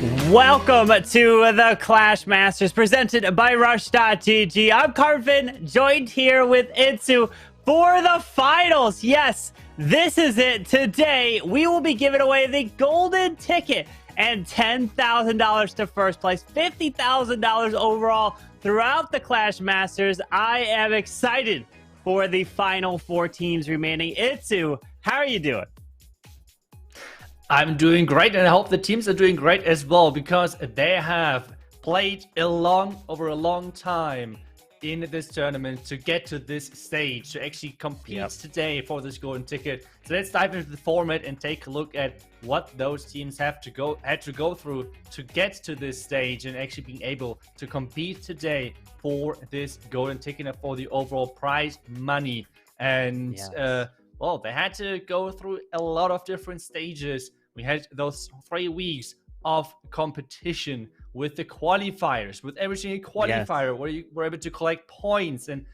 Welcome to the Clash Masters presented by Rush.gg. I'm Carvin, joined here with Itsu for the finals. Yes, this is it. Today, we will be giving away the golden ticket and $10,000 to first place, $50,000 overall throughout the Clash Masters. I am excited for the final four teams remaining. Itsu, how are you doing? I'm doing great, and I hope the teams are doing great as well, because they have played over a long time in this tournament to get to this stage, to actually compete today for this golden ticket. So let's dive into the format and take a look at what those teams had to go through to get to this stage and actually being able to compete today for this golden ticket and for the overall prize money. And well, they had to go through a lot of different stages. We had those 3 weeks of competition with the qualifiers, with every single qualifier where you were able to collect points. And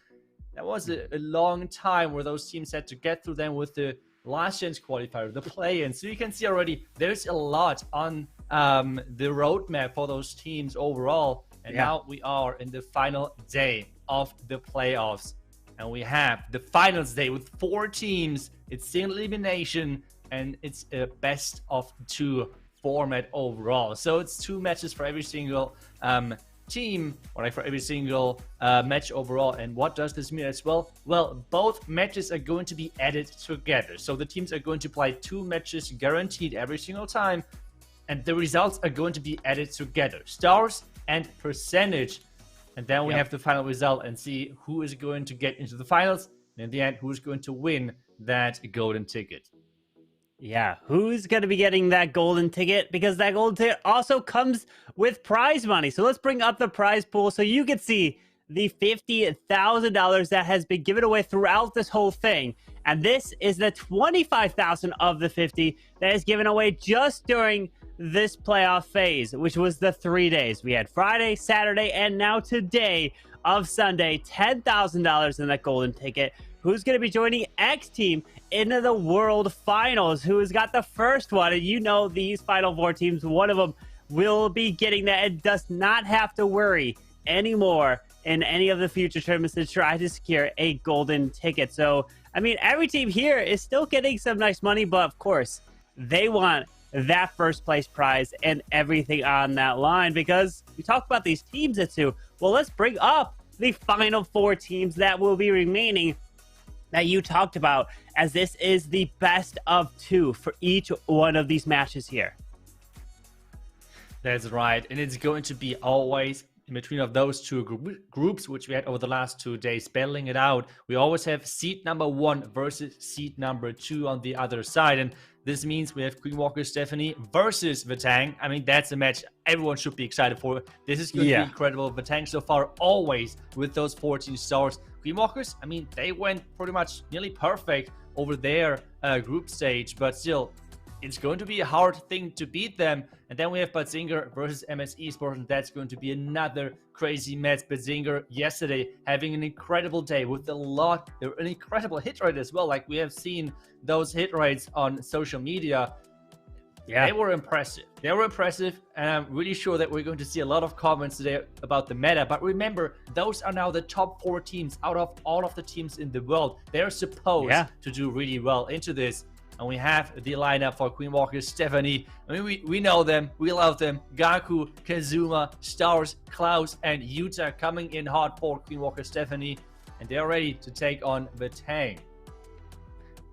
that was a long time where those teams had to get through them with the last chance qualifier, the play-in. So you can see already there's a lot on the roadmap for those teams overall. And now we are in the final day of the playoffs. And we have the finals day with 4 teams. It's single elimination, and it's a best of 2 format overall. So it's 2 matches for every single team, or like for every single match overall. And what does this mean as well? Well, both matches are going to be added together. So the teams are going to play 2 matches guaranteed every single time, and the results are going to be added together. Stars and percentage. And then we have the final result and see who is going to get into the finals. And in the end, who's going to win that golden ticket. Yeah, who's going to be getting that golden ticket? Because that golden ticket also comes with prize money. So let's bring up the prize pool so you can see the $50,000 that has been given away throughout this whole thing. And this is the $25,000 of the 50 that is given away just during this playoff phase, which was the 3 days. We had Friday, Saturday, and now today of Sunday, $10,000 in that golden ticket. Who's going to be joining X Team into the World Finals? Who has got the first one? And you know these Final 4 teams, one of them will be getting that and does not have to worry anymore in any of the future tournaments to try to secure a golden ticket. So, I mean, every team here is still getting some nice money, but of course, they want that first place prize and everything on that line, because we talk about these teams at 2. Well, let's bring up the final 4 teams that will be remaining that you talked about, as this is the best of 2 for each one of these matches here. That's right, and it's going to be always in between of those 2 groups, which we had over the last 2 days, battling it out. We always have seed number 1 versus seed number 2 on the other side, and this means we have Queen Walker Stephanie versus Vatang. I mean, that's a match everyone should be excited for. This is going to be incredible. Vatang so far always with those 14 stars. Queen Walkers, I mean, they went pretty much nearly perfect over their group stage, but still, it's going to be a hard thing to beat them. And then we have Badzinger versus MS Esports, and that's going to be another crazy match. Badzinger yesterday having an incredible day with an incredible hit rate as well. Like we have seen those hit rates on social media. Yeah, they were impressive. And I'm really sure that we're going to see a lot of comments today about the meta. But remember, those are now the top 4 teams out of all of the teams in the world. They're supposed to do really well into this. And we have the lineup for Queen Walker Stephanie. I mean, we know them. We love them. Gaku, Kazuma, Stars, Klaus, and Yuta coming in hard for Queen Walker Stephanie. And they're ready to take on Vatang.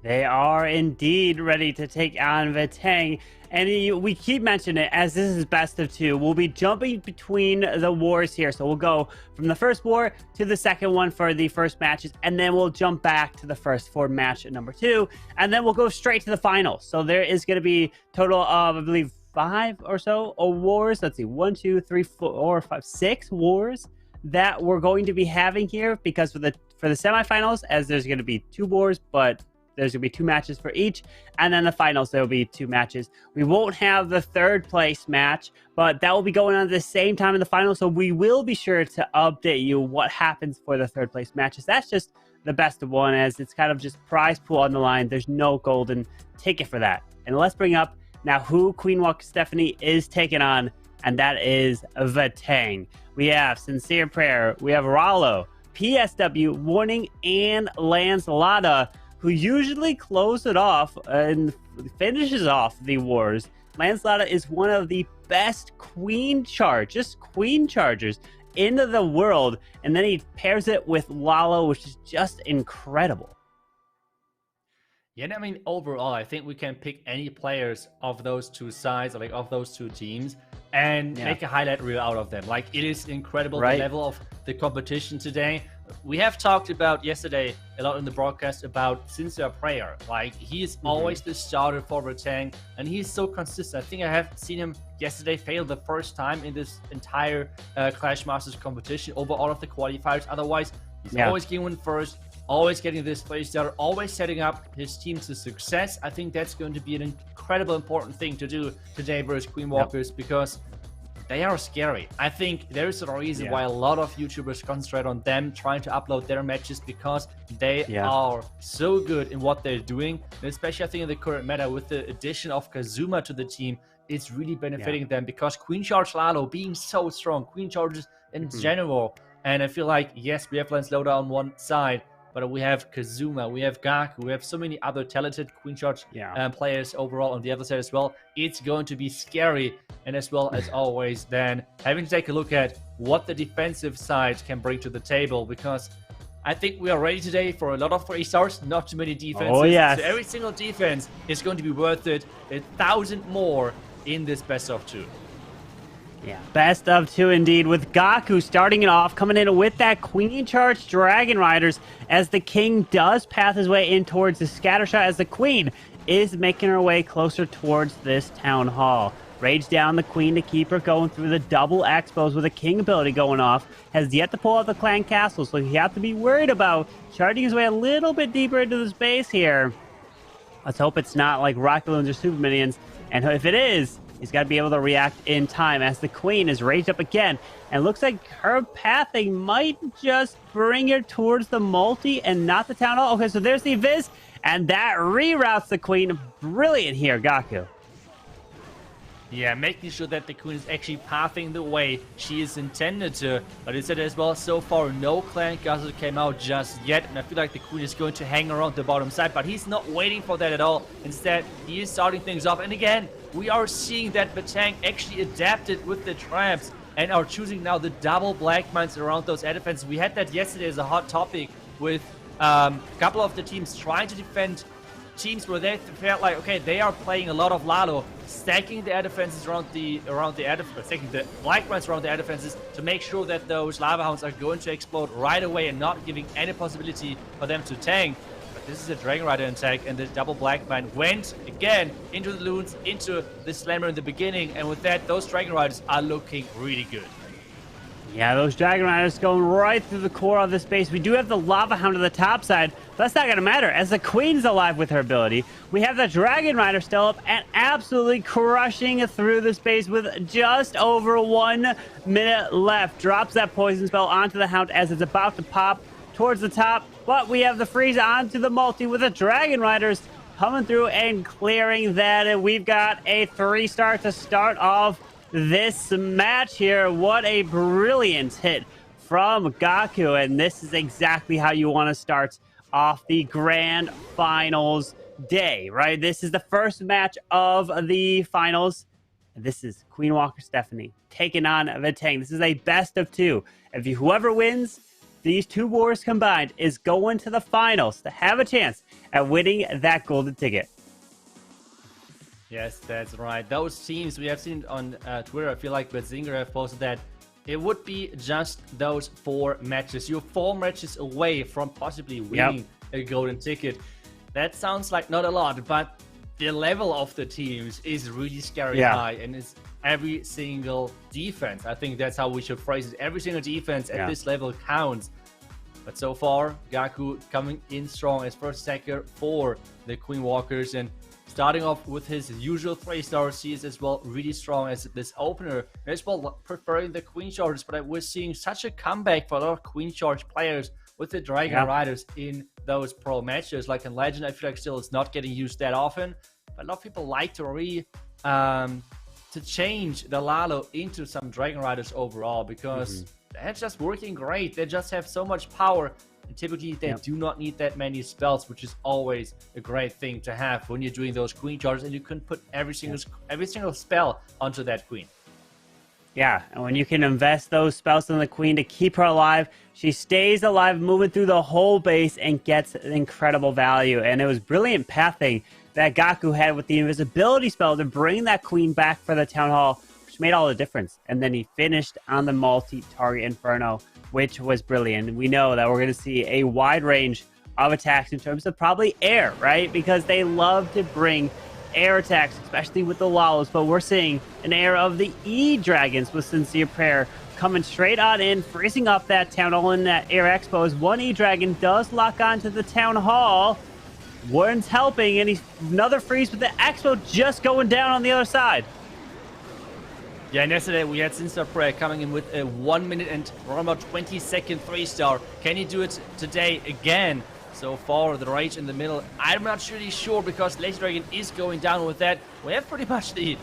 They are indeed ready to take on Vatang. And we keep mentioning it, as this is best of 2. We'll be jumping between the wars here. So we'll go from the first war to the second one for the first matches. And then we'll jump back to the first for match number 2. And then we'll go straight to the finals. So there is going to be a total of, I believe, 5 or so wars. Let's see, 1, 2, 3, 4, 5, 6 wars that we're going to be having here. Because for the semifinals, as there's going to be 2 wars, but there's going to be 2 matches for each. And then the finals, there will be 2 matches. We won't have the 3rd place match, but that will be going on at the same time in the finals. So we will be sure to update you what happens for the 3rd place matches. That's just the best of 1, as it's kind of just prize pool on the line. There's no golden ticket for that. And let's bring up now who Queen Walker Stephanie is taking on and that is Vatang. We have Sincere Prayer, we have Rollo, PSW, Warning, and Lancelota, who usually close it off and finishes off the wars. Lancelota is one of the best queen chargers in the world, and then he pairs it with Lalo, which is just incredible. Yeah, and I mean, overall, I think we can pick any players of those two sides, like of those two teams, and make a highlight reel out of them. Like, it is incredible, the level of the competition today. We have talked about yesterday a lot in the broadcast about Sincere Prayer. Like, he is always the starter for Vatang, and he's so consistent. I think I have seen him yesterday fail the first time in this entire Clash Masters competition over all of the qualifiers. Otherwise, he's always getting one first, always getting this play starter, always setting up his team to success. I think that's going to be an incredible important thing to do today versus Queen Walkers, because they are scary. I think there is a reason why a lot of YouTubers concentrate on them trying to upload their matches, because they are so good in what they're doing. And especially, I think, in the current meta, with the addition of Kazuma to the team, it's really benefiting them, because Queen Charge Lalo being so strong, Queen Charges in general. And I feel like, yes, we have Lancelota on one side, but we have Kazuma, we have Gaku, we have so many other talented Queen Charge players overall on the other side as well. It's going to be scary. And as well as always, then having to take a look at what the defensive side can bring to the table, because I think we are ready today for a lot of 3 stars, not too many defenses. Oh, yes. So every single defense is going to be worth it, 1,000 more in this best of 2. Yeah, best of 2 indeed, with Gaku starting it off, coming in with that Queen Charge Dragon Riders, as the King does path his way in towards the scatter shot, as the Queen is making her way closer towards this Town Hall. Rage down the Queen to keep her going through the double expos with a King ability going off. Has yet to pull out the Clan Castle, so you have to be worried about charging his way a little bit deeper into the space here. Let's hope it's not like Rocket Balloons or Super Minions. And if it is, he's got to be able to react in time, as the Queen is raged up again. And looks like her pathing might just bring her towards the multi and not the Town Hall. Okay, so there's the Viz, and that reroutes the Queen. Brilliant here, Gaku. Yeah, making sure that the Queen is actually pathing the way she is intended to. But it said as well, so far no Clan Castle came out just yet, and I feel like the Queen is going to hang around the bottom side, but he's not waiting for that at all. Instead, he is starting things off, and again, we are seeing that Vatang actually adapted with the traps and are choosing now the double black mines around those air defenses. We had that yesterday as a hot topic with a couple of the teams trying to defend teams where they felt like, okay, they are playing a lot of Lalo, stacking the air defenses around the stacking the black mines around the air defenses to make sure that those lava hounds are going to explode right away and not giving any possibility for them to tank. But this is a Dragon Rider attack, and the double black mine went again into the loons, into the slammer in the beginning, and with that, those Dragon Riders are looking really good. Yeah, those Dragon Riders going right through the core of the space. We do have the Lava Hound on the top side, but that's not going to matter, as the Queen's alive with her ability. We have the Dragon Rider still up and absolutely crushing through the space with just over 1 minute left. Drops that poison spell onto the Hound as it's about to pop towards the top, but we have the freeze onto the multi with the Dragon Riders coming through and clearing that, and we've got a 3-star to start off this match here. What a brilliant hit from Gaku, and this is exactly how you want to start off the grand finals day, right? This is the first match of the finals. This is Queen Walker Stephanie taking on Vatang. This is a best of 2. Whoever wins these 2 wars combined is going to the finals to have a chance at winning that golden ticket. Yes, that's right. Those teams we have seen on Twitter, I feel like Betzinger have posted that it would be just those 4 matches. You're 4 matches away from possibly winning a golden ticket. That sounds like not a lot, but the level of the teams is really scary high, and it's every single defense. I think that's how we should phrase it. Every single defense at this level counts. But so far, Gaku coming in strong as first stacker for the Queen Walkers, and starting off with his usual 3-stars, he is as well really strong as this opener, as well preferring the Queen Chargers, but we're seeing such a comeback for a lot of Queen Charge players with the Dragon Riders in those pro matches. Like in Legend, I feel like still it's not getting used that often, but a lot of people like to to change the Lalo into some Dragon Riders overall, because they're just working great. They just have so much power. And typically, they do not need that many spells, which is always a great thing to have when you're doing those queen charges, and you can put every single spell onto that queen. Yeah, and when you can invest those spells in the queen to keep her alive, she stays alive, moving through the whole base and gets incredible value. And it was brilliant pathing that Gaku had with the invisibility spell to bring that queen back for the Town Hall, which made all the difference. And then he finished on the multi-target Inferno, which was brilliant. We know that we're going to see a wide range of attacks in terms of probably air, right? Because they love to bring air attacks, especially with the Lalos. But we're seeing an air of the E-Dragons with Sincere Prayer coming straight on in, freezing up that Town Hall in that Air Expo. As one E-Dragon does lock onto the Town Hall. Warren's helping, and he's another freeze with the Expo just going down on the other side. Yeah, and yesterday we had Sincere Prayer coming in with a 1 minute and around about 20-second 3-star. Can he do it today again? So far, the rage in the middle, I'm not really sure, because Lazy Dragon is going down with that. We have pretty much the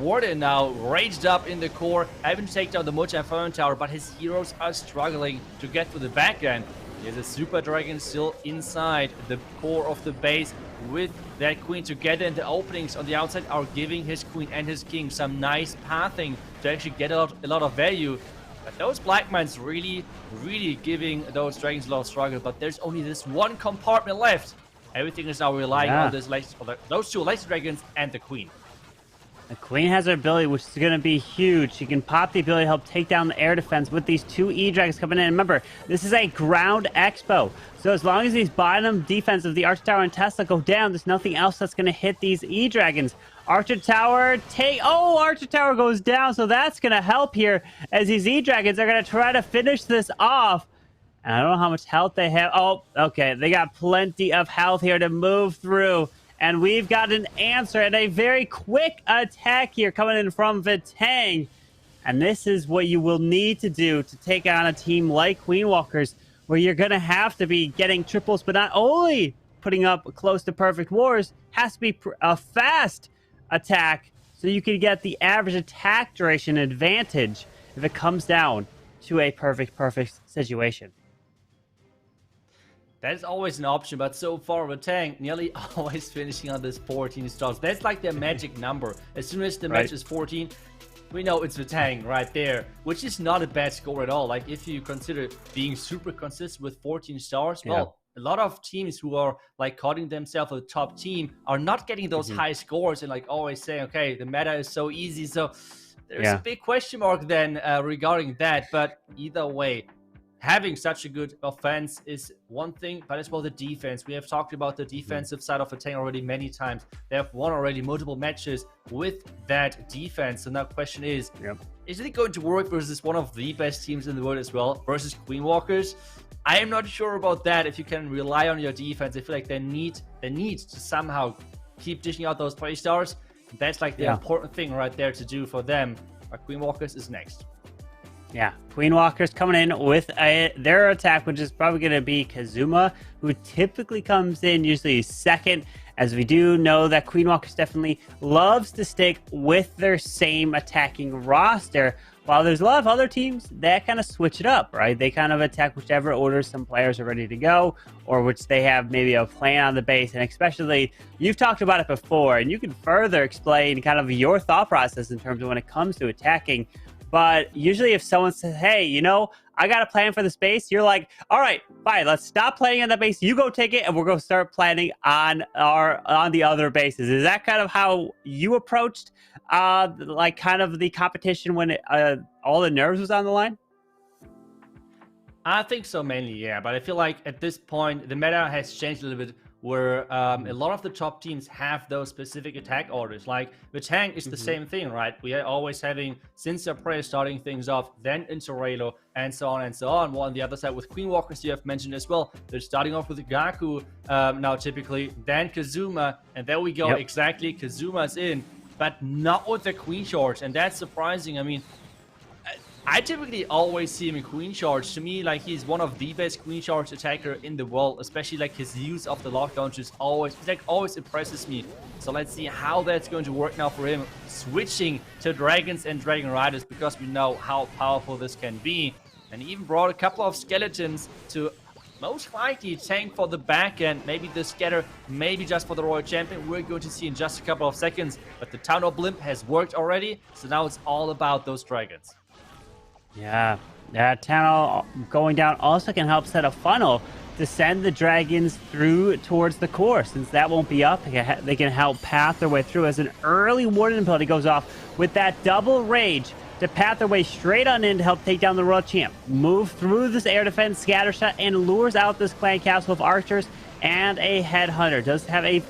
Warden now raged up in the core, having to take down the Mocha Inferno Tower, but his heroes are struggling to get to the back end. There's a Super Dragon still inside the core of the base with that queen together, and the openings on the outside are giving his queen and his king some nice pathing to actually get a lot of value. But those black mines really giving those dragons a lot of struggle. But there's only this one compartment left. Everything is now relying on those two laser dragons and the queen. The queen has her ability, which is going to be huge. She can pop the ability to help take down the air defense with these two E-Dragons coming in. Remember, this is a ground expo. So as long as these bottom defense of the Archer Tower and Tesla go down, there's nothing else that's going to hit these E-Dragons. Archer Tower, Archer Tower goes down, so that's going to help here as these E-Dragons are going to try to finish this off. And I don't know how much health they have. Oh, okay, they got plenty of health here to move through. And we've got an answer and a very quick attack here coming in from Vitang. And this is what you will need to do to take on a team like Queen Walkers, where you're going to have to be getting triples, but not only putting up close to perfect wars, has to be a fast attack so you can get the average attack duration advantage if it comes down to a perfect situation. That is always an option, but so far Vitang nearly always finishing on this 14 stars. That's like their magic number. As soon as the match is 14, we know it's Vitang right there, which is not a bad score at all. Like, if you consider being super consistent with 14 stars, well, a lot of teams who are like calling themselves a top team are not getting those high scores and like always saying, okay, the meta is so easy. So there's a big question mark then regarding that. But either way, having such a good offense is one thing, but as well the defense. We have talked about the defensive side of Vitang already many times. They have won already multiple matches with that defense. So now the question is it going to work versus one of the best teams in the world as well, versus Queen Walkers? I am not sure about that. If you can rely on your defense, I feel like they need to somehow keep dishing out those 3 stars. That's like the important thing right there to do for them. But Queen Walkers is next. Yeah, Queen Walker's coming in with their attack, which is probably going to be Kazuma, who typically comes in usually second, as we do know that Queen Walker's definitely loves to stick with their same attacking roster, while there's a lot of other teams that kind of switch it up, right? They kind of attack whichever order some players are ready to go, or which they have maybe a plan on the base. And especially, you've talked about it before, and you can further explain kind of your thought process in terms of when it comes to attacking. But usually if someone says, hey, you know, I got a plan for this base, you're like, all right, fine, let's stop planning on that base. You go take it, and we're going to start planning on the other bases. Is that kind of how you approached like kind of the competition when all the nerves was on the line? I think so, mainly, yeah. But I feel like at this point, the meta has changed a little bit, where a lot of the top teams have those specific attack orders. Like, Vitang is the same thing, right? We are always having Sincere Prayer starting things off, then into Raylo, and so on and so on. While on the other side, with Queen Walkers, you have mentioned as well, they're starting off with Gaku now typically, then Kazuma, and there we go, exactly, Kazuma's in, but not with the Queen Charge, and that's surprising. I mean, I typically always see him in Queen Charge. To me, like, he's one of the best Queen Charge attacker in the world, especially like his use of the lock launch is always, like, always impresses me. So let's see how that's going to work now for him, switching to Dragons and Dragon Riders, because we know how powerful this can be. And he even brought a couple of skeletons to most likely tank for the back end, maybe the scatter, maybe just for the Royal Champion. We're going to see in just a couple of seconds. But the Town Hall Blimp has worked already, so now it's all about those dragons. Yeah, that tunnel going down also can help set a funnel to send the dragons through towards the core. Since that won't be up, they can help path their way through as an early warning ability goes off with that double rage to path their way straight on in to help take down the Royal Champ. Move through this air defense scatter shot and lures out this clan castle of archers and a headhunter. Does have a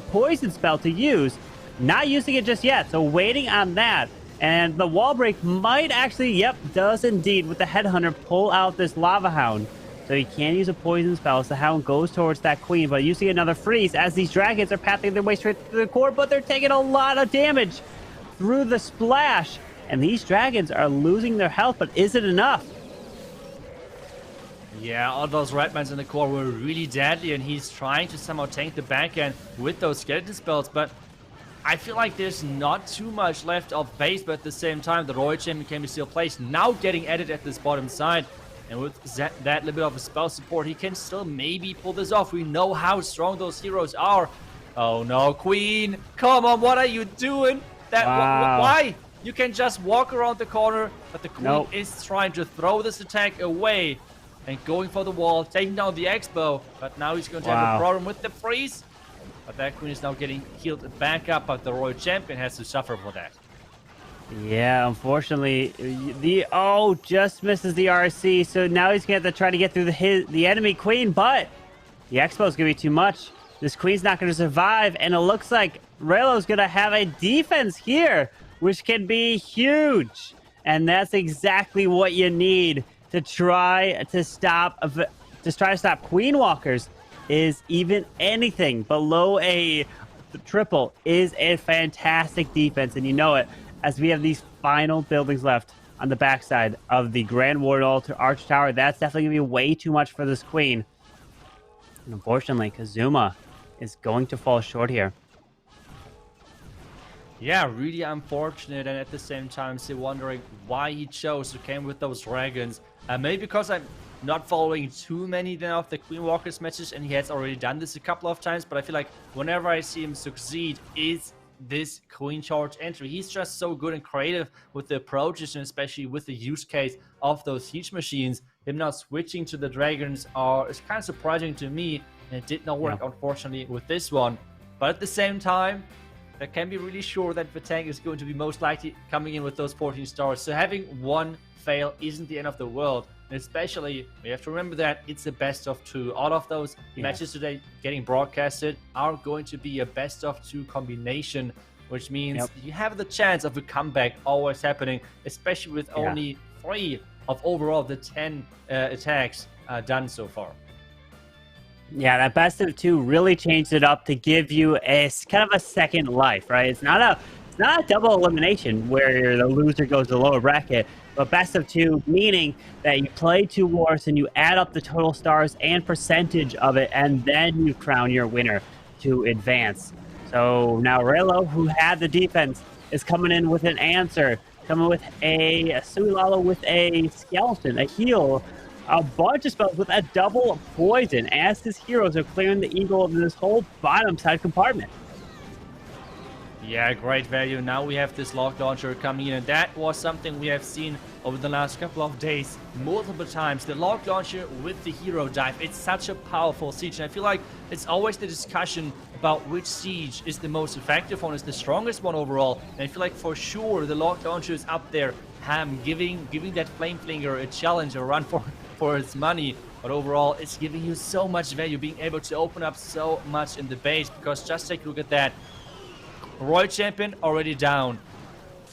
poison spell to use. Not using it just yet, so waiting on that. And the wall break might actually, yep, does indeed, with the headhunter, pull out this lava hound. So he can use a poison spell as the hound goes towards that queen, but using another freeze as these dragons are pathing their way straight through the core, but they're taking a lot of damage through the splash. And these dragons are losing their health, but is it enough? Yeah, all those Redmans in the core were really deadly, and he's trying to somehow tank the back end with those skeleton spells, but I feel like there's not too much left of base, but at the same time, the Royal Champion can be still placed, now getting added at this bottom side. And with that little bit of a spell support, he can still maybe pull this off. We know how strong those heroes are. Oh no, Queen! Come on, what are you doing? Wow. Why? You can just walk around the corner, but the Queen is trying to throw this attack away and going for the wall, taking down the Expo. But now he's going to have a problem with the freeze. But that Queen is now getting healed back up, but the Royal Champion has to suffer for that. Yeah, unfortunately, just misses the RC, so now he's going to have to try to get through the enemy Queen, but the Expo is going to be too much. This Queen's not going to survive, and it looks like Raylo's going to have a defense here, which can be huge. And that's exactly what you need to try to stop Queen Walkers. Is even anything below a triple is a fantastic defense, and you know it, as we have these final buildings left on the backside of the Grand Ward Altar Arch Tower. That's definitely gonna be way too much for this Queen, and unfortunately Kazuma is going to fall short here. Yeah, really unfortunate, and at the same time still wondering why he chose to come with those dragons. Maybe because I'm not following too many then of the Queen Walker's matches, and he has already done this a couple of times, but I feel like whenever I see him succeed is this Queen Charge entry. He's just so good and creative with the approaches, and especially with the use case of those siege machines. Him now switching to the dragons is kind of surprising to me, and it did not work, unfortunately, with this one. But at the same time, I can be really sure that the tank is going to be most likely coming in with those 14 stars. So having one fail isn't the end of the world. And especially, we have to remember that it's a best of two. All of those matches today getting broadcasted are going to be a best of two combination, which means you have the chance of a comeback always happening, especially with only 3 of overall the 10 attacks done so far. Yeah, that best of two really changed it up to give you a kind of a second life, right? It's not a double elimination where the loser goes to the lower bracket, but best of two, meaning that you play 2 wars and you add up the total stars and percentage of it, and then you crown your winner to advance. So now Raylo, who had the defense, is coming in with an answer, coming with a Suilala with a skeleton, a heal, a bunch of spells with a double poison as his heroes are clearing the eagle of this whole bottom side compartment. Yeah, great value. Now we have this lock launcher coming in, and that was something we have seen over the last couple of days multiple times. The lock launcher with the hero dive, it's such a powerful siege, and I feel like it's always the discussion about which siege is the most effective one, is the strongest one overall. And I feel like for sure the lock launcher is up there, giving that flame flinger a challenge, a run for its money. But overall, it's giving you so much value, being able to open up so much in the base, because just take a look at that. Royal Champion already down.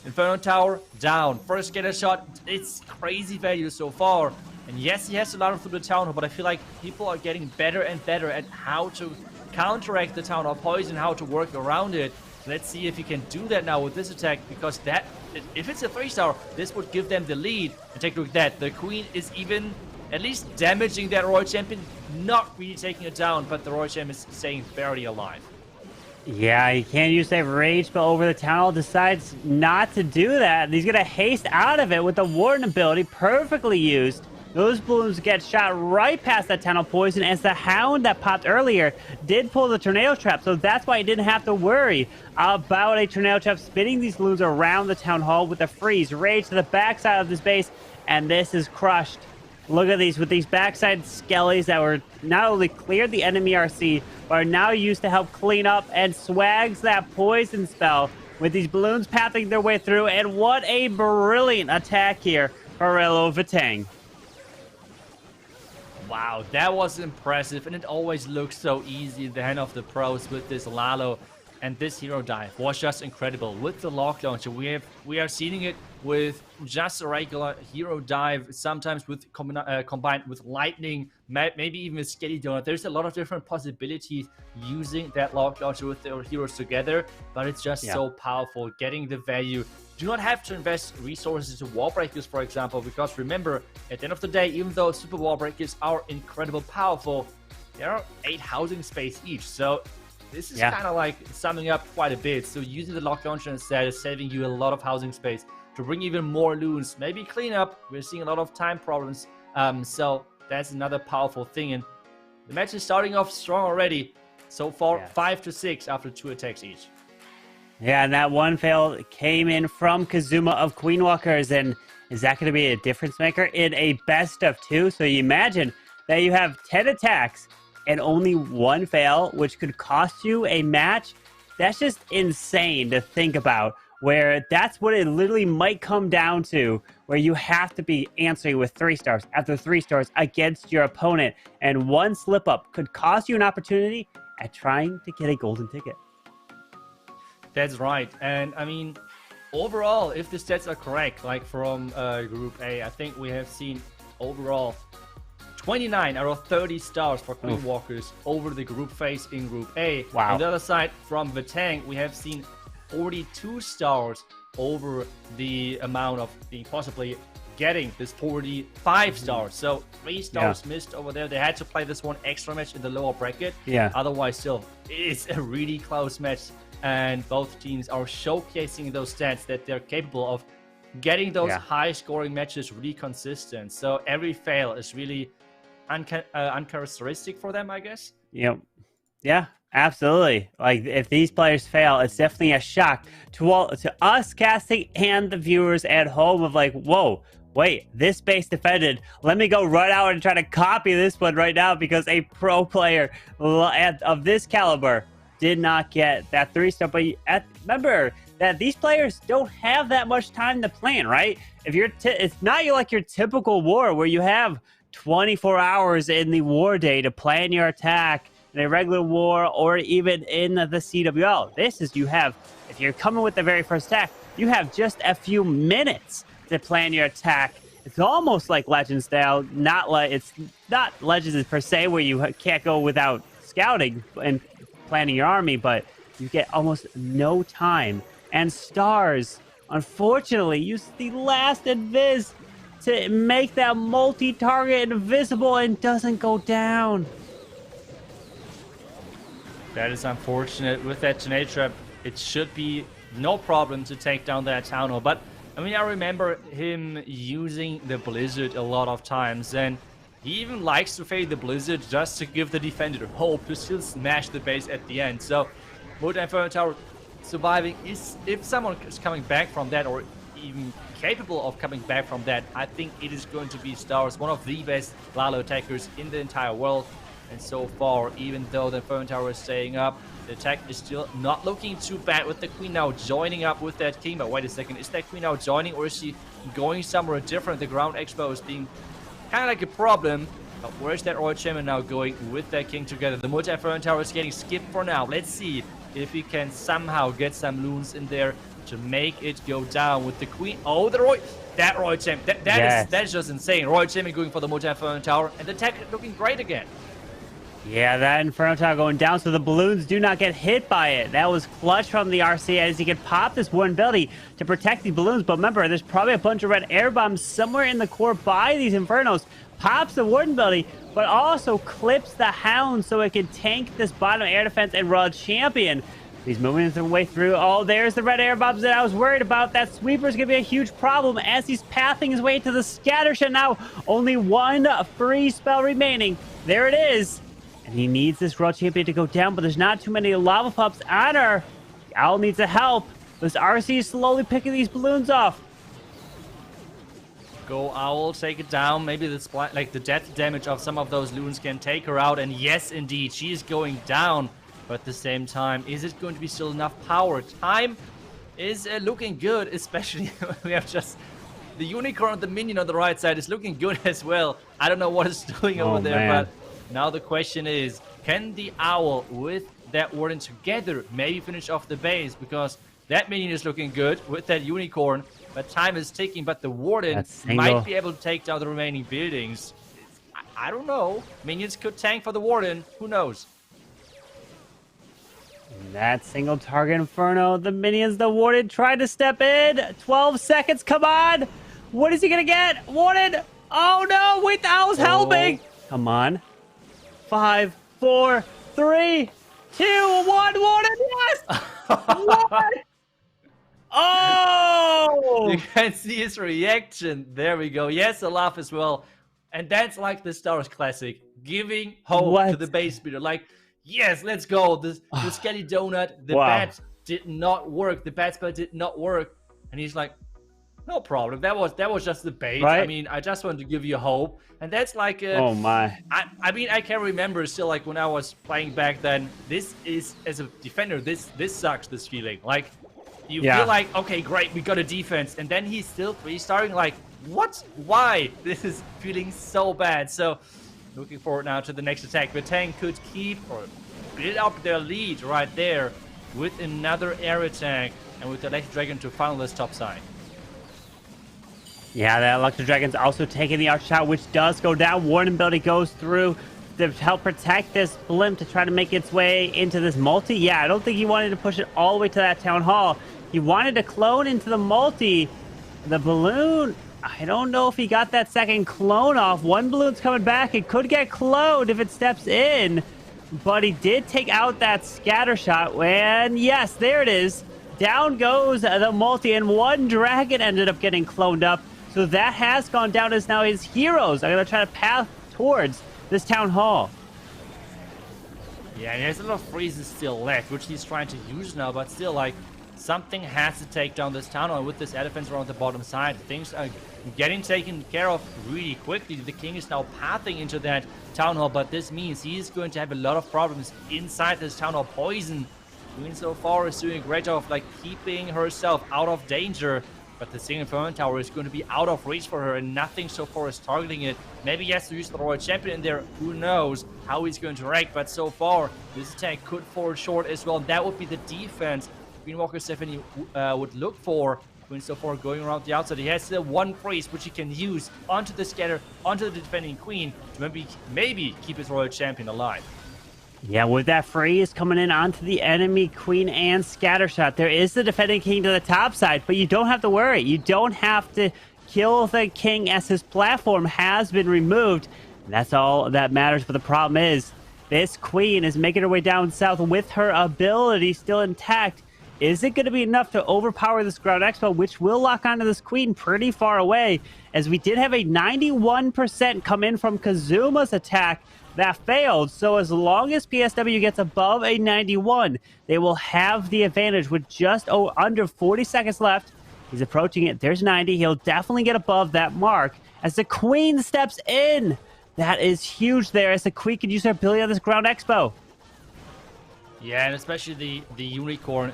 Inferno Tower down. First get a shot. It's crazy value so far. And yes, he has to ladder through the Town Hall, but I feel like people are getting better and better at how to counteract the Town Hall poison, how to work around it. Let's see if he can do that now with this attack, because that if it's a 3-star, this would give them the lead. And take a look at that. The queen is even at least damaging that Royal Champion, not really taking it down, but the Royal Champion is staying barely alive. Yeah, he can't use that rage, but over the town hall decides not to do that. And he's going to haste out of it with the Warden ability, perfectly used. Those balloons get shot right past that tunnel poison, as the Hound that popped earlier did pull the tornado trap, so that's why he didn't have to worry about a tornado trap spinning these balloons around the town hall with a freeze. Rage to the backside of this base, and this is crushed. Look at these, with these backside skellies that were not only cleared the enemy RC, but are now used to help clean up, and swags that poison spell with these balloons pathing their way through. And what a brilliant attack here for Rello Vatang. Wow, that was impressive, and it always looks so easy in the hand of the pros with this Lalo. And this hero dive was just incredible. With the lock launcher, we are seeing it with just a regular hero dive, sometimes with combined with lightning, maybe even with Skelly Donut. There's a lot of different possibilities using that lock launcher with the heroes together, but it's just so powerful, getting the value. Do not have to invest resources into wall breakers, for example, because remember, at the end of the day, even though super wall breakers are incredibly powerful, there are 8 housing space each. So this is kind of like summing up quite a bit. So using the lock launcher instead is saving you a lot of housing space to bring even more loons, maybe clean up. We're seeing a lot of time problems. So that's another powerful thing. And the match is starting off strong already. So far, 5-6 after 2 attacks each. Yeah, and that one fail came in from Kazuma of Queen Walkers. And is that going to be a difference maker in a best of 2? So you imagine that you have 10 attacks and only 1 fail, which could cost you a match. That's just insane to think about, where that's what it literally might come down to, where you have to be answering with 3 stars after 3 stars against your opponent. And one slip up could cost you an opportunity at trying to get a golden ticket. That's right. And I mean, overall, if the stats are correct, like from Group A, I think we have seen overall 29 out of 30 stars for Queen Walkers over the group phase in Group A. Wow. On the other side, from Vatang, we have seen 42 stars over the amount of being possibly getting this 45 stars. So 3 stars missed over there. They had to play this one extra match in the lower bracket. Otherwise, still, it's a really close match. And both teams are showcasing those stats that they're capable of getting those high-scoring matches really consistent. So every fail is really uncharacteristic for them, I guess. Yep. Yeah, absolutely. Like, if these players fail, it's definitely a shock to us casting and the viewers at home of like, whoa, wait, this base defended. Let me go right out and try to copy this one right now, because a pro player of this caliber did not get that 3-star. But remember that these players don't have that much time to plan, right? If you're, it's not like your typical war where you have 24 hours in the war day to plan your attack in a regular war or even in the CWL. This is, you have, if you're coming with the very first attack, you have just a few minutes to plan your attack. It's almost like Legends style, not like, it's not Legends per se where you can't go without scouting and planning your army, but you get almost no time. And Stars, unfortunately, use the last invis to make that multi-target invisible and doesn't go down. That is unfortunate. With that tornado trap, it should be no problem to take down that town hall. But I mean, I remember him using the Blizzard a lot of times, and he even likes to fade the Blizzard just to give the defender hope to still smash the base at the end. So, Multi-Inferno Tower surviving is, if someone is coming back from that, or even capable of coming back from that, I think it is going to be Stars, one of the best Lalo attackers in the entire world. And so far, even though the Inferno Tower is staying up, the attack is still not looking too bad, with the Queen now joining up with that King. But wait a second, is that Queen now joining, or is she going somewhere different? The ground expo is being kind of like a problem. But where's that Royal Champion now going with that King together? The Multi-Inferno Tower is getting skipped for now. Let's see if we can somehow get some loons in there to make it go down with the Queen. Oh, that Royal Champion. That is just insane. Royal Champion going for the Multi-Inferno Tower, and the attack looking great again. Yeah, that Inferno Tower going down, so the balloons do not get hit by it. That was clutch from the RC as he could pop this one ability to protect the balloons. But remember, there's probably a bunch of red air bombs somewhere in the core by these Infernos. Pops the Warden ability, but also clips the Hound so it can tank this bottom air defense and World Champion. He's moving his way through. Oh, there's the red air bombs that I was worried about. That Sweeper's going to be a huge problem as he's pathing his way to the Scatter Shot now. Only one free spell remaining. There it is. And he needs this World Champion to go down, but there's not too many lava pups on her. The Owl needs the help. This RC is slowly picking these balloons off. Go Owl, take it down. Maybe the death damage of some of those loons can take her out. And yes, indeed, she is going down. But at the same time, is it going to be still enough power? Time is looking good, especially when we have just the Unicorn and the Minion on the right side is looking good as well. I don't know what it's doing over there, man. but now the question is, can the Owl with that Warden together maybe finish off the base? Because that Minion is looking good with that Unicorn, but time is ticking, but the Warden might be able to take down the remaining buildings. I don't know. Minions could tank for the Warden. Who knows? That single target Inferno, the Minions, the Warden tried to step in. 12 seconds, come on. What is he going to get? Warden. Oh no, wait, the Owl's helping. Come on. 5, 4, 3, 2, 1, Warden, yes! What? Oh! You can see his reaction. There we go. Yes, a laugh as well. And that's like the Star Wars classic. Giving hope to the base speeder. Like, yes, let's go. The Skelly Donut, the bat did not work. The bat spell did not work. And he's like, no problem. That was just the bait. Right? I mean, I just wanted to give you hope. And that's like oh my. I mean, I can remember still like when I was playing back then, this is, as a defender, this sucks, this feeling. Like, you feel like, okay, great, we got a defense. And then he's still restarting like, what? Why? This is feeling so bad. So, looking forward now to the next attack. The tank could keep or build up their lead right there with another air attack and with the Electric Dragon to funnel this top side. Yeah, that Electric Dragon's also taking the arch shot, which does go down. Warden ability goes through to help protect this blimp to try to make its way into this multi. Yeah, I don't think he wanted to push it all the way to that town hall. He wanted to clone into the multi. The balloon, I don't know if he got that second clone off. One balloon's coming back. It could get cloned if it steps in. But he did take out that scatter shot. And yes, there it is. Down goes the multi. And one dragon ended up getting cloned up. So that has gone down as now his heroes are going to try to path towards this town hall. Yeah, and there's a lot of freezes still left, which he's trying to use now. But still, like, something has to take down this town hall with this air defense around the bottom side. Things are getting taken care of really quickly. The king is now pathing into that town hall, but this means he's going to have a lot of problems inside this town hall. Poison, Queen so far is doing a great job of like keeping herself out of danger, but the single Inferno Tower is going to be out of reach for her, and nothing so far is targeting it. Maybe he has to use the Royal Champion in there. Who knows how he's going to react, but so far this attack could fall short as well. That would be the defense Queen Walker Stephanie would look for. Queen so far going around the outside. He has the one priest which he can use onto the scatter, onto the defending queen to maybe keep his Royal Champion alive. Yeah, with that freeze coming in onto the enemy queen and scattershot, there is the defending king to the top side, but you don't have to worry. You don't have to kill the king as his platform has been removed. And that's all that matters, but the problem is this queen is making her way down south with her ability still intact. Is it going to be enough to overpower this ground expo, which will lock onto this queen pretty far away, as we did have a 91% come in from Kazuma's attack that failed. So as long as PSW gets above a 91, they will have the advantage with just under 40 seconds left. He's approaching it. There's 90. He'll definitely get above that mark as the queen steps in. That is huge there, as the queen can use her ability on this ground expo. Yeah, and especially the unicorn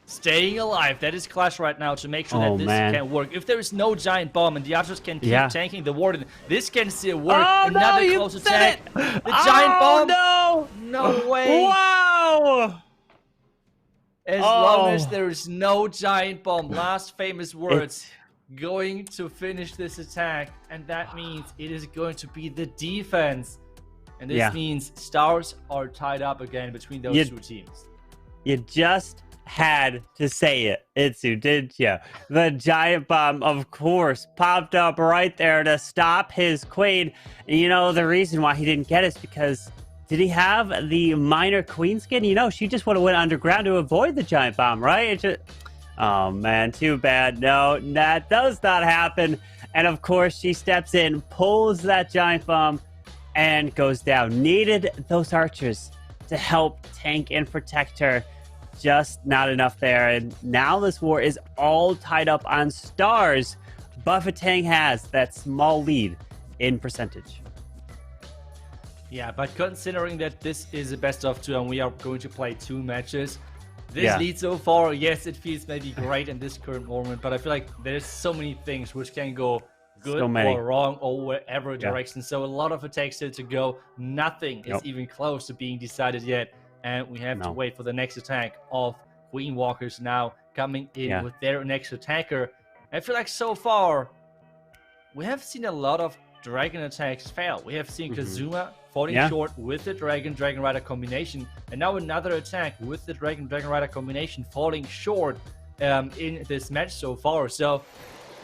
staying alive. That is Clash right now to make sure that this can work. If there is no giant bomb and the archers can keep tanking the warden, this can still work. Another close attack. The giant bomb. No way. Wow. As long as there is no giant bomb, last famous words, going to finish this attack. And that means it is going to be the defense And this means stars are tied up again between those two teams. You just had to say it, Itsu, didn't you? The giant bomb, of course, popped up right there to stop his queen. And you know, the reason why he didn't get it is because, did he have the minor queen skin? You know, she just would have went underground to avoid the giant bomb, right? It just... Oh, man, too bad. No, that does not happen. And, of course, she steps in, pulls that giant bomb, and goes down. Needed those archers to help tank and protect her. Just not enough there. And now this war is all tied up on stars. Buffetang has that small lead in percentage. Yeah, but considering that this is a best of 2 and we are going to play 2 matches, this lead so far, yes, it feels maybe great in this current moment, but I feel like there's so many things which can go good or wrong or wherever direction. So a lot of attacks still to go. Nothing is even close to being decided yet. And we have to wait for the next attack of Queen Walkers now coming in with their next attacker. I feel like so far, we have seen a lot of dragon attacks fail. We have seen Kazuma falling short with the Dragon Rider combination, and now another attack with the Dragon Rider combination falling short in this match so far. So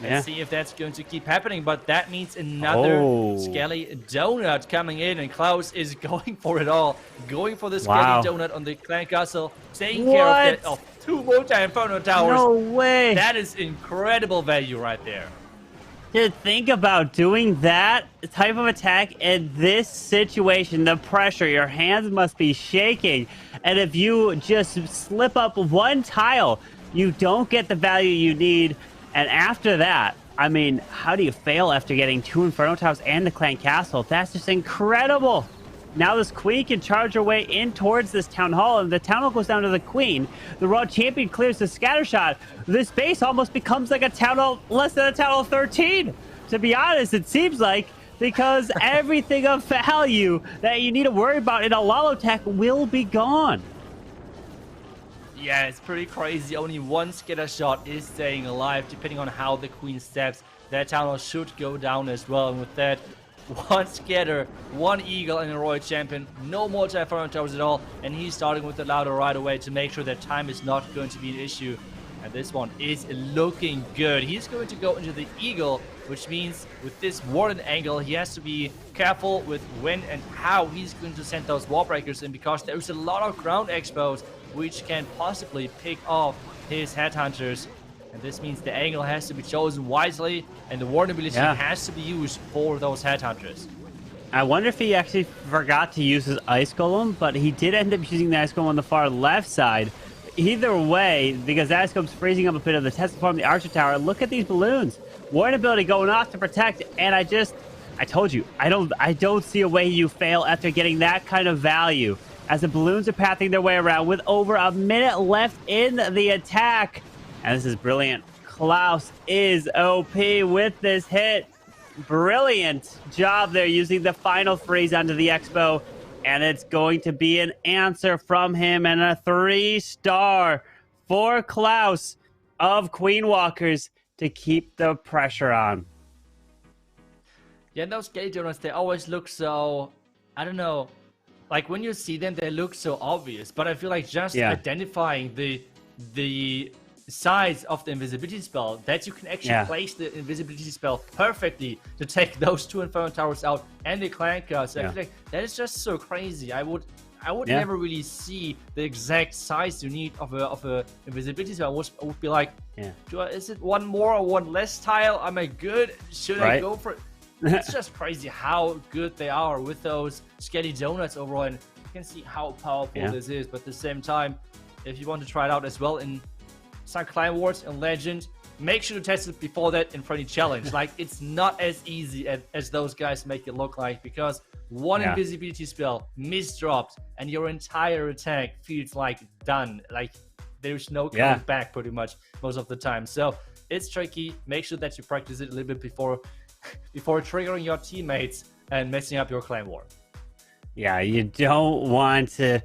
let's see if that's going to keep happening, but that means another Skelly Donut coming in, and Klaus is going for it all. Going for the Skelly Donut on the Clan Castle, taking care of that. 2 multi-inferno towers. No way. That is incredible value right there. To think about doing that type of attack in this situation, the pressure, your hands must be shaking. And if you just slip up 1 tile, you don't get the value you need. And after that, I mean, how do you fail after getting 2 Inferno Towers and the Clan Castle? That's just incredible. Now this queen can charge her way in towards this town hall, and the town hall goes down to the queen. The Raw Champion clears the scatter shot. This base almost becomes like a town hall, less than a town hall 13. To be honest, it seems like, because everything of value that you need to worry about in a Lalo tech will be gone. Yeah, it's pretty crazy. Only 1 scatter shot is staying alive, depending on how the queen steps. That town hall should go down as well, and with that, 1 scatter, 1 eagle, and a royal champion. No more Inferno Towers at all, and he's starting with the ladder right away to make sure that time is not going to be an issue. And this one is looking good. He's going to go into the eagle, which means with this warden angle, he has to be careful with when and how he's going to send those wall breakers in, because there's a lot of ground expos which can possibly pick off his headhunters. And this means the angle has to be chosen wisely, and the warden ability has to be used for those headhunters. I wonder if he actually forgot to use his ice golem, but he did end up using the ice golem on the far left side. Either way, because the ice golem's freezing up a bit of the Tesla farm, the Archer Tower. Look at these balloons. Warden ability going off to protect, and I told you, I don't see a way you fail after getting that kind of value. As the balloons are pathing their way around with over a minute left in the attack. And this is brilliant. Klaus is OP with this hit. Brilliant job there using the final freeze onto the Expo. And it's going to be an answer from him, and a 3-star for Klaus of Queen Walkers to keep the pressure on. Yeah, those Skelly Donuts, they always look so, I don't know, like when you see them, they look so obvious. But I feel like just identifying the size of the invisibility spell, that you can actually place the invisibility spell perfectly to take those 2 Inferno Towers out and the Clan Castle. I feel like that is just so crazy. I would never really see the exact size you need of a invisibility spell. I would be like, is it 1 more or 1 less tile? Am I good? Should I go for it? It's just crazy how good they are with those Skelly Donuts overall, and you can see how powerful this is. But at the same time, if you want to try it out as well in some Clan Wars and Legend, make sure to test it before that in Friendly Challenge. Like, it's not as easy as those guys make it look like, because 1 invisibility spell misdropped and your entire attack feels like done. Like, there's no coming back pretty much most of the time. So it's tricky. Make sure that you practice it a little bit before triggering your teammates and messing up your Clan War. Yeah, you don't want to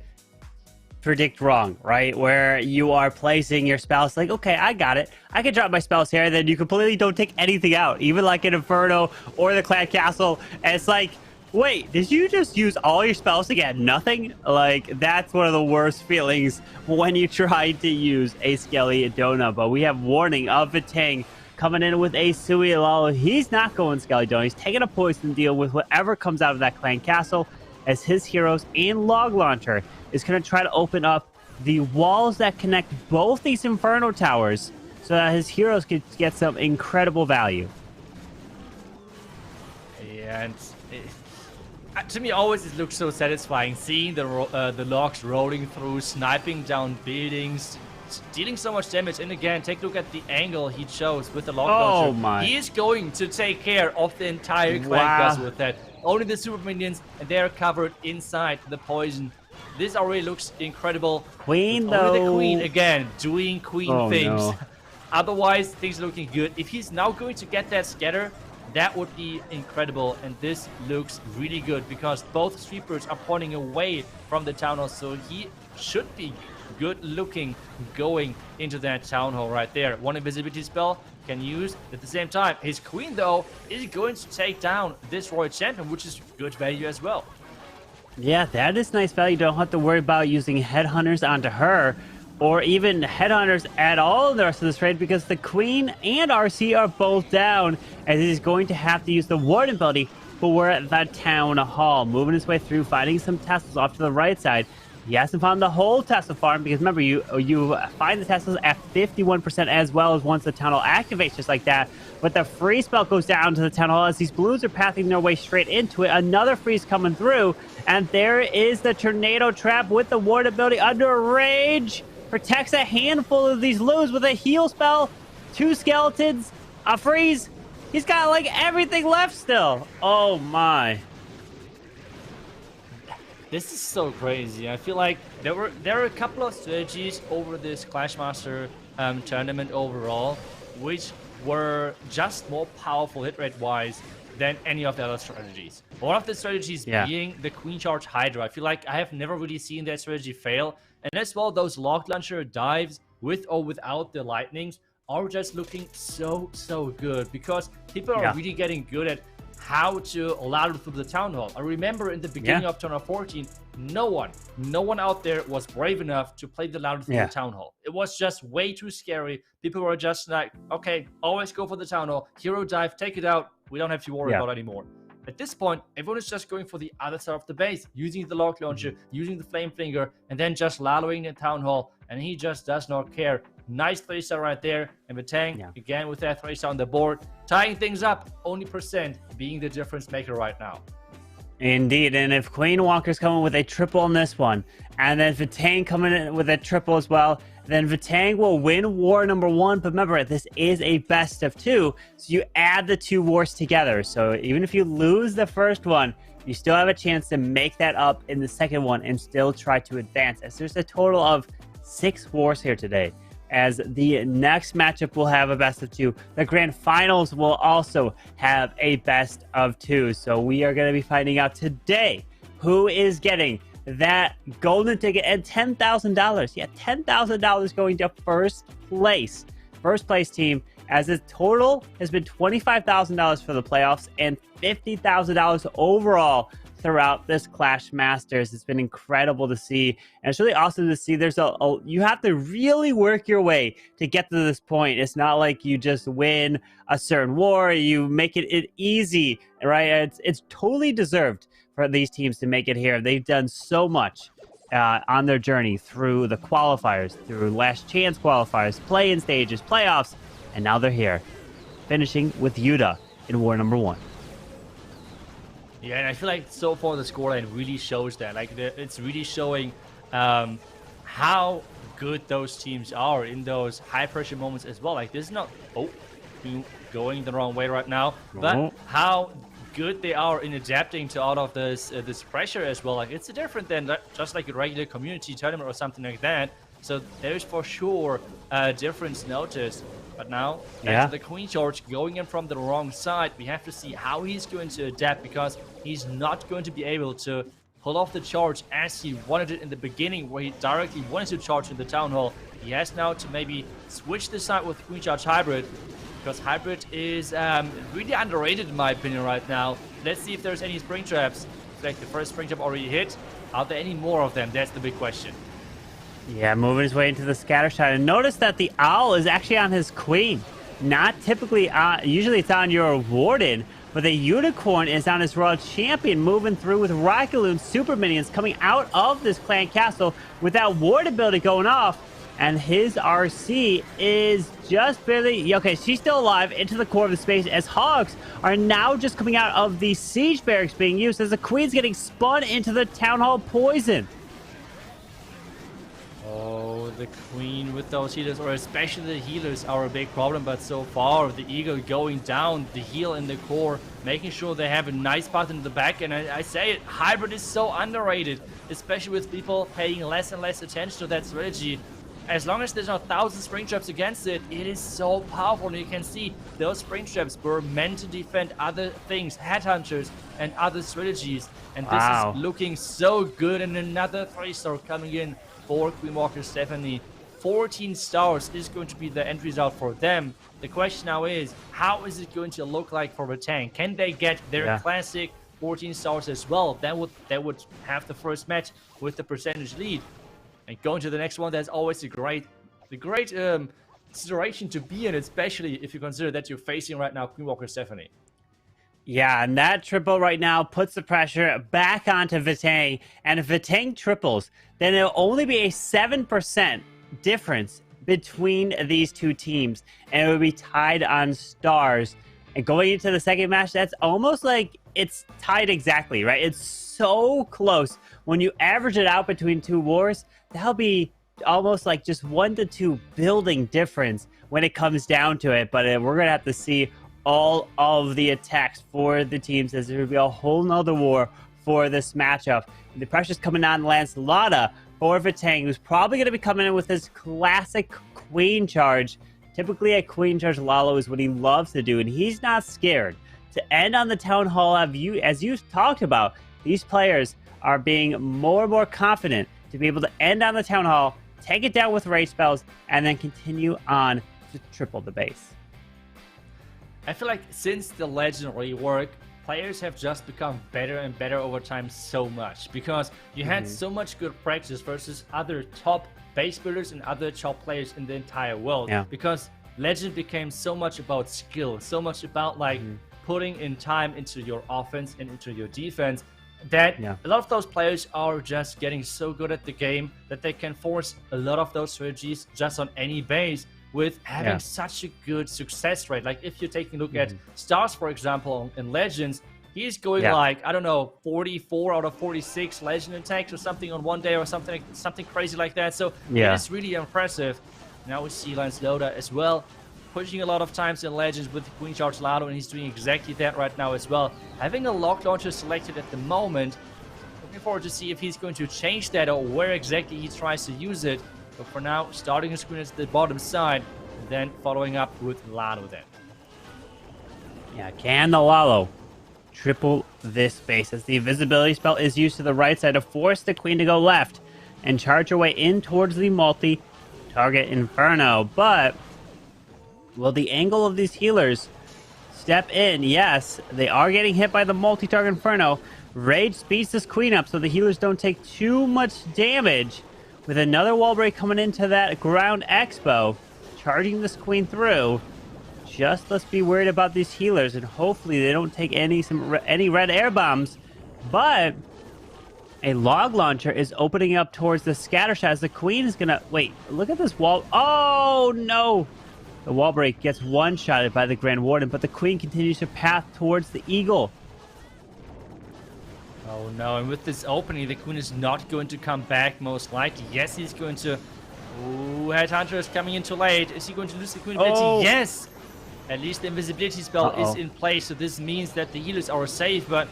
predict wrong, right? Where you are placing your spells like, okay, I got it. I can drop my spells here, and then you completely don't take anything out, even like an Inferno or the Clan Castle. And it's like, Wait, did you just use all your spells to get nothing? Like, that's one of the worst feelings when you try to use a Skelly Donut. But we have warning of Vitang coming in with a Suiolala. He's not going Skelly Donut. He's taking a poison deal with whatever comes out of that clan castle, as his heroes and Log Launcher is going to try to open up the walls that connect both these Inferno Towers so that his heroes could get some incredible value. Yeah, and to me, always it looks so satisfying seeing the logs rolling through, sniping down buildings, dealing so much damage. And again, take a look at the angle he chose with the log launcher. My. He is going to take care of the entire clan castle with that. Only the super minions, and they are covered inside the poison. This already looks incredible. Queen, Only though. the queen, again, doing queen things. No. Otherwise, things are looking good. If he's now going to get that scatter, that would be incredible, and this looks really good because both sweepers are pointing away from the town hall, so he should be good looking going into that town hall right there. One invisibility spell can use at the same time. His queen, though, is going to take down this royal champion, which is good value as well. Yeah, that is nice value. Don't have to worry about using headhunters onto her, or even headhunters at all in the rest of this raid, because the Queen and RC are both down, as he's going to have to use the Warden ability. But we're at the Town Hall, moving his way through, finding some Teslas off to the right side. He hasn't found the whole Tesla farm, because remember, you find the Teslas at 51% as well as once the Town Hall activates just like that. But the freeze spell goes down to the Town Hall as these blues are pathing their way straight into it. Another freeze coming through, and there is the Tornado Trap with the Ward ability under Rage. Protects a handful of these loos with a heal spell, 2 skeletons, a freeze. He's got like everything left still. Oh my. This is so crazy. I feel like there are a couple of strategies over this ClashMaster tournament overall, which were just more powerful hit rate wise than any of the other strategies. One of the strategies being the Queen Charge Hydra. I feel like I have never really seen that strategy fail. And as well, those log launcher dives with or without the lightnings are just looking so good because people are really getting good at how to ladder through the town hall. I remember in the beginning of Tournament 14, no one out there was brave enough to play the ladder through the town hall. It was just way too scary. People were just like, okay, always go for the town hall, hero dive, take it out. We don't have to worry about it anymore. At this point, everyone is just going for the other side of the base, using the log launcher, using the flame flinger, and then just laddering in town hall. And he just does not care. Nice 3-star right there. And Vitang, again with that 3-star on the board, tying things up, only percent being the difference maker right now. Indeed, and if Queen Walker's coming with a triple on this one, and then Vitang coming in with a triple as well, then Vitang will win war number 1. But remember, this is a best of 2, so you add the 2 wars together. So even if you lose the first one, you still have a chance to make that up in the second one and still try to advance. As there's a total of 6 wars here today. As the next matchup will have a best of 2. The grand finals will also have a best of 2. So we are going to be finding out today who is getting that golden ticket and $10,000. Yeah, $10,000 going to first place. First place team, as the total has been $25,000 for the playoffs and $50,000 overall throughout this Clash Masters. It's been incredible to see, and it's really awesome to see. There's you have to really work your way to get to this point. It's not like you just win a certain war, you make it easy, right? It's totally deserved for these teams to make it here. They've done so much on their journey through the qualifiers, through last chance qualifiers, play-in stages, playoffs, and now they're here, finishing with Yuta in war number 1. Yeah, and I feel like so far the scoreline really shows that. Like, it's really showing how good those teams are in those high-pressure moments as well. Like, this is not going the wrong way right now, but how good they are in adapting to all of this pressure as well. Like, it's different than just like a regular community tournament or something like that. So there's for sure a difference noticed. But now, back to the Queen Charge going in from the wrong side. We have to see how he's going to adapt, because he's not going to be able to pull off the charge as he wanted it in the beginning, where he directly wanted to charge in the Town Hall. He has now to maybe switch the side with Queen Charge Hybrid, because Hybrid is really underrated in my opinion right now. Let's see if there's any spring traps. Like the first spring trap already hit. Are there any more of them? That's the big question. Yeah, moving his way into the scatter shot. And notice that the owl is actually on his queen. Not typically usually it's on your warden, but the unicorn is on his royal champion, moving through with Rocket Loon super minions coming out of this clan castle with that ward ability going off. And his RC is just barely... Okay, she's still alive into the core of the space as hogs are now just coming out of the siege barracks being used as the queen's getting spun into the town hall poison. Oh, the queen with those healers, or especially the healers, are a big problem. But so far, the eagle going down, the heal in the core, making sure they have a nice path in the back. And I say it, Hybrid is so underrated, especially with people paying less and less attention to that strategy. As long as there's not 1,000 spring traps against it, it is so powerful. And you can see those spring traps were meant to defend other things, headhunters and other strategies. And this is looking so good. And another 3-star coming in for Queen Walker Stephanie. 14 stars is going to be the end result for them. The question now is, how is it going to look like for the tank? Can they get their classic 14 stars as well? That would have the first match with the percentage lead. And going to the next one, that's always a great situation to be in, especially if you consider that you're facing right now Queen Walker Stephanie. Yeah, and that triple right now puts the pressure back onto Vitang. And if Vitang triples, then it'll only be a 7% difference between these two teams. And it will be tied on stars. And going into the second match, that's almost like it's tied exactly, right? It's so close. When you average it out between two wars, that'll be almost like just 1 to 2 building difference when it comes down to it. But we're going to have to see all of the attacks for the teams as there will be a whole nother war for this matchup. The pressure's coming on Lancelota for Vitang, who's probably going to be coming in with his classic queen charge. Typically a queen charge Lalo is what he loves to do, and he's not scared to end on the town hall. As you've talked about, these players are being more and more confident to be able to end on the town hall, take it down with rage spells, and then continue on to triple the base. I feel like since the legend rework, players have just become better and better over time so much, because you had so much good practice versus other top base builders and other top players in the entire world. Because legend became so much about skill, so much about like putting in time into your offense and into your defense, that a lot of those players are just getting so good at the game that they can force a lot of those strategies just on any base with having such a good success rate. Like if you're taking a look at Stars, for example, in Legends, he's going like, I don't know, 44 out of 46 Legend attacks or something on one day or something crazy like that. So it is really impressive. Now we see Lancelota as well, pushing a lot of times in Legends with Queen Charge Lado, and he's doing exactly that right now as well. Having a lock launcher selected at the moment. Looking forward to see if he's going to change that or where exactly he tries to use it. But for now, starting his screen at the bottom side, and then following up with Lalo then. Yeah, can the Lalo triple this base as the invisibility spell is used to the right side to force the queen to go left and charge her way in towards the multi-target Inferno. But will the angle of these healers step in? Yes, they are getting hit by the multi-target Inferno. Rage speeds this queen up so the healers don't take too much damage. With another wall break coming into that ground expo, charging this queen through. Just let's be worried about these healers, and hopefully they don't take any red air bombs. But a log launcher is opening up towards the scatter shot as the queen is gonna wait. Look at this wall. Oh no! The wall break gets one-shotted by the Grand Warden, but the queen continues her path towards the eagle. Oh no, and with this opening, the queen is not going to come back most likely. Yes, he's going to... Ooh, Headhunter is coming in too late. Is he going to lose the queen ability? Yes! At least the invisibility spell is in place, so this means that the healers are safe, but...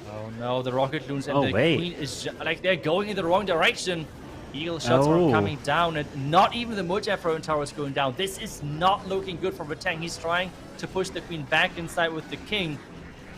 Oh no, the rocket loons and the queen is... Like, they're going in the wrong direction. Eagle shots are coming down, and not even the multi-throne tower is going down. This is not looking good for Vitang. He's trying to push the queen back inside with the king.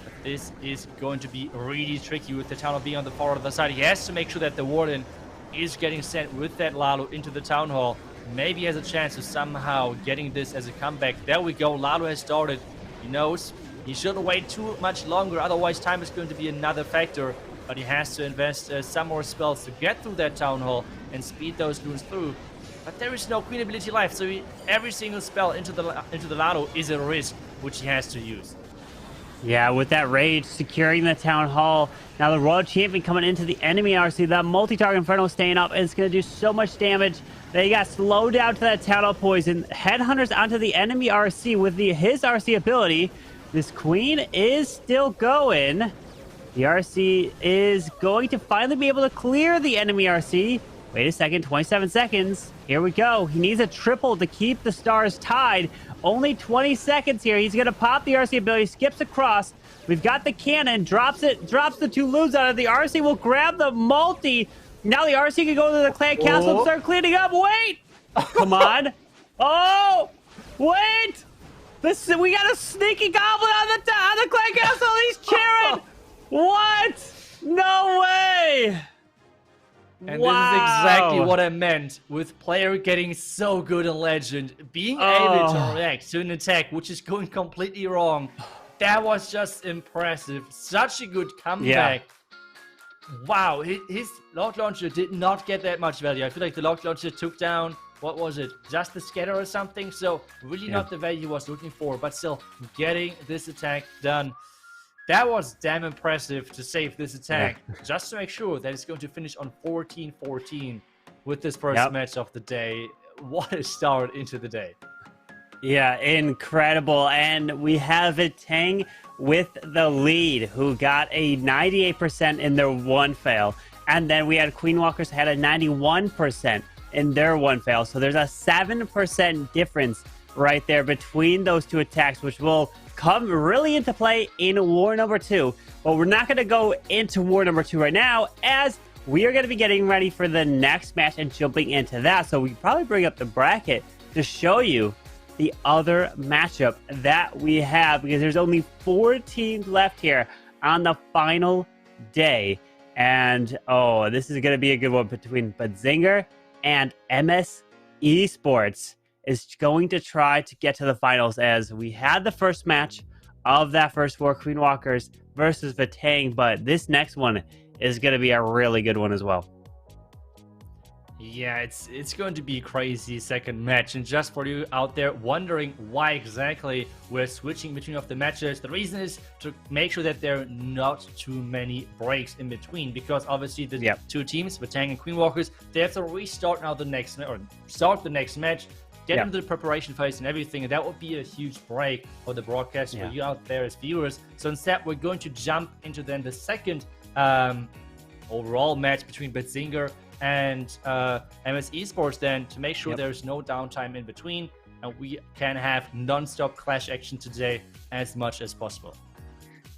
But this is going to be really tricky with the town hall being on the far other side. He has to make sure that the warden is getting sent with that Lalo into the town hall. maybe he has a chance of somehow getting this as a comeback. There we go. Lalo has started. He knows he shouldn't wait too much longer. Otherwise, time is going to be another factor. But he has to invest some more spells to get through that Town Hall and speed those runes through. But there is no Queen ability left, so every single spell into the Lalo is a risk, which he has to use. Yeah, with that rage securing the Town Hall. Now the Royal Champion coming into the enemy RC. That multi-target Inferno staying up, and it's going to do so much damage. They got slowed down to that Town Hall poison. Headhunters onto the enemy RC with his RC ability. This Queen is still going. The RC is going to finally be able to clear the enemy RC. Wait a second, 27 seconds. Here we go. He needs a triple to keep the stars tied. Only 20 seconds here. He's going to pop the RC ability, skips across. We've got the cannon, drops the two loops out of the RC. Will grab the multi. Now the RC can go to the clan castle and start cleaning up. Wait! Come on. Oh! Wait! We got a sneaky goblin on the clan castle. He's cheering. What? No way! And this is exactly what I meant with player getting so good in Legend. Being able to react to an attack which is going completely wrong. That was just impressive. Such a good comeback. Yeah. Wow, his Lock Launcher did not get that much value. I feel like the Lock Launcher took down, what was it, just the scatter or something? So really not the value he was looking for, but still getting this attack done. That was damn impressive to save this attack, just to make sure that it's going to finish on 14-14 with this first match of the day. What a start into the day. Yeah, incredible. And we have Tang with the lead, who got a 98% in their one fail. And then we had Queen Walkers had a 91% in their one fail. So there's a 7% difference right there between those two attacks, which will come really into play in war number 2. But we're not going to go into war number 2 right now, as we are going to be getting ready for the next match and jumping into that. So we can probably bring up the bracket to show you the other matchup that we have, because there's only 4 teams left here on the final day. And this is going to be a good one between Badzinger and MS Esports is going to try to get to the finals, as we had the first match of that first 4 Queen Walkers versus Vatang, but this next one is going to be a really good one as well. Yeah, it's going to be a crazy second match. And just for you out there wondering why exactly we're switching between of the matches, the reason is to make sure that there are not too many breaks in between, because obviously the two teams, Vatang and Queen Walkers, they have to restart now the next or start the next match, get into the preparation phase and everything, and that would be a huge break for the broadcast for you out there as viewers. So instead, we're going to jump into then the second overall match between Badzinger and MS Esports, then, to make sure there's no downtime in between and we can have non-stop clash action today as much as possible.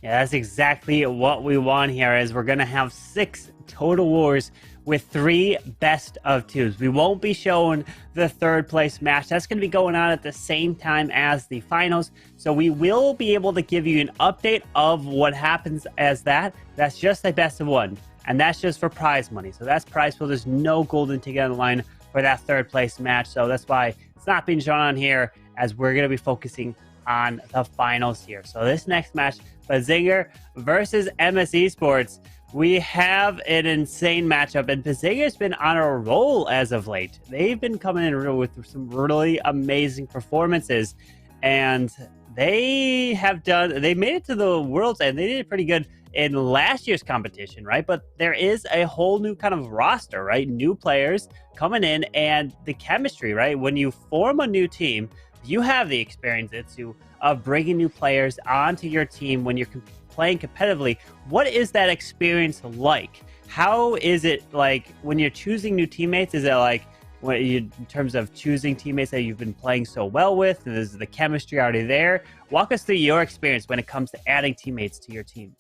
Yeah, that's exactly what we want here, is we're going to have 6 total wars with 3 best of 2s. We won't be showing the 3rd place match. That's going to be going on at the same time as the finals. So we will be able to give you an update of what happens as that. That's just a best of 1. And that's just for prize money. So that's prize pool. There's no golden ticket on the line for that 3rd place match. So that's why it's not being shown on here, as we're going to be focusing on the finals here. So this next match, Badzinger versus MS Esports. We have an insane matchup, and Bazinger's been on a roll as of late. They've been coming in with some really amazing performances, and they made it to the Worlds, and they did pretty good in last year's competition, right? But there is a whole new kind of roster, right? New players coming in, and the chemistry, right? When you form a new team, you have the experience of bringing new players onto your team when you're playing competitively. What is that experience like? How is it like when you're choosing new teammates? Is it like in terms of choosing teammates that you've been playing so well with, and is the chemistry already there? Walk us through your experience when it comes to adding teammates to your team.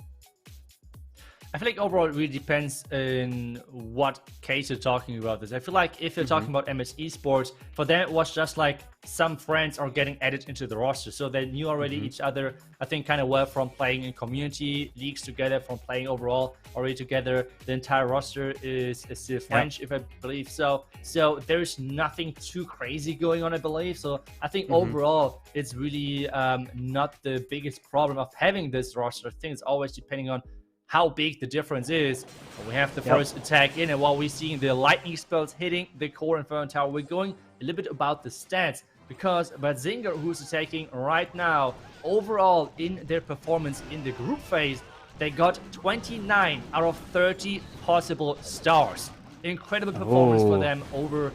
I feel like overall it really depends in what case you're talking about this. I feel like if you're talking about MS Esports, for them it was just like some friends are getting added into the roster. So they knew already each other, I think, kind of well from playing in community leagues together, from playing overall already together. The entire roster is still French, if I believe so. So there's nothing too crazy going on, I believe. So I think overall it's really not the biggest problem of having this roster. I think it's always depending on how big the difference is. We have the first attack in, and while we're seeing the lightning spells hitting the core Inferno Tower, we're going a little bit about the stats, because Batzinger, who's attacking right now, overall in their performance in the group phase, they got 29 out of 30 possible stars. Incredible performance for them over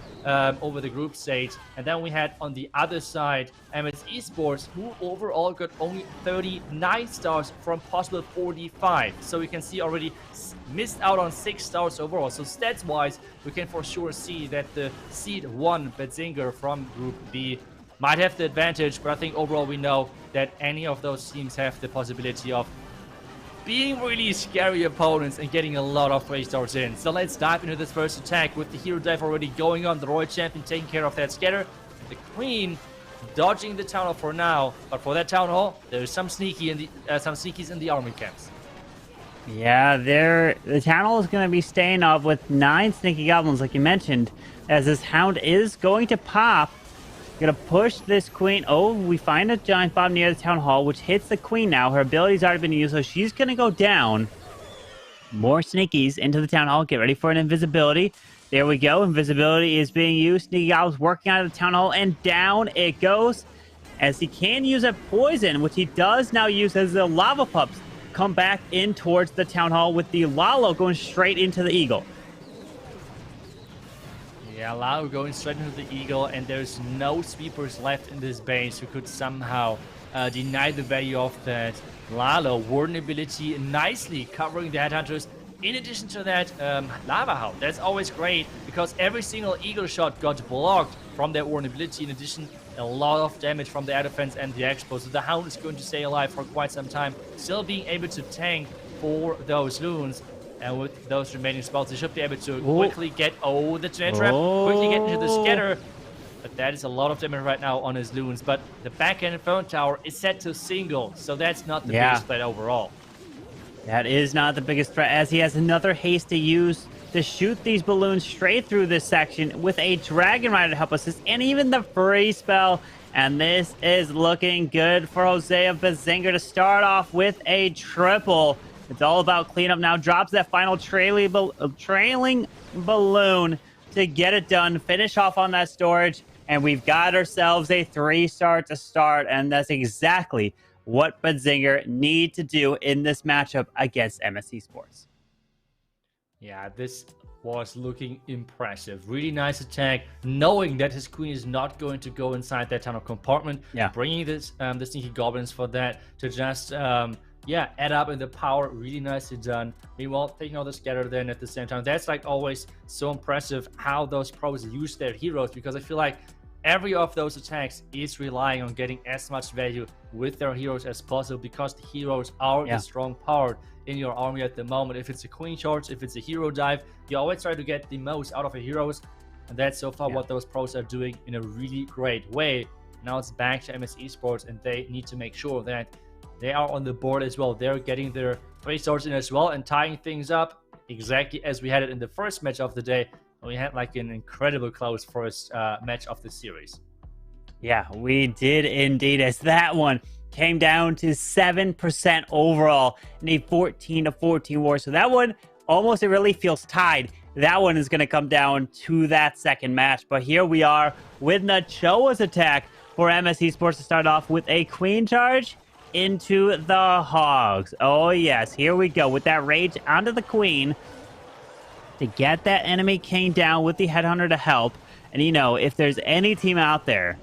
the group stage. And then we had on the other side MS Esports, who overall got only 39 stars from possible 45. So we can see already missed out on 6 stars overall. So stats wise, we can for sure see that the seed 1 Batzinger from group B might have the advantage, but I think overall we know that any of those teams have the possibility of being really scary opponents and getting a lot of 3 stars in. So let's dive into this first attack with the hero dive already going on. The Royal Champion taking care of that scatter. The Queen dodging the Town Hall for now, but for that Town Hall, there's some sneakies in the army camps. Yeah, the Town Hall is going to be staying up with 9 sneaky goblins, like you mentioned, as this Hound is going to pop. Gonna push this Queen. Oh, we find a Giant Bomb near the Town Hall, which hits the Queen now. Her ability's already been used, so she's gonna go down. More sneakies into the Town Hall. Get ready for an invisibility. There we go. Invisibility is being used. Sneaky Goblin's working out of the Town Hall, and down it goes. As he can use a poison, which he does now use as the lava pups come back in towards the Town Hall, with the Lalo going straight into the Eagle. Yeah, Lalo going straight into the Eagle, and there's no sweepers left in this base who could somehow deny the value of that Lalo. Vulnerability nicely covering the Headhunters. In addition to that, Lava Hound. That's always great, because every single Eagle shot got blocked from their vulnerability. In addition, a lot of damage from the air defense and the Expo. So the Hound is going to stay alive for quite some time, still being able to tank for those loons. And with those remaining spells, they should be able to quickly get... Oh, the Tornado Trap. Quickly get into the scatter. But that is a lot of damage right now on his loons. But the back-end Inferno Tower is set to single. So that's not the biggest threat overall. That is not the biggest threat, as he has another haste to use to shoot these balloons straight through this section with a Dragon Rider to help assist, and even the free spell. And this is looking good for Hosea Batzinger to start off with a triple. It's all about cleanup now. Drops that final trailing balloon to get it done. Finish off on that storage. And we've got ourselves a 3-star to start. And that's exactly what Batzinger need to do in this matchup against MS Esports. Yeah, this was looking impressive. Really nice attack, knowing that his Queen is not going to go inside that tunnel compartment. Bringing this the sneaky goblins for that to just... add up in the power. Really nicely done. Meanwhile, taking out the scatter then at the same time. That's like always so impressive how those pros use their heroes, because I feel like every of those attacks is relying on getting as much value with their heroes as possible, because the heroes are the strong part in your army at the moment. If it's a Queen charge, if it's a hero dive, you always try to get the most out of your heroes, and that's so far what those pros are doing in a really great way. Now it's back to MS Esports, and they need to make sure that they are on the board as well. They're getting their 3 stars in as well and tying things up exactly as we had it in the first match of the day. We had like an incredible close first match of the series. Yeah, we did indeed, as that one came down to 7% overall in a 14-14 war. So that one almost, it really feels tied. That one is going to come down to that second match. But here we are with Nachoa's attack for MS Esports to start off with a Queen charge into the Hogs. Oh yes, here we go with that rage onto the Queen to get that enemy king down with the Headhunter to help. And you know, if there's any team out there,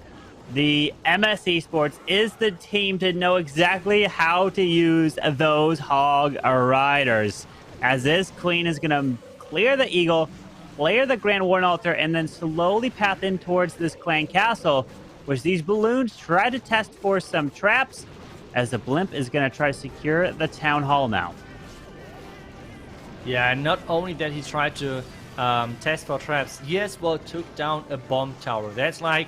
the MS Esports is the team to know exactly how to use those Hog Riders, as this Queen is going to clear the Eagle, clear the Grand Warden Altar, and then slowly path in towards this Clan Castle, which these balloons try to test for some traps, as the Blimp is going to try to secure the Town Hall now. Yeah, and not only that he tried to test for traps, he as well took down a bomb tower. That's like,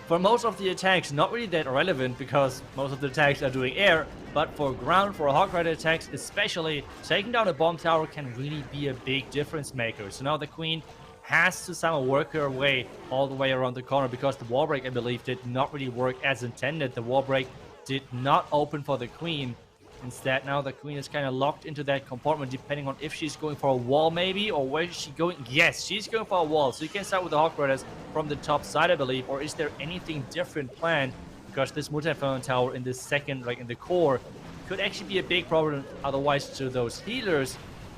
for most of the attacks, not really that relevant because most of the attacks are doing air, but for ground, for Hog Rider attacks especially, taking down a bomb tower can really be a big difference maker. So now the Queen has to somehow work her way all the way around the corner because the wall break, I believe, did not really work as intended. The wall break did not open for the Queen. Instead, now the Queen is kind of locked into that compartment depending on if she's going for a wall maybe, or where is she going? Yes, she's going for a wall. So you can start with the Hog Riders from the top side, I believe. Or is there anything different planned? Because this multi-inferno tower in the second, like in the core, could actually be a big problem otherwise to those healers.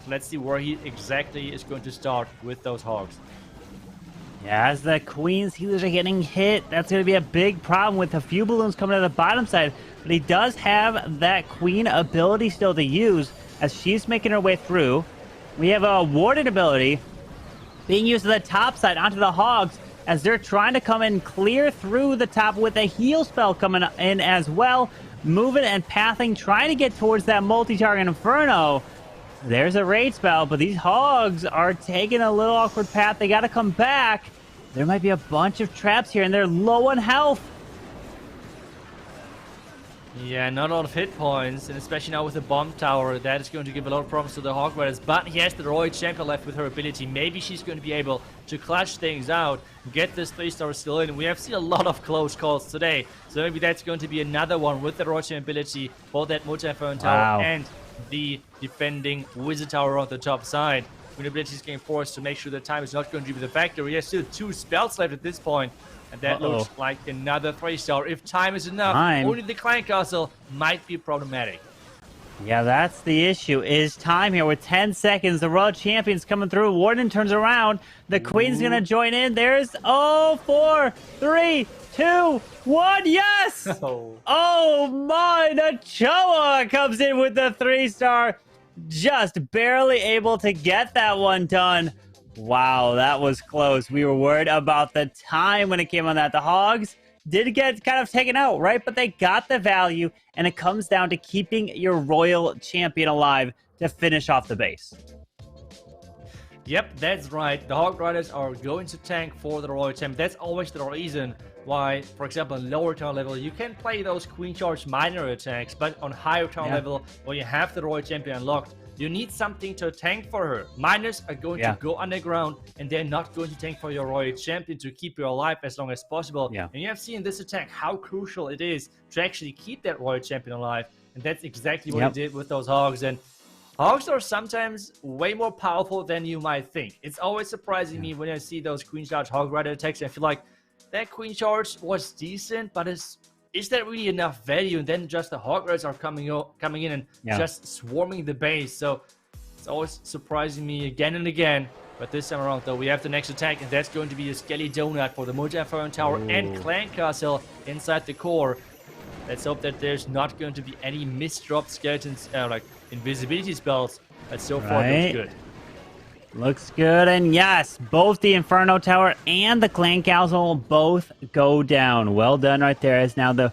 So let's see where he exactly is going to start with those Hogs. Yeah, as the Queen's healers are getting hit, that's going to be a big problem with a few balloons coming to the bottom side. But he does have that Queen ability still to use as she's making her way through. We have a warded ability being used to the top side onto the Hogs as they're trying to come in clear through the top with a heal spell coming in as well. Moving and pathing, trying to get towards that multi-target Inferno. There's a raid spell, but these Hogs are taking a little awkward path. They got to come back. There might be a bunch of traps here, and they're low on health. Yeah, not a lot of hit points, and especially now with the bomb tower, that is going to give a lot of problems to the Hog Riders. But he has the Royal Champion left with her ability. Maybe she's going to be able to clutch things out, get this 3-star still in. We have seen a lot of close calls today, so maybe that's going to be another one with the Royal Champion ability for that multi-inferno tower and the defending Wizard Tower on the top side. When ability is getting forced to make sure the time is not going to be the factor. He has still 2 spells left at this point, and that looks like another 3-star. If time is enough, only the Clan Castle might be problematic. Yeah, that's the issue, is time here with 10 seconds. The Royal Champion's coming through. Warden turns around. The Queen's going to join in. There's, 4, 3, 2, 1. Yes! Oh my, Nachoa comes in with the 3-star. Just barely able to get that one done. Wow, that was close. We were worried about the time when it came on that. The Hogs did get kind of taken out, right? But they got the value, and it comes down to keeping your Royal Champion alive to finish off the base. Yep, that's right. The Hog Riders are going to tank for the Royal Champion. That's always the reason why, for example, on lower town level, you can play those Queen Charge minor attacks, but on higher town level, where you have the Royal Champion unlocked, you need something to tank for her. Miners are going to go underground, and they're not going to tank for your Royal Champion to keep you alive as long as possible. And you have seen this attack how crucial it is to actually keep that Royal Champion alive, and that's exactly what he did with those Hogs. And Hogs are sometimes way more powerful than you might think. It's always surprising me when I see those Queen Charge Hog Rider attacks. I feel like that Queen Charge was decent, but is that really enough value? And then just the Hog Riders are coming in and just swarming the base. So it's always surprising me again and again. But this time around, though, we have the next attack, and that's going to be a Skelly Donut for the multi-inferno tower and Clan Castle inside the core. Let's hope that there's not going to be any misdropped skeletons, like invisibility spells. But so far, looks good. Looks good, and yes, both the Inferno Tower and the Clan Castle both go down. Well done right there, as now the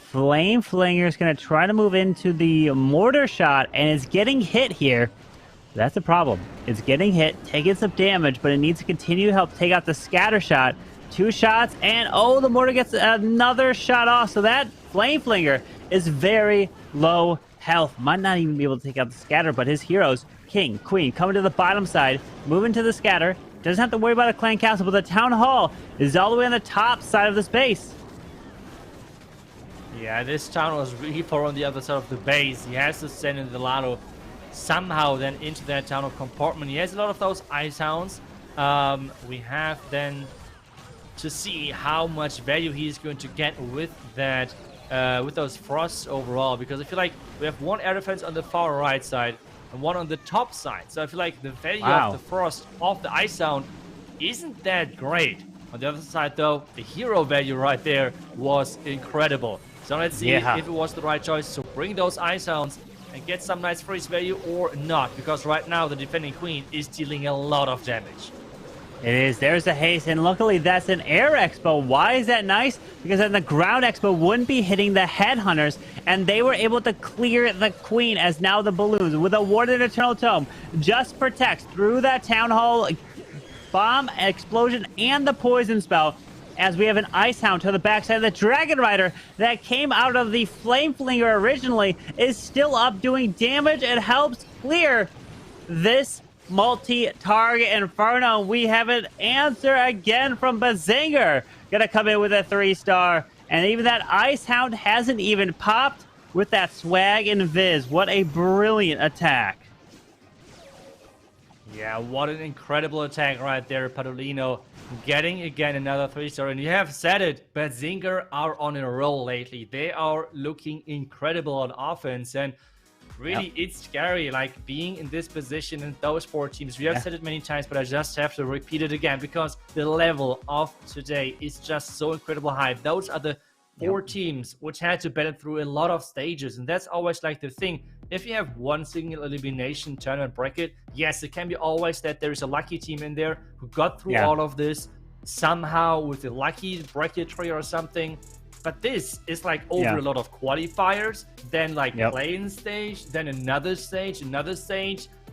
Flame Flinger is going to try to move into the Mortar Shot, and it's getting hit here. That's the problem. It's getting hit, taking some damage, but it needs to continue to help take out the Scatter Shot. 2 shots, and the Mortar gets another shot off, so that Flame Flinger is very low health. Might not even be able to take out the Scatter, but his heroes, King, Queen, coming to the bottom side, moving to the Scatter. Doesn't have to worry about a Clan Castle, but the Town Hall is all the way on the top side of this base. Yeah, this town was really far on the other side of the base. He has to send in the Lado somehow then into that tunnel compartment. He has a lot of those Ice Hounds. We have then to see how much value he's going to get with that, with those Frosts overall, because I feel like we have 1 air defense on the far right side and 1 on the top side. So I feel like the value of the Frost of the Ice Hound isn't that great. On the other side, though, the hero value right there was incredible. So let's see if it was the right choice to bring those Ice Hounds and get some nice freeze value or not, because right now the defending Queen is dealing a lot of damage. It is. There's a haste, and luckily that's an air expo. Why is that nice? Because then the ground expo wouldn't be hitting the headhunters, and they were able to clear the queen as now the balloons with a warded eternal tome just protects through that town hall bomb explosion and the poison spell. As we have an Ice Hound to the backside of the Dragon Rider that came out of the Flame Flinger originally is still up doing damage. It helps clear this multi-target Inferno. We have an answer again from Bazinger. Gonna come in with a 3-star. And even that Ice Hound hasn't even popped with that swag and Viz. What a brilliant attack. Yeah, what an incredible attack right there, Padolino. Getting again another 3-star. And you have said it, Bazinger are on a roll lately. They are looking incredible on offense. And really, it's scary, like being in this position in those 4 teams. We have said it many times, but I just have to repeat it again because the level of today is just so incredible high. Those are the 4 teams which had to battle through a lot of stages, and that's always like the thing. If you have one single elimination tournament bracket, yes, it can be always that there is a lucky team in there who got through all of this somehow with a lucky bracketry or something. But this is like over a lot of qualifiers, then like playing stage, then another stage,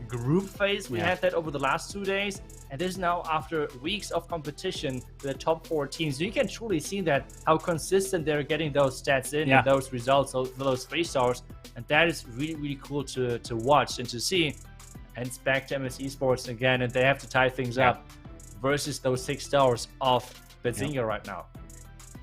group phase. We had that over the last 2 days. And this is now after weeks of competition with the top 4 teams. So you can truly see that how consistent they're getting those stats in and those results, those 3-stars. And that is really, really cool to watch and to see. And it's back to ClashMSTRS again, and they have to tie things up versus those 6 stars of Bazinger right now.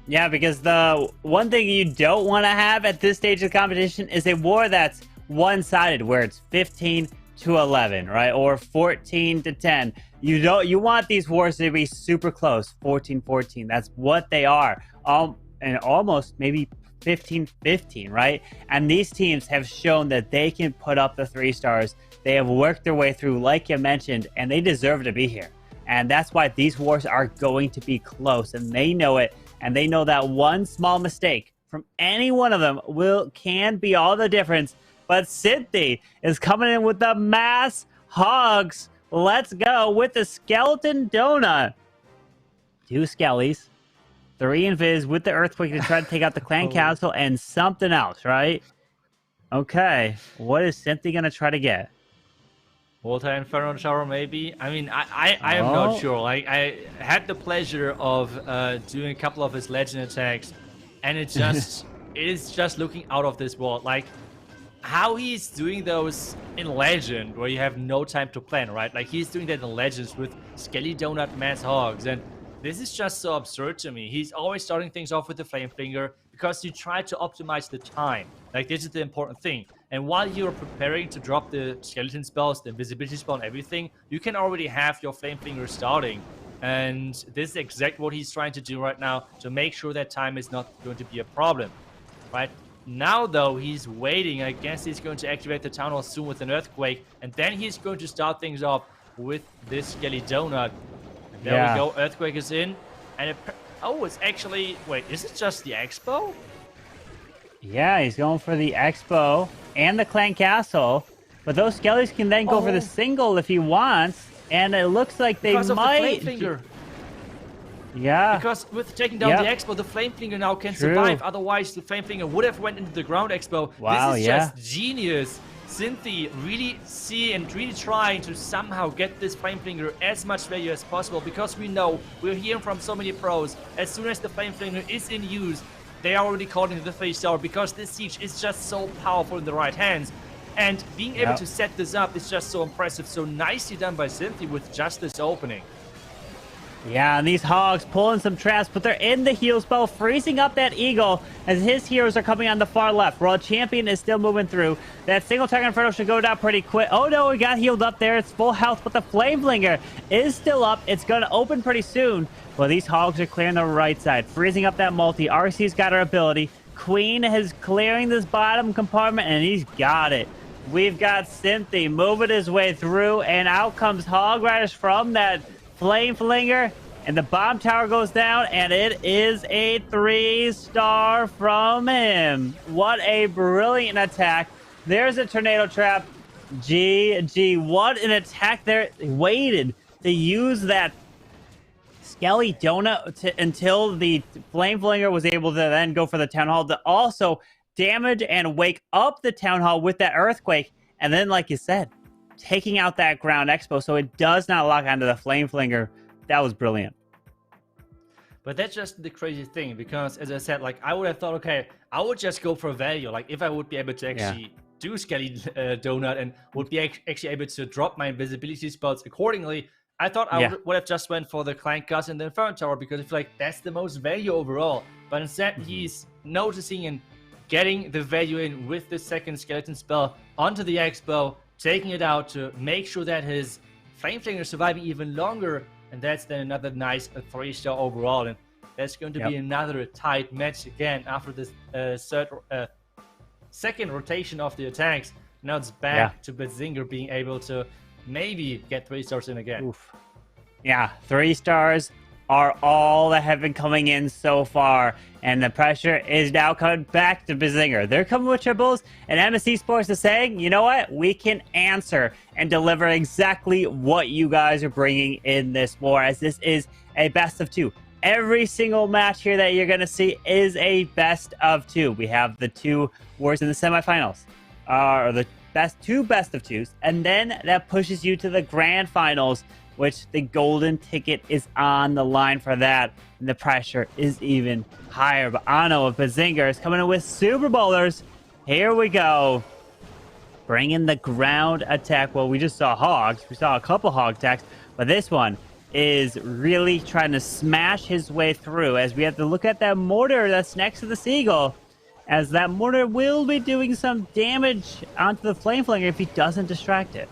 Yeah, because the one thing you don't want to have at this stage of the competition is a war that's one-sided, where it's 15-11, right? Or 14-10. You want these wars to be super close, 14-14. That's what they are. And almost maybe 15-15, right? And these teams have shown that they can put up the 3-stars. They have worked their way through, like you mentioned, and they deserve to be here. And that's why these wars are going to be close, and they know it. And they know that one small mistake from any one of them can be all the difference. But Cynthia is coming in with the mass hogs. Let's go with the skeleton donut. 2 skellies, 3 invis with the earthquake to try to take out the clan castle and something else, right? Okay, what is Cynthia gonna try to get? Multi-Inferno Tower, maybe? I mean, I am not sure. Like, I had the pleasure of doing a couple of his legend attacks, and it just is just looking out of this world. Like, how he's doing those in Legend, where you have no time to plan, right? Like, he's doing that in Legends with Skelly Donut Mass Hogs, and this is just so absurd to me. He's always starting things off with the Flame Flinger because you try to optimize the time. Like, this is the important thing. And while you're preparing to drop the skeleton spells, the invisibility spell and everything, you can already have your Flame Flinger starting. And this is exactly what he's trying to do right now to make sure that time is not going to be a problem, right? Now, though, he's waiting. I guess he's going to activate the Town Hall soon with an Earthquake. And then he's going to start things off with this Skelly Donut. And there we go. Earthquake is in. And it's actually... Wait, is it just the Expo? Yeah, he's going for the Expo and the Clan Castle. But those Skellies can then go for the single if he wants. And it looks like they because might... Of the Flame Flinger. Yeah. Because with taking down the Expo, the Flame Flinger now can survive. Otherwise, the Flame Flinger would have went into the ground Expo. Wow, this is just genius. Cynthia really really trying to somehow get this Flame Flinger as much value as possible, because we know, we're hearing from so many pros, as soon as the Flame Flinger is in use, they are already calling it the 3-star, because this siege is just so powerful in the right hands. And being able to set this up is just so impressive. So nicely done by Cynthia with just this opening. Yeah, and these hogs pulling some traps, but they're in the heal spell, freezing up that eagle as his heroes are coming on the far left. World Champion is still moving through. That single target Inferno should go down pretty quick. Oh no, we got healed up there. It's full health, but the Flame Flinger is still up. It's going to open pretty soon. Well, these hogs are clearing the right side, freezing up that multi. RC's got her ability. Queen is clearing this bottom compartment, and he's got it. We've got Cynthia moving his way through, and out comes Hog Riders from that Flame Flinger, and the bomb tower goes down, and it is a 3-star from him. What a brilliant attack. There's a tornado trap. GG. What an attack there. He waited to use that Skelly Donut until the Flame Flinger was able to then go for the Town Hall to also damage and wake up the Town Hall with that Earthquake. And then, like you said, taking out that Ground Expo so it does not lock onto the Flame Flinger. That was brilliant. But that's just the crazy thing, because as I said, like, I would have thought, okay, I would just go for value. Like, if I would be able to actually do Skelly Donut and would be actually able to drop my invisibility spells accordingly, I thought I would have just went for the Clank Gus and the Inferno Tower, because I feel like that's the most value overall. But instead, he's noticing and getting the value in with the second skeleton spell onto the Expo, taking it out to make sure that his Flame Flinger is surviving even longer. And that's then another nice 3-star overall. And that's going to be another tight match again after this second rotation of the attacks. Now it's back to Betzinger being able to maybe get 3 stars in again. Oof. Yeah, 3 stars are all that have been coming in so far. And the pressure is now coming back to Betzinger. They're coming with triples, and ClashMSTRS is saying, you know what? We can answer and deliver exactly what you guys are bringing in this war, as this is a best of 2. Every single match here that you're going to see is a best of 2. We have the 2 wars in the semifinals, or the two best of 2s, and then that pushes you to the grand finals, which the golden ticket is on the line for that. And the pressure is even higher. But Ano of Betzinger is coming in with Super Bowlers. Here we go. Bringing the ground attack. Well, we just saw Hogs. We saw a couple Hog attacks. But this one is really trying to smash his way through, as we have to look at that mortar that's next to the Seagull, as that mortar will be doing some damage onto the Flame Flinger if he doesn't distract it.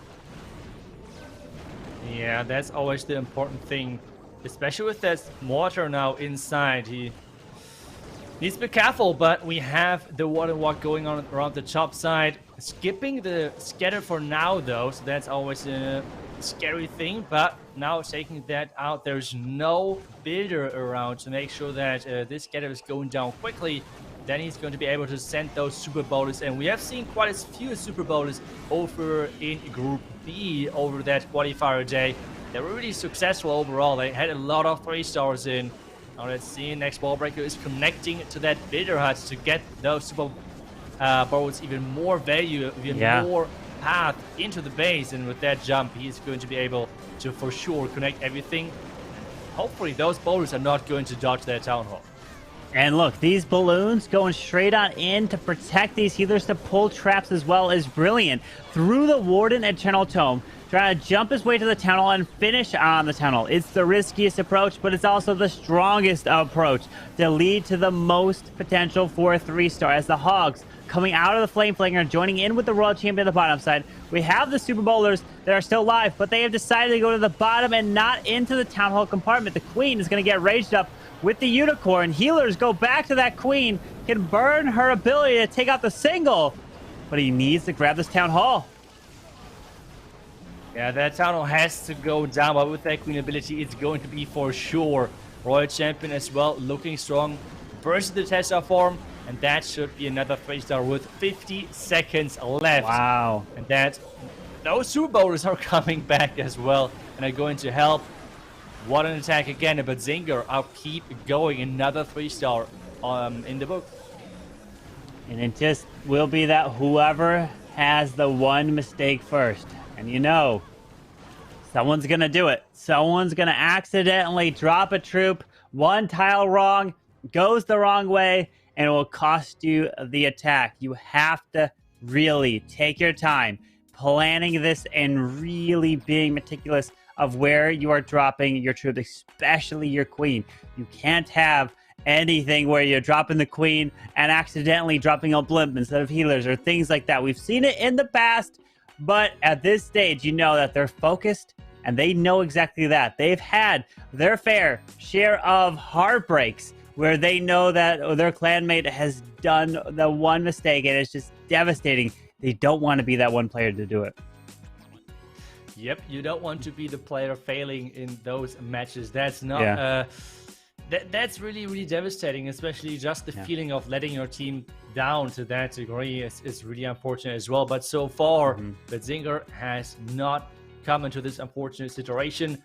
Yeah, that's always the important thing, especially with that mortar now inside. He needs to be careful, but we have the water walk going on around the top side. Skipping the scatter for now, though, so that's always a scary thing. But now taking that out, there's no builder around to make sure that this scatter is going down quickly. Then he's going to be able to send those Super Bowlers, and we have seen quite a few Super Bowlers over in Group B over that qualifier day. They were really successful overall. They had a lot of 3 stars in. Now let's see, next Ball Breaker is connecting to that Builder Hut to get those Super Bowlers even more value, even more path into the base, and with that jump, he's going to be able to for sure connect everything. Hopefully those bowlers are not going to dodge that Town Hall. And look, these balloons going straight on in to protect these healers, to pull traps as well, is brilliant. Through the Warden Eternal Tome, trying to jump his way to the Town Hall and finish on the Town Hall. It's the riskiest approach, but it's also the strongest approach to lead to the most potential for a 3-star, as the Hogs coming out of the Flame Flinger, joining in with the World Champion on the bottom side. We have the Super Bowlers that are still live, but they have decided to go to the bottom and not into the Town Hall compartment. The Queen is going to get raged up with the Unicorn. Healers go back to that Queen, can burn her ability to take out the single, but he needs to grab this Town Hall. Yeah, that Town Hall has to go down, but with that Queen ability, it's going to be for sure. Royal Champion as well, looking strong. Burst the Tesla form, and that should be another 3-star with 50 seconds left. Wow. And that those Super Bowlers are coming back as well, and are going to help. What an attack again, but Zinger, I'll keep going. Another 3-star in the book. And it just will be that whoever has the one mistake first. And you know, someone's going to do it. Someone's going to accidentally drop a troop. One tile wrong, goes the wrong way, and it will cost you the attack. You have to really take your time planning this and really being meticulous of where you are dropping your troops, especially your Queen. You can't have anything where you're dropping the Queen and accidentally dropping a blimp instead of healers or things like that. We've seen it in the past, but at this stage, you know that they're focused and they know exactly that. They've had their fair share of heartbreaks where they know that their clanmate has done the one mistake and it's just devastating. They don't want to be that one player to do it. Yep, you don't want to be the player failing in those matches. That's not that's really, really devastating, especially just the feeling of letting your team down to that degree is really unfortunate as well. But so far, Betzinger has not come into this unfortunate situation.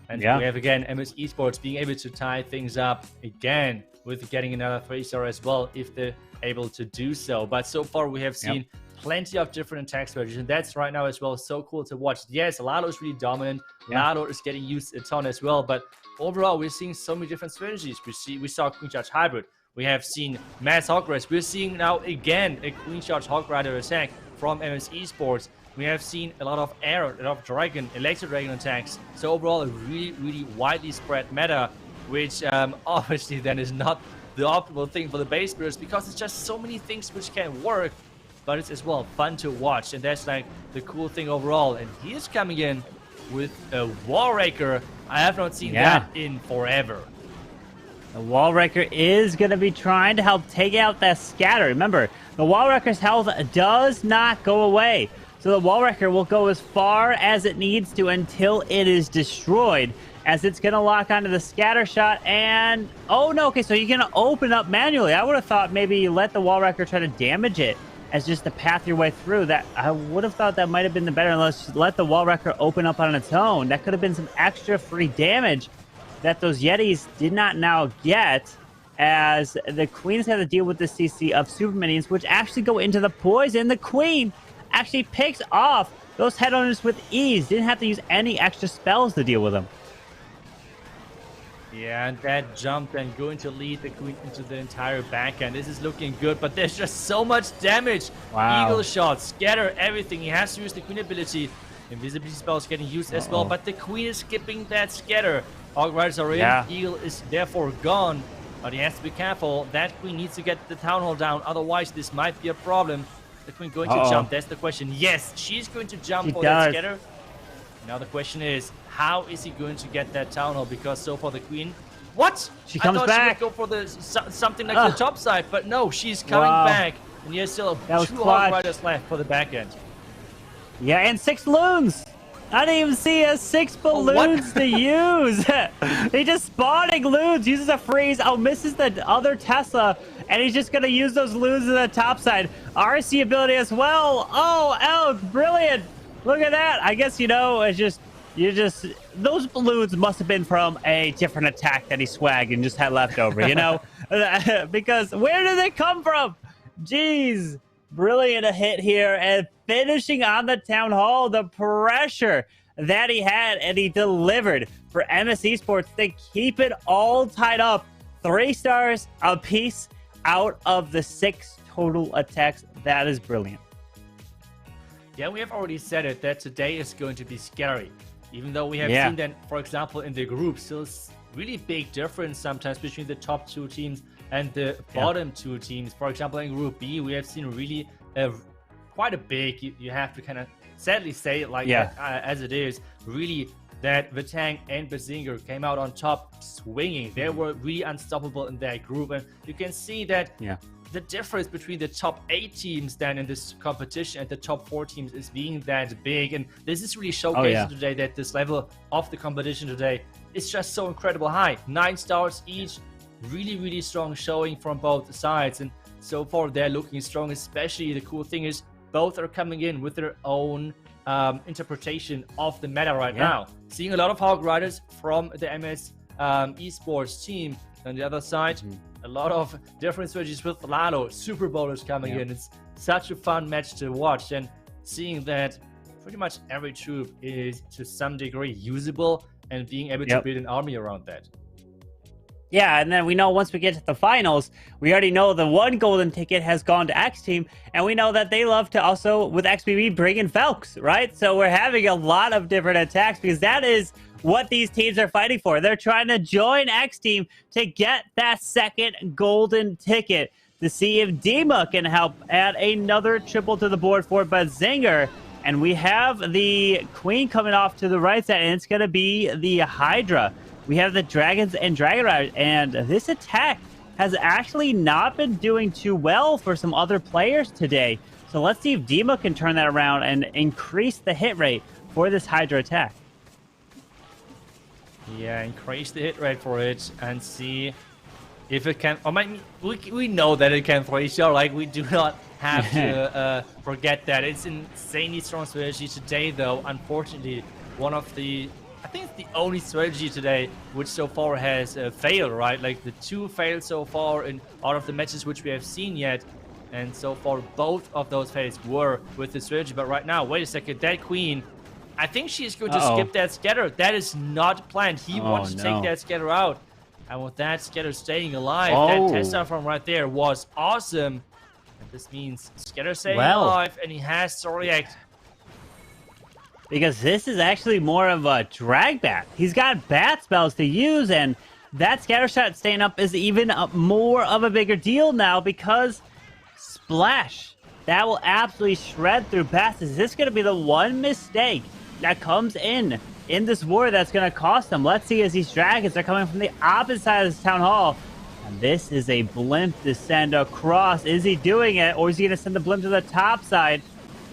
And we have again MS Esports being able to tie things up again with getting another 3-star as well if they're able to do so. But so far we have seen plenty of different attack strategies, and that's right now as well so cool to watch. Yes, Lalo is really dominant. Lalo is getting used a ton as well, but overall we're seeing so many different strategies. We saw Queen Charge Hybrid. We have seen Mass Hog Race. We're seeing now again a Queen Charge Hog Rider attack from MS Esports. We have seen a lot of air, a lot of dragon, electro dragon attacks. So overall a really widely spread meta, which obviously then is not the optimal thing for the base players because it's just so many things which can work, but it's as well fun to watch, and that's like the cool thing overall. And he is coming in with a Wall Raker. I have not seen that in forever. The Wall Raker is going to be trying to help take out that scatter. Remember, the Wall Raker's health does not go away, so the Wall Raker will go as far as it needs to until it is destroyed, as it's going to lock onto the scatter shot. And oh no, okay, so you're going to open up manually. I would have thought maybe you let the Wall Wrecker try to damage it as just to path your way through. That I would have thought that might have been the better, unless you let the Wall Wrecker open up on its own. That could have been some extra free damage that those Yetis did not now get, as the Queen's had to deal with the CC of Super Minions, which actually go into the poison. The Queen actually picks off those headhunters with ease. Didn't have to use any extra spells to deal with them. Yeah, and that jump then going to lead the Queen into the entire backhand. This is looking good, but there's just so much damage. Wow. Eagle shot, scatter, everything. He has to use the Queen ability. Invisibility spell is getting used as well, but the Queen is skipping that scatter. Hog Riders are in. Eagle is therefore gone, but he has to be careful. That Queen needs to get the Town Hall down, otherwise this might be a problem. The Queen going to jump, that's the question. Yes, she's going to jump for that scatter. Now the question is, how is he going to get that Town Hall? Because so far the Queen... What? She comes back. I thought she would go for the something like the top side, but no, she's coming back. And he has still 2 Hog Riders left for the back end. Yeah, and 6 loons. I didn't even see 6 balloons to use. He just spawning loons, uses a freeze. Oh, misses the other Tesla, and he's just going to use those loons to the top side. RC ability as well. Oh, Elk, brilliant. Look at that. I guess, you know, it's just... those balloons must have been from a different attack that he swagged and just had left over, you know? Because where did they come from? Jeez. Brilliant a hit here, and finishing on the Town Hall, the pressure that he had, and he delivered for MS Esports to keep it all tied up. 3 stars apiece out of the 6 total attacks. That is brilliant. Yeah, we have already said it, that today is going to be scary. Even though we have seen that, for example, in the group, still really big difference sometimes between the top 2 teams and the bottom 2 teams. For example, in Group B, we have seen really quite a big, you have to kind of sadly say it like that, as it is, really that Vatang and Bazinger came out on top swinging. They were really unstoppable in that group, and you can see that the difference between the top 8 teams then in this competition and the top 4 teams is being that big. And this is really showcasing today that this level of the competition today is just so incredible high. 9 stars each. Really strong showing from both sides, and so far they're looking strong. Especially the cool thing is both are coming in with their own interpretation of the meta right now. Seeing a lot of Hog Riders from the MS Esports team. On the other side, a lot of different strategies with Lalo. Super Bowlers coming in. It's such a fun match to watch, and seeing that pretty much every troop is to some degree usable and being able to build an army around that. Yeah, and then we know once we get to the finals, we already know the 1 golden ticket has gone to X Team, and we know that they love to also, with XBB, bring in Felks, right? So we're having a lot of different attacks because that is what these teams are fighting for. They're trying to join X Team to get that 2nd golden ticket to see if Dima can help add another triple to the board for Bazinger. And we have the Queen coming off to the right side, and it's going to be the Hydra. We have the Dragons and Dragon Riders, and this attack has actually not been doing too well for some other players today. So let's see if Dima can turn that around and increase the hit rate for this Hydra attack. Yeah, increase the hit rate for it and see if it can... we know that it can 3-star, like we do not have to forget that. It's insanely strong strategy today, though. Unfortunately, one of the I think it's the only strategy today which so far has failed, right? Like the 2 failed so far in out of the matches which we have seen yet. And so far, both of those fails were with the strategy. But right now, wait a second, that queen, I think she's going to skip that scatter. That is not planned. He wants to take that scatter out. And with that scatter staying alive, that Tesla from right there was awesome. And this means scatter staying alive, and he has to react. Because this is actually more of a drag bat. He's got bat spells to use, and that scatter shot staying up is even more of a bigger deal now because Splash. That will absolutely shred through bats. Is this going to be the one mistake that comes in this war that's going to cost him? Let's see, as these dragons are coming from the opposite side of this town hall. And this is a blimp to send across. Is he doing it, or is he going to send the blimp to the top side?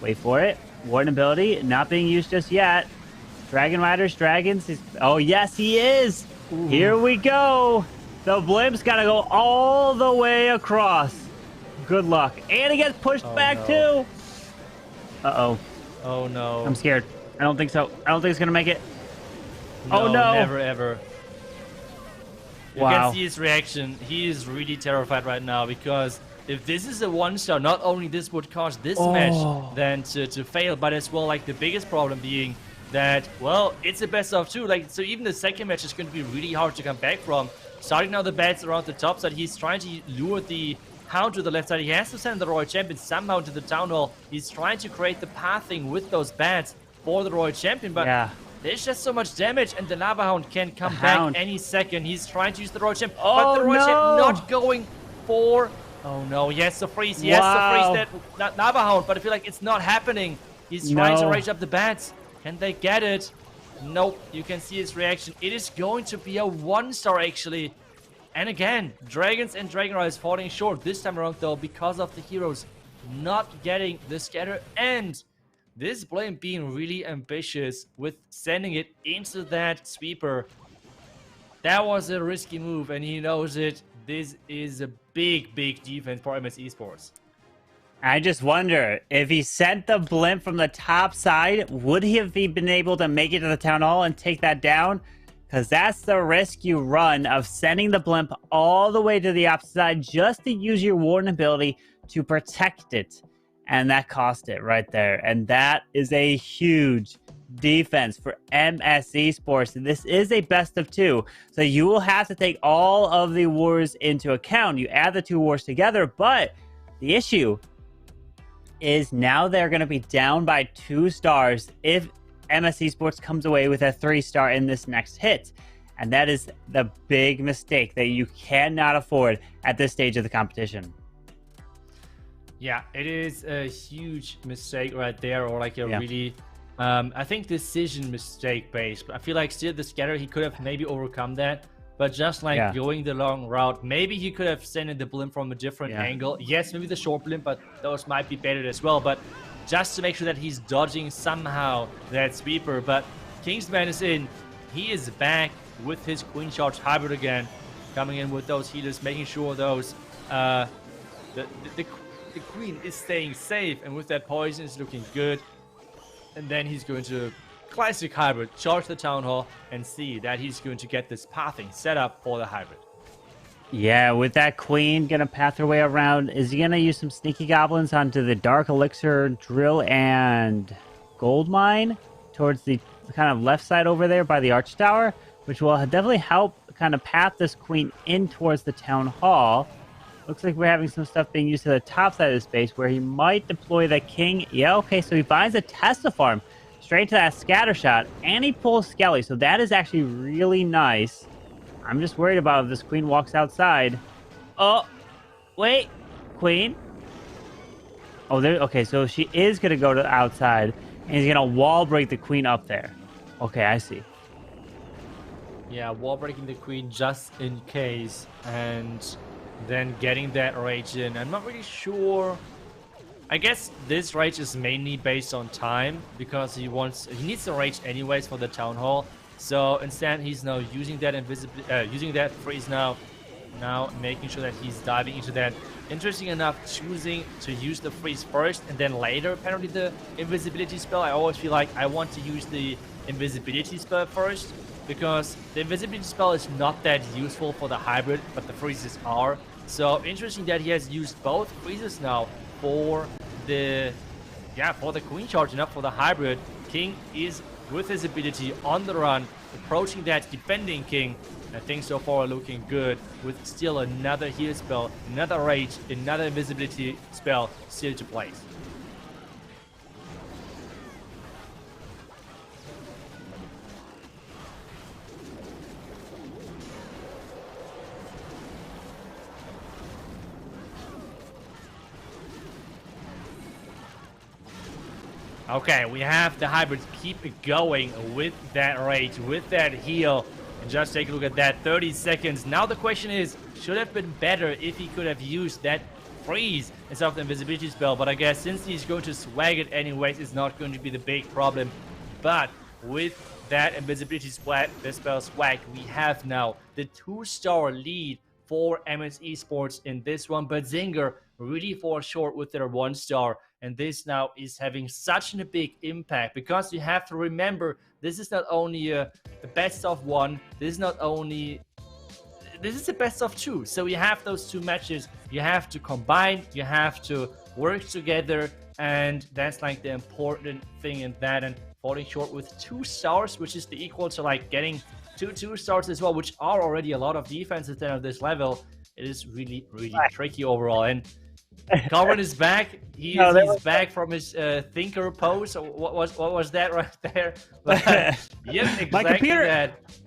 Wait for it. Warden ability not being used just yet. Dragon Riders, dragons. Oh, yes, he is. Ooh. Here we go. The blimp's got to go all the way across. Good luck. And he gets pushed back, too. Uh-oh. Oh, no. I'm scared. I don't think so. I don't think it's going to make it. No, oh, no. Never, ever. You can see his reaction. He is really terrified right now because if this is a 1-star, not only this would cause this match then to fail, but as well, like, the biggest problem being that, well, it's a best of 2. Like, so even the second match is going to be really hard to come back from. Starting now the bats around the top side, he's trying to lure the Hound to the left side. He has to send the Royal Champion somehow to the Town Hall. He's trying to create the pathing with those bats for the Royal Champion, but there's just so much damage, and the Lava Hound can come back any second. He's trying to use the Royal Champion, but the Royal Champion not going for... Oh no, he has to freeze. He has to freeze that Lava Hound, but I feel like it's not happening. He's trying to raise up the bats. Can they get it? Nope. You can see his reaction. It is going to be a 1-star, actually. And again, Dragons and Dragon Riders falling short this time around, though, because of the heroes not getting the scatter. And this Blame being really ambitious with sending it into that sweeper. That was a risky move, and he knows it. This is a big, big defense for ClashMSTRS. I just wonder, if he sent the blimp from the top side, would he have been able to make it to the town hall and take that down? Because that's the risk you run of sending the blimp all the way to the opposite side just to use your Warden ability to protect it. And that cost it right there. And that is a huge defense for ClashMSTRS. And this is a best of 2. So you will have to take all of the wars into account. You add the 2 wars together, but the issue is now they're going to be down by 2 stars if ClashMSTRS comes away with a 3-star in this next hit. And that is the big mistake that you cannot afford at this stage of the competition. Yeah, it is a huge mistake right there, or like a really, I think, decision mistake based. But I feel like still the scatter, he could have maybe overcome that. But just like going the long route, maybe he could have sent in the blimp from a different angle. Yes, maybe the short blimp, but those might be better as well. But just to make sure that he's dodging somehow that sweeper. But Kingsman is in. He is back with his Queen Charge Hybrid again, coming in with those healers, making sure those the Queen is staying safe, and with that poison is looking good. And then he's going to Classic Hybrid, charge the Town Hall, and see that he's going to get this pathing set up for the Hybrid. Yeah, with that Queen gonna path her way around, is he gonna use some Sneaky Goblins onto the Dark Elixir Drill and Gold Mine towards the kind of left side over there by the Arch Tower, which will definitely help kind of path this Queen in towards the Town Hall. Looks like we're having some stuff being used to the top side of the space where he might deploy the King. Yeah, okay, so he finds a Tesla Farm straight to that scatter shot, and he pulls Skelly, so that is actually really nice. I'm just worried about if this Queen walks outside. Oh, wait, Queen. Oh, there. Okay, so she is gonna go to the outside, and he's gonna wall break the Queen up there. Okay, I see. Yeah, wall breaking the Queen just in case, and then getting that rage in. I'm not really sure. I guess this rage is mainly based on time, because he needs the rage anyways for the Town Hall. So instead, he's now using that freeze now, making sure that he's diving into that interesting enough, choosing to use the freeze first and then later apparently the invisibility spell. I always feel like I want to use the invisibility spell first, because the invisibility spell is not that useful for the hybrid, but the freezes are. So interesting that he has used both freezes now for the queen charge, enough for the hybrid. King is, with his ability, on the run, approaching that defending king. I think so far looking good, with still another heal spell, another rage, another invisibility spell still to place. Okay, we have the hybrids keep it going with that rage, with that heal. And just take a look at that, 30 seconds. Now the question is, should have been better if he could have used that freeze instead of the invisibility spell. But I guess since he's going to swag it anyways, it's not going to be the big problem. But with that invisibility spell swag, we have now the 2-star lead for ClashMSTRS in this one. But Zinger really falls short with their 1-star. And this now is having such a big impact, because you have to remember, this is not only the best of 1, this is the best of 2. So you have those 2 matches, you have to combine, you have to work together, and that's like the important thing in that. And falling short with 2 stars, which is the equal to like getting 2 stars as well, which are already a lot of defenses then at this level. It is really, really tricky overall. And Calvin is back. He's back from his thinker pose. So what was that right there? But, yep, exactly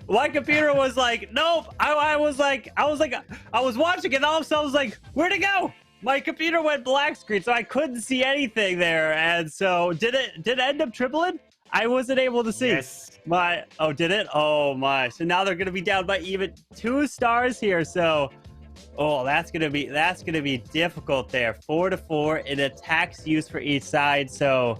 my computer was like, nope. I was watching and all of a sudden I was like, where'd it go? My computer went black screen, so I couldn't see anything there. And so did it end up tripling? I wasn't able to see. Yes. Did it? Oh my. So now they're gonna be down by even 2 stars here. So that's gonna be difficult there. 4-4 in attacks used for each side. So,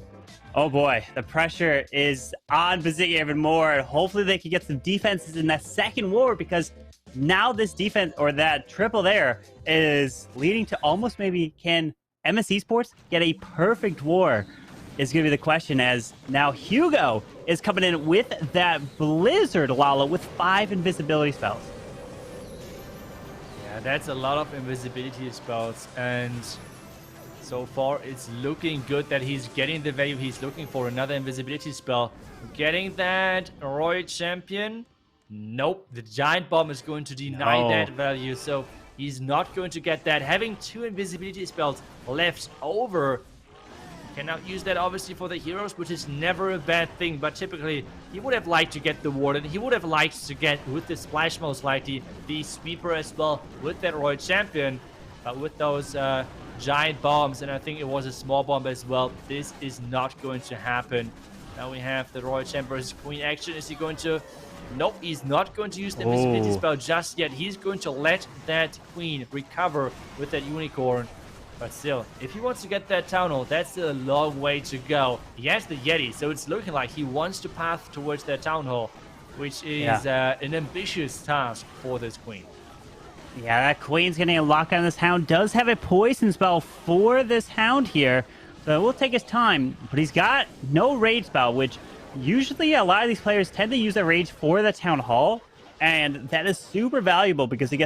oh boy, the pressure is on Bazinga even more. Hopefully they can get some defenses in that second war, because now this defense, or that triple there, is leading to almost maybe, can ClashMSTRS get a perfect war? Is going to be the question, as now Hugo is coming in with that Blizzard Lalo with 5 invisibility spells. Yeah, that's a lot of invisibility spells, and so far it's looking good that he's getting the value he's looking for. Another invisibility spell. Getting that Royal Champion. Nope, the Giant Bomb is going to deny that value, so he's not going to get that. Having 2 invisibility spells left over, cannot use that obviously for the heroes, which is never a bad thing, but typically he would have liked to get the Warden. He would have liked to get, with the Splash most likely, the Sweeper as well with that Royal Champion. But with those Giant Bombs, and I think it was a small bomb as well, this is not going to happen. Now we have the Royal Champion versus Queen action. Is he going to... Nope, he's not going to use the invisibility spell just yet. He's going to let that Queen recover with that Unicorn. But still, if he wants to get that Town Hall, that's still a long way to go. He has the Yeti, so it's looking like he wants to path towards that Town Hall, which is an ambitious task for this Queen. Yeah, that Queen's getting a lock on this Hound. Does have a poison spell for this Hound here, so it will take his time. But he's got no rage spell, which usually a lot of these players tend to use a rage for the Town Hall. And that is super valuable, because it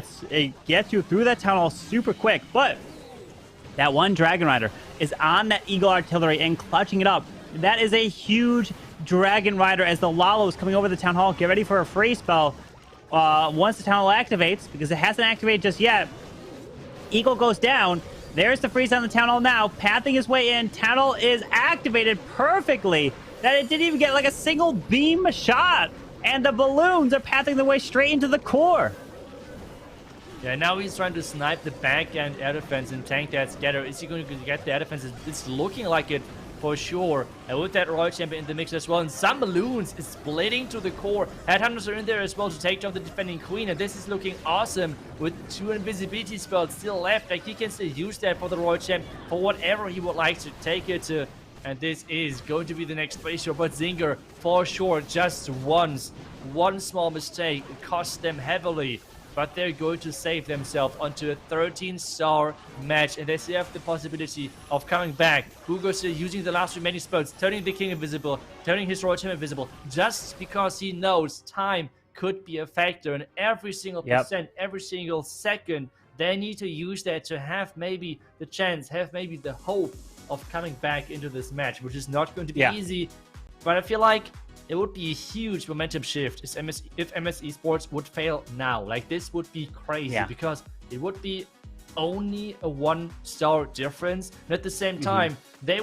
gets you through that Town Hall super quick. But that one Dragon Rider is on that Eagle Artillery and clutching it up. That is a huge Dragon Rider, as the Lalo is coming over the Town Hall. Get ready for a free spell once the Town Hall activates, because it hasn't activated just yet. Eagle goes down. There's the freeze on the Town Hall now, pathing his way in. Town Hall is activated perfectly, that it didn't even get like a single beam shot. And the balloons are pathing their way straight into the core. Yeah, now he's trying to snipe the back end air defense and tank that scatter. Is he going to get the air defense? It's looking like it for sure. And with that Royal Champion in the mix as well, and some balloons is splitting to the core. Headhunters are in there as well to take down the defending Queen, and this is looking awesome with 2 invisibility spells still left. Like, he can still use that for the Royal Champ for whatever he would like to take it to. And this is going to be the next place show. But Zinger, for sure, just once, one small mistake, it cost them heavily. but they're going to save themselves onto a 13-star match, and they still have the possibility of coming back. Hugo's using the last remaining spots, turning the king invisible, turning his royal champ invisible, just because he knows time could be a factor, and every single percent, every single second, they need to use that to have maybe the chance, have maybe the hope of coming back into this match, which is not going to be easy. But I feel like it would be a huge momentum shift if MS Esports would fail now. Like, this would be crazy because it would be only a 1-star difference. And at the same time, they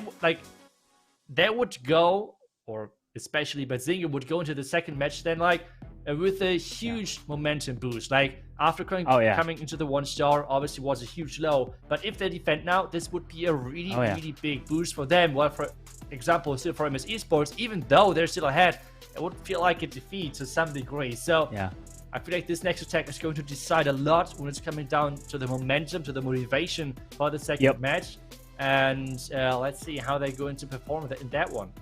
would go, or especially Bazinga would go into the second match then with a huge momentum boost. Like, after coming into the 1-star, obviously was a huge low. But if they defend now, this would be a really, really big boost for them. Well, for example, still for MS Esports, even though they're still ahead, it would feel like a defeat to some degree. So I feel like this next attack is going to decide a lot when it's coming down to the momentum, to the motivation for the second match. And let's see how they're going to perform in that one.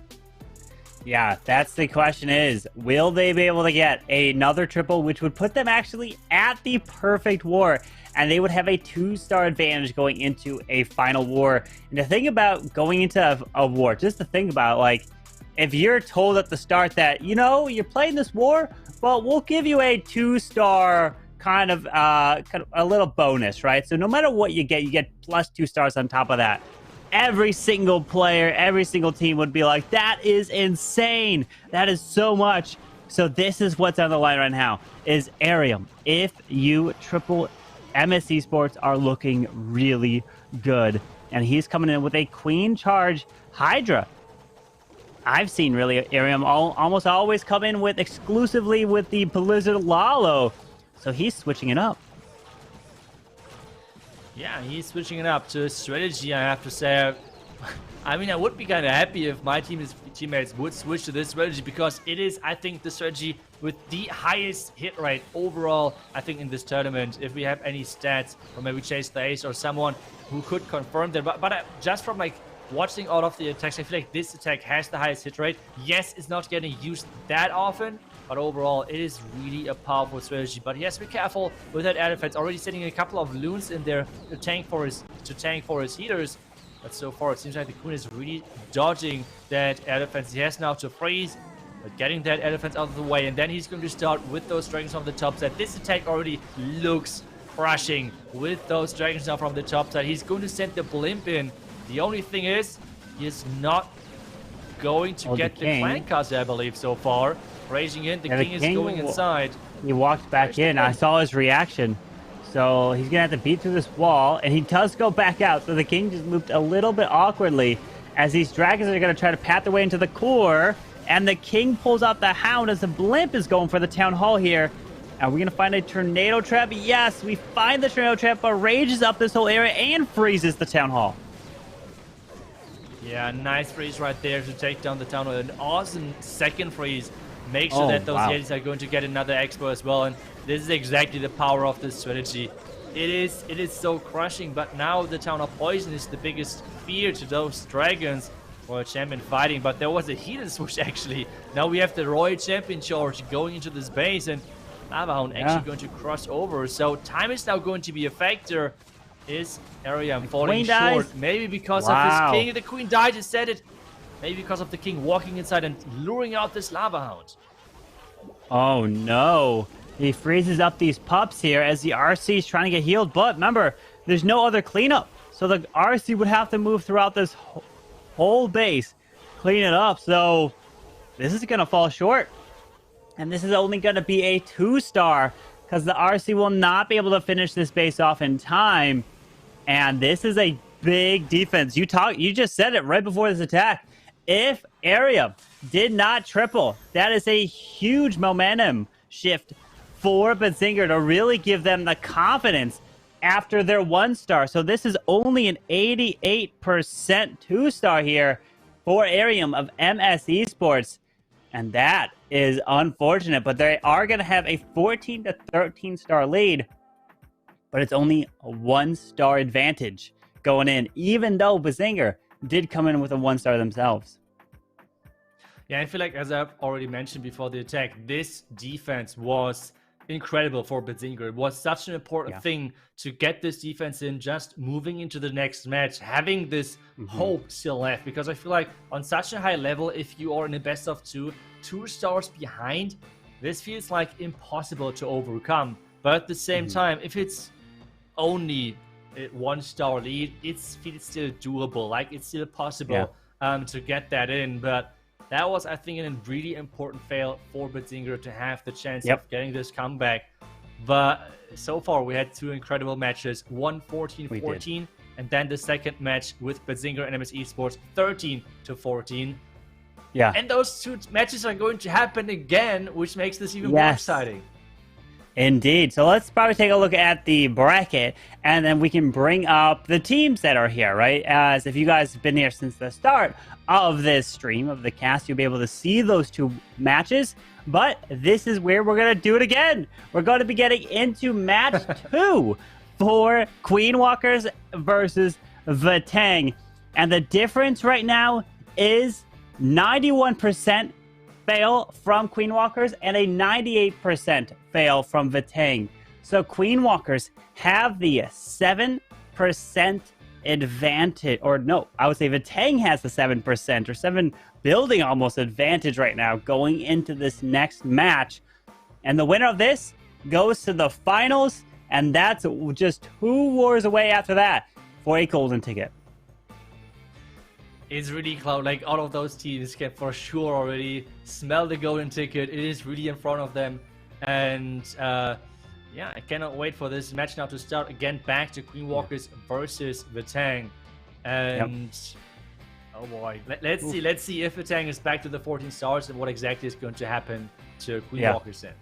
Yeah, that's the question is, will they be able to get another triple, which would put them actually at the perfect war, and they would have a 2-star advantage going into a final war. And the thing about going into a war, just to think about, like, if you're told at the start that, you know, you're playing this war, well, we'll give you a 2-star kind of a little bonus, right? So no matter what you get plus 2 stars on top of that. Every single player, every single team would be like, that is insane. That is so much. So this is what's on the line right now, is Arium. If you triple, MS Esports are looking really good. And he's coming in with a Queen Charge Hydra. I've seen really Arium almost always come in with exclusively with the Blizzard Lalo. So he's switching it up. Yeah, he's switching it up to a strategy, I have to say. I mean, I would be kind of happy if my teammates would switch to this strategy, because it is, I think, the strategy with the highest hit rate overall, I think, in this tournament. If we have any stats from maybe Chase the Ace or someone who could confirm that. But just from, like, watching all of the attacks, I feel like this attack has the highest hit rate. Yes, it's not getting used that often, but overall, it is really a powerful strategy. But he has to be careful with that elephant. Already setting a couple of loons in there to tank for his heaters. But so far, it seems like the Queen is really dodging that elephant. He has now to freeze, but getting that elephant out of the way. And then he's going to start with those dragons on the top side. This attack already looks crushing with those dragons now from the top side. He's going to send the blimp in. The only thing is, he is not going to get the clan caster, I believe, so far. Raising in, the king is going inside. He walked back in. I saw his reaction. So he's going to have to beat through this wall, and he does go back out. So the king just moved a little bit awkwardly as these dragons are going to try to pat their way into the core. And the king pulls out the hound as the blimp is going for the town hall here. Are we going to find a tornado trap? Yes, we find the tornado trap, but rages up this whole area and freezes the town hall. Yeah, nice freeze right there to take down the town hall. An awesome second freeze. Make sure that those Yetis are going to get another expo as well, and this is exactly the power of this strategy. It is so crushing, but now the Town of Poison is the biggest fear to those dragons for a champion fighting. But there was a hidden switch actually. Now we have the Royal Champion charge going into this base, and Lava Hound actually going to cross over. So time is now going to be a factor. Is Arium falling short? Maybe because of his king. The Queen died, he said it. Maybe because of the king walking inside and luring out this Lava Hound. Oh no. He freezes up these pups here as the RC is trying to get healed. But remember, there's no other cleanup. So the RC would have to move throughout this whole base, clean it up. So this is going to fall short. And this is only going to be a 2-star because the RC will not be able to finish this base off in time. And this is a big defense. You just said it right before this attack. If Arium did not triple, that is a huge momentum shift for Bazinga to really give them the confidence after their 1-star. So this is only an 88% 2-star here for Arium of MS Esports. And that is unfortunate, but they are going to have a 14 to 13-star lead. But it's only a 1-star advantage going in, even though Bazinga did come in with a 1-star themselves. Yeah, I feel like, as I've already mentioned before the attack, this defense was incredible for Bazinga. It was such an important Yeah. thing to get this defense in, just moving into the next match, having this hope still left. Because I feel like on such a high level, if you are in a best of two stars behind, this feels like impossible to overcome. But at the same time, if it's only a 1-star lead, it feels still doable. Like, it's still possible to get that in. But that was, I think, a really important fail for Bazinga to have the chance of getting this comeback. But so far, we had 2 incredible matches. One 14-14, and then the second match with Bazinga and MS Esports 13-14. Yeah. And those 2 matches are going to happen again, which makes this even more exciting. Indeed. So let's probably take a look at the bracket, and then we can bring up the teams that are here, right? As if you guys have been here since the start of this stream, of the cast, you'll be able to see those 2 matches. But this is where we're going to do it again. We're going to be getting into match 2 for Queen Walkers versus Vatang. And the difference right now is 91% fail from Queen Walkers and a 98% fail from Vatang. So Queen Walkers have the 7% advantage, or no, I would say Vatang has the 7% or 7 building almost advantage right now going into this next match. And the winner of this goes to the finals, and that's just 2 wars away after that for a golden ticket. It's really close. Like, all of those teams can for sure already smell the golden ticket. It is really in front of them. And yeah, I cannot wait for this match now to start. Again, back to Queen Walkers versus Vatang. And oh boy, let's see if Vatang is back to the 14 stars and what exactly is going to happen to Queen Walkers then.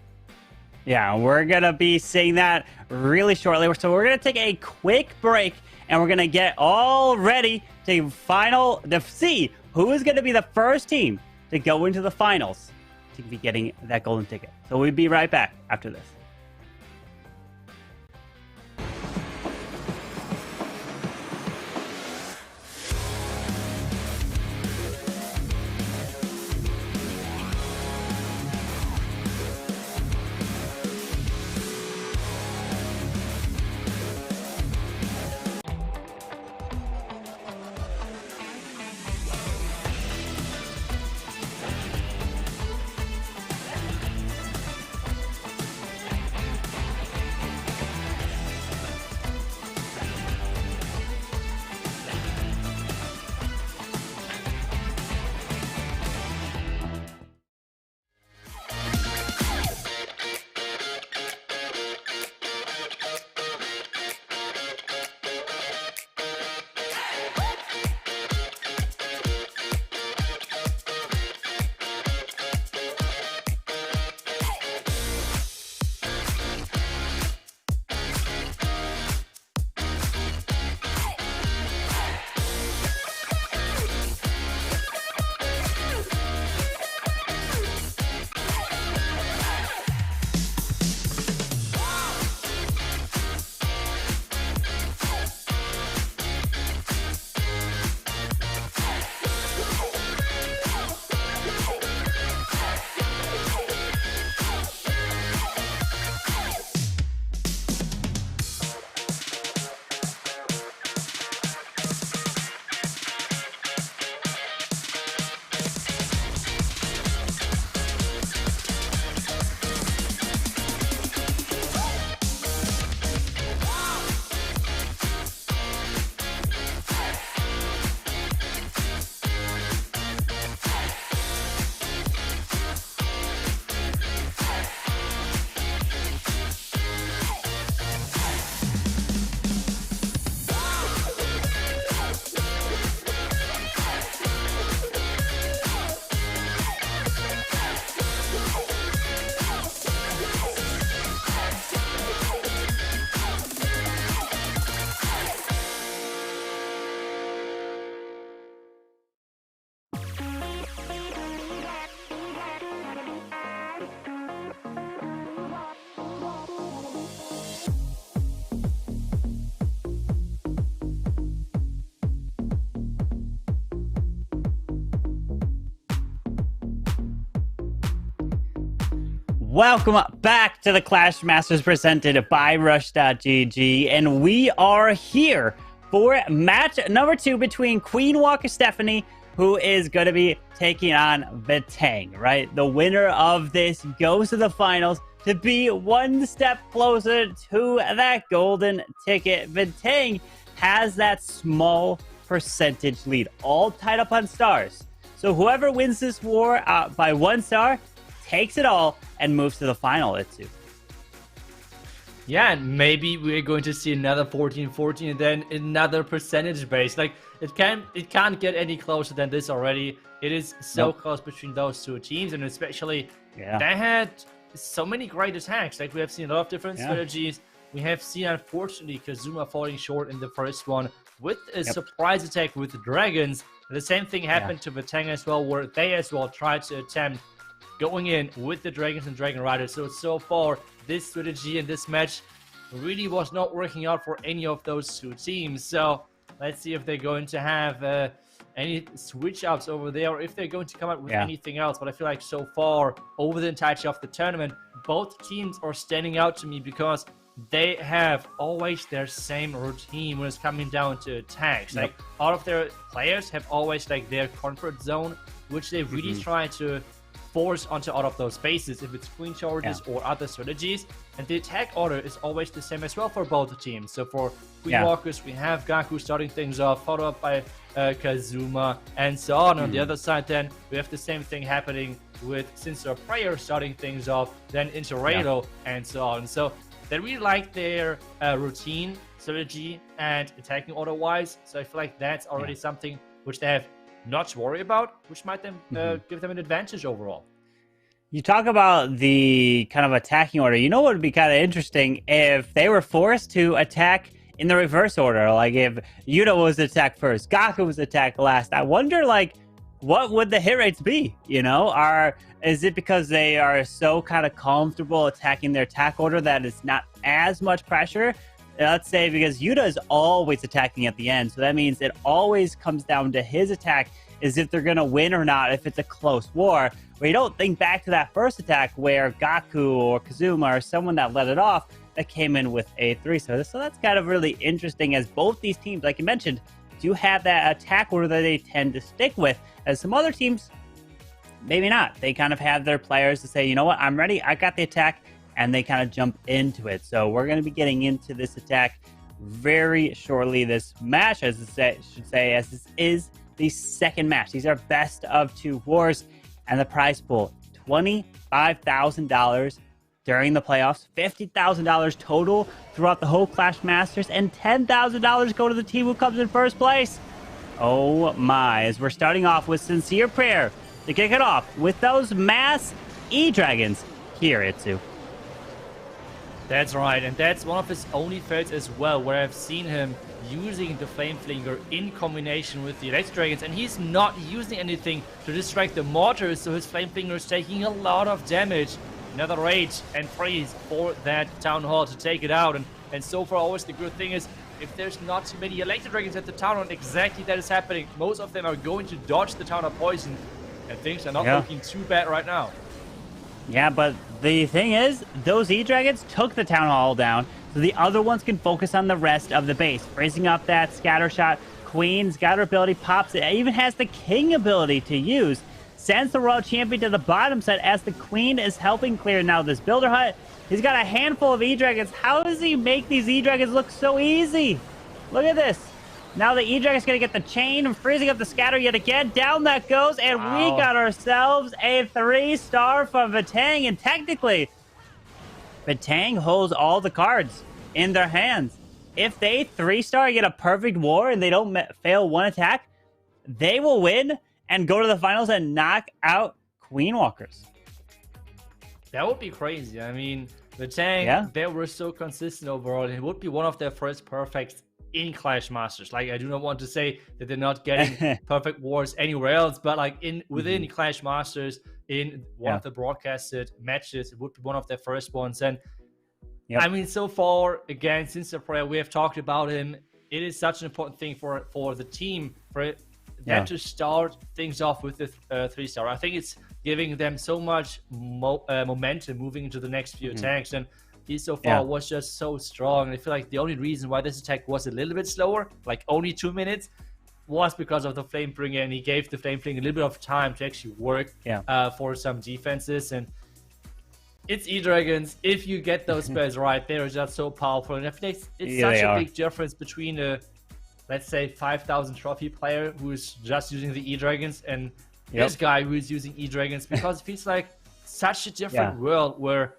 Yeah, we're going to be seeing that really shortly. So we're going to take a quick break, and we're going to get all ready to see who is going to be the first team to go into the finals to be getting that golden ticket. So we'll be right back after this. Welcome back to the Clash Masters presented by Rush.gg, and we are here for match number 2 between Queen Walker Stephanie, who is going to be taking on Vatang, right? The winner of this goes to the finals to be one step closer to that golden ticket. Vatang has that small percentage lead, all tied up on stars. So whoever wins this war by 1 star takes it all and moves to the final, Itsu. Yeah, and maybe we're going to see another 14-14 and then another percentage base. Like, it can't get any closer than this already. It is so close between those two teams, and especially they had so many great attacks. Like, we have seen a lot of different strategies. We have seen, unfortunately, Kazuma falling short in the first one with a surprise attack with the dragons. The same thing happened to Vatang as well, where they as well tried to attempt going in with the dragons and dragon riders. So far, this strategy in this match really was not working out for any of those two teams. So let's see if they're going to have any switch ups over there, or if they're going to come up with anything else. But I feel like so far over the entirety of the tournament, both teams are standing out to me because they have always their same routine when it's coming down to attacks. Like, all of their players have always like their comfort zone, which they really try to force onto all of those bases, if it's queen charges or other strategies. And the attack order is always the same as well for both teams. So for Queen Walkers, we have Gaku starting things off, followed up by Kazuma, and so on. On the other side, then we have the same thing happening with Sincere Prayer starting things off, then into Rado, and so on. So they really like their routine, strategy, and attacking order wise. So I feel like that's already something which they have not to worry about, which might then give them an advantage overall. You talk about the kind of attacking order. You know what would be kind of interesting if they were forced to attack in the reverse order? Like if Yuta was attacked first, Gaku was attacked last. I wonder, like, what would the hit rates be? You know, is it because they are so kind of comfortable attacking their attack order that it's not as much pressure? Let's say because Yuta is always attacking at the end, so that means it always comes down to his attack, is if they're going to win or not, if it's a close war. Where you don't think back to that first attack where Gaku or Kazuma or someone that let it off that came in with a 3-star. So that's kind of really interesting, as both these teams, like you mentioned, do have that attack order that they tend to stick with, as some other teams, maybe not. They kind of have their players to say, you know what, I'm ready, I got the attack, and they kind of jump into it. So we're going to be getting into this attack very shortly. This match, as I should say, as this is the second match. These are best of 2 wars, and the prize pool, $25,000 during the playoffs, $50,000 total throughout the whole Clash Masters, and $10,000 go to the team who comes in first place. Oh my, as we're starting off with Sincere Prayer to kick it off with those mass E-Dragons here, Itsu. That's right, and that's one of his only fails as well, where I've seen him using the Flame Flinger in combination with the Electric Dragons, and he's not using anything to distract the mortars, so his Flame Flinger is taking a lot of damage. Another Rage and Freeze for that Town Hall to take it out, and so far always the good thing is, if there's not too many Electric Dragons at the Town Hall, exactly that is happening. Most of them are going to dodge the Town Hall Poison, and things are not looking too bad right now. Yeah, but the thing is, those E-Dragons took the Town Hall down, so the other ones can focus on the rest of the base. Freezing up that Scatter Shot. Queen's got her ability, pops it. It even has the King ability to use. Sends the Royal Champion to the bottom side as the Queen is helping clear now this Builder Hut. He's got a handful of E-Dragons. How does he make these E-Dragons look so easy? Look at this. Now the E-Dragon's going to get the chain and freezing up the Scatter yet again. Down that goes, and we got ourselves a 3-star from Vatang. And technically, Vatang holds all the cards in their hands. If they 3-star, get a perfect war, and they don't fail one attack, they will win and go to the finals and knock out Queen Walkers. That would be crazy. I mean, Vatang, they were so consistent overall. It would be one of their first perfects in Clash Masters. Like, I do not want to say that they're not getting perfect wars anywhere else, but like within Clash Masters, in one of the broadcasted matches, it would be one of their first ones. And I mean, so far, again, since the prayer, we have talked about him. It is such an important thing for the team, for them to start things off with the 3-star. I think it's giving them so much momentum moving into the next few attacks. And he so far was just so strong. And I feel like the only reason why this attack was a little bit slower, like only 2 minutes, was because of the Flamebringer, and he gave the Flamebringer a little bit of time to actually work for some defenses. And it's E-Dragons. If you get those spells right, they're just so powerful. And I feel like it's such a big difference between a, let's say, 5,000 trophy player who's just using the E-Dragons and this guy who is using E-Dragons, because it feels like such a different world where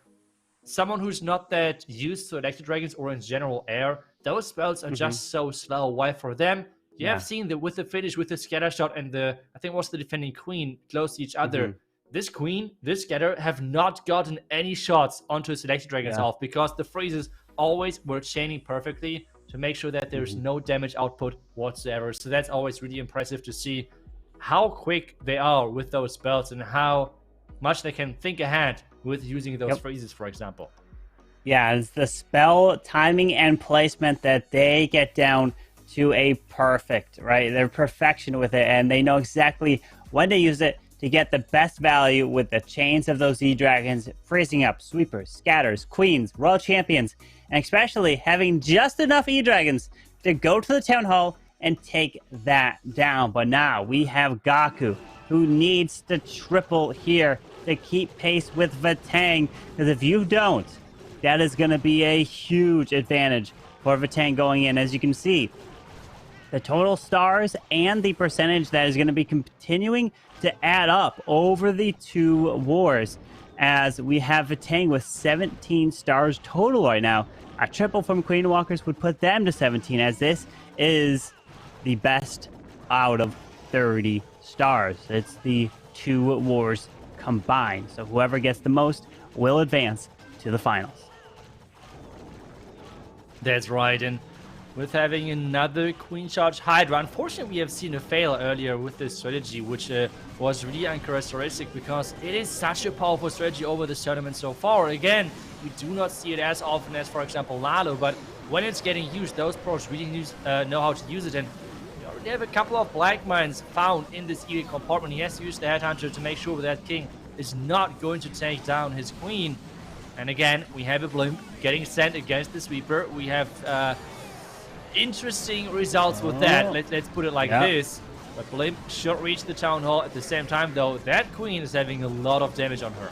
someone who's not that used to Electro Dragons or in general air, those spells are just so slow. Why for them, you have seen that with the finish, with the scatter shot and the, I think it was the defending queen close to each other. This queen, this scatter have not gotten any shots onto his Electro Dragon's health because the freezes always were chaining perfectly to make sure that there's no damage output whatsoever. So that's always really impressive to see how quick they are with those spells and how much they can think ahead with using those freezes, for example. Yeah, it's the spell timing and placement that they get down to a perfect, right? They're perfection with it, and they know exactly when to use it to get the best value with the chains of those E-Dragons, freezing up sweepers, scatters, queens, royal champions, and especially having just enough E-Dragons to go to the Town Hall and take that down. But now we have Gaku, who needs to triple here to keep pace with Vatang, because if you don't, that is going to be a huge advantage for Vatang going in. As you can see, the total stars and the percentage that is going to be continuing to add up over the two wars, as we have Vatang with 17 stars total right now. A triple from Queen Walkers would put them to 17, as this is the best out of 30 stars. It's the two wars combined. So whoever gets the most will advance to the finals. That's right. And with having another Queen Charge Hydra, unfortunately we have seen a fail earlier with this strategy, which was really uncharacteristic because it is such a powerful strategy over this tournament so far. Again, we do not see it as often as, for example, Lalo, but when it's getting used, those pros really know how to use it. And we already have a couple of Black Mines found in this Elite compartment. He has to use the Headhunter to make sure that King is not going to take down his Queen. And again, we have a Blimp getting sent against the Sweeper. We have interesting results with that. Let's put it like this. But Blimp should reach the Town Hall. At the same time, though, that Queen is having a lot of damage on her.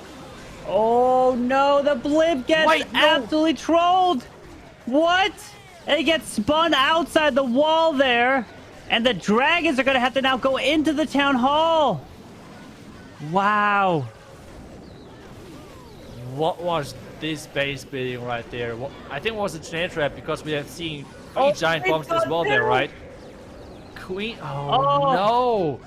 Oh no, the Blimp gets absolutely trolled. What? It gets spun outside the wall there. And the dragons are going to have to now go into the Town Hall. Wow. What was this base building right there? I think it was a tornado trap, because we have seen three giant bombs as well there, right? Queen. Oh no.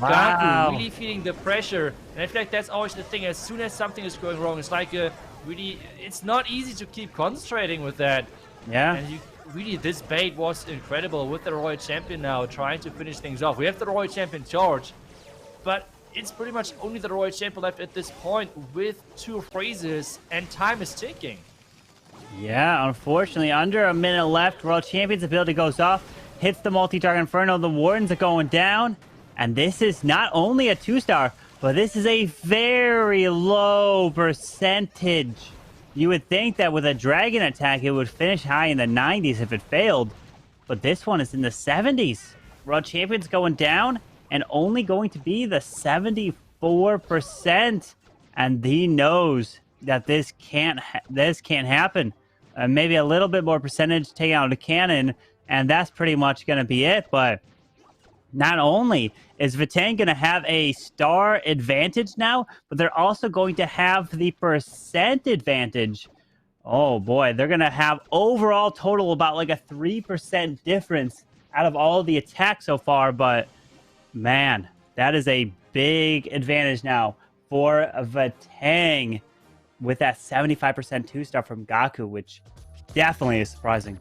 Wow. Gaku really feeling the pressure. And I feel like that's always the thing. As soon as something is going wrong, it's like it's not easy to keep concentrating with that. Yeah. And really, this bait was incredible with the Royal Champion now trying to finish things off. We have the Royal Champion charge, but it's pretty much only the Royal Champion left at this point with two phrases, and time is ticking. Yeah, unfortunately, under a minute left. Royal Champion's ability goes off, hits the multi-target Inferno. The Wardens are going down, and this is not only a 2-star, but this is a very low percentage. You would think that with a Dragon attack, it would finish high in the 90s if it failed, but this one is in the 70s. Royal Champion's going down, and only going to be the 74%. And he knows that this can't happen. Maybe a little bit more percentage taking out a cannon, and that's pretty much going to be it. But not only is Vatang going to have a star advantage now, but they're also going to have the percent advantage. Oh boy, they're going to have overall total about like a 3% difference out of all the attacks so far. But man, that is a big advantage now for Vatang with that 75% 2-star from Gaku, which definitely is surprising.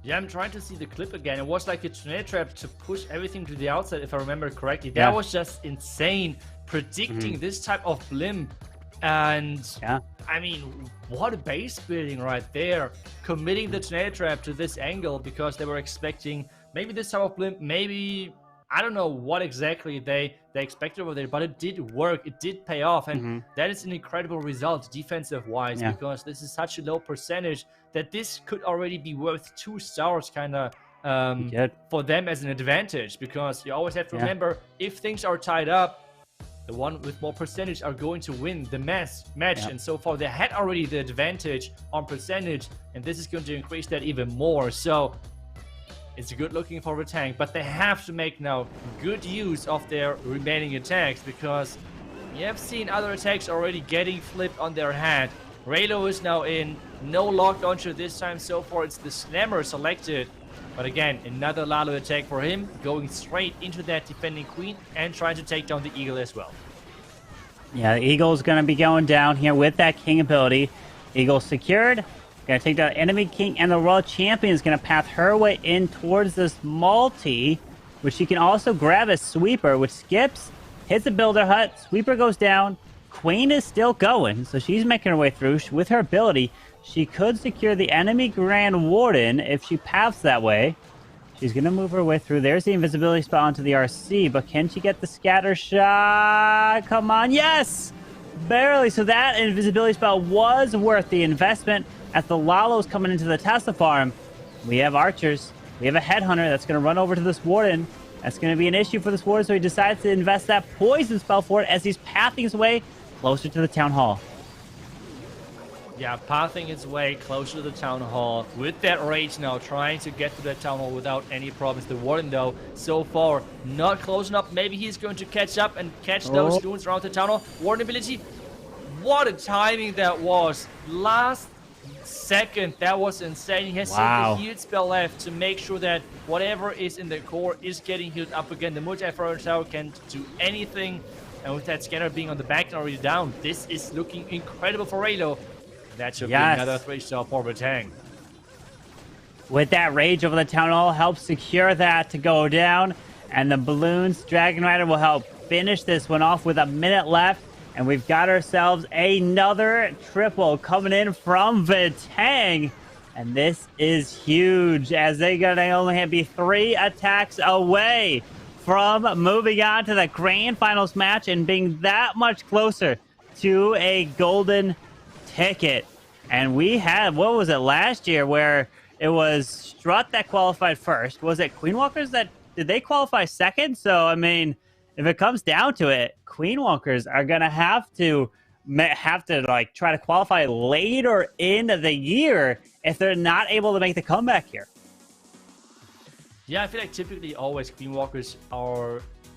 Yeah, I'm trying to see the clip again. It was like a tornado trap to push everything to the outside, if I remember correctly. That was just insane, predicting this type of blimp. And I mean, what a base building right there. Committing the tornado trap to this angle because they were expecting maybe this type of blimp, maybe I don't know what exactly they expected over there, but it did work. It did pay off, and that is an incredible result defensive-wise, because this is such a low percentage that this could already be worth 2 stars, kind of, for them as an advantage. Because you always have to remember, if things are tied up, the one with more percentage are going to win the match. And so far, they had already the advantage on percentage, and this is going to increase that even more. So it's good looking for the tank, but they have to make now good use of their remaining attacks, because you have seen other attacks already getting flipped on their head. Raylo is now in, no lock launcher this time so far, it's the Slammer selected. But again, another Lalo attack for him, going straight into that defending queen and trying to take down the eagle as well. Yeah, the eagle's going to be going down here with that king ability. Eagle secured. Going to take down enemy king, and the world champion is going to path her way in towards this multi, which she can also grab a sweeper, which skips, hits the builder hut, sweeper goes down, queen is still going, so she's making her way through. With her ability, she could secure the enemy Grand Warden if she paths that way. She's going to move her way through. There's the invisibility spell onto the RC, but can she get the scatter shot? Come on, yes! Barely. So that invisibility spell was worth the investment. As the Lalo's coming into the Tesla farm, we have archers. We have a headhunter that's going to run over to this warden. That's going to be an issue for this warden, so he decides to invest that poison spell for it as he's pathing his way closer to the town hall. Yeah, pathing his way closer to the town hall with that rage now, trying to get to that town hall without any problems. The warden, though, so far not close enough. Maybe he's going to catch up and catch those students around the town hall. Warden ability. What a timing that was. Last second, that was insane. He has the healed spell left to make sure that whatever is in the core is getting healed up again. The multi-fire tower can't do anything, and with that scanner being on the back and already down, this is looking incredible for Raylo. That should be another 3-star for the tank. With that rage over the town hall, helps secure that to go down, and the balloons Dragon Rider will help finish this one off with a minute left. And we've got ourselves another triple coming in from Vitang. And this is huge, as they're going to only be 3 attacks away from moving on to the grand finals match and being that much closer to a golden ticket. And we had, what was it, last year, where it was Strut that qualified first. Was it Queen Walkers that, did they qualify second? So, I mean, if it comes down to it, Queen Walkers are gonna have to like try to qualify later in the year if they're not able to make the comeback here. Yeah, I feel like typically always Queen Walkers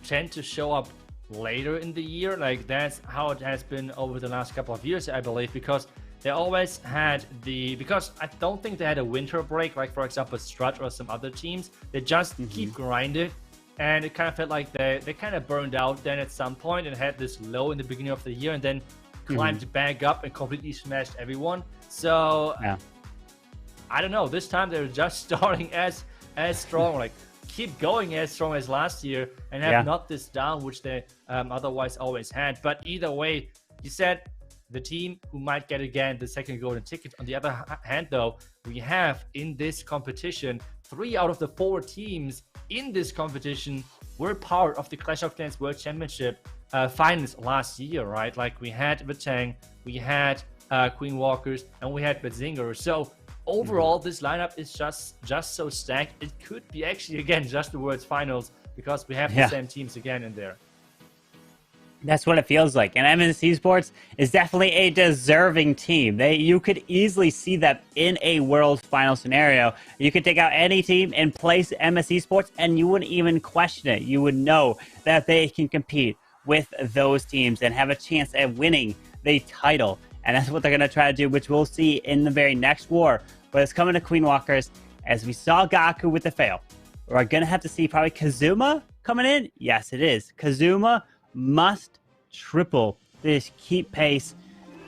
tend to show up later in the year. Like that's how it has been over the last couple of years, I believe, because they always had because I don't think they had a winter break, like for example Strut or some other teams. They just keep grinding. And it kind of felt like they kind of burned out then at some point and had this low in the beginning of the year and then climbed back up and completely smashed everyone. So, I don't know. This time they're just starting as strong, like keep going as strong as last year and have not this down, which they otherwise always had. But either way, you said the team who might get again the second golden ticket. On the other hand, though, we have in this competition 3 out of the 4 teams in this competition were part of the Clash of Clans World Championship finals last year, right? Like we had Vitang, we had Queen Walkers, and we had Betzinger. So overall, this lineup is just so stacked. It could be actually again just the World's Finals because we have the same teams again in there. That's what it feels like. And ClashMSTRS is definitely a deserving team. You could easily see that in a World Final scenario. You could take out any team and place ClashMSTRS, and you wouldn't even question it. You would know that they can compete with those teams and have a chance at winning the title. And that's what they're going to try to do, which we'll see in the very next war. But it's coming to Queen Walkers, as we saw Gaku with the fail. We're going to have to see probably Kazuma coming in. Yes, it is. Kazuma must triple this, keep pace,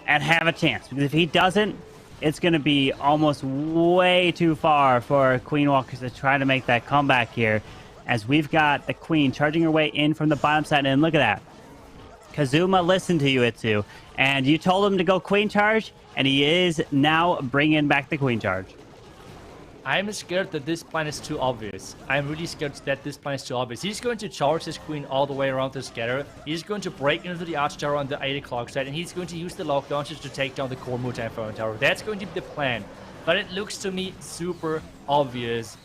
and have a chance. Because if he doesn't, it's going to be almost way too far for Queen Walkers to try to make that comeback here. As we've got the Queen charging her way in from the bottom side. And look at that. Kazuma listened to you, Itsu. And you told him to go Queen charge. And he is now bringing back the Queen charge. I'm scared that this plan is too obvious. I'm really scared that this plan is too obvious. He's going to charge his queen all the way around the scatter. He's going to break into the arch tower on the 8 o'clock side, and he's going to use the lock launchers to take down the core multi-phone tower. That's going to be the plan. But it looks to me super obvious.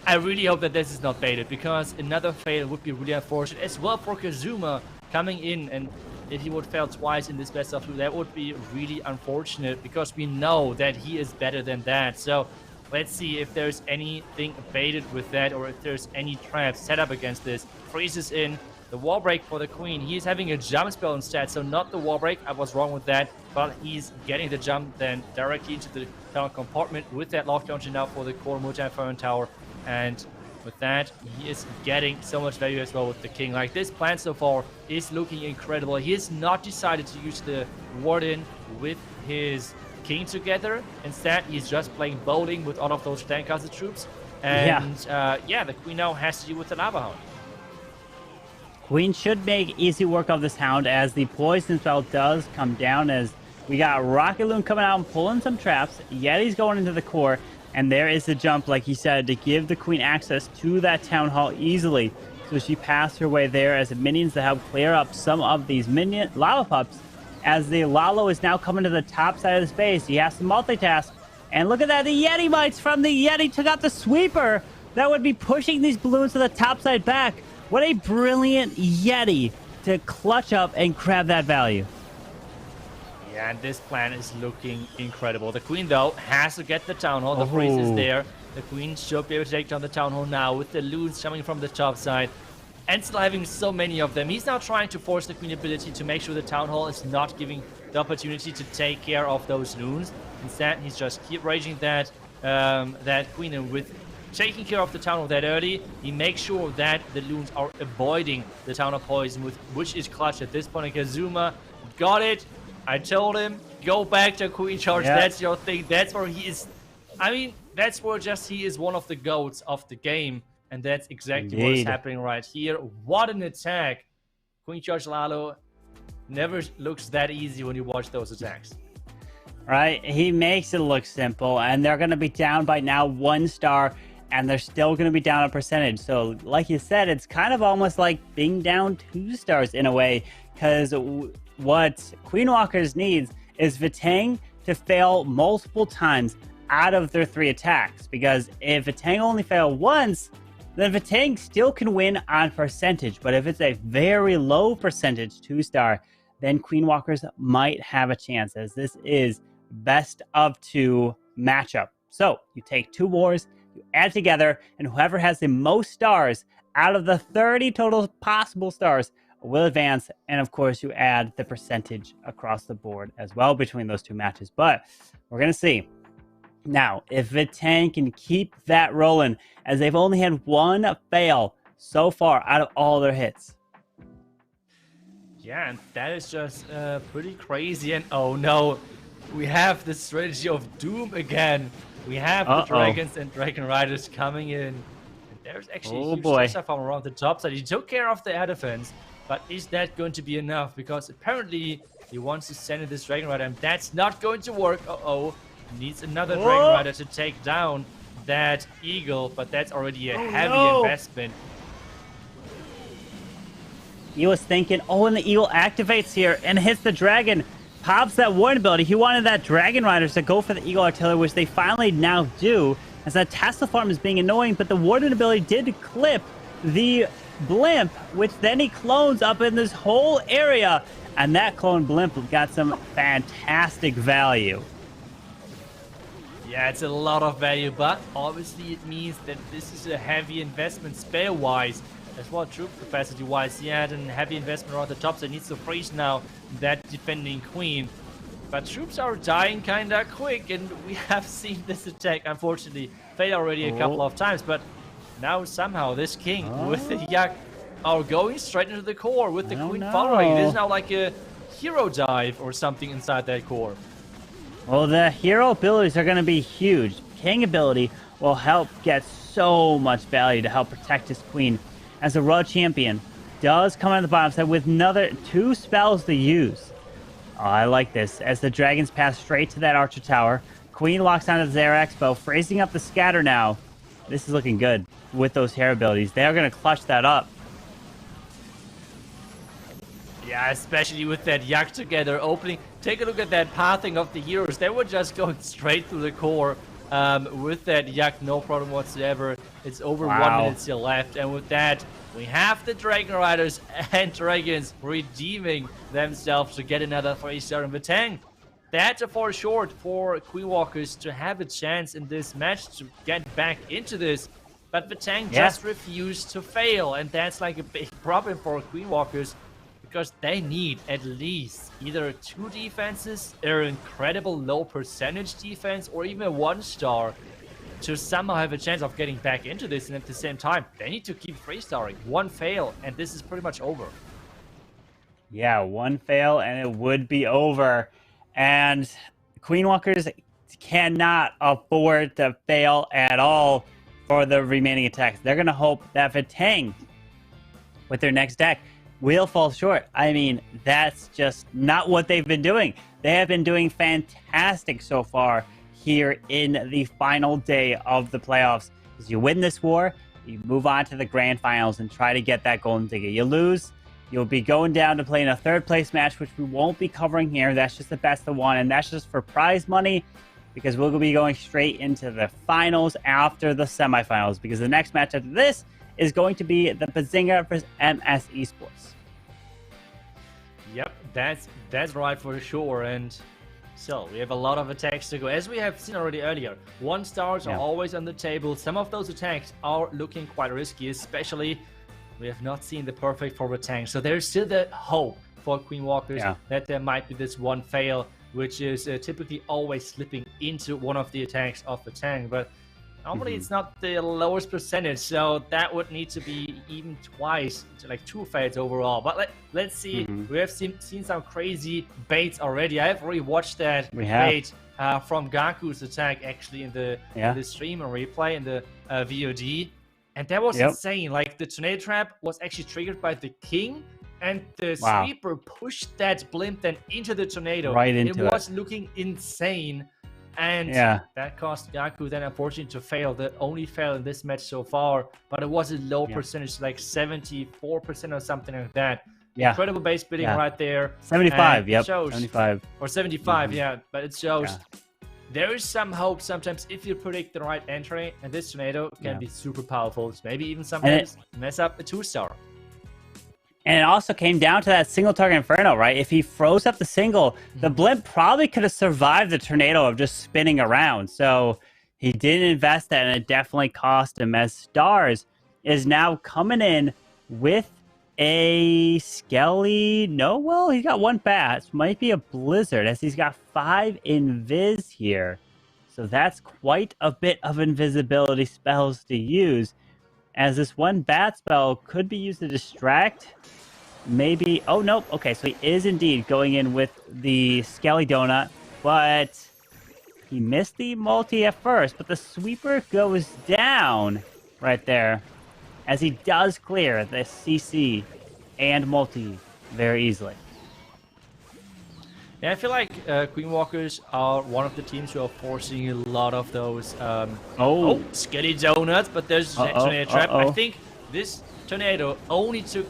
I really hope that this is not baited, because another fail would be really unfortunate as well for Kazuma coming in, and if he would fail twice in this best of 2, that would be really unfortunate, because we know that he is better than that. So let's see if there's anything baited with that, or if there's any traps set up against this. Freezes in the wall break for the queen. He's having a jump spell instead, so not the wall break. I was wrong with that, but he's getting the jump then directly into the tower compartment with that lock launcher now for the core multi-phone tower. And with that, he is getting so much value as well with the king. Like, this plan so far is looking incredible. He has not decided to use the warden with his king together. Instead, he's just playing bowling with all of those tank castle troops. And yeah, the queen now has to deal with the lava hound. Queen should make easy work of this hound, as the poison spell does come down, as we got Rocket Loon coming out and pulling some traps. Yeti's going into the core. And there is the jump, like you said, to give the queen access to that town hall easily. So she passed her way there as the minions to help clear up some of these minion lava pups. As the Lalo is now coming to the top side of the space, he has to multitask. And look at that, the Yeti mites from the Yeti took out the sweeper that would be pushing these balloons to the top side back. What a brilliant Yeti to clutch up and grab that value. Yeah, and this plan is looking incredible. The queen, though, has to get the town hall. The freeze is there. The queen should be able to take down the town hall now with the loons coming from the top side. And still having so many of them. He's now trying to force the queen ability to make sure the town hall is not giving the opportunity to take care of those loons. Instead, he's just keep raging that queen, and with taking care of the town hall that early, he makes sure that the loons are avoiding the town hall poison, which is clutch at this point. And Kazuma got it. I told him, go back to queen charge. Yep. That's your thing. That's where he is. I mean, that's where just he is one of the goats of the game. And that's exactly what is happening right here. What an attack. Queen charge Lalo never looks that easy when you watch those attacks. Right? He makes it look simple. And they're going to be down by now 1 star. And they're still going to be down a percentage. So, like you said, it's kind of almost like being down 2 stars in a way. Because what Queen Walkers needs is Vitang to fail multiple times out of their 3 attacks. Because if Vitang only fail once, then Vitang still can win on percentage. But if it's a very low percentage 2 star, then Queen Walkers might have a chance, as this is best of 2 matchup. So you take 2 wars, you add together, and whoever has the most stars out of the 30 total possible stars will advance. And of course, you add the percentage across the board as well between those 2 matches. But we're going to see now if Vitang can keep that rolling, as they've only had 1 fail so far out of all their hits. Yeah, and that is just pretty crazy. And oh no, we have the strategy of Doom again. We have the dragons and dragon riders coming in. And there's actually a huge stressor farm around the top side. He took care of the air defense. But is that going to be enough? Because apparently he wants to send in this Dragon Rider, and that's not going to work. He needs another Dragon Rider to take down that Eagle, but that's already a heavy investment. He was thinking, and the Eagle activates here and hits the Dragon. Pops that Warden ability. He wanted that Dragon Riders to go for the Eagle Artillery, which they finally now do, as that Tesla farm is being annoying, but the Warden ability did clip the Blimp, which then he clones up in this whole area, and that clone Blimp got some fantastic value. Yeah, it's a lot of value, but obviously it means that this is a heavy investment spare-wise, as well troop capacity-wise. He had a heavy investment around the top, so he needs to freeze now that defending queen. But troops are dying kinda quick, and we have seen this attack, unfortunately, fail already a couple of times, but now somehow this king with the Yak are going straight into the core with the queen following. This is now like a hero dive or something inside that core. Well, the hero abilities are going to be huge. King ability will help get so much value to help protect his queen, as the world champion does come on the bottom side with another 2 spells to use. I like this, as the dragons pass straight to that archer tower. Queen locks onto Zero Expo, freezing up the scatter now. This is looking good with those hair abilities. They are going to clutch that up. Yeah, especially with that Yak together opening. Take a look at that pathing of the heroes. They were just going straight through the core with that Yak, no problem whatsoever. It's over 1 minute still left. And with that, we have the Dragon Riders and Dragons redeeming themselves to get another 3-star in the tank. That's a far short for Queen Walkers to have a chance in this match to get back into this. But the tank just refused to fail. And that's like a big problem for Queen Walkers, because they need at least either 2 defenses, or incredible low percentage defense, or even a 1-star to somehow have a chance of getting back into this. And at the same time, they need to keep 3-starring. 1 fail, and this is pretty much over. Yeah, 1 fail, and it would be over. And Queen Walkers cannot afford to fail at all for the remaining attacks. They're going to hope that Vatang, with their next deck, will fall short. I mean, that's just not what they've been doing. They have been doing fantastic so far here in the final day of the playoffs. As you win this war, you move on to the grand finals and try to get that golden ticket. You lose, you'll be going down to play in a 3rd place match, which we won't be covering here. That's just the best of 1, and that's just for prize money, because we'll be going straight into the finals after the semifinals, because the next match after this is going to be the Bazinga versus MS Esports. Yep, that's right for sure. And so we have a lot of attacks to go. As we have seen already earlier, 1-stars are always on the table. Some of those attacks are looking quite risky, especially we have not seen the perfect for the tank. So there's still the hope for Queen Walkers that there might be this 1 fail, which is typically always slipping into one of the attacks of the tank. But normally it's not the lowest percentage, so that would need to be even twice, to like 2 fails overall. But let's see. We have seen some crazy baits already. I have rewatched that bait from Gaku's attack actually in the stream and replay in the VOD, and that was insane. Like, the tornado trap was actually triggered by the king, and the sweeper pushed that blimp then into the tornado. It was looking insane. And that caused Gaku then unfortunately to fail. The only fail in this match so far, but it was a low percentage, like 74% or something like that. Incredible base bidding right there. 75, shows, 75. Or 75, but it shows there is some hope sometimes if you predict the right entry, and this tornado can be super powerful. Maybe even sometimes mess up a 2-star. And it also came down to that single target Inferno, right? If he froze up the single, the blimp probably could have survived the tornado of just spinning around. So he didn't invest that, and it definitely cost him, as Stars is now coming in with a Skelly. No, well, he's got 1 bat. Might be a Blizzard, as he's got 5 Invis here. So that's quite a bit of invisibility spells to use, as this 1 bat spell could be used to distract. Maybe, oh nope, okay, so he is indeed going in with the Skelly Donut, but he missed the multi at first, but the sweeper goes down right there, as he does clear the CC and multi very easily. Yeah, I feel like Queen Walkers are one of the teams who are forcing a lot of those Skelly Donuts, but there's a tornado trap. I think this tornado only took,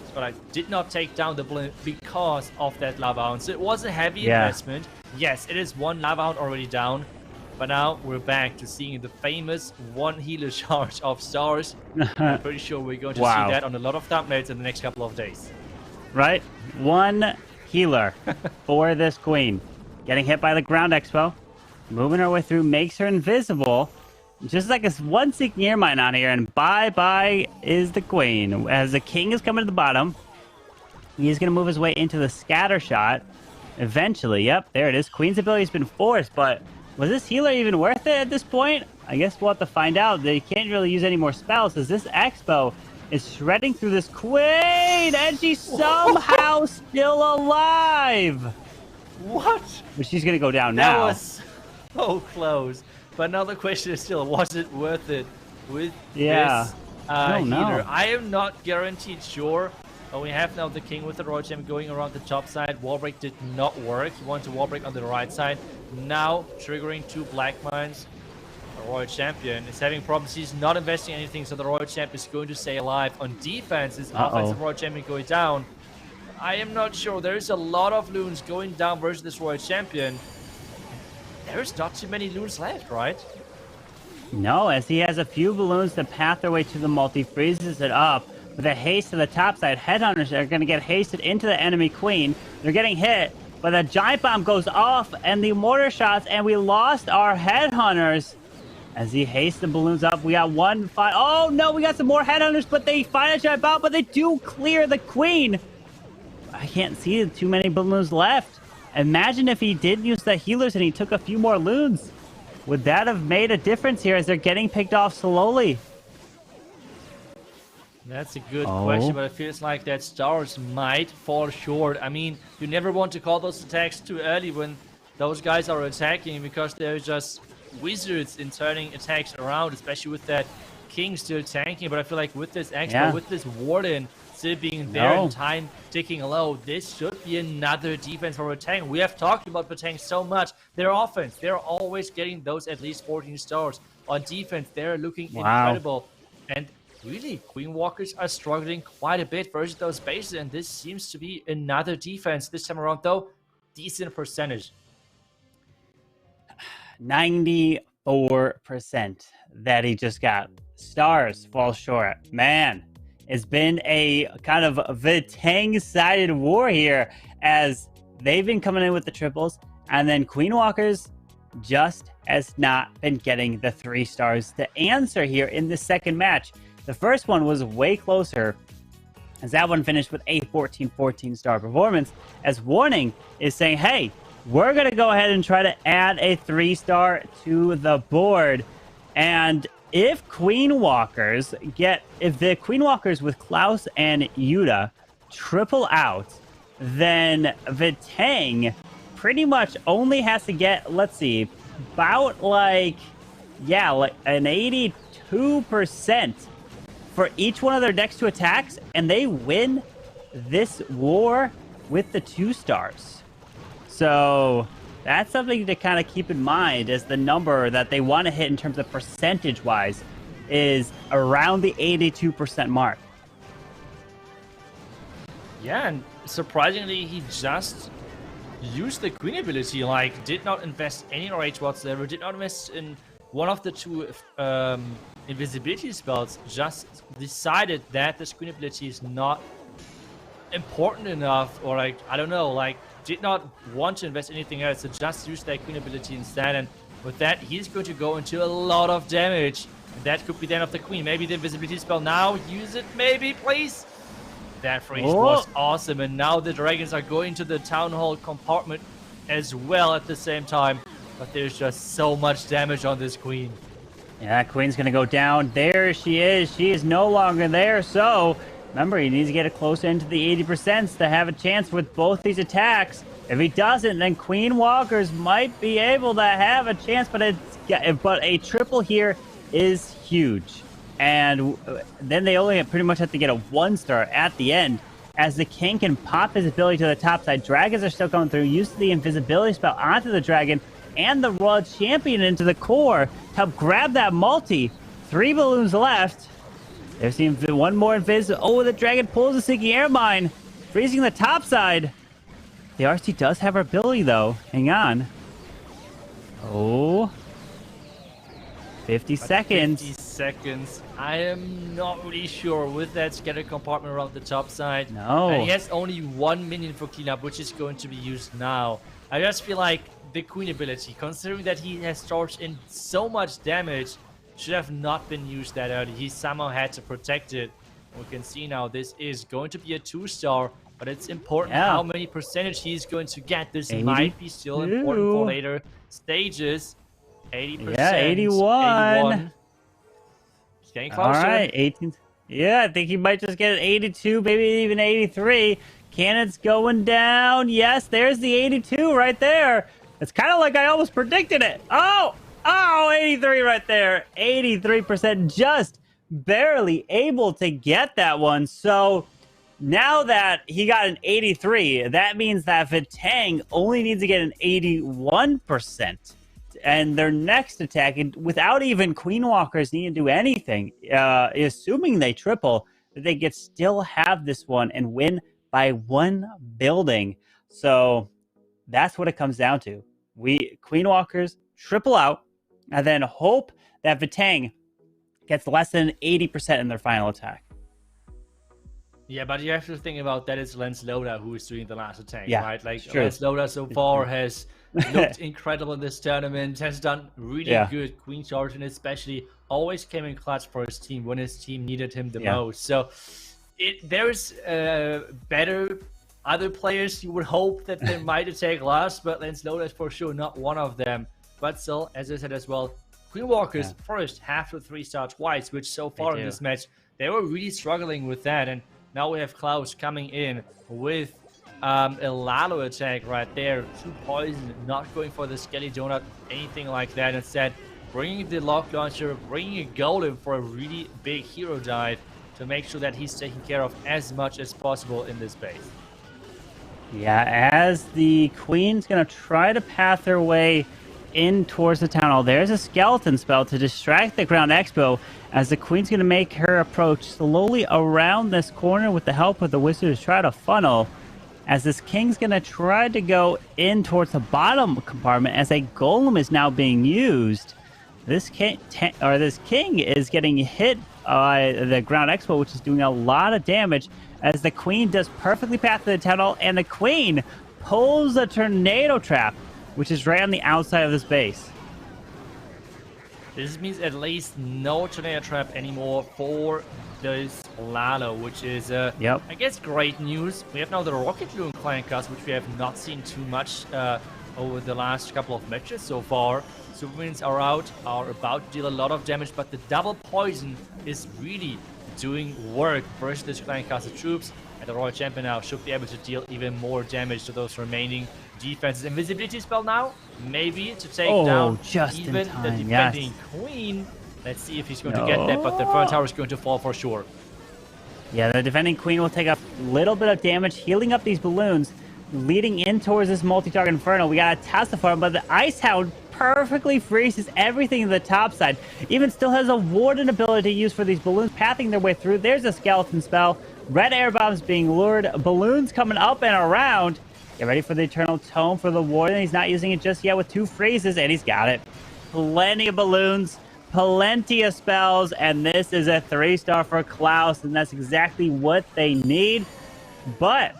did not take down the blimp because of that lava hound. So it was a heavy investment. Yes, it is 1 lava hound already down, but now we're back to seeing the famous 1 healer charge of Stars. I'm pretty sure we're going to see that on a lot of thumbnails in the next couple of days. Right? 1 healer for this queen. Getting hit by the ground expo. Moving her way through, makes her invisible. Just like this 1 Seek Near Mine on here, and bye-bye is the queen. As the king is coming to the bottom, he's going to move his way into the scatter shot. Eventually, yep, there it is. Queen's ability has been forced, but was this healer even worth it at this point? I guess we'll have to find out. They can't really use any more spells, as this expo is shredding through this queen, and she's somehow still alive. What? But she's going to go down now. That was so close. But now the question is still, was it worth it with this healer? I am not guaranteed sure, But we have now the king with the royal champion going around the top side. Wall break did not work. He wanted to wall break on the right side. Now triggering 2 black mines. The royal champion is having problems. He's not investing anything, so the royal champion is going to stay alive. On defense, his offensive royal champion going down. I am not sure. There's a lot of loons going down versus this royal champion. There's not too many loons left, right? No, as he has a few balloons to path their way to the multi, freezes it up. With a haste to the top side, headhunters are going to get hasted into the enemy queen. They're getting hit, but the giant bomb goes off and the mortar shots, and we lost our headhunters. As he hastes the balloons up, we got one fight. Oh no, we got some more headhunters, but they find a giant bomb, but they do clear the queen. I can't see too many balloons left. Imagine if he did use the healers and he took a few more loons. Would that have made a difference here as they're getting picked off slowly? That's a good question, but it feels like that stars might fall short. I mean, you never want to call those attacks too early when those guys are attacking, because they're just wizards in turning attacks around, especially with that king still tanking. But I feel like with this expert, with this warden still being there and time ticking low, this should be another defense for Batang. We have talked about Batang so much. Their offense, they're always getting those at least 14 stars. On defense, they're looking incredible. And really, Queen Walkers are struggling quite a bit versus those bases, and this seems to be another defense this time around, though. Decent percentage. 94% that he just got. Stars fall short. Man, it's been a kind of Vitang-sided war here, as they've been coming in with the triples, and then Queen Walkers just has not been getting the 3 stars to answer here in the second match. The first one was way closer, as that one finished with a 14 star performance, as Warning is saying, hey, we're going to go ahead and try to add a 3 star to the board. And if the Queen Walkers with Klaus and Yuta triple out, then Vitang pretty much only has to get, let's see, about like an 82% for each one of their next 2 attacks, and they win this war with the 2 stars. So that's something to kind of keep in mind, as the number that they want to hit in terms of percentage-wise is around the 82% mark. Yeah, and surprisingly, he just used the queen ability, like did not invest any rage whatsoever, did not invest in one of the 2 invisibility spells, just decided that the queen ability is not important enough, or like, I don't know, like did not want to invest anything else, so just use that queen ability instead. And with that, he's going to go into a lot of damage. That could be the end of the queen. Maybe the invisibility spell now. Use it, maybe, please. That freeze was awesome. And now the dragons are going to the town hall compartment as well at the same time. But there's just so much damage on this queen. Yeah, queen's going to go down. There she is. She is no longer there. So remember, he needs to get it closer into the 80% to have a chance with both these attacks. If he doesn't, then Queen Walkers might be able to have a chance, but a triple here is huge. And then they only pretty much have to get a 1 star at the end, as the king can pop his ability to the top side. Dragons are still coming through. Use the invisibility spell onto the dragon and the royal champion into the core to help grab that multi. 3 balloons left. There's one more invis. Oh, the dragon pulls a sinking air mine, freezing the top side. The RC does have her ability, though. Hang on. Oh. 50 seconds. 50 seconds. I am not really sure with that scatter compartment around the top side. No. And he has only 1 minion for cleanup, which is going to be used now. I just feel like the queen ability, considering that he has charged in so much damage, should have not been used that early. He somehow had to protect it. We can see now this is going to be a 2 star, but it's important how many percentage he's going to get. This might be still important for later stages. 80%. Yeah, 81. He's getting closer. All right, 18. Yeah, I think he might just get an 82, maybe even 83. Cannon's going down. Yes, there's the 82 right there. It's kind of like I almost predicted it. Oh, 83 right there. 83%, just barely able to get that one. So now that he got an 83, that means that Vitang only needs to get an 81%. And their next attack, without even Queen Walkers needing to do anything, assuming they triple, that they could still have this one and win by 1 building. So that's what it comes down to. Queen Walkers triple out, and then hope that Vitang gets less than 80% in their final attack. Yeah, but you have to think about that it's Lance Loda who is doing the last attack, Yeah, right? Like true. Lance Loda so far has looked incredible in this tournament, has done really good Queen Charge, and especially always came in clutch for his team when his team needed him the most. So there's better other players you would hope that they might attack last, but Lance Loda is for sure not one of them. But still, as I said as well, Queen Walkers first have to 3-star twice, which so far in this match, they were really struggling with that. And now we have Klaus coming in with a Lalo attack right there. 2 poison, not going for the Skelly Donut, anything like that. Instead, bringing the Lock Launcher, bringing a Golem for a really big hero dive to make sure that he's taken care of as much as possible in this base. Yeah, as the Queen's going to try to path her way in towards the town hall. There's a skeleton spell to distract the Ground Expo as the Queen's going to make her approach slowly around this corner with the help of the Wizard to try to funnel. As this King's going to try to go in towards the bottom compartment as a Golem is now being used. This King is getting hit by the Ground Expo, which is doing a lot of damage as the Queen does perfectly path to the town hall, and the Queen pulls a Tornado Trap, which is right on the outside of this base. This means at least no Tornado Trap anymore for this Lalo, which is, I guess, great news. We have now the Rocket Loon Clan cast, which we have not seen too much over the last couple of matches so far. Superminions are out, are about to deal a lot of damage, but the double poison is really doing work versus this Clan casted troops. And the Royal Champion now should be able to deal even more damage to those remaining defenses. Invisibility spell now, maybe to take down even the defending Queen. Let's see if he's going to get that, but the front tower is going to fall for sure. Yeah, the defending Queen will take a little bit of damage, healing up these balloons, leading in towards this multi-target Inferno. We got a Tassifarm, but the Ice Hound perfectly freezes everything to the top side. Even still has a Warden ability to use for these balloons pathing their way through. There's a skeleton spell. Red air bombs being lured. Balloons coming up and around. Get ready for the Eternal Tome for the Warden. He's not using it just yet with 2 freezes, and he's got it. Plenty of balloons, plenty of spells, and this is a 3-star for Klaus, and that's exactly what they need. But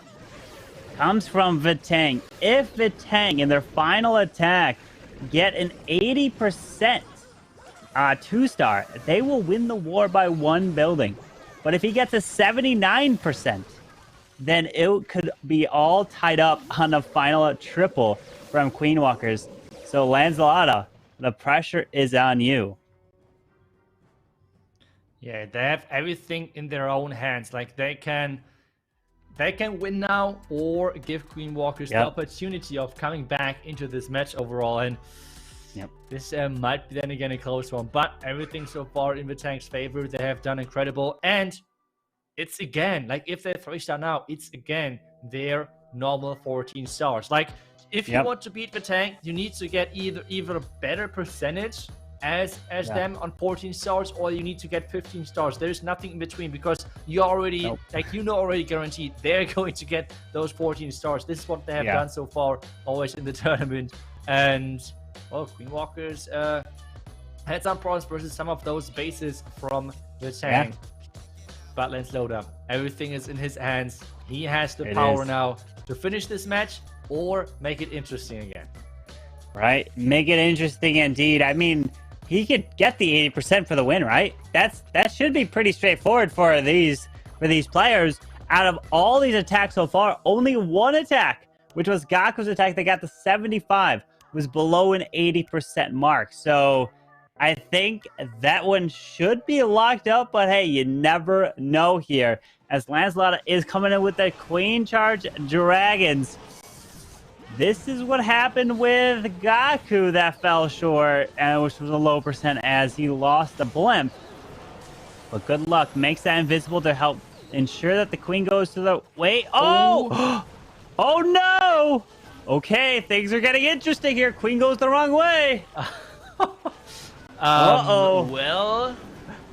comes from Vitang. If Vitang in their final attack get an 80% 2-star, they will win the war by 1 building. But if he gets a 79%, then it could be all tied up on the final triple from Queen Walkers. So Lancelota, the pressure is on you. Yeah, they have everything in their own hands. Like they can win now or give Queen Walkers the opportunity of coming back into this match overall. And this might be then again a close one, but everything so far in Vitang's favor. They have done incredible, and it's again, like if they're 3-star now, it's again their normal 14 stars. Like if you want to beat Vitang, you need to get either a better percentage as them on 14 stars, or you need to get 15 stars. There's nothing in between, because you already already guaranteed they're going to get those 14 stars. This is what they have done so far, always in the tournament. And well, Queen Walkers had some problems versus some of those bases from Vitang. But Lance Loda, everything is in his hands. He has the power now to finish this match or make it interesting again. Right, make it interesting indeed. I mean, he could get the 80% for the win, right? That should be pretty straightforward for these players. Out of all these attacks so far, only 1 attack, which was Gaku's attack that got the 75, was below an 80% mark. So I think that one should be locked up, but hey, you never know here. As Lancelot is coming in with the Queen Charge Dragons. This is what happened with Gaku that fell short, which was a low percent as he lost the blimp. But good luck. Makes that invisible to help ensure that the queen goes to the... Wait. Oh! Oh, no! Okay, things are getting interesting here. Queen goes the wrong way. Uh-oh. Well...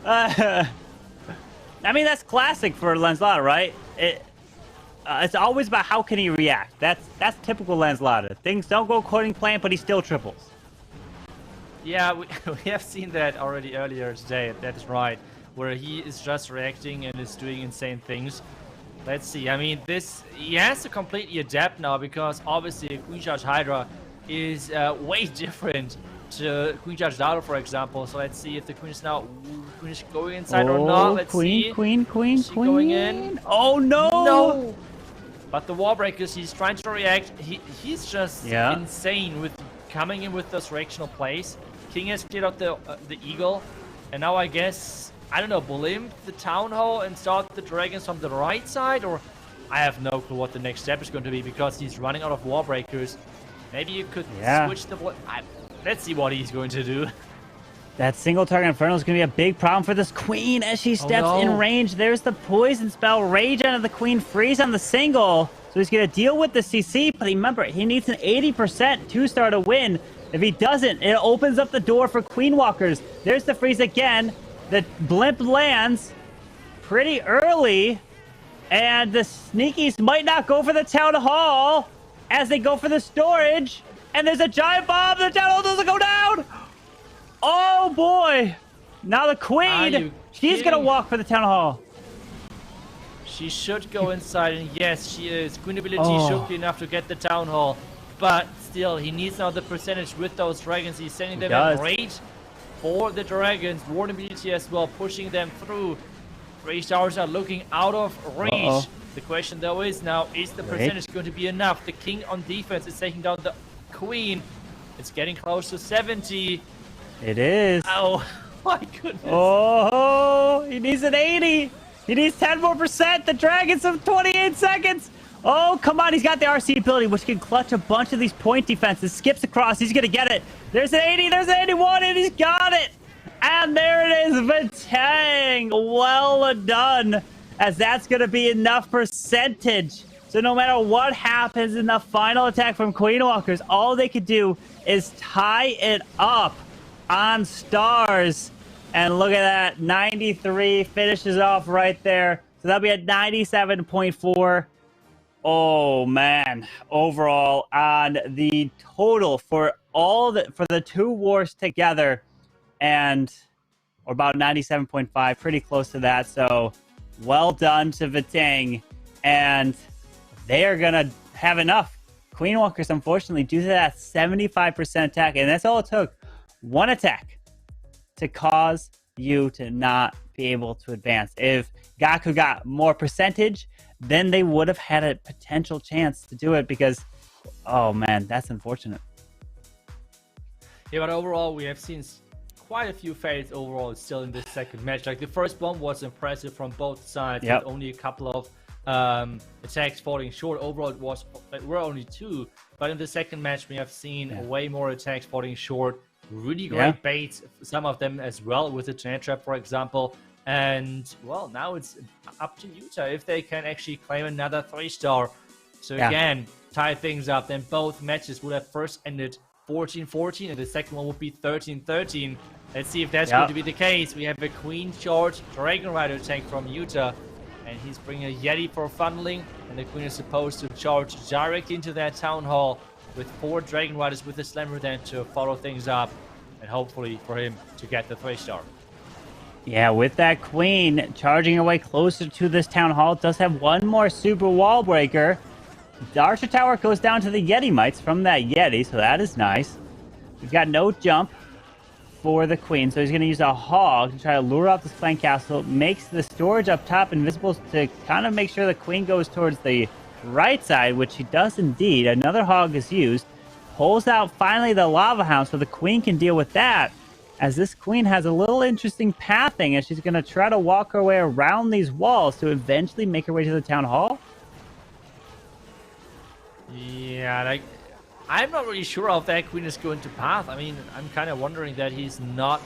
I mean, that's classic for Lancelot, right? It's always about how can he react. That's typical Lancelot. Things don't go according to plan, but he still triples. Yeah, we have seen that already earlier today. That is right, where he is just reacting and is doing insane things. Let's see. I mean, he has to completely adapt now because obviously Queen Charge Hydra is way different to Queen Charge Dado, for example. So let's see if the queen is going inside or not. Let's see. Queen. Going in. Oh no! No. But the wall breakers, he's trying to react. He's just insane with coming in with those reactional plays. King has cleared out the eagle, and now I guess, I don't know, blimp the town hall and start the dragons from the right side, or I have no clue what the next step is going to be because he's running out of wall breakers. Maybe you could switch the... Let's see what he's going to do. That single target Inferno is going to be a big problem for this queen as she steps in range. There's the poison spell. Rage out of the queen. Freeze on the single. So he's going to deal with the CC. But remember, he needs an 80% two-star to win. If he doesn't, it opens up the door for queen walkers. There's the freeze again. The blimp lands pretty early. And the sneakies might not go for the town hall as they go for the storage. And there's a giant bomb. The town hall doesn't go down. Oh boy! Now the queen, she's gonna walk for the town hall. She should go inside, and yes, she is. Queen ability should be enough to get the town hall, but still, he needs now the percentage with those dragons. He's sending them in rage for the dragons. Warn ability as well, pushing them through. 3 stars are looking out of range. The question though is now, is the percentage going to be enough? The king on defense is taking down the queen. It's getting close to 70. It is. Oh, my goodness. Oh, he needs an 80. He needs 10 more percent. The dragons have 28 seconds. Oh, come on. He's got the RC ability, which can clutch a bunch of these point defenses. Skips across. He's going to get it. There's an 80. There's an 81, and he's got it. And there it is. Vatang. Well done, as that's going to be enough percentage. So no matter what happens in the final attack from Queen Walkers, all they could do is tie it up on stars. And look at that, 93 finishes off right there. So that'll be at 97.4. Oh man, overall on the total for the two wars together, and or about 97.5, pretty close to that. So well done to Vatang, and they are gonna have enough. Queen Walkers, unfortunately, due to that 75% attack, and that's all it took. One attack to cause you to not be able to advance. If Gaku got more percentage, then they would have had a potential chance to do it because, oh man, that's unfortunate. Yeah, but overall, we have seen quite a few fails overall still in this second match. Like the first one was impressive from both sides, with only a couple of attacks falling short. Overall, it were only 2, but in the second match, we have seen way more attacks falling short. Really great baits, some of them as well, with the Giant Trap, for example. And, well, now it's up to Utah if they can actually claim another 3-star. So, again, tie things up. Then both matches would have first ended 14-14, and the second one would be 13-13. Let's see if that's going to be the case. We have a Queen Charge Dragon Rider tank from Utah, and he's bringing a Yeti for funneling, and the Queen is supposed to charge directly into that Town Hall with 4 Dragon Riders with the Slammer then to follow things up, and hopefully for him to get the 3-star. Yeah, with that Queen charging away closer to this Town Hall, does have one more Super Wall Breaker. The Archer Tower goes down to the Yeti Mites from that Yeti, so that is nice. We've got no jump for the Queen, so he's going to use a Hog to try to lure out this flank castle. Makes the storage up top invisible to kind of make sure the Queen goes towards the right side, which she does indeed. Another Hog is used. Pulls out finally the Lava Hound so the Queen can deal with that, as this Queen has a little interesting pathing as she's going to try to walk her way around these walls to eventually make her way to the Town Hall. Yeah, like, I'm not really sure how that Queen is going to path. I mean, I'm kind of wondering that he's not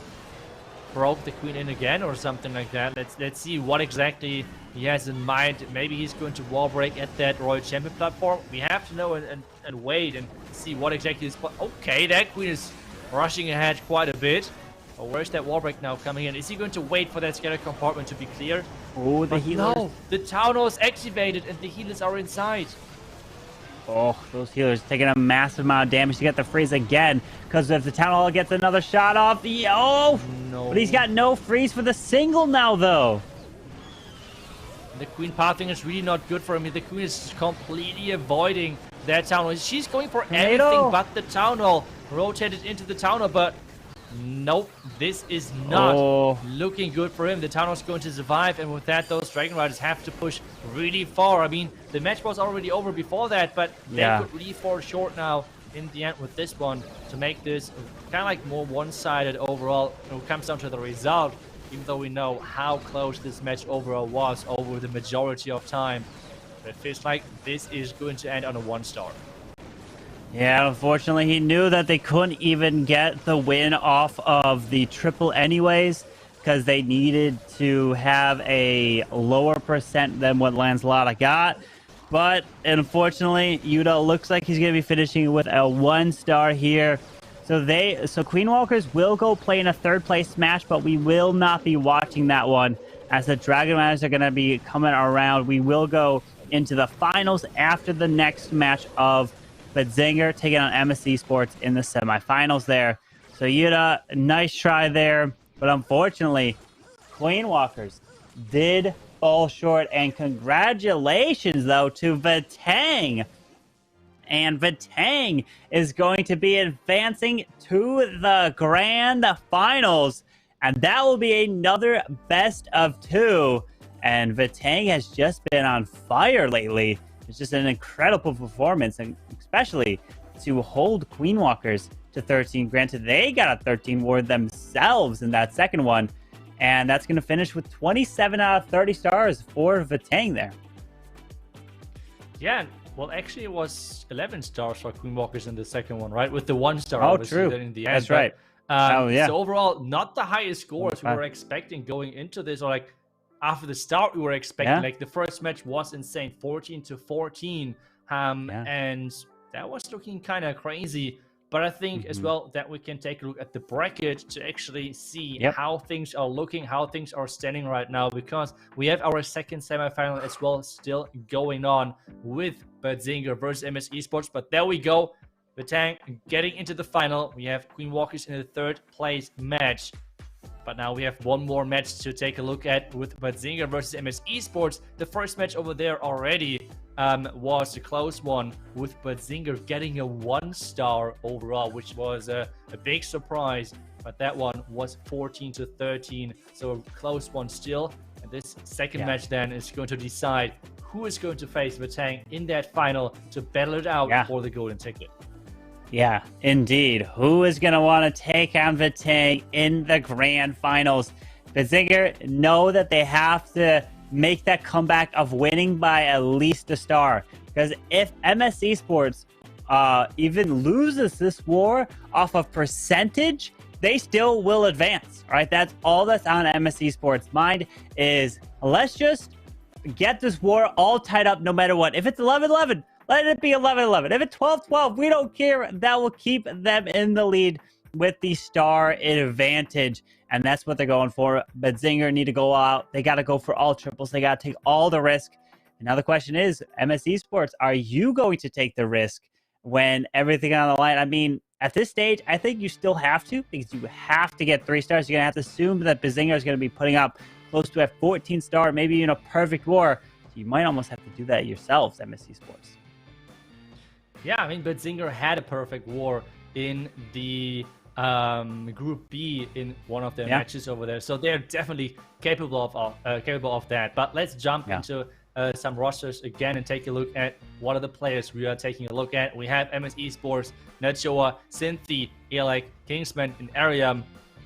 broke the queen in again or something like that. Let's see what exactly he has in mind. Maybe he's going to wall break at that Royal Champion platform. We have to know and wait and see what exactly is. Okay, that queen is rushing ahead quite a bit. Oh, where's that wall break now coming in? Is he going to wait for that scatter compartment to be clear? Oh, the healers. No, the town hall is activated and the healers are inside. Oh, those healers taking a massive amount of damage to get the freeze again. Because if the town hall gets another shot off, oh! No. But he's got no freeze for the single now, though. The queen pathing is really not good for him. The queen is completely avoiding that town hall. She's going for everything but the town hall. Rotated into the town hall, but nope, this is not looking good for him. The town hall's going to survive, and with that, those Dragon Riders have to push really far. I mean, the match was already over before that, but they could really fall short now in the end with this one to make this kind of like more one-sided overall. It comes down to the result, even though we know how close this match overall was over the majority of time. But it feels like this is going to end on a 1-star. Yeah, unfortunately, he knew that they couldn't even get the win off of the triple anyways, because they needed to have a lower percent than what Lancelot got. But unfortunately, Yuta looks like he's going to be finishing with a 1-star here. So Queen Walkers will go play in a 3rd place match, but we will not be watching that one as the Dragon Riders are going to be coming around. We will go into the finals after the next match of Zinger taking on ClashMSTRS in the semifinals there. So Yuta, nice try there, but unfortunately, Queen Walkers did fall short. And congratulations, though, to Vatang. And Vatang is going to be advancing to the grand finals. And that will be another best of 2. And Vatang has just been on fire lately. It's just an incredible performance, and especially to hold Queen Walkers to 13. Granted, they got a 13 war themselves in that second one. And that's going to finish with 27 out of 30 stars for Vatang there. Yeah, well, actually, it was 11 stars for Queen Walkers in the second one, right? With the 1-star. Oh, true. In the end. That's right. So overall, not the highest scores we were expecting going into this, or like after the start we were expecting. Like the first match was insane, 14-14, and that was looking kind of crazy. But I think as well that we can take a look at the bracket to actually see how things are looking, how things are standing right now, because we have our second semifinal as well still going on with Zinger versus ClashMSTRS. But there we go, Vatang getting into the final. We have Queen Walkers in the 3rd place match. But now we have one more match to take a look at with Zinger versus ClashMSTRS. The first match over there already was a close one, with Zinger getting a 1-star overall, which was a big surprise. But that one was 14-13, so a close one still. And this second match then is going to decide who is going to face Vatang in that final to battle it out for the golden ticket. Yeah, indeed. Who is going to want to take on Vatang in the grand finals? Zinger know that they have to make that comeback of winning by at least a star. Because if ClashMSTRS even loses this war off of percentage, they still will advance. All right, that's all that's on ClashMSTRS' mind is let's just get this war all tied up no matter what. If it's 11-11, let it be 11-11. If it's 12-12, we don't care. That will keep them in the lead with the star advantage. And that's what they're going for. But Zinger need to go out. They got to go for all triples. They got to take all the risk. And now the question is, ClashMSTRS, are you going to take the risk when everything on the line? I mean, at this stage, I think you still have to, because you have to get 3 stars. You're going to have to assume that Zinger is going to be putting up close to a 14-star, maybe even a perfect war. So you might almost have to do that yourselves, ClashMSTRS. Yeah, I mean, but Zinger had a perfect war in the Group B in one of their matches over there, so they're definitely capable of that. But let's jump into some rosters again and take a look at what are the players we are taking a look at. We have ClashMSTRS, Nachoa, Cynthia, Alec, Kingsman, and Ariam.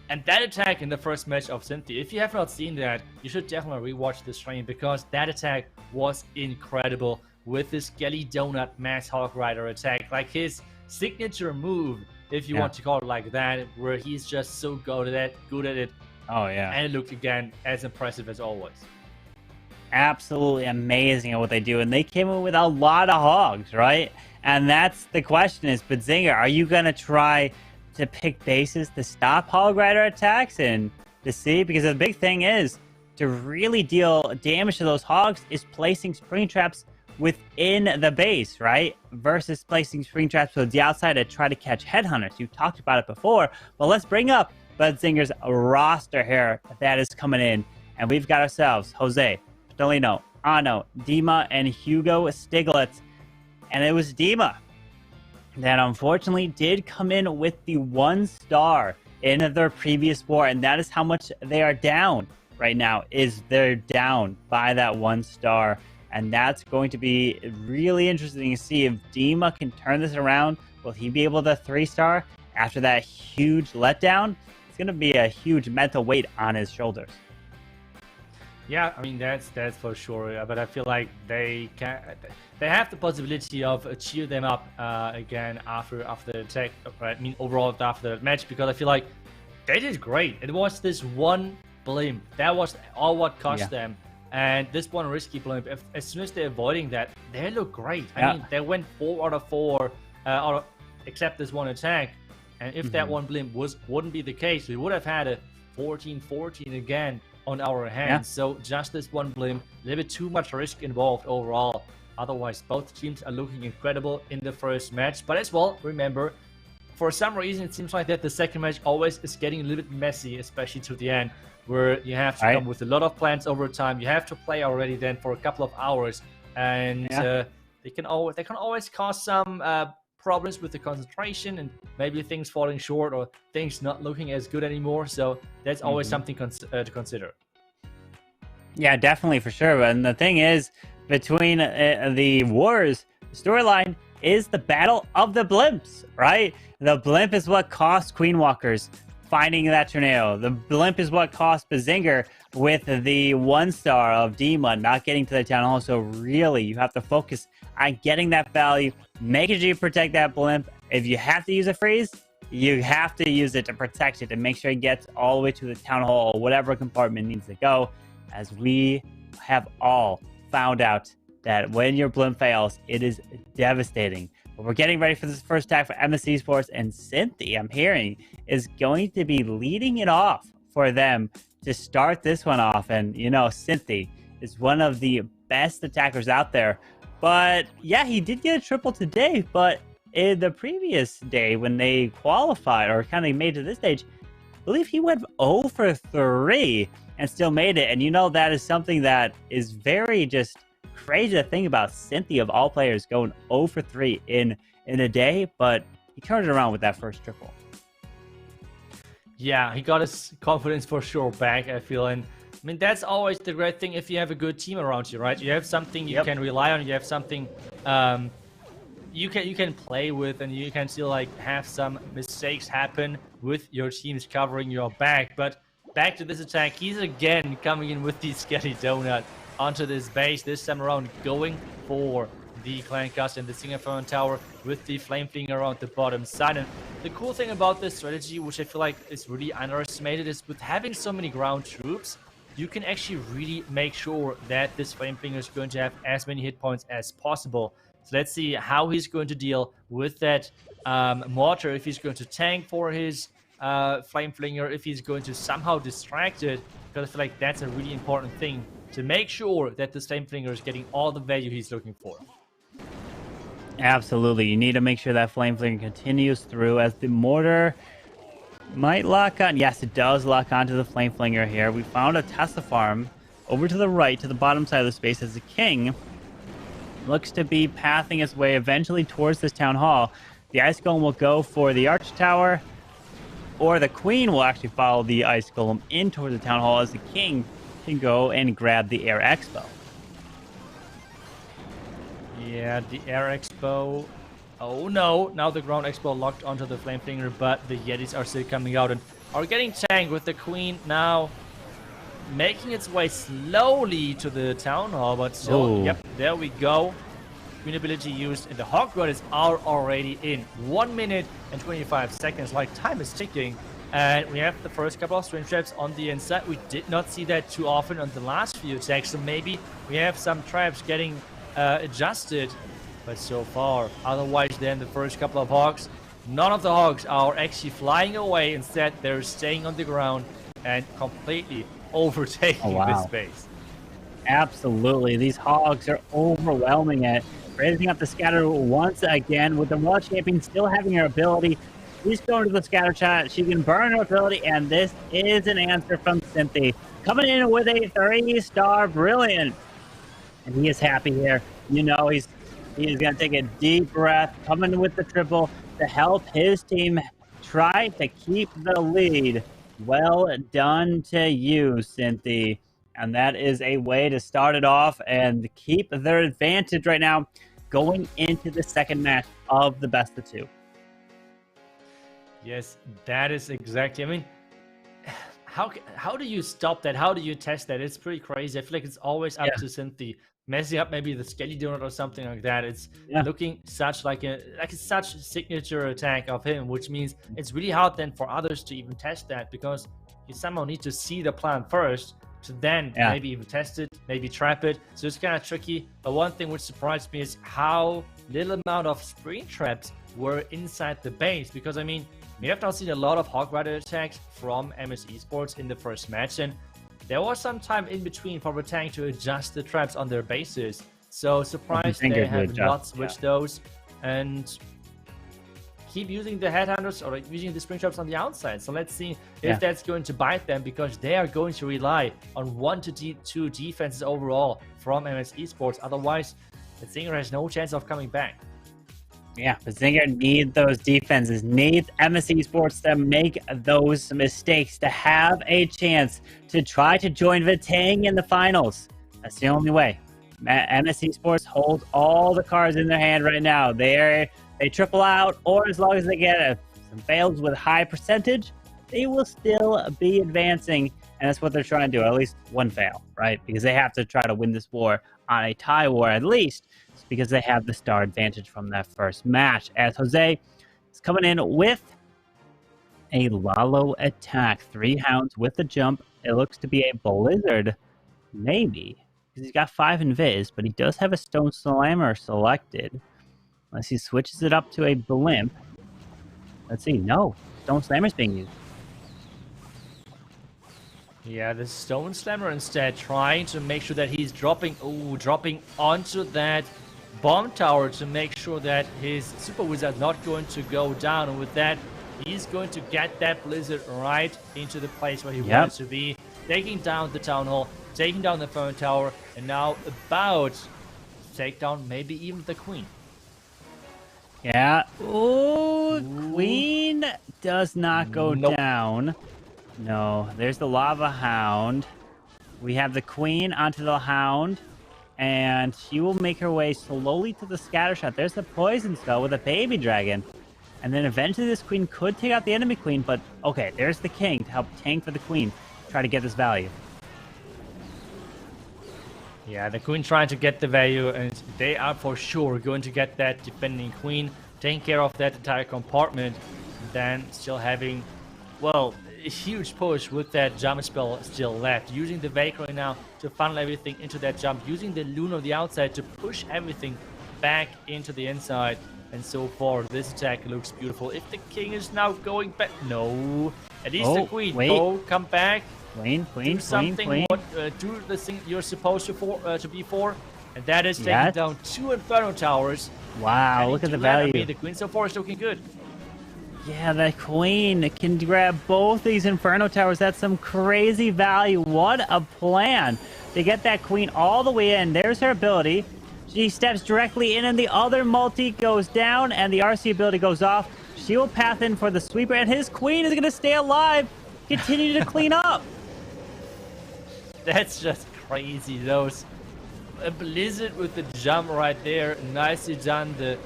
And that attack in the first match of Cynthia, if you have not seen that, you should definitely rewatch the stream, because that attack was incredible. With this Skelly Donut Mass Hog Rider attack, like his signature move, if you want to call it like that, where he's just so good at it. Oh, yeah. And it looked, again, as impressive as always. Absolutely amazing at what they do. And they came in with a lot of hogs, right? And that's the question is, but Zinger, are you going to try to pick bases to stop Hog Rider attacks and to see? Because the big thing is to really deal damage to those hogs is placing spring traps within the base, right? Versus placing spring traps to the outside to try to catch headhunters. You talked about it before, but let's bring up Zinger's roster here that is coming in. And we've got ourselves Jose, Dolino, Ano, Dima, and Hugo Stiglitz. And it was Dima that unfortunately did come in with the 1 star in their previous war. And that is how much they are down right now, is they're down by that 1 star. And that's going to be really interesting to see if Dima can turn this around. Will he be able to 3-star after that huge letdown? It's going to be a huge mental weight on his shoulders. Yeah, I mean that's for sure. But I feel like they have the possibility of cheer them up again after the attack. I mean overall after the match, because I feel like they did great. It was this one blimp that was all what cost them, and this one risky blimp. As soon as they're avoiding that, they look great. I mean they went 4 out of 4, except this one attack. And if that one blimp wouldn't be the case, we would have had a 14-14 again on our hands. So just this one blimp, a little bit too much risk involved overall. Otherwise, both teams are looking incredible in the first match. But as well, remember, for some reason, it seems like that the second match always is getting a little bit messy, especially to the end, where you have to come with a lot of plans over time. You have to play already then for a couple of hours, and they can always cause some problems with the concentration and maybe things falling short or things not looking as good anymore. So that's always something to consider. Yeah, definitely, for sure. And the thing is, between the wars, the storyline is the battle of the blimps, right? The blimp is what cost Queen Walkers finding that tornado. The blimp is what cost Bazinger with the 1 star of Dima not getting to the town hall. So really, you have to focus on getting that value, making sure you protect that blimp. If you have to use a freeze, you have to use it to protect it and make sure it gets all the way to the town hall, whatever compartment needs to go, as we have all found out that when your blimp fails, it is devastating. But we're getting ready for this first attack for ClashMSTRS, and Cynthia, I'm hearing, is going to be leading it off for them to start this one off. And, you know, Cynthia is one of the best attackers out there. But, yeah, he did get a triple today, but in the previous day when they qualified or kind of made to this stage, I believe he went 0 for 3 and still made it. And, you know, that is something that is very just crazy to think about. Cynthia, of all players, going 0 for 3 in a day, but he turned it around with that first triple. Yeah, he got his confidence for sure back, I feel. And I mean, that's always the great thing if you have a good team around you, right? You have something you can rely on. You have something you can play with, and you can still like have some mistakes happen with your teams covering your back. But back to this attack, he's again coming in with the Skelly Donut onto this base. This time around, going for the Clan Cast and the Singaphone Tower with the Flame Flinger around the bottom side. And the cool thing about this strategy, which I feel like is really underestimated, is with having so many ground troops, you can actually really make sure that this Flame Flinger is going to have as many hit points as possible. So let's see how he's going to deal with that mortar, if he's going to tank for his Flame Flinger, if he's going to somehow distract it, because I feel like that's a really important thing to make sure that this Flame Flinger is getting all the value he's looking for. Absolutely. You need to make sure that Flame Flinger continues through, as the mortar might lock on. Yes, it does lock onto the Flame Flinger here. We found a Tesla farm over to the right, to the bottom side of the space, as the king looks to be pathing his way eventually towards this town hall. The Ice Golem will go for the Arch Tower, or the Queen will actually follow the Ice Golem in towards the town hall, as the king can go and grab the Air Expo. Yeah, the Air Expo. Oh no, now the Ground Expo locked onto the Flame Flinger, but the Yetis are still coming out and are getting tanked, with the Queen now making its way slowly to the Town Hall, but still, yep, there we go. Queen ability used, and the Hog Riders are already in. 1 minute and 25 seconds, like time is ticking. And we have the first couple of string traps on the inside. We did not see that too often on the last few attacks, so maybe we have some traps getting adjusted. But so far, otherwise than the first couple of hogs, none of the hogs are actually flying away. Instead, they're staying on the ground and completely overtaking this space. Absolutely. These hogs are overwhelming it. Raising up the scatter once again with the World Champion still having her ability. She's going to the scatter shot. She can burn her ability, and this is an answer from Cynthia. Coming in with a 3-star brilliant. And he is happy here. You know, he is going to take a deep breath, coming with the triple to help his team try to keep the lead. Well done to you, Cynthia. And that is a way to start it off and keep their advantage right now going into the second match of the best of two. Yes, that is exactly. I mean, how do you stop that? How do you test that? It's pretty crazy. I feel like it's always up to Cynthia. Messing up maybe the Skelly Donut or something like that. It's looking such like such signature attack of him, which means it's really hard then for others to even test that, because you somehow need to see the plan first to then maybe even test it, maybe trap it. So it's kind of tricky. But one thing which surprised me is how little amount of spring traps were inside the base, because I mean, we have now seen a lot of Hog Rider attacks from ClashMSTRS in the first match, and there was some time in between for the tank to adjust the traps on their bases. So surprised they have not switched those and keep using the headhunters or using the spring traps on the outside. So let's see if that's going to bite them, because they are going to rely on 1 to 2 defenses overall from ClashMSTRS. Otherwise, the Zinger has no chance of coming back. Yeah, but Zinger need those defenses, needs ClashMSTRS to make those mistakes to have a chance to try to join Vitang in the finals. That's the only way. ClashMSTRS holds all the cards in their hand right now. They triple out, or as long as they get some fails with high percentage, they will still be advancing, and that's what they're trying to do. At least one fail, right? Because they have to try to win this war on a tie war at least, because they have the star advantage from that first match. As Jose is coming in with a Lalo attack. 3 hounds with a jump. It looks to be a Blizzard, maybe, because he's got 5 invis, but he does have a Stone Slammer selected. Unless he switches it up to a Blimp. Let's see. No, Stone Slammer's being used. Yeah, the Stone Slammer instead trying to make sure that he's dropping onto that bomb tower to make sure that his Super Wizard not going to go down. And with that, he's going to get that Blizzard right into the place where he wants to be, taking down the Town Hall, taking down the Phone Tower, and now about to take down maybe even the Queen. Yeah. Ooh, Queen does not go down. No, there's the Lava Hound. We have the Queen onto the Hound, and she will make her way slowly to the scatter shot. There's the Poison Spell with a Baby Dragon. And then eventually this Queen could take out the enemy Queen, but okay, there's the King to help tank for the Queen. Try to get this value. Yeah, the Queen trying to get the value, and they are for sure going to get that defending Queen, taking care of that entire compartment, and then still having, well, a huge push with that jump spell still left. Using the Valkyrie now to funnel everything into that jump, using the Loon on the outside to push everything back into the inside. And so far, this attack looks beautiful. If the King is now going back, no, at least the Queen, go, come back. Queen, do something. Do the thing you're supposed to be for, and that is taking down 2 Inferno Towers. Wow, look at the value. I mean, the Queen so far is looking good. Yeah, the Queen can grab both these Inferno Towers. That's some crazy value. What a plan to get that Queen all the way in. There's her ability. She steps directly in, and the other multi goes down, and the RC ability goes off. She will path in for the sweeper, and his Queen is going to stay alive, continue to clean up. That's just crazy. Those a Blizzard with the jump right there, nicely done. The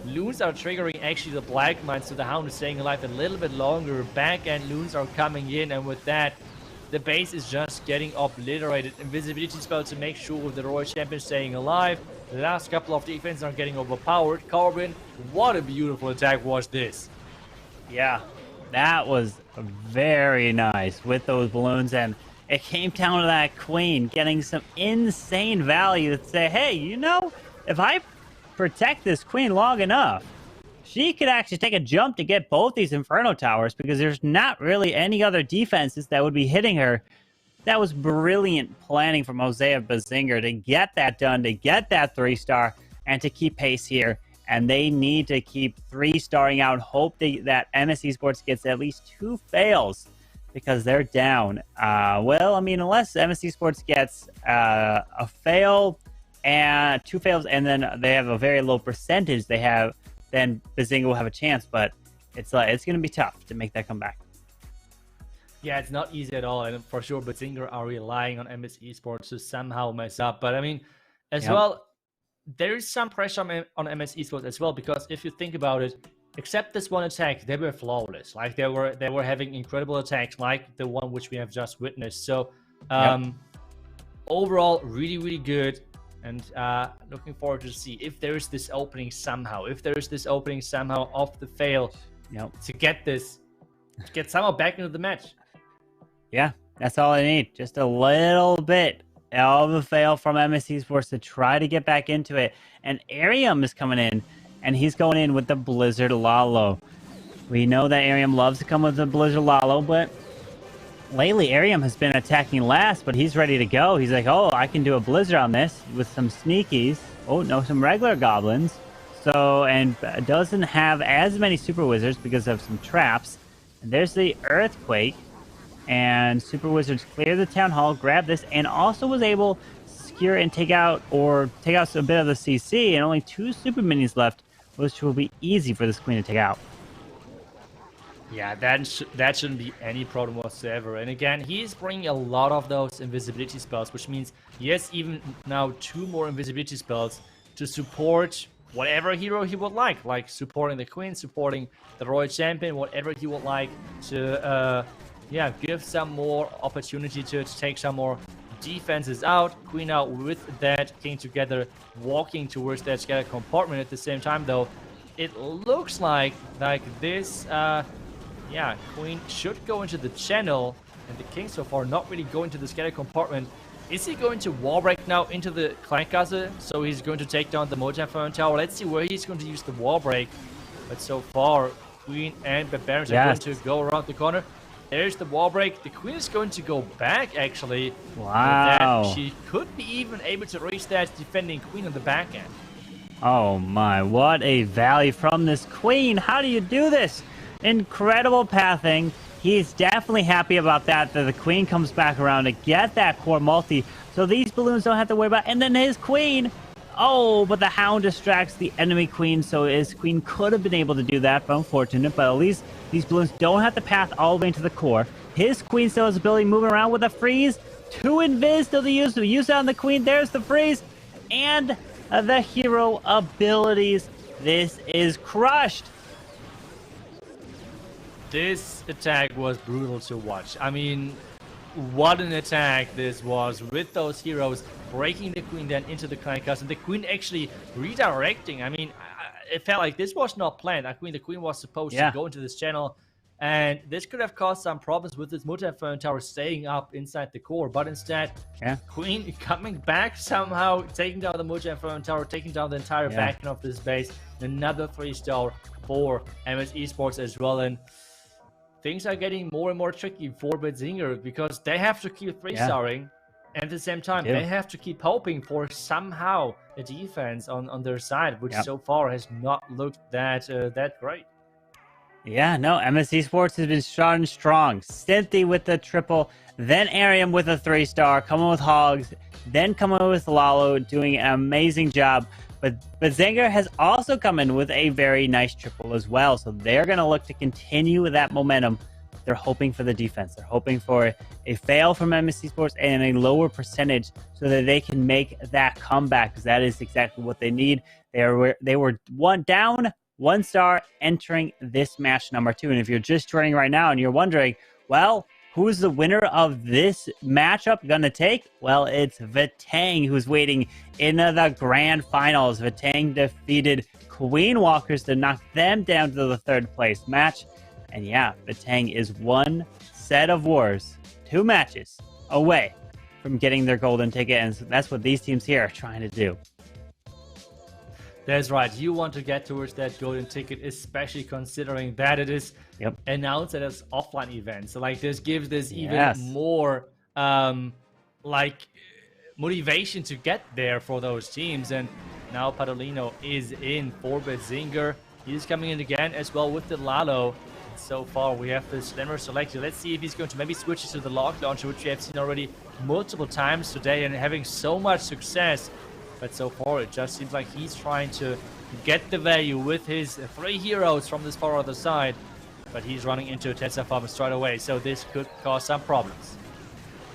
Loons are triggering actually the Black Mine, so the Hound is staying alive a little bit longer. Back end Loons are coming in, and with that, the base is just getting obliterated. Invisibility spell to make sure the Royal Champion staying alive. The last couple of defenses are getting overpowered. Corbin, what a beautiful attack was this. Yeah, That was very nice with those balloons, and it came down to that queen getting some insane value to say, hey, you know, if I protect this queen long enough, she could actually take a jump to get both these Inferno Towers because there's not really any other defenses that would be hitting her. That was brilliant planning from Jose Bazinger to get that done, to get that 3-star, and to keep pace here. And they need to keep 3-starring out, hope that MS Esports gets at least 2 fails because they're down. Well, I mean, unless MS Esports gets a fail and 2 fails, and then they have a very low percentage, then Bazinga will have a chance. But it's going to be tough to make that comeback. Yeah, it's not easy at all, and for sure, Bazinga are relying on MS Esports to somehow mess up. But I mean, as well, there is some pressure on MS Esports as well, because if you think about it, except this one attack, they were flawless. Like they were having incredible attacks, like the one which we have just witnessed. So overall, really, really good. And looking forward to see if there is this opening somehow. If there is this opening somehow off the fail to get somehow back into the match. Yeah, that's all I need. Just a little bit of a fail from MS Esports to try to get back into it. And Arium is coming in, and he's going in with the Blizzard Lalo. We know that Arium loves to come with the Blizzard Lalo, but lately Arium has been attacking last, but he's ready to go. He's like, oh, I can do a Blizzard on this with some sneakies. Oh, no, some regular goblins. So, and doesn't have as many Super Wizards because of some traps. And there's the Earthquake. And Super Wizards clear the Town Hall, grab this, and also was able to secure and take out a bit of the CC, and only 2 Super Minis left, which will be easy for this queen to take out. Yeah, that shouldn't be any problem whatsoever. And again, he's bringing a lot of those invisibility spells, which means he has even now 2 more invisibility spells to support whatever hero he would like supporting the queen, supporting the royal champion, whatever he would like to give some more opportunity to take some more defenses out. Queen out with that king together, walking towards that scatter compartment. At the same time, though, it looks like this queen should go into the channel, and the king so far not really going to the scatter compartment. Is he going to wall break now into the Clank Castle? So he's going to take down the Mojaphone Tower. Let's see where he's going to use the wall break. But so far, Queen and Barbarians are going to go around the corner. There's the wall break. The queen is going to go back, actually. Wow. She could be even able to reach that defending queen on the back end. Oh my, what a value from this queen. How do you do this? Incredible pathing. He's definitely happy about that the queen comes back around to get that core multi. So these balloons don't have to worry about. And then his queen. Oh, but the hound distracts the enemy queen, so his queen could have been able to do that, but unfortunate. But at least these balloons don't have to path all the way into the core. His queen still has ability moving around with a freeze. 2 invis still to use. So use on the queen. There's the freeze. And the hero abilities. This is crushed. This attack was brutal to watch. I mean, what an attack this was with those heroes breaking the queen then into the Clank Castle. The queen actually redirecting. I mean, it felt like this was not planned. The queen was supposed to go into this channel, and this could have caused some problems with this Mojaphone Tower staying up inside the core. But instead, queen coming back somehow, taking down the Mojaphone Tower, taking down the entire back end of this base. Another 3-star for MS Esports as well. And things are getting more and more tricky for Bazinger because they have to keep 3-starring. And at the same time, they have to keep hoping for somehow a defense on their side, which so far has not looked that great. Yeah, no, MS Esports has been starting strong. Cynthia with the triple, then Arium with a 3-star, coming with Hogs, then coming with Lalo, doing an amazing job. But Bazinger has also come in with a very nice triple as well. So they're going to look to continue with that momentum. They're hoping for the defense. They're hoping for a fail from MS Esports and a lower percentage so that they can make that comeback, because that is exactly what they need. They were down 1 star entering this match number 2. And if you're just joining right now and you're wondering, well, who's the winner of this matchup going to take? Well, it's Vatang who's waiting in the grand finals. Vatang defeated Queen Walkers to knock them down to the 3rd place match. And yeah, Batang is one set of wars, 2 matches away from getting their golden ticket, and that's what these teams here are trying to do. That's right. You want to get towards that golden ticket, especially considering that it is announced as offline event. So like this gives this even more like motivation to get there for those teams. And now Padolino is in for Zinger. He's coming in again as well with the Lalo. So far we have the Slimmer selected. Let's see if he's going to maybe switch to the lock launcher, which we have seen already multiple times today and having so much success. But so far it just seems like he's trying to get the value with his 3 heroes from this far other side. But he's running into a Tesla farm straight away, so this could cause some problems.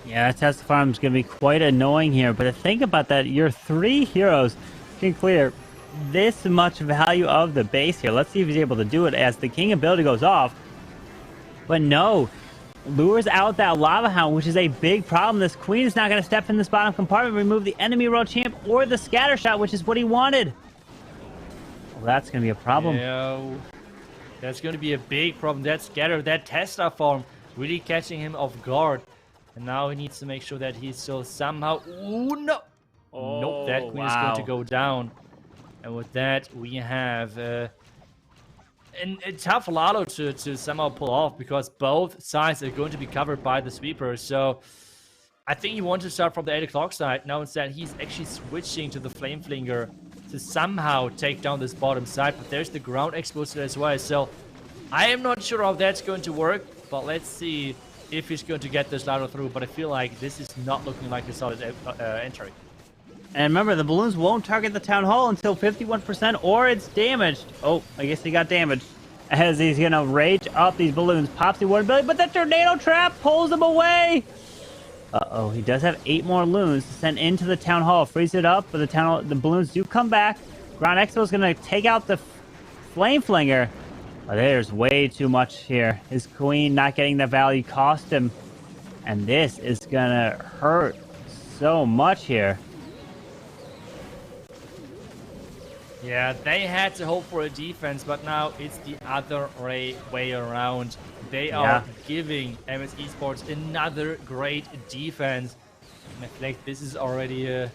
Yeah, Tesla farm is going to be quite annoying here. But to think about that, your 3 heroes can clear this much value of the base here. Let's see if he's able to do it as the King ability goes off. But no, lures out that Lava Hound, which is a big problem. This Queen is not going to step in this bottom compartment, remove the enemy world champ or the scatter shot, which is what he wanted. Well, that's going to be a problem. Yeah, that's going to be a big problem. That scatter, that Tesla farm, really catching him off guard. And now he needs to make sure that he's still somehow... Ooh, no! Nope, that Queen is going to go down. And with that, we have a tough Lalo to somehow pull off, because both sides are going to be covered by the sweeper. So I think he wanted to start from the 8 o'clock side. Now instead, he's actually switching to the Flame Flinger to somehow take down this bottom side. But there's the ground exposure as well. So I am not sure how that's going to work, but let's see if he's going to get this Lalo through. But I feel like this is not looking like a solid entry. And remember, the balloons won't target the Town Hall until 51% or it's damaged. Oh, I guess he got damaged. As he's going to rage up these balloons. Pops the 1 billion, but the Tornado Trap pulls him away. Uh-oh, he does have 8 more loons to send into the Town Hall. Freeze it up, but the balloons do come back. Ground Expo is going to take out the Flame Flinger. But there's way too much here. His Queen not getting the value cost him. And this is going to hurt so much here. Yeah, they had to hope for a defense, but now it's the other way around. They are giving MS Esports another great defense. And I feel like this is already a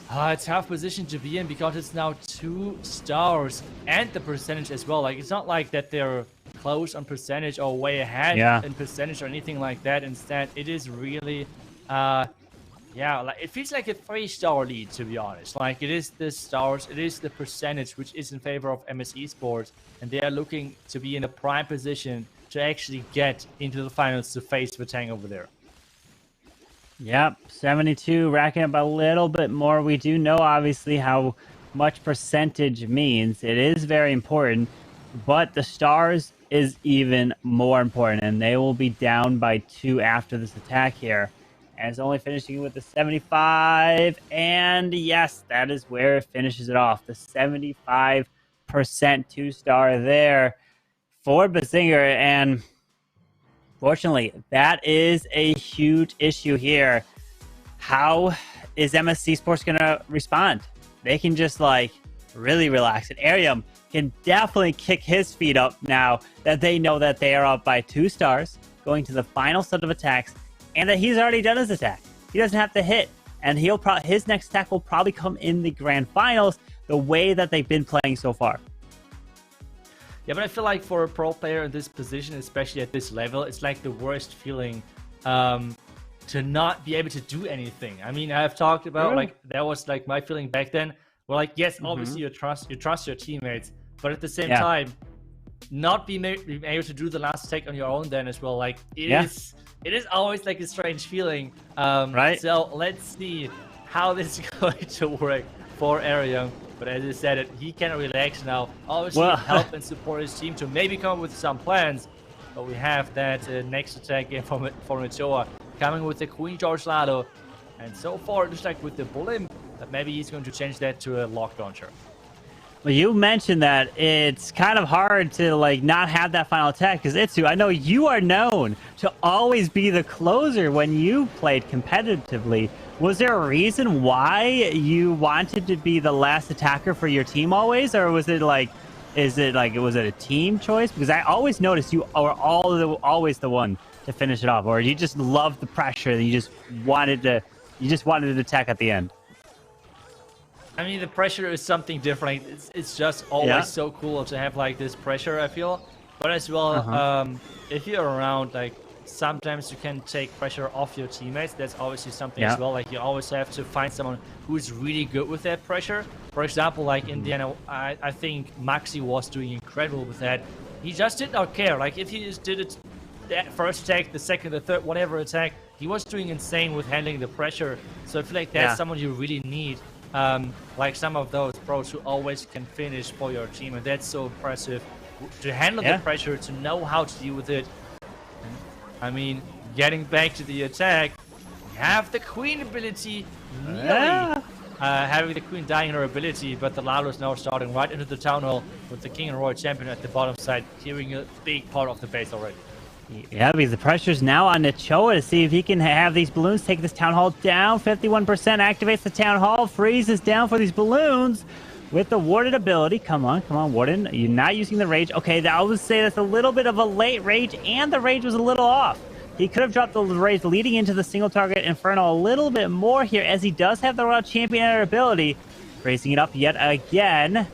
tough position to be in, because it's now 2 stars and the percentage as well. Like, it's not like that they're close on percentage or way ahead in percentage or anything like that. Instead, it is really... yeah, like it feels like a 3-star lead, to be honest. Like, it is the stars, it is the percentage which is in favor of MS Esports, and they are looking to be in a prime position to actually get into the finals to face Batang over there. Yep, 72, racking up a little bit more. We do know, obviously, how much percentage means. It is very important, but the stars is even more important, and they will be down by 2 after this attack here. And it's only finishing with the 75. And yes, that is where it finishes it off. The 75% 2-star there for Bazinger. And fortunately, that is a huge issue here. How is MSC Sports going to respond? They can just like really relax. And Arium can definitely kick his feet up now that they know that they are up by 2 stars going to the final set of attacks. And that he's already done his attack. He doesn't have to hit. And his next attack will probably come in the grand finals, the way that they've been playing so far. Yeah, but I feel like for a pro player in this position, especially at this level, it's like the worst feeling to not be able to do anything. I mean, I've talked about, like, that was like my feeling back then. Well, like, yes, obviously you trust your teammates, but at the same time, not being able to do the last attack on your own then as well. Like, it is always like a strange feeling. Right. So let's see how this is going to work for Arium. But as I said, he can relax now. Obviously, help and support his team to maybe come up with some plans. But we have that next attack game from Ochoa coming with the Queen George Lalo. And so far, it looks like with the Bullim, that maybe he's going to change that to a lock launcher. Well, you mentioned that it's kind of hard to like not have that final attack because Itsu, I know you are known to always be the closer when you played competitively. Was there a reason why you wanted to be the last attacker for your team always, or was it like Is it like, was it a team choice? Because I always noticed you are always the one to finish it off, or you just love the pressure and you just wanted to attack at the end. I mean, the pressure is something different. It's just always so cool to have like this pressure, I feel. But as well, if you're around, like sometimes you can take pressure off your teammates. That's obviously something as well. Like you always have to find someone who is really good with that pressure. For example, like in the end, I think Maxi was doing incredible with that. He just did not care. Like if he just did it, that first attack, the second, the third, whatever attack, he was doing insane with handling the pressure. So I feel like that's someone you really need. Like some of those pros who always can finish for your team, and that's so impressive to handle the pressure, to know how to deal with it. I mean, getting back to the attack, we have the Queen ability, nearly having the Queen dying in her ability, but the Lalo is now starting right into the Town Hall with the King and Royal Champion at the bottom side, clearing a big part of the base already. Yeah, because the pressure's now on Nachoa to see if he can have these balloons take this Town Hall down. 51% activates the Town Hall, freezes down for these balloons with the Warden ability. Come on, Warden. You're not using the Rage. Okay, I would say that's a little bit of a late Rage, and the Rage was a little off. He could have dropped the Rage leading into the single target Inferno a little bit more here, as he does have the Royal Champion at her ability. Raising it up yet again.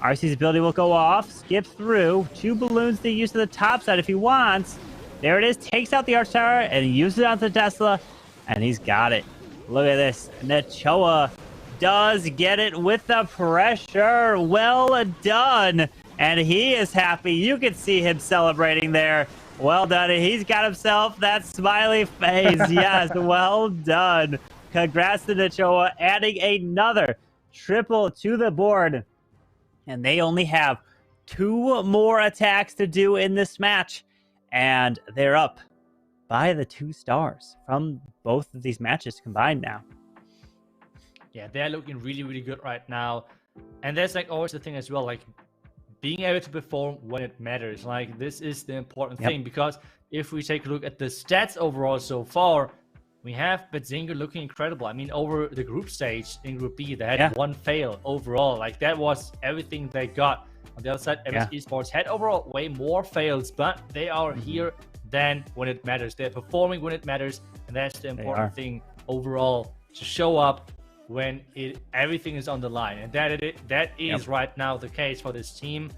RC's ability will go off, skip through. 2 balloons to use to the top side if he wants. There it is, takes out the Arch Tower and uses it onto Tesla, and he's got it. Look at this. Nachoa does get it with the pressure. Well done. And he is happy. You can see him celebrating there. Well done. He's got himself that smiley face. Yes, well done. Congrats to Nachoa, adding another triple to the board. And they only have 2 more attacks to do in this match. And they're up by the 2 stars from both of these matches combined now. Yeah, they're looking really, really good right now. And that's like always the thing as well, like being able to perform when it matters. Like this is the important thing, because if we take a look at the stats overall so far, we have Betzinger looking incredible. I mean, over the group stage in Group B, they had 1 fail overall. Like that was everything they got. On the other side, ClashMSTRS had overall way more fails, but they are here then when it matters. They're performing when it matters, and that's the important thing overall, to show up when everything is on the line. And that is right now the case for this team.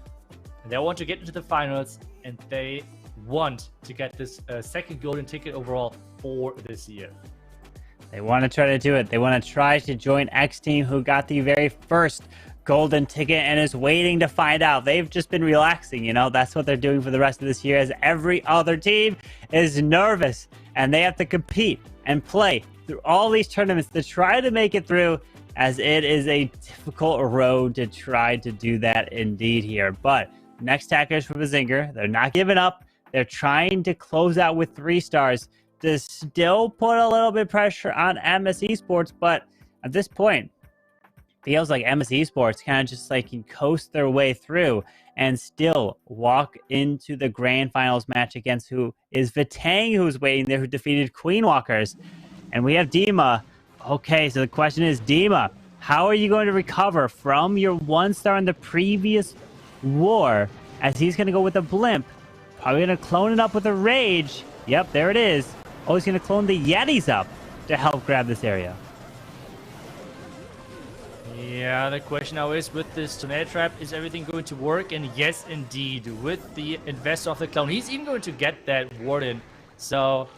And they want to get into the finals, and they want to get this second golden ticket overall for this year. They want to try to do it. They want to try to join X Team, who got the very first golden ticket and is waiting to find out. They've just been relaxing, you know. That's what they're doing for the rest of this year, as every other team is nervous and they have to compete and play through all these tournaments to try to make it through, as it is a difficult road to try to do that indeed here. But next attackers for Betzinger, they're not giving up. They're trying to close out with 3 stars to still put a little bit of pressure on ClashMSTRS, but at this point, feels like ClashMSTRS kind of just like can coast their way through and still walk into the grand finals match against who is Vitang, who's waiting there, who defeated Queen Walkers. And we have Dima. Okay, so the question is, Dima, how are you going to recover from your 1 star in the previous war, as he's going to go with a blimp, probably going to clone it up with a Rage. Yep, there it is. Oh, he's going to clone the Yetis up to help grab this area. Yeah, the question now is, with this tornado trap, is everything going to work? And yes, indeed, with the investor of the clone, he's even going to get that warden. So,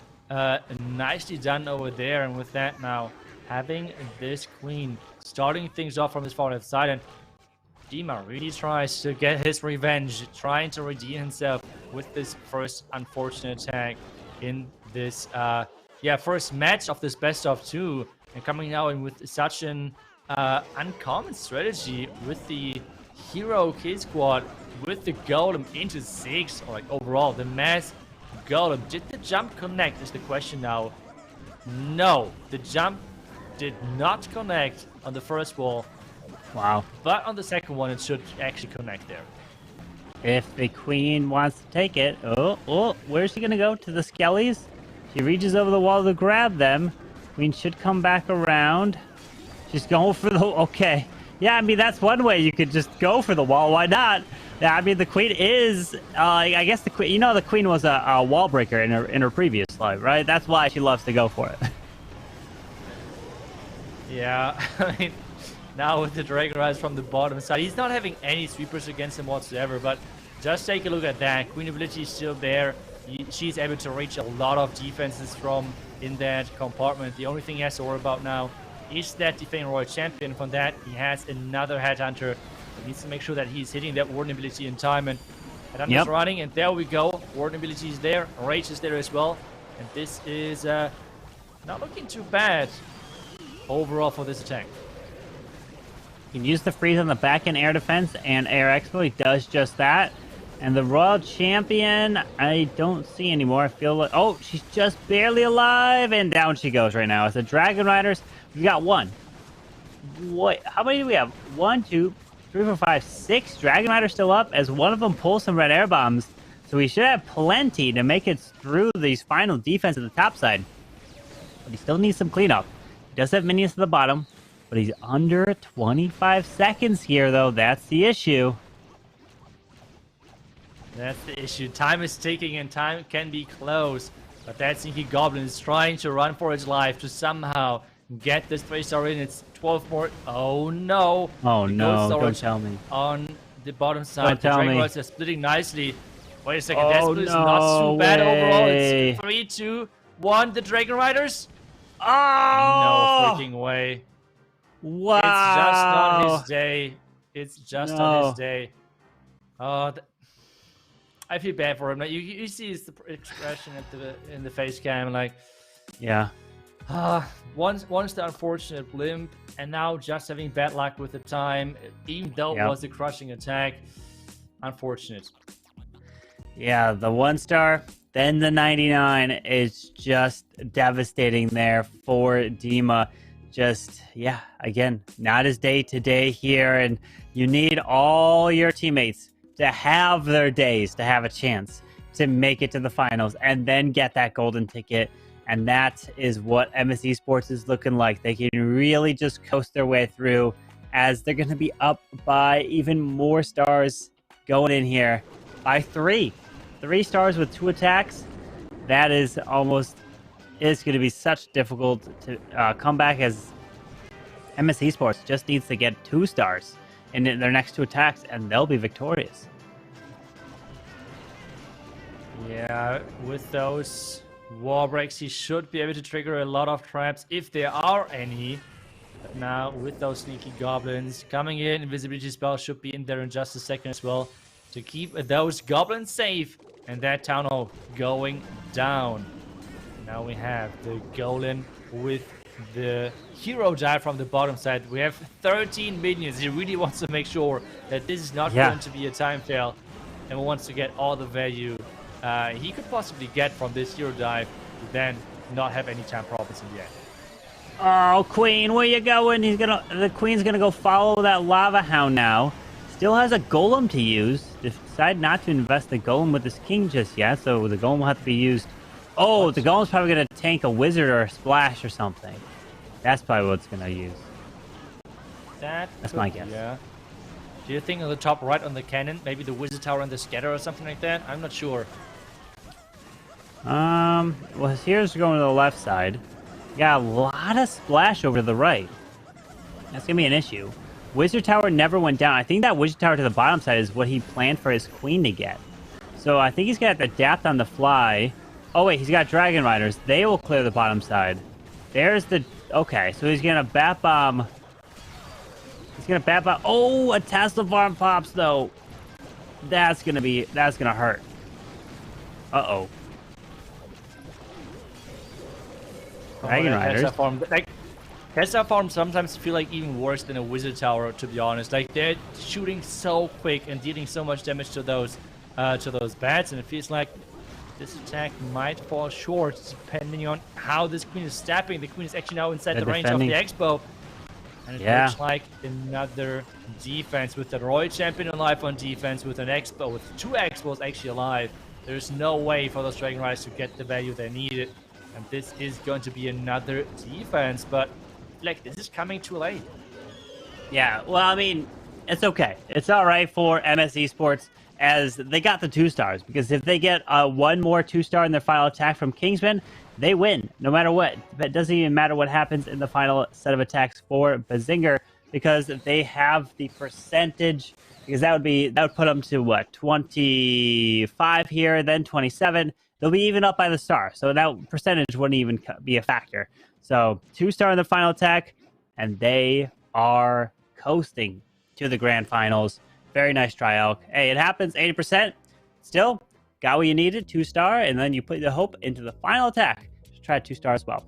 nicely done over there. And with that now, having this queen starting things off from his far left side, and Dima really tries to get his revenge, trying to redeem himself with this first unfortunate attack in this first match of this best of 2, and coming now in with such an uncommon strategy with the hero kill squad, with the golem into 6, or like overall the mass golem. Did the jump connect is the question now. No, the jump did not connect on the first wall. Wow. But on the second one, it should actually connect there. If the queen wants to take it. Oh, where's she gonna go? To the skellies? She reaches over the wall to grab them. Queen should come back around. She's going for the... Okay. Yeah, I mean, that's one way you could just go for the wall. Why not? Yeah, I mean the queen is. I guess the queen. You know, the queen was a wall breaker in her previous life, right? That's why she loves to go for it. Yeah, I mean, now with the Dragon Rise from the bottom side, he's not having any sweepers against him whatsoever. But just take a look at that. Queen ability is still there. She's able to reach a lot of defenses from in that compartment. The only thing he has to worry about now is that defending Royal Champion. From that, he has another Headhunter. He needs to make sure that he's hitting that Warden ability in time. And Headhunter's running, and there we go. Warden ability is there. Rage is there as well. And this is not looking too bad overall for this attack. You can use the freeze on the back end air defense, and Air Expo, he does just that. And the Royal Champion, I don't see anymore. I feel like, oh, she's just barely alive, and down she goes right now. As the Dragon Riders, we got one. What? How many do we have? 1, 2, 3, 4, 5, 6 Dragon Riders still up, as one of them pulls some red air bombs. So we should have plenty to make it through these final defense at the top side. But he still needs some cleanup. He does have minions at the bottom, but he's under 25 seconds here, though. That's the issue. That's the issue. Time is ticking and time can be close. But that Sneaky Goblin is trying to run for his life to somehow get this 3-star in. It's 12 more. Oh no. Oh no, don't tell me. On the bottom side, the Dragon Riders are splitting nicely. Wait a second, that split is no not too bad overall. way. It's 3, 2, 1. The Dragon Riders. Oh! No freaking way. Wow. It's just on his day. It's just on his day. Oh, I feel bad for him. Like, you see his expression in the face cam, like, yeah. Once the unfortunate blimp, and now just having bad luck with the time, even though it was a crushing attack. Unfortunate. Yeah, the 1-star, then the 99 is just devastating there for Dima. Just, yeah, again, not his day today here, and you need all your teammates to have their days to have a chance to make it to the finals and then get that golden ticket. And that is what ClashMSTRS is looking like. They can really just coast their way through, as they're going to be up by even more stars going in here by 3. 3 stars with 2 attacks. That is almost, it's going to be such difficult to come back, as ClashMSTRS just needs to get 2 stars in their next 2 attacks, and they'll be victorious. Yeah, with those wall breaks, he should be able to trigger a lot of traps if there are any. But now, with those sneaky goblins coming in, invisibility spell should be in there in just a second as well to keep those goblins safe. And that town hall going down. Now we have the golem with the hero dive from the bottom side. We have 13 minions. He really wants to make sure that this is not going to be a time fail, and wants to get all the value he could possibly get from this hero dive, to then not have any time problems in the end. Oh, Queen, where you going? The Queen's gonna go follow that lava hound now. Still has a golem to use. Decide not to invest the golem with this king just yet, so the golem will have to be used. Oh, the golem's probably gonna tank a wizard or a splash or something. That's probably what it's gonna use. That's my guess. Yeah. Do you think on the top right on the cannon, maybe the wizard tower and the scatter or something like that? I'm not sure. Well, here's going to the left side. Got a lot of splash over to the right. That's gonna be an issue. Wizard tower never went down. I think that wizard tower to the bottom side is what he planned for his queen to get. So I think he's gonna have to adapt on the fly. Oh wait, he's got dragon riders. They will clear the bottom side. There's the, okay, so he's gonna bat bomb. He's gonna bat bomb. Oh, a Tesla farm pops though. That's gonna hurt. Uh-oh. Dragon riders. Tesla farms sometimes feel like even worse than a wizard tower, to be honest. Like, they're shooting so quick and dealing so much damage to those bats, and it feels like this attack might fall short depending on how this queen is stepping. The queen is actually now inside the range of the expo, and it looks like another defense with the Royal Champion alive on defense, with an expo, with 2 expos actually alive. There's no way for those Dragon Riders to get the value they needed, and this is going to be another defense, but like, this is coming too late. Yeah, well, I mean, it's okay. It's all right for MS Esports as they got the 2 stars, because if they get one more 2-star in their final attack from Kingsman, they win no matter what. It doesn't even matter what happens in the final set of attacks for Bazinger, because they have the percentage. Because that would put them to what, 25 here, then 27. They'll be even up by the star, so that percentage wouldn't even be a factor. So 2-star in the final attack, and they are coasting to the grand finals. Very nice try, Elk. Hey, it happens, 80%. Still, got what you needed, 2-star, and then you put the hope into the final attack. Just try 2-star as well.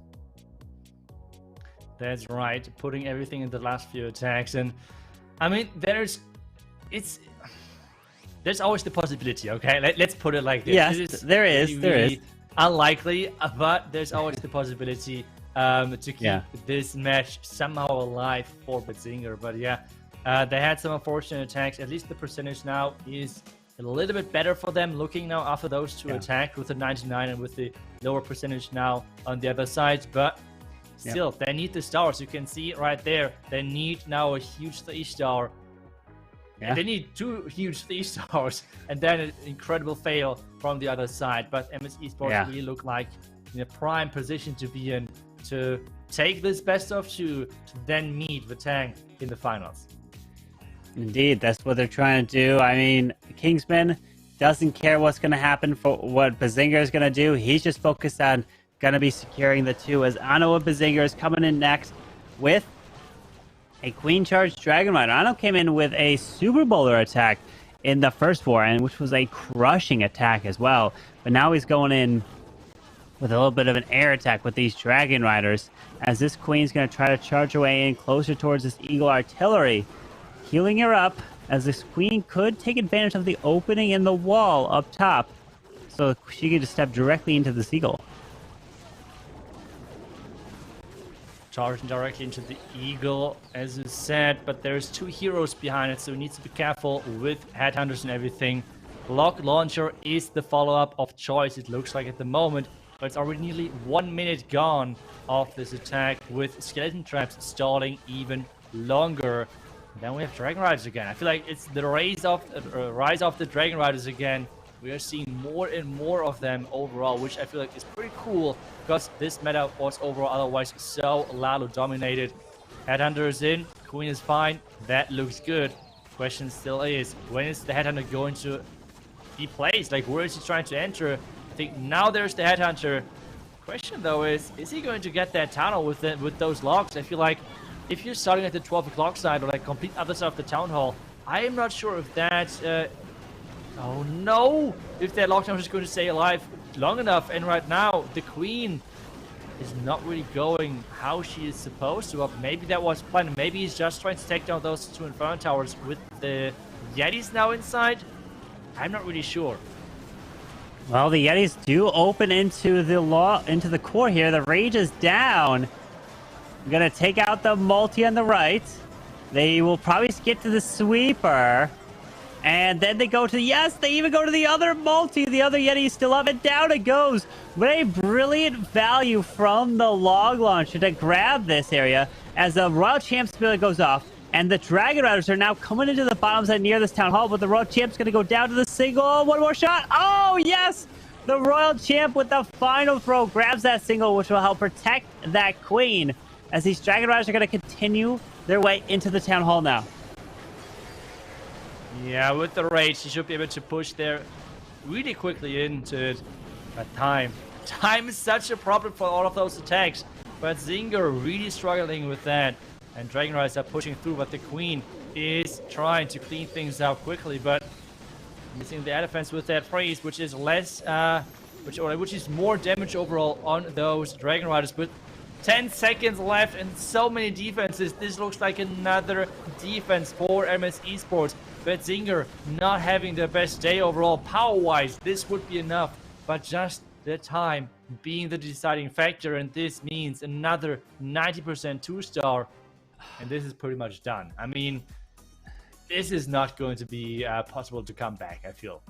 That's right, putting everything in the last few attacks. And I mean, there's always the possibility, okay? Let's put it like this. Yes, there is. Unlikely, but there's always the possibility to keep this match somehow alive for Bazinger. But yeah, they had some unfortunate attacks. At least the percentage now is a little bit better for them, looking now after those 2 attacks with the 99 and with the lower percentage now on the other side. But still, they need the stars. You can see right there, they need now a huge 3-star. And they need 2 huge 3-stars, and then an incredible fail from the other side. But MS Esports really look like in a prime position to be in, to take this best of 2 to then meet the Tang in the finals. Indeed, that's what they're trying to do. I mean, Kingsman doesn't care what's going to happen for what Bazinger is going to do. He's just focused on going to be securing the 2, as Ano and Bazinger is coming in next with a Queen Charge Dragon Rider. Ano came in with a Super Bowler attack in the first war, and which was a crushing attack as well. But now he's going in with a little bit of an air attack with these Dragon Riders, as this Queen's going to try to charge her way in closer towards this Eagle Artillery, healing her up, as this Queen could take advantage of the opening in the wall up top, so she could just step directly into the Eagle. Charging directly into the Eagle, as you said, but there's 2 heroes behind it, so we need to be careful with headhunters and everything. Block Launcher is the follow-up of choice, it looks like at the moment, but it's already nearly 1 minute gone of this attack, with Skeleton Traps stalling even longer. Then we have Dragon Riders again. I feel like it's the rise of the Dragon Riders again. We are seeing more and more of them overall, which I feel like is pretty cool, because this meta was overall otherwise so Lalo dominated. Headhunter is in, Queen is fine, that looks good. Question still is, when is the Headhunter going to be placed? Like, where is he trying to enter? I think now there's the Headhunter. Question though is he going to get that tunnel with those logs? I feel like if you're starting at the 12 o'clock side or like complete other side of the town hall, I am not sure if that oh no! If that lockdown is going to stay alive long enough, and right now the Queen is not really going how she is supposed to. Maybe that was planned. Maybe he's just trying to take down those 2 Inferno Towers with the Yetis now inside. I'm not really sure. Well, the Yetis do open into the core here. The Rage is down. I'm gonna take out the multi on the right. They will probably skip to the sweeper. And then they go to, yes, they even go to the other multi. The other Yeti is still up, and down it goes. What a brilliant value from the log launcher to grab this area, as the Royal Champ Spirit goes off. And the Dragon Riders are now coming into the bottom side near this town hall, but the Royal Champ's going to go down to the single. One more shot. Oh, yes! The Royal Champ with the final throw grabs that single, which will help protect that Queen, as these Dragon Riders are going to continue their way into the town hall now. Yeah, with the Rage, he should be able to push there really quickly into it. But time is such a problem for all of those attacks. But Zinger really struggling with that. And Dragon Riders are pushing through, but the Queen is trying to clean things out quickly. But missing the defense with that freeze, which is less, which is more damage overall on those Dragon Riders. But 10 seconds left and so many defenses. This looks like another defense for MS Esports. But Zinger not having the best day overall power-wise. This would be enough, but just the time being the deciding factor, and this means another 90% 2-star, and this is pretty much done. I mean, this is not going to be possible to come back, I feel.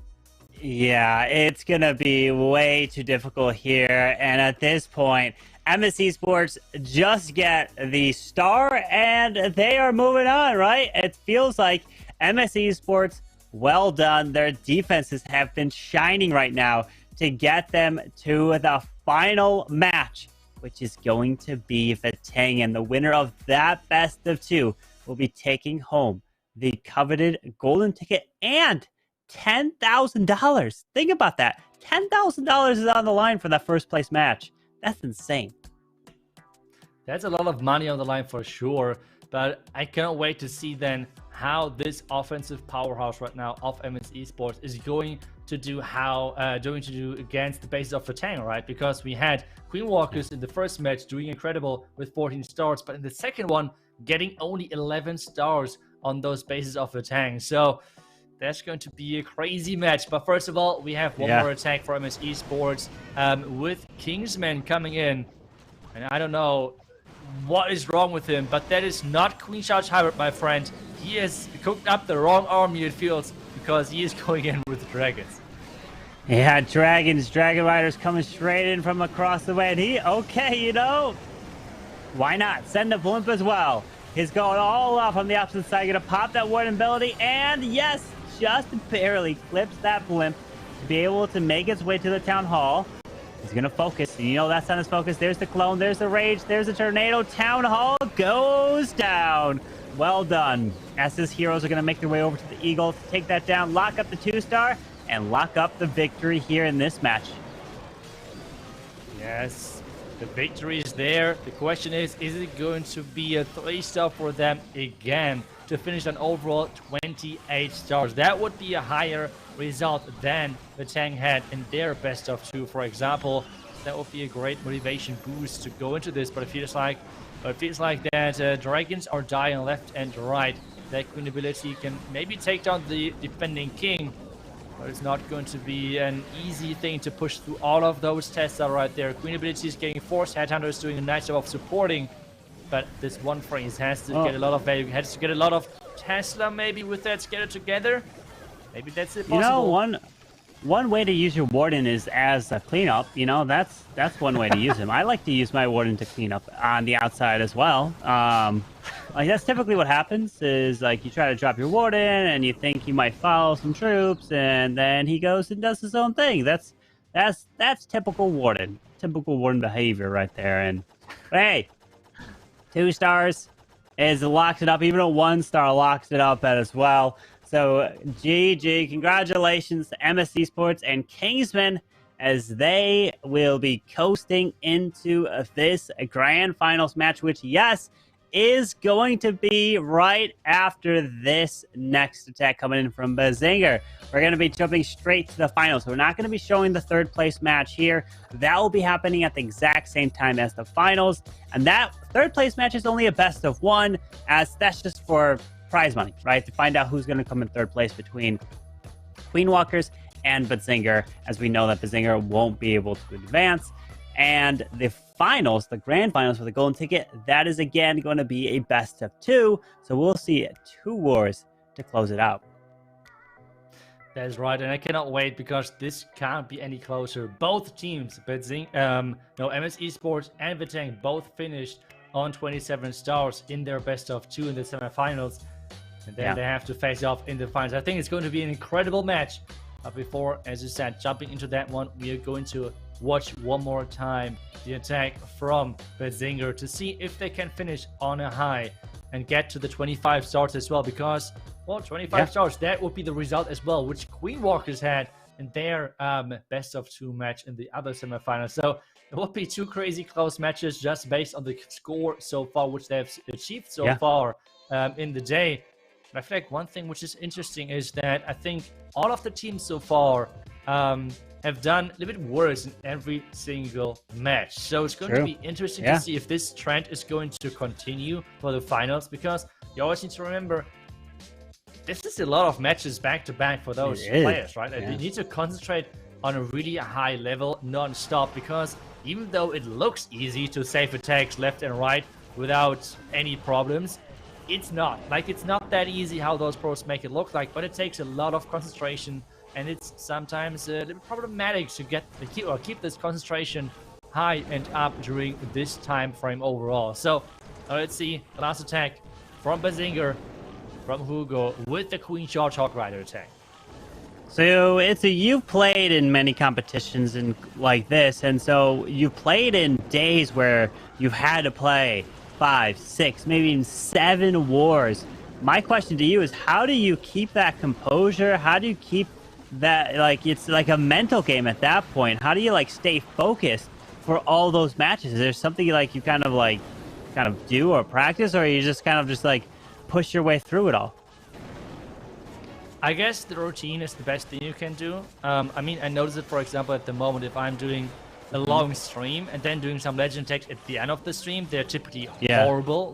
Yeah, it's gonna be way too difficult here, and at this point, MS Esports just get the star, and they are moving on, right? It feels like MSE Sports, well done. Their defenses have been shining right now to get them to the final match, which is going to be Vatang. And the winner of that best of two will be taking home the coveted golden ticket and $10,000. Think about that. $10,000 is on the line for that first place match. That's insane. That's a lot of money on the line for sure. But I cannot wait to see then how this offensive powerhouse right now of MSE Sports is going to do against the bases of Vatang, right? Because we had Queen Walkers in the first match doing incredible with 14 stars, but in the second one getting only 11 stars on those bases of Vatang. So that's going to be a crazy match. But first of all, we have one more attack for MSE Sports with Kingsman coming in. And I don't know what is wrong with him, but that is not Queen Charge Hybrid, my friend. He has cooked up the wrong army, it feels, because he is going in with dragons. Yeah, dragons, dragon riders coming straight in from across the way. And he, okay, you know, why not? Send a blimp as well. He's going all off on the opposite side. Gonna pop that warden ability, and yes, just barely clips that blimp to be able to make its way to the town hall. He's gonna focus. You know that's on his focus. There's the clone, there's the rage, there's the tornado. Town hall goes down. Well done. As his heroes are gonna make their way over to the eagle to take that down, lock up the 2-star, and lock up the victory here in this match. Yes, the victory is there. The question is it going to be a 3-star for them again to finish an overall 28 stars? That would be a higher result than the Vatang had in their best of 2, for example. That would be a great motivation boost to go into this, but it feels like that dragons are dying left and right. That Queen ability can maybe take down the defending king, but it's not going to be an easy thing to push through all of those tests are right there. Queen ability is getting forced. Headhunter is doing a nice job of supporting, but this one phrase has to get a lot of value. Has to get a lot of Tesla maybe with that together together. Maybe that's it. Possible. You know, one way to use your warden is as a cleanup. You know, that's one way to use him. I like to use my warden to clean up on the outside as well. Like that's typically what happens is like you try to drop your warden and you think you might follow some troops, and then he goes and does his own thing. That's typical warden behavior right there. And hey, 2 stars is locks it up. Even a 1-star locks it up as well. So GG, congratulations to MSE Sports and Kingsman as they will be coasting into this grand finals match, which, yes, is going to be right after this next attack coming in from Bazinger. We're going to be jumping straight to the finals. So we're not going to be showing the 3rd place match here. That will be happening at the exact same time as the finals. And that 3rd place match is only a best of 1, as that's just for prize money, right? To find out who's going to come in 3rd place between Queen Walkers and Bazinger, as we know that Bazinger won't be able to advance. And the finals, the grand finals for the golden ticket, that is again going to be a best of 2. So we'll see 2 wars to close it out. That's right, and I cannot wait because this can't be any closer. Both teams, MSE Sports and Vatang, both finished on 27 stars in their best of 2 in the semifinals. And then they have to face off in the finals. I think it's going to be an incredible match. But before, as you said, jumping into that one, we are going to watch one more time the attack from Bazinger to see if they can finish on a high and get to the 25 stars as well. Because, well, 25 stars, that would be the result as well, which Queen Walkers had in their best of 2 match in the other semifinals. So it would be 2 crazy close matches just based on the score so far, which they have achieved so far in the day. But I feel like one thing which is interesting is that I think all of the teams so far have done a little bit worse in every single match. So it's going to be interesting to see if this trend is going to continue for the finals, because you always need to remember this is a lot of matches back to back for those players, right? And you need to concentrate on a really high level non-stop, because even though it looks easy to save attacks left and right without any problems, it's not. Like, it's not that easy how those pros make it look like, but it takes a lot of concentration, and it's sometimes a little problematic to keep this concentration high and up during this time frame overall. So let's see the last attack from Bazinger. from Hugo with the Queen Charge Hog Rider attack. So you've played in many competitions and like this, and so you've played in days where you've had to play 5, 6, maybe even 7 wars. My question to you is, how do you keep that composure? How do you keep that, like, it's like a mental game at that point? How do you like stay focused for all those matches? Is there something you kind of do or practice, or you just like push your way through it all? I guess the routine is the best thing you can do. I mean, I notice it, for example, at the moment, if I'm doing a long stream and then doing some legend attacks at the end of the stream, they're typically horrible,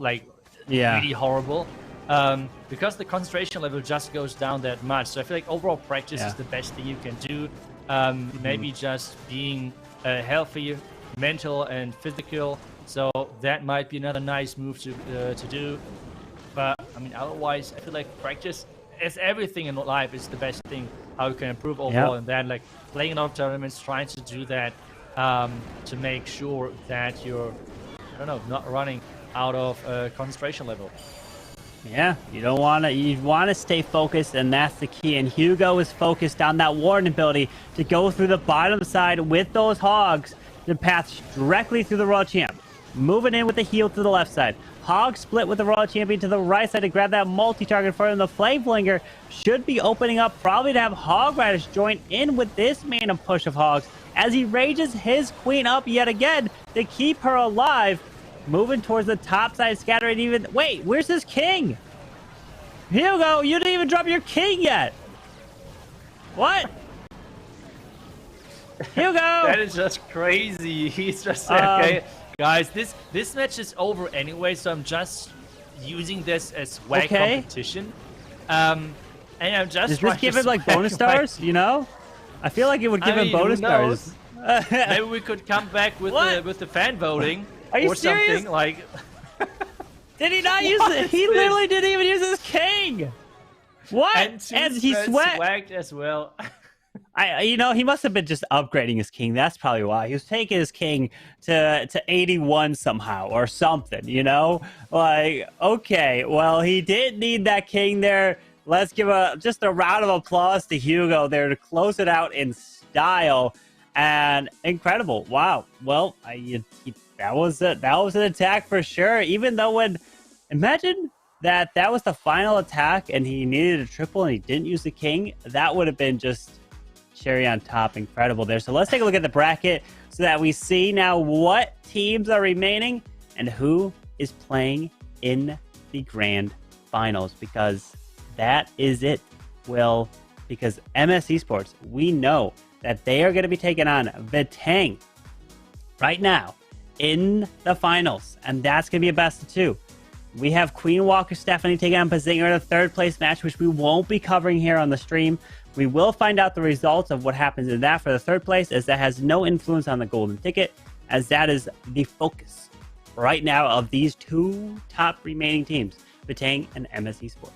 really horrible. Because the concentration level just goes down that much. So I feel like overall practice is the best thing you can do. Maybe just being healthy, mental and physical. So that might be another nice move to do. But I mean, otherwise, I feel like practice, as everything in life, is the best thing how you can improve overall. And then like playing in other tournaments, trying to do that to make sure that you're, I don't know, not running out of concentration level. Yeah, you want to stay focused, and that's the key. And Hugo is focused on that Warden ability to go through the bottom side with those hogs to path directly through the Royal Champ. Moving in with the heal to the left side. Hog split with the Royal Champion to the right side to grab that multi-target for him. The Flame Flinger should be opening up, probably to have Hog Riders join in with this main push of Hogs as he rages his Queen up yet again to keep her alive. Moving towards the top side, scattering even... Wait, where's his king? Hugo, you didn't even drop your king yet. What? Hugo! That is just crazy. He's just saying, okay, guys, this match is over anyway, so I'm just using this as swag competition. And I'm just... Does this give it like bonus stars, you know? I feel like it would give him bonus stars. Maybe we could come back with the fan voting. Are you serious? Something like... Did he not use it? He literally didn't even use his king. What? And he swagged as well. He must have been just upgrading his king. That's probably why. He was taking his king to 81 somehow or something, you know? Like, okay, well, he did need that king there. Let's give just a round of applause to Hugo there to close it out in style. And incredible. Wow. Well, that was an attack for sure. Even though imagine that was the final attack and he needed a triple and he didn't use the king, that would have been just cherry on top. Incredible there. So let's take a look at the bracket so that we see now what teams are remaining and who is playing in the grand finals, because that is it, Will. Because MS Esports, we know that they are going to be taking on Vitang right now in the finals, and that's going to be a best of 2. We have Queen Walker Stephanie taking on Bazinger in a third place match, which we won't be covering here on the stream. We will find out the results of what happens in that for the third place, as that has no influence on the golden ticket, as that is the focus right now of these 2 top remaining teams, Vitang and MS Esports.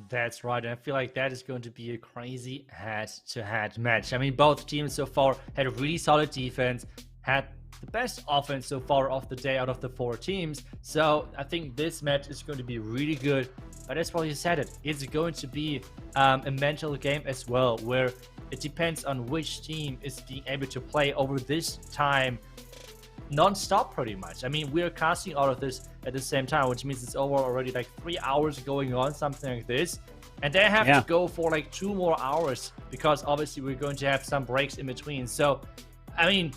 That's right, and I feel like that is going to be a crazy head-to-head match. I mean, both teams so far had a really solid defense, had the best offense so far of the day out of the 4 teams. So I think this match is going to be really good. But as well, you said it's going to be a mental game as well, where it depends on which team is being able to play over this time non-stop pretty much. I mean, we're casting all of this at the same time, which means it's over already like 3 hours going on, something like this. And they have to go for like 2 more hours because obviously we're going to have some breaks in between. So, I mean,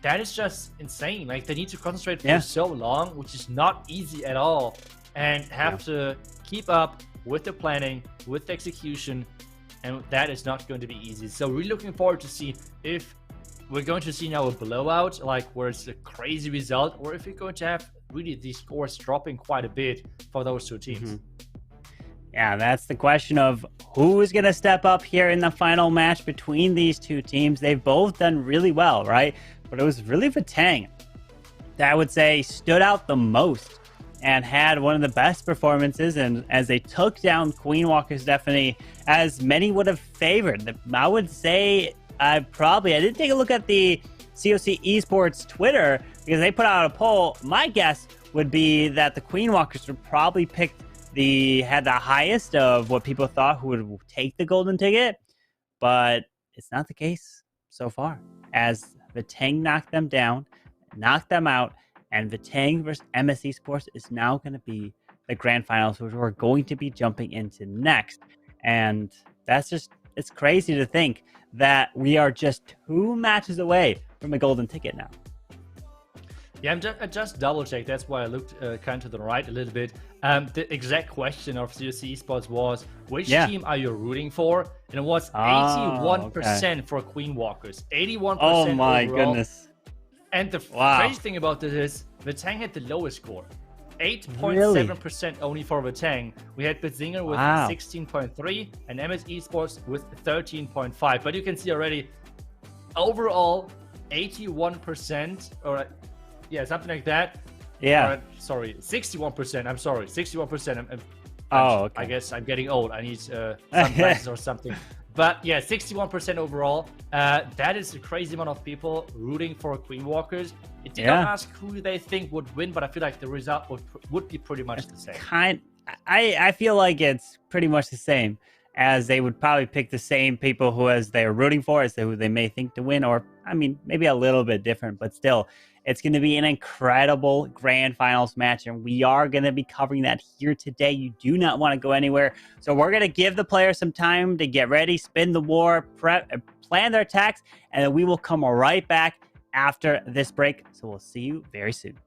that is just insane. Like, they need to concentrate for so long, which is not easy at all, and have to keep up with the planning, with the execution, and that is not going to be easy. So really looking forward to see if we're going to see now a blowout, like where it's a crazy result, or if we're going to have really these scores dropping quite a bit for those 2 teams. Yeah, that's the question of who is going to step up here in the final match between these 2 teams. They've both done really well, right? But it was really Vitang that I would say stood out the most and had one of the best performances, and as they took down Queen Walker Stephanie, as many would have favored. I would say I didn't take a look at the COC Esports Twitter because they put out a poll. My guess would be that the Queen Walkers would probably pick had the highest of what people thought who would take the golden ticket, but it's not the case so far, as Vitang knocked them down, knocked them out, and Vitang versus MSE is now going to be the grand finals, which we're going to be jumping into next. And that's just, it's crazy to think that we are just 2 matches away from a golden ticket now. Yeah, I just double checked. That's why I looked kind of to the right a little bit. The exact question of CSC Esports was, which team are you rooting for? And it was 81% for Queen Walkers. 81%. Oh my overall. goodness. And the crazy thing about this is, Vitang had the lowest score. 8.7% only for Vitang. We had Bitzinger with 16.3 and MS Esports with 13.5. But you can see already, overall, 81% or something like that. Yeah. Sorry, 61%. I'm sorry, 61%. Okay. I guess I'm getting old. I need sunglasses or something. But yeah, 61% overall. That is a crazy amount of people rooting for Queen Walkers. It did not ask who they think would win, but I feel like the result would be pretty much the same. I feel like it's pretty much the same, as they would probably pick the same people who as they're rooting for as who they may think to win, or I mean maybe a little bit different, but still it's going to be an incredible grand finals match, and we are going to be covering that here today. You do not want to go anywhere, so we're going to give the players some time to get ready, spin the war, prep, plan their attacks, and then we will come right back after this break. So we'll see you very soon.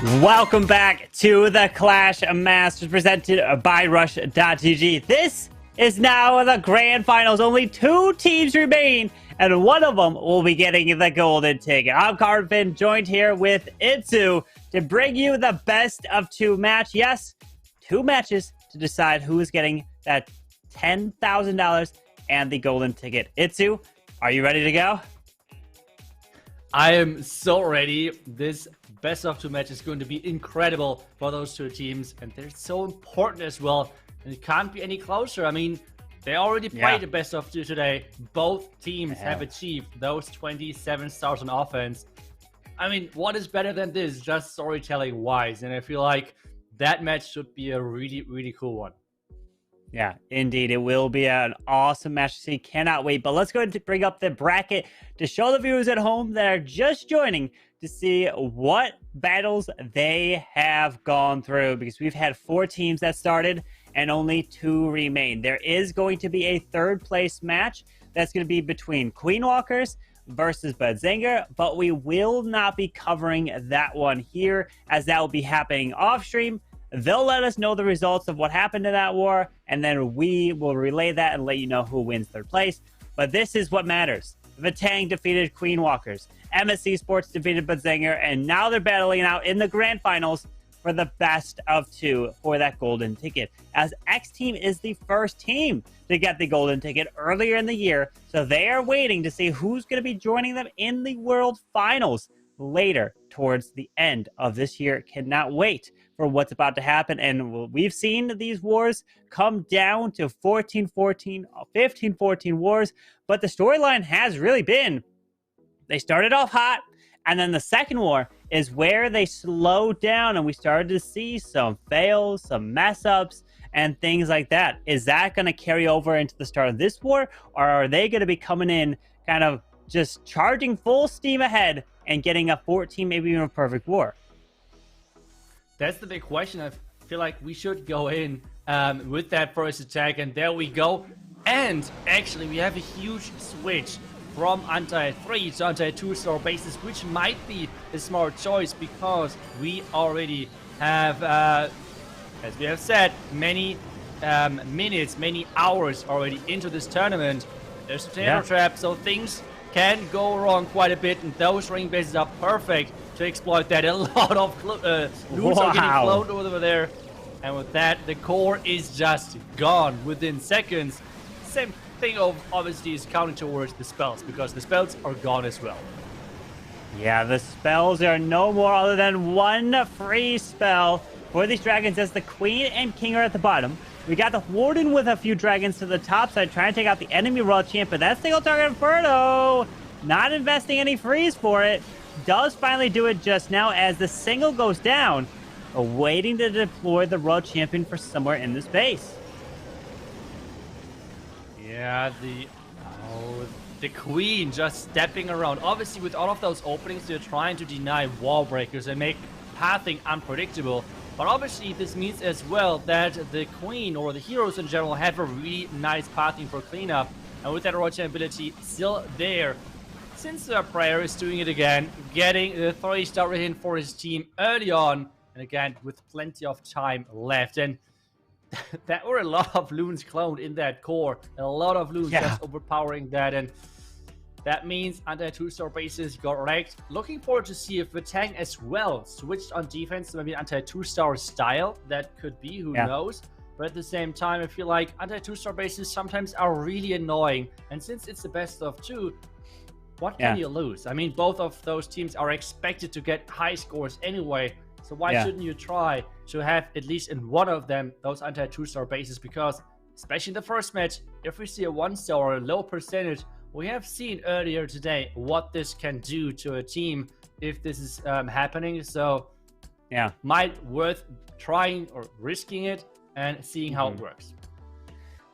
Welcome back to the Clash Masters presented by Rush.GG. This is now the grand finals. Only 2 teams remain, and one of them will be getting the golden ticket. I'm Carvin, joined here with Itsu to bring you the best of 2 match. Yes, 2 matches to decide who is getting that $10,000 and the golden ticket. Itsu, are you ready to go? I am so ready. This best of 2 match is going to be incredible for those 2 teams, and they're so important as well. And it can't be any closer. I mean, they already played the best of 2 today. Both teams have achieved those 27 stars on offense. I mean, what is better than this, just storytelling wise? And I feel like that match should be a really, really cool one. Yeah, indeed. It will be an awesome match to see. Cannot wait. But let's go ahead and bring up the bracket to show the viewers at home that are just joining to see what battles they have gone through, because we've had 4 teams that started and only 2 remain. There is going to be a 3rd place match that's going to be between Queen Walkers versus Badzinger, but we will not be covering that one here, as that will be happening off stream. They'll let us know the results of what happened in that war, and then we will relay that and let you know who wins 3rd place. But this is what matters. Vatang defeated Queen Walkers. ClashMSTRS defeated Badzinger, and now they're battling out in the grand finals for the best of 2 for that golden ticket, as X Team is the first team to get the golden ticket earlier in the year, so they are waiting to see who's going to be joining them in the World Finals later towards the end of this year. Cannot wait for what's about to happen. And we've seen these wars come down to 14-14, 15-14 wars, but the storyline has really been, they started off hot, and then the second war is where they slowed down, and we started to see some fails, some mess ups, and things like that. Is that going to carry over into the start of this war, or are they going to be coming in kind of just charging full steam ahead and getting a 14, maybe even a perfect war? That's the big question. I feel like we should go in with that first attack, and there we go. And actually, we have a huge switch from anti-3 to anti-2-star bases, which might be a smart choice, because we already have, as we have said, many minutes, many hours already into this tournament. There's a tornado trap, so things can go wrong quite a bit, and those ring bases are perfect to exploit that. A lot of loot are getting flown over there, and with that, the core is just gone within seconds. Same thing obviously is counting towards the spells, because the spells are gone as well. Yeah, the spells are no more other than 1 free spell for these dragons, as the Queen and King are at the bottom. We got the Warden with a few dragons to the top side trying to take out the enemy World Champ, but that single target Inferno, not investing any freeze for it, does finally do it just now as the single goes down, waiting to deploy the World Champion for somewhere in this base. Yeah, the Queen just stepping around. Obviously, with all of those openings, they're trying to deny wall breakers and make pathing unpredictable. But obviously, this means as well that the Queen, or the heroes in general, have a really nice pathing for cleanup. And with that rotation ability still there, since Prayer is doing it again, getting the 3-star in for his team early on, and again, with plenty of time left. And there were a lot of loons cloned in that core, a lot of loons just overpowering that, and that means anti-2-star bases got wrecked. Looking forward to see if Vatang as well switched on defense to maybe anti-2-star style. That could be, who knows. But at the same time, I feel like anti-2-star bases sometimes are really annoying, and since it's the best of 2, what can you lose? I mean, both of those teams are expected to get high scores anyway, so why shouldn't you try to have at least in one of them those anti-2-star bases? Because especially in the first match, if we see a 1-star or a low percentage, we have seen earlier today what this can do to a team if this is happening. So might worth trying or risking it and seeing how it works.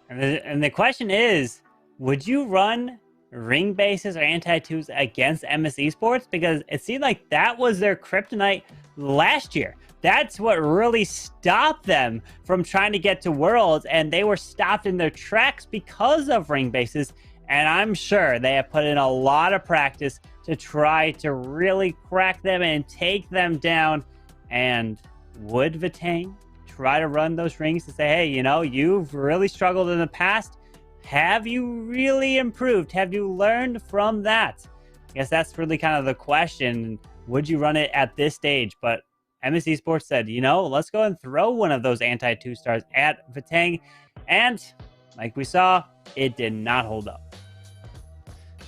And the question is, would you run ring bases or anti-2s against ClashMSTRS? Because it seemed like that was their kryptonite last year. That's what really stopped them from trying to get to Worlds, and they were stopped in their tracks because of ring bases. And I'm sure they have put in a lot of practice to try to really crack them and take them down. And would Vatang try to run those rings to say, hey, you know, you've really struggled in the past. Have you really improved? Have you learned from that? I guess that's really kind of the question. Would you run it at this stage? But MSC Sports said, you know, let's go and throw one of those anti 2-stars at Vatang. And like we saw, it did not hold up.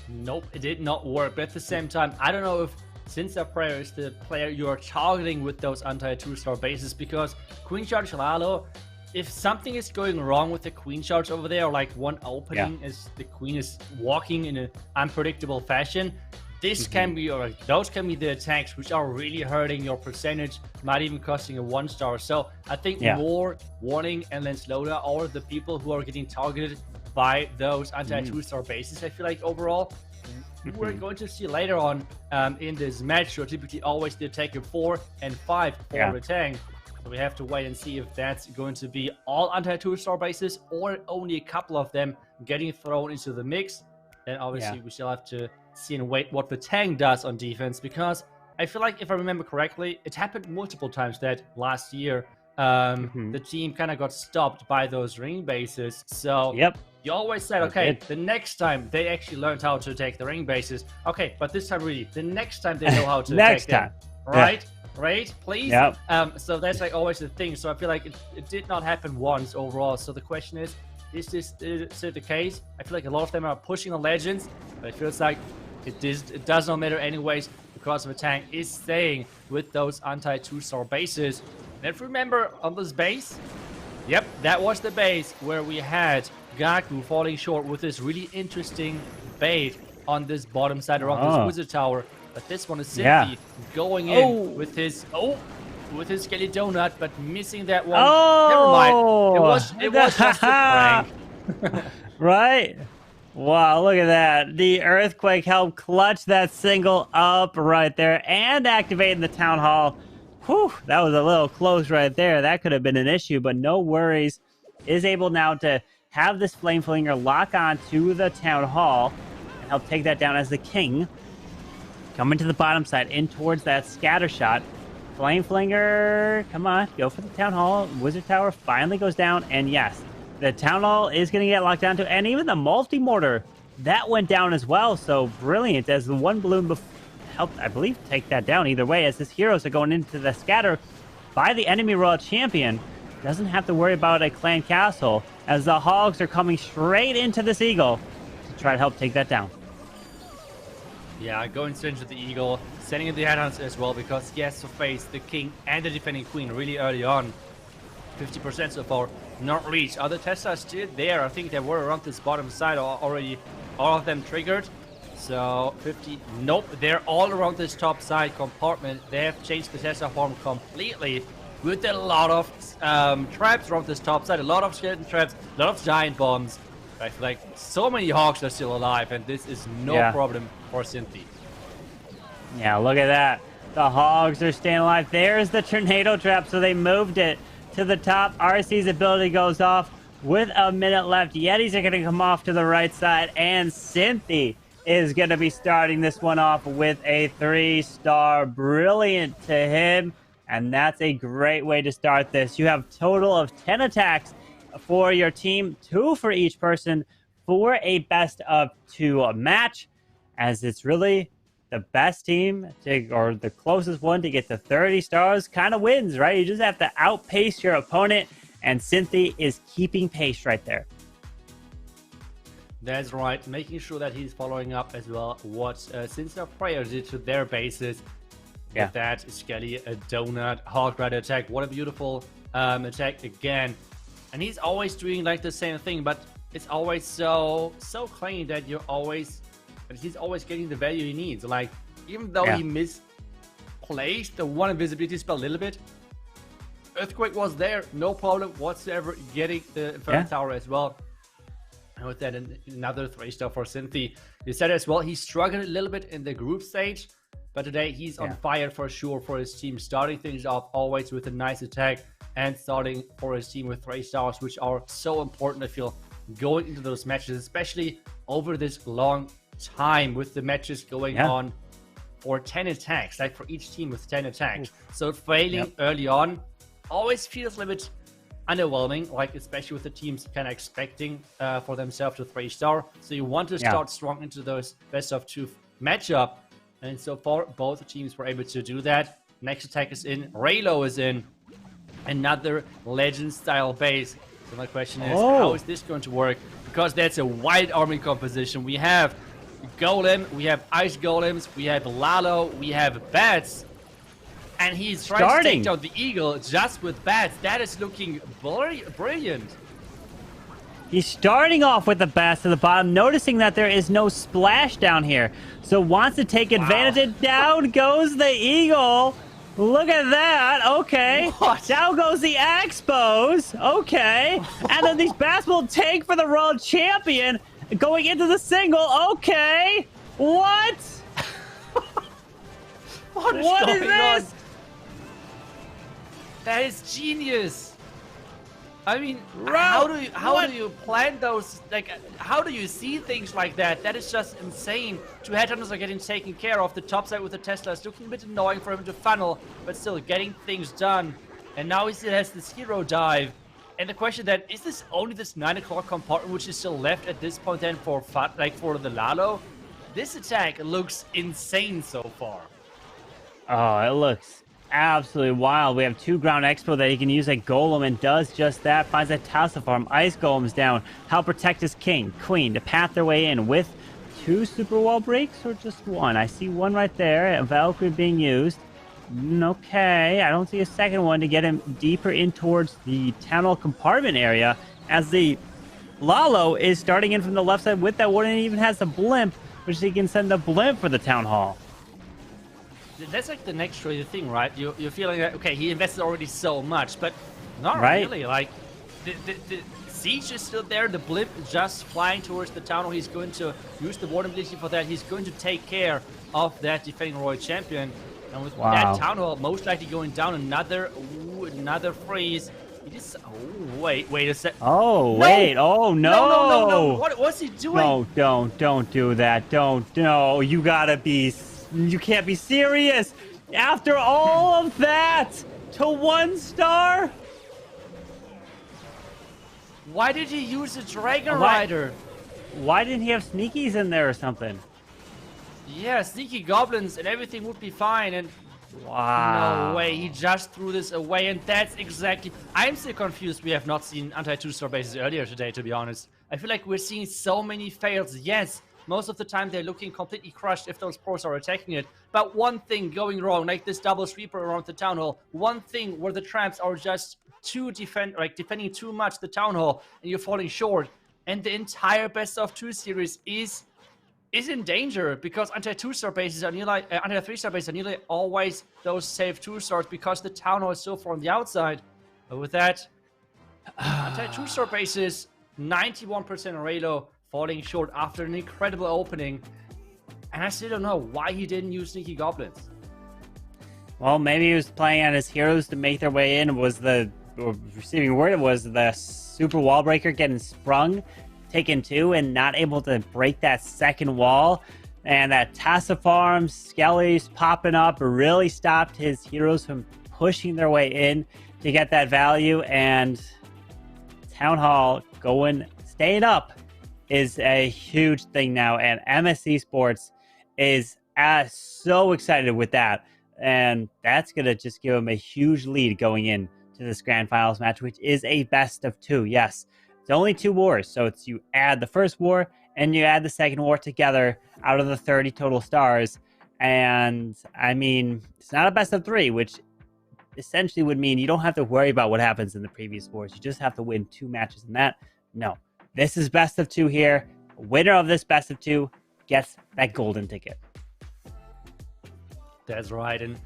Nope, it did not work. But at the same time, I don't know if ClashMSTRS is the player you are targeting with those anti 2-star bases, because Queen Charge Lalo, if something is going wrong with the Queen Charge over there, or like one opening as the Queen is walking in an unpredictable fashion, this can be, or those can be the attacks which are really hurting your percentage, might even costing a 1-star. So I think more Warning and then Slowdown are the people who are getting targeted by those anti 2-star bases. I feel like overall, we're going to see later on in this match, you're typically always the attacker 4 and 5 for Vatang. So we have to wait and see if that's going to be all anti 2-star bases or only a couple of them getting thrown into the mix. Then obviously we still have to see and wait what Vatang does on defense, because I feel like, if I remember correctly, it happened multiple times that last year the team kind of got stopped by those ring bases. So you always said, okay, the next time they actually learned how to take the ring bases, okay, but this time really, the next time they know how to next attack time, them, right? Right, please. So that's like always the thing. So I feel like it did not happen once overall. So the question is this the case? I feel like a lot of them are pushing on Legends, but it feels like it does not matter anyways, because Vatang is staying with those anti 2-star bases. And if you remember on this base, that was the base where we had Gaku falling short with this really interesting bait on this bottom side around this wizard tower. But this one is simply going in with his Skelly Donut, but missing that one. Never mind. It was just a prank. Right? Wow, look at that. The Earthquake helped clutch that single up right there and activating the Town Hall. Whew, that was a little close right there. That could have been an issue, but no worries. Is able now to have this Flame Flinger lock on to the Town Hall and help take that down as the king. Coming to the bottom side, in towards that scatter shot. Flame Flinger, come on, go for the Town Hall. Wizard Tower finally goes down, and yes, the Town Hall is going to get locked down to, and even the multi-mortar, that went down as well. So brilliant, as the one balloon helped, I believe, take that down either way, as his heroes are going into the scatter by the enemy Royal Champion. Doesn't have to worry about a clan castle, as the Hogs are coming straight into this Eagle to try to help take that down. Yeah, going straight into the Eagle, sending in the headhunts as well, because he has to face the King and the defending Queen really early on. 50% so far, not reached. Other tests are still there. I think they were around this bottom side already, all of them triggered. So 50, nope, they're all around this top side compartment. They have changed the Tesla form completely with a lot of traps around this top side, a lot of skeleton traps, a lot of giant bombs. I feel like so many Hogs are still alive, and this is no problem for Cynthia. Yeah, look at that. The Hogs are staying alive. There's the tornado trap, so they moved it to the top. RC's ability goes off with a minute left. Yetis are going to come off to the right side, and Cynthia is going to be starting this one off with a 3-star. Brilliant to him, and that's a great way to start this. You have total of 10 attacks for your team, 2 for each person, for a best of 2 match, as it's really the best team or the closest one to get to 30 stars kind of wins, right? You just have to outpace your opponent, and Cynthia is keeping pace right there. That's right, making sure that he's following up as well what ClashMSTRS did to their bases. With that, Skelly, a donut, Hog Rider attack. What a beautiful attack again. And he's always doing like the same thing, but it's always so clean that he's always getting the value he needs. Like, even though he misplaced the one invisibility spell a little bit, Earthquake was there, no problem whatsoever, getting the Inferno Tower as well. And with that, another 3-star for Cynthia. You said as well, he struggled a little bit in the group stage, but today he's on fire for sure for his team, starting things off always with a nice attack, and starting for his team with 3 stars, which are so important, I feel, going into those matches, especially over this long time, with the matches going on or 10 attacks, like for each team with 10 attacks. So failing early on always feels a little bit underwhelming, like especially with the teams kind of expecting for themselves to 3-star. So you want to start strong into those best of 2 matchup. And so far, both teams were able to do that. Next attack is in. Raylo is in. Another legend-style base. So my question is, how is this going to work? Because that's a wide army composition. We have Golem, we have Ice Golems, we have Lalo, we have Bats. And he's trying to take down the Eagle just with Bats. That is looking brilliant. He's starting off with the bats at the bottom, noticing that there is no splash down here. So wants to take advantage. And down goes the Eagle. Look at that. Okay. What? Down goes the Expos. Okay. And then these bats will take for the world champion going into the single. Okay. What? What is this? On? That is genius. I mean, how do you plan those? Like, how do you see things like that? That is just insane. 2 headhunters are getting taken care of. The top side with the Tesla is looking a bit annoying for him to funnel, but still getting things done. And now he still has this hero dive. And the question then, is this only this 9 o'clock compartment which is still left at this point then for fun, like for the Lalo? This attack looks insane so far. Oh, it looks absolutely wild. We have 2 ground expo that he can use a golem and does just that. Finds a Tassa farm. Ice golems down. Help protect his king, queen to path their way in with 2 super wall breaks or just 1. I see 1 right there. A Valkyrie being used. Okay, I don't see a second one to get him deeper in towards the town hall compartment area as the Lalo is starting in from the left side with that one and even has a blimp, which he can send a blimp for the town hall. That's like the next crazy thing, right? You're feeling like, okay, he invested already so much, but not really. Like, the siege is still there. The blimp just flying towards the town hall. He's going to use the warden ability for that. He's going to take care of that defending royal champion. And with that town hall most likely going down, another freeze. He just, wait a sec. Oh, wait. Oh, no. No. What's he doing? No, don't do that. No, you gotta be... You can't be serious! After all of that! To 1 star? Why did he use a Dragon Rider? Why didn't he have sneakies in there or something? Yeah, sneaky goblins and everything would be fine and... Wow. No way, he just threw this away and that's exactly... I'm still confused we have not seen anti-2-star bases earlier today, to be honest. I feel like we're seeing so many fails, yes. Most of the time they're looking completely crushed if those pros are attacking it. But one thing going wrong, like this double sweeper around the town hall, one thing where the traps are just defending too much the town hall and you're falling short. And the entire best of 2 series is in danger because anti-2-star bases are nearly anti-3-star bases are nearly always those safe 2-stars because the town hall is so far on the outside. But with that, anti-2-star bases, 91% Raylo, falling short after an incredible opening. And I still don't know why he didn't use Sneaky Goblins. Well, maybe he was playing on his heroes to make their way in. Was the receiving word was the super wall breaker getting sprung, taken 2, and not able to break that second wall. And that Tassa farm, Skellies popping up really stopped his heroes from pushing their way in to get that value. And Town Hall staying up is a huge thing now, and MSC Sports is so excited with that, and that's gonna just give them a huge lead going in to this grand finals match, which is a best of 2. Yes, it's only 2 wars, so it's you add the first war and you add the second war together out of the 30 total stars, and I mean it's not a best of 3, which essentially would mean you don't have to worry about what happens in the previous wars. You just have to win 2 matches in that. No. This is best of 2 here. Winner of this best of 2 gets that golden ticket. That's right. And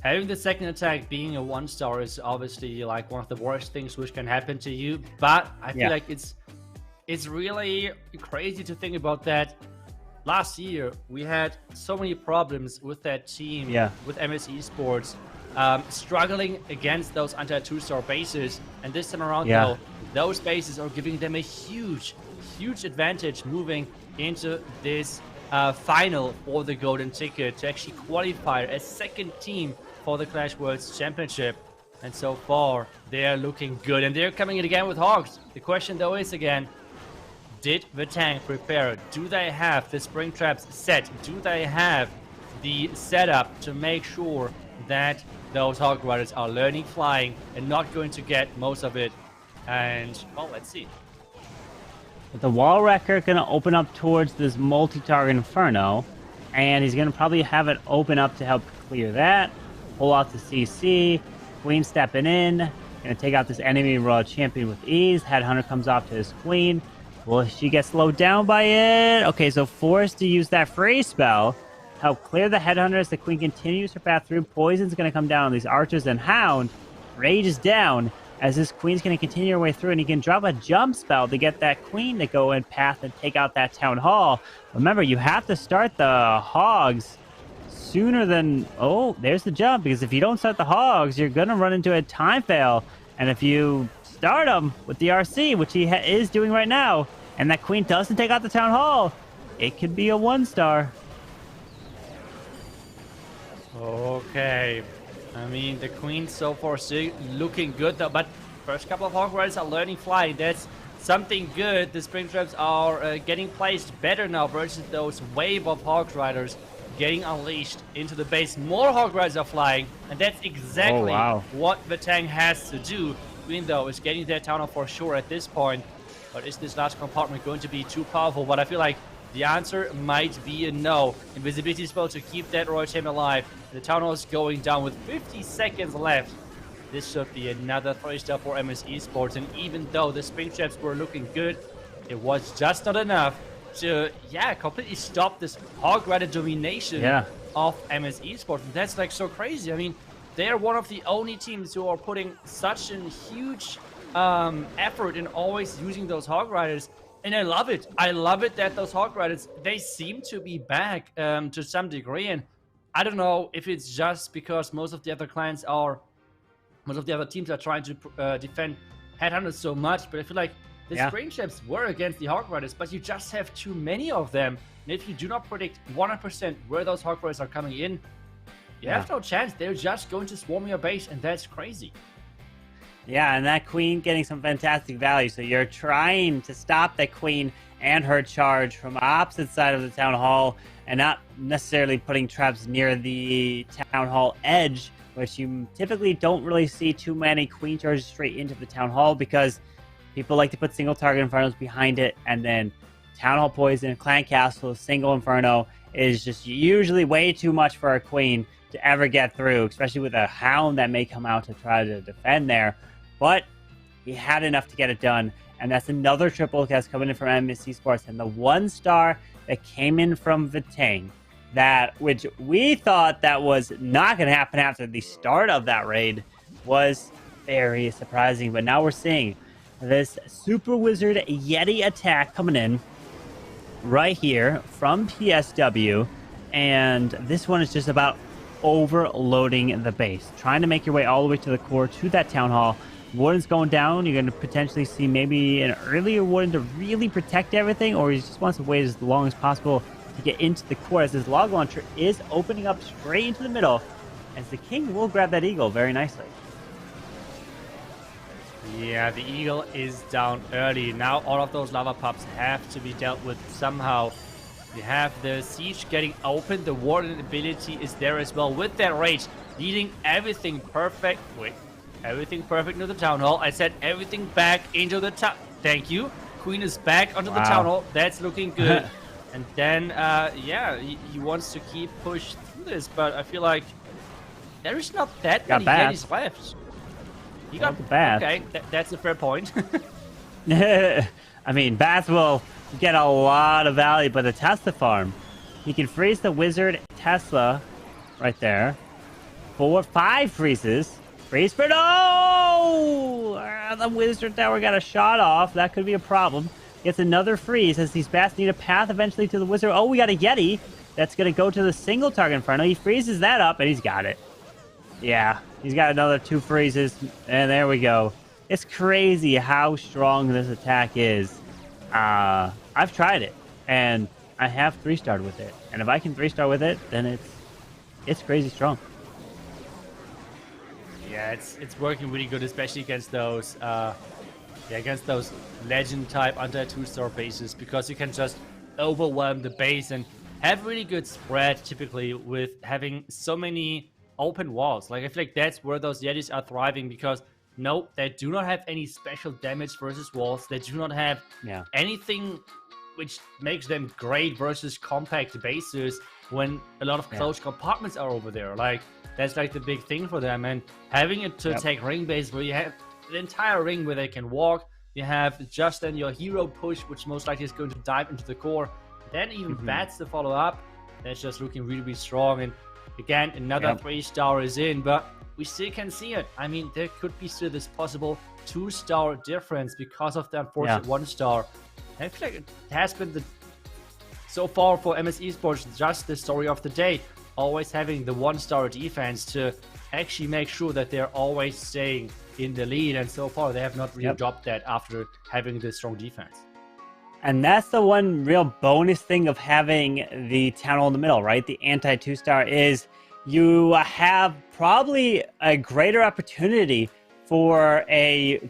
having the second attack being a 1-star is obviously like one of the worst things which can happen to you. But I feel like it's really crazy to think about that. Last year, we had so many problems with that team, with MSE Sports, struggling against those anti-2-star bases. And this time around, though, those bases are giving them a huge advantage moving into this final for the golden ticket to actually qualify as second team for the Clash Worlds Championship. And so far, they're looking good. And they're coming in again with Hogs. The question, though, is again, did the tank prepare? Do they have the spring traps set? Do they have the setup to make sure that those Hog Riders are learning flying and not going to get most of it? And, well, let's see. The wall wrecker going to open up towards this multi-target Inferno, and he's going to probably have it open up to help clear that. Pull out the CC. Queen stepping in. Going to take out this enemy Royal Champion with ease. Headhunter comes off to his Queen. Will she get slowed down by it? Okay, so forced to use that freeze spell. Help clear the Headhunter as the Queen continues her path through. Poison's going to come down on these archers and Hound. Rage is down as this Queen's going to continue her way through, and he can drop a jump spell to get that Queen to go in path and take out that Town Hall. Remember, you have to start the Hogs sooner than... Oh, there's the jump, because if you don't start the Hogs, you're going to run into a time fail. And if you start him with the RC, which he is doing right now, and that Queen doesn't take out the Town Hall, it could be a 1-star. Okay. I mean, the Queen so far still looking good, though, but first couple of Hog Riders are learning flying. That's something good. The spring traps are getting placed better now versus those wave of Hog Riders getting unleashed into the base. More Hog Riders are flying, and that's exactly what the tank has to do. Queen, though, is getting their town hall for sure at this point. But is this last compartment going to be too powerful? But I feel like the answer might be a no. Invisibility spell to keep that Royal Champion alive. The town hall is going down with 50 seconds left. This should be another 3-star for MS Esports. And even though the spring traps were looking good, it was just not enough to, completely stop this Hog Rider domination of MS Esports. And that's like so crazy. I mean, they're one of the only teams who are putting such a huge effort in always using those Hog Riders. And I love it. I love it that those Hog Riders, they seem to be back to some degree. And I don't know if it's just because most of the other teams are trying to defend Headhunters so much, but I feel like the spring traps were against the Hog Riders, but you just have too many of them. And if you do not predict 100% where those Hog Riders are coming in, you have no chance. They're just going to swarm your base, and that's crazy. Yeah, and that Queen getting some fantastic value. So you're trying to stop that Queen and her charge from opposite side of the Town Hall and not necessarily putting traps near the Town Hall edge, which you typically don't really see too many Queen charges straight into the Town Hall because people like to put single target Infernos behind it, and then Town Hall Poison, Clan Castle, single Inferno is just usually way too much for a Queen to ever get through, especially with a Hound that may come out to try to defend there. But he had enough to get it done, and that's another triple cast coming in from MS Esports, and the 1-star that came in from Vitang, which we thought that was not going to happen after the start of that raid, was very surprising. But now we're seeing this Super Wizard Yeti attack coming in right here from PSW, and this one is just about overloading the base, trying to make your way all the way to the core to that Town Hall. Warden's going down. You're going to potentially see maybe an earlier Warden to really protect everything, or he just wants to wait as long as possible to get into the core, as his log launcher is opening up straight into the middle, as the King will grab that Eagle very nicely. Yeah, the Eagle is down early. Now all of those lava pups have to be dealt with somehow. You have the siege getting open. The Warden ability is there as well with that rage, leading everything perfect. Wait. Everything perfect into the Town Hall. I said everything back into the town. Thank you. Queen is back onto the Town Hall. That's looking good. And then, he wants to keep push through this, but I feel like there is not that many Yetis left. He got the Bath. Okay, that's a fair point. I mean, Bath will get a lot of value, but the Tesla farm, he can freeze the Wizard Tesla right there. 5 freezes. Freeze for no! The Wizard Tower got a shot off. That could be a problem. Gets another freeze as these bats need a path eventually to the Wizard. Oh, we got a Yeti. That's going to go to the single target Inferno. He freezes that up, and he's got it. Yeah, he's got another 2 freezes, and there we go. It's crazy how strong this attack is. I've tried it, and I have 3-starred with it. And if I can 3-star with it, then it's crazy strong. Yeah, it's working really good, especially against those legend type anti 2-star bases, because you can just overwhelm the base and have really good spread typically with having so many open walls. Like I feel like that's where those Yetis are thriving, because no, they do not have any special damage versus walls. They do not have Yeah. anything which makes them great versus compact bases when a lot of closed compartments are over there. Like that's like the big thing for them, and having it to take ring base where you have the entire ring where they can walk. You have just then your hero push, which most likely is going to dive into the core. Then even bats to follow up. That's just looking really, really strong. And again, another 3-star is in, but we still can see it. I mean, there could be still this possible 2-star difference because of the unfortunate 1-star. I feel like it has been so far for MS Esports just the story of the day. Always having the 1-star defense to actually make sure that they're always staying in the lead, and so far they have not really dropped that after having this strong defense. And that's the one real bonus thing of having the Town Hall in the middle, right? The anti 2-star is you have probably a greater opportunity for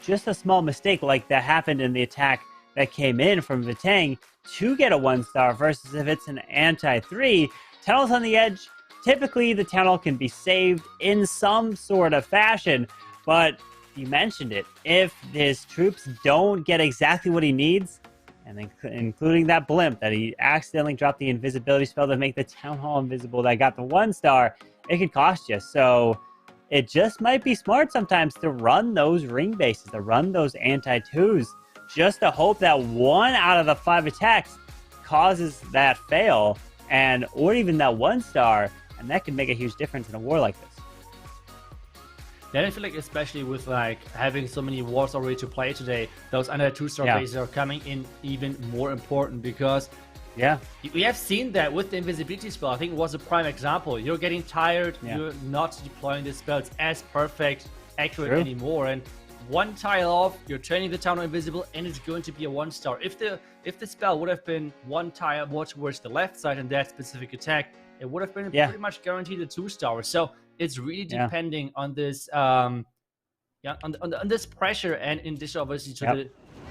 just a small mistake like that happened in the attack that came in from Vitang to get a 1-star, versus if it's an anti 3. Town Hall's on the edge. Typically, the Town Hall can be saved in some sort of fashion, but you mentioned it. If his troops don't get exactly what he needs, and including that blimp that he accidentally dropped the invisibility spell to make the Town Hall invisible that got the 1-star, it could cost you. So it just might be smart sometimes to run those ring bases, to run those anti-2s, just to hope that 1 out of the 5 attacks causes that fail, or even that 1-star, and that can make a huge difference in a war like this. Then I feel like, especially with like having so many wars already to play today, those under 2-star bases are coming in even more important, because we have seen that with the invisibility spell. I think it was a prime example. You're getting tired, you're not deploying the spells as perfect, accurate anymore, and 1 tile off, you're turning the Town Hall invisible, and it's going to be a 1-star. If the spell would have been 1 tile more towards the left side in that specific attack, it would have been pretty much guaranteed a 2-star. So it's really depending on this, on this pressure, and in addition, obviously, to the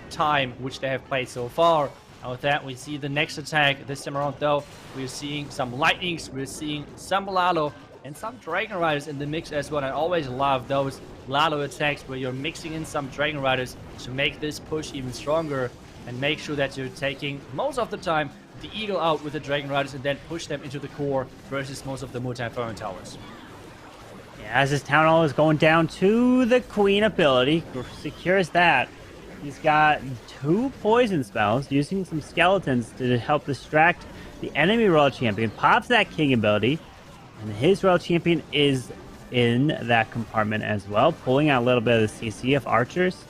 time which they have played so far. And with that, we see the next attack. This time around, though, we're seeing some lightnings, we're seeing some Lalo, and some Dragon Riders in the mix as well. I always love those Lalo attacks where you're mixing in some Dragon Riders to make this push even stronger, and make sure that you're taking, most of the time, the Eagle out with the Dragon Riders and then push them into the core versus most of the multi-inferno towers. Yeah, as his Town Hall is going down to the Queen ability, secures that. He's got 2 poison spells, using some skeletons to help distract the enemy Royal Champion. Pops that King ability, and his Royal Champion is in that compartment as well, pulling out a little bit of the CC of archers.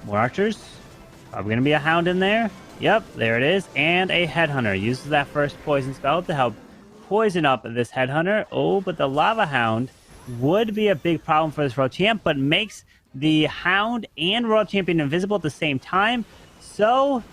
More archers. Probably going to be a Hound in there. Yep, there it is. And a Headhunter. Uses that first poison spell to help poison up this Headhunter. Oh, but the Lava Hound would be a big problem for this Royal Champ, but makes the Hound and Royal Champion invisible at the same time, so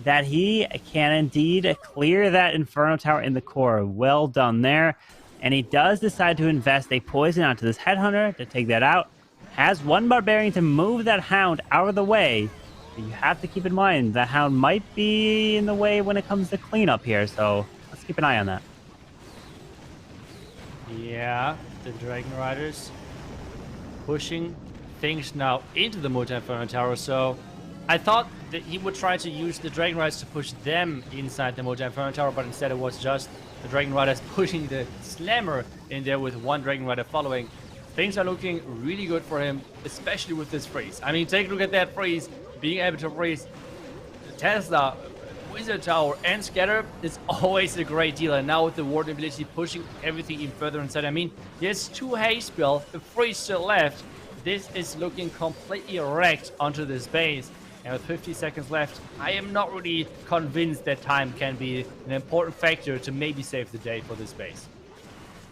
that he can indeed clear that Inferno Tower in the core. Well done there. And he does decide to invest a poison onto this Headhunter to take that out. Has 1 Barbarian to move that Hound out of the way. But you have to keep in mind that Hound might be in the way when it comes to cleanup here, so let's keep an eye on that. Yeah, the Dragon Riders pushing things now into the multi-inferno tower, so I thought that he would try to use the Dragon Riders to push them inside the multi-inferno tower, but instead it was just the Dragon Riders pushing the Slammer in there with 1 Dragon Rider following. Things are looking really good for him, especially with this freeze. I mean, take a look at that freeze. Being able to freeze the Tesla, Wizard Tower, and Scatter is always a great deal. And now with the Ward ability pushing everything even further inside. I mean, he has 2 haste spells, a freeze still left. This is looking completely wrecked onto this base. And with 50 seconds left, I am not really convinced that time can be an important factor to maybe save the day for this base.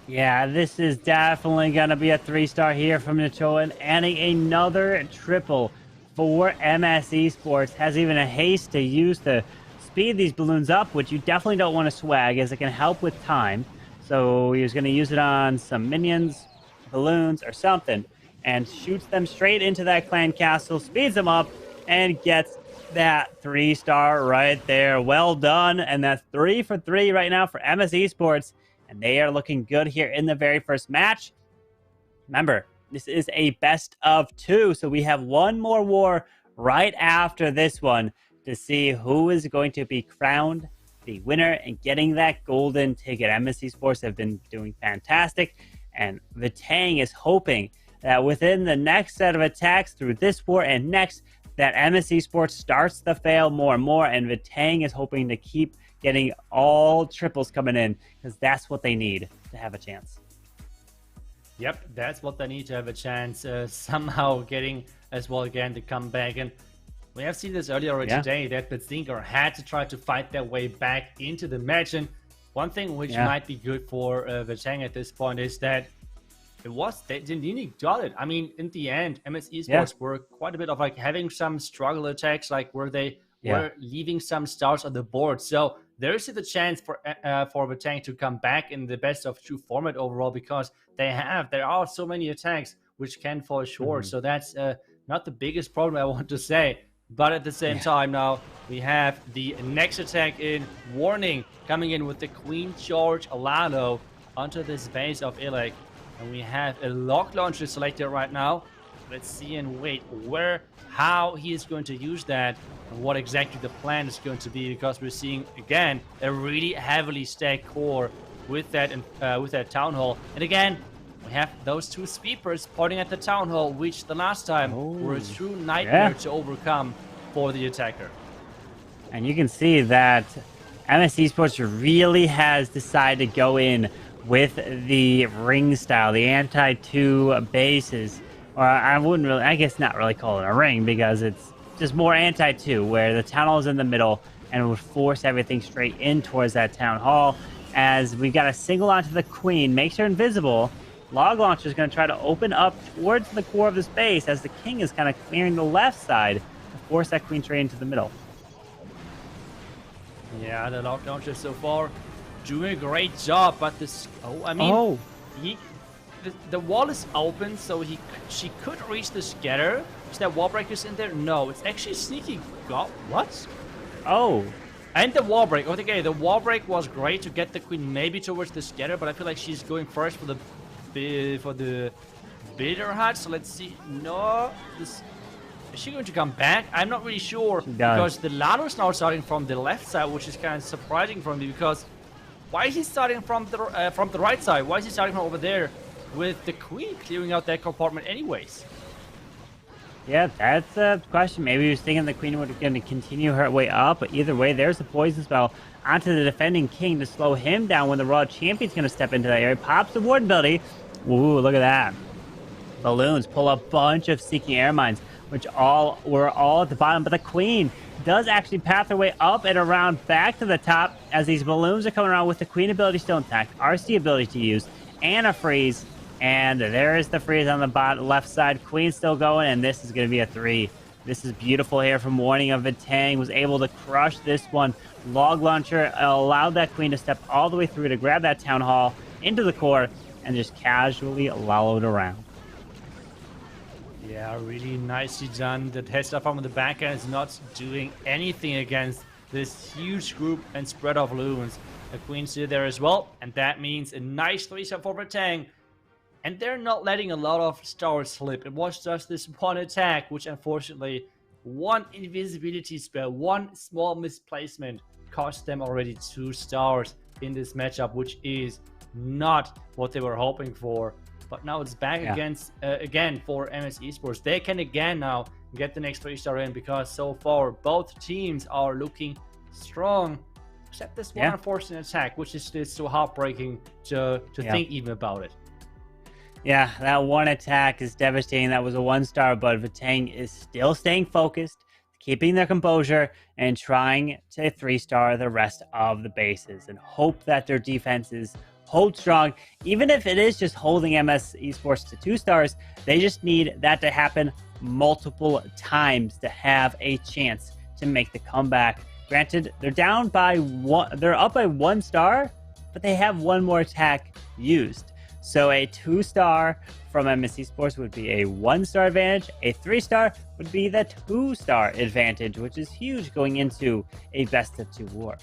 Yeah, this is definitely going to be a 3-star here from Nicholan, adding another triple for MS Esports. Has even a haste to use to speed these balloons up, which you definitely don't want to swag, as it can help with time. So he was going to use it on some minions, balloons, or something, and shoots them straight into that clan castle, speeds them up, and gets that 3-star right there. Well done. And that's 3 for 3 right now for MS Esports. And they are looking good here in the very first match. Remember, this is a best of 2. So we have one more war right after this one to see who is going to be crowned the winner and getting that golden ticket. MS Esports have been doing fantastic. And Vitang is hoping that within the next set of attacks through this war and next, that MS Esports starts to fail more and more, and Vitang is hoping to keep getting all triples coming in, because that's what they need to have a chance. Yep, that's what they need to have a chance, somehow getting as well again to come back. And we have seen this earlier today, that Betzinger had to try to fight their way back into the match. And one thing which might be good for Vitang at this point is that they got it. I mean, in the end, MS Esports were quite a bit of like having some struggle attacks, like where they were leaving some stars on the board. So there is the chance for Vitang to come back in the best of 2 format overall, because there are so many attacks which can fall short. So that's not the biggest problem, I want to say. But at the same time, now we have the next attack in. Warning coming in with the Queen George Alano onto this base of Ilek. And we have a lock launcher selected right now. Let's see and wait how he is going to use that and what exactly the plan is going to be, because we're seeing again a really heavily stacked core with that town hall. And again, we have those 2 speeders pointing at the town hall, which the last time were a true nightmare to overcome for the attacker. And you can see that MS Esports really has decided to go in with the ring style, the anti-2 bases. Or I guess not really call it a ring, because it's just more anti-2, where the town hall is in the middle and it would force everything straight in towards that town hall. As we got a single onto the queen, makes her invisible. Log launcher is going to try to open up towards the core of the space, as the king is kind of clearing the left side to force that queen straight into the middle. Yeah, the log launcher so far doing a great job, but this the wall is open, so she could reach the scatter. Is there wall breakers in there? No, it's actually sneaky. God, what? Oh, and the wall break. Okay, the wall break was great to get the queen maybe towards the scatter, but I feel like she's going first for the bitter hut. So let's see. No, is she going to come back? I'm not really sure, because the Lano is now starting from the left side, which is kind of surprising for me, because why is he starting from the right side? Why is he starting from over there with the queen clearing out that compartment anyways? Yeah, that's a question. Maybe he was thinking the queen was going to continue her way up, but either way, there's a poison spell onto the defending king to slow him down when the Raw Champion's going to step into that area. Pops the ward ability. Ooh, look at that. Balloons pull a bunch of Seeking Air Mines, which were all at the bottom, but the queen does actually path her way up and around back to the top, as these balloons are coming around with the queen ability still intact, RC ability to use, and a freeze. And there is the freeze on the left side. Queen still going, and this is going to be a 3. This is beautiful here from Warning of Vitang. Was able to crush this one. Log launcher allowed that queen to step all the way through to grab that town hall into the core and just casually wallowed around. Yeah, really nicely done. The Tesla farm on the back end is not doing anything against this huge group and spread of loons. The queen's still there as well, and that means a nice 3-star for Vitang. And they're not letting a lot of stars slip. It was just this one attack, which unfortunately, one invisibility spell, one small misplacement cost them already 2 stars in this matchup, which is not what they were hoping for. But now it's back again for MS Esports. They can again now get the next 3-star in, because so far both teams are looking strong, except this one unfortunate attack, which is just so heartbreaking to think even about it. Yeah, that one attack is devastating. That was a 1-star, but Vitang is still staying focused, keeping their composure, and trying to 3-star the rest of the bases and hope that their defenses hold strong. Even if it is just holding MS Esports to 2 stars, they just need that to happen multiple times to have a chance to make the comeback Granted, they're down by one. They're up by 1 star, but they have 1 more attack used. So a 2-star from MSC Sports would be a 1-star advantage. A 3-star would be the 2-star advantage, which is huge going into a best-of-2 war.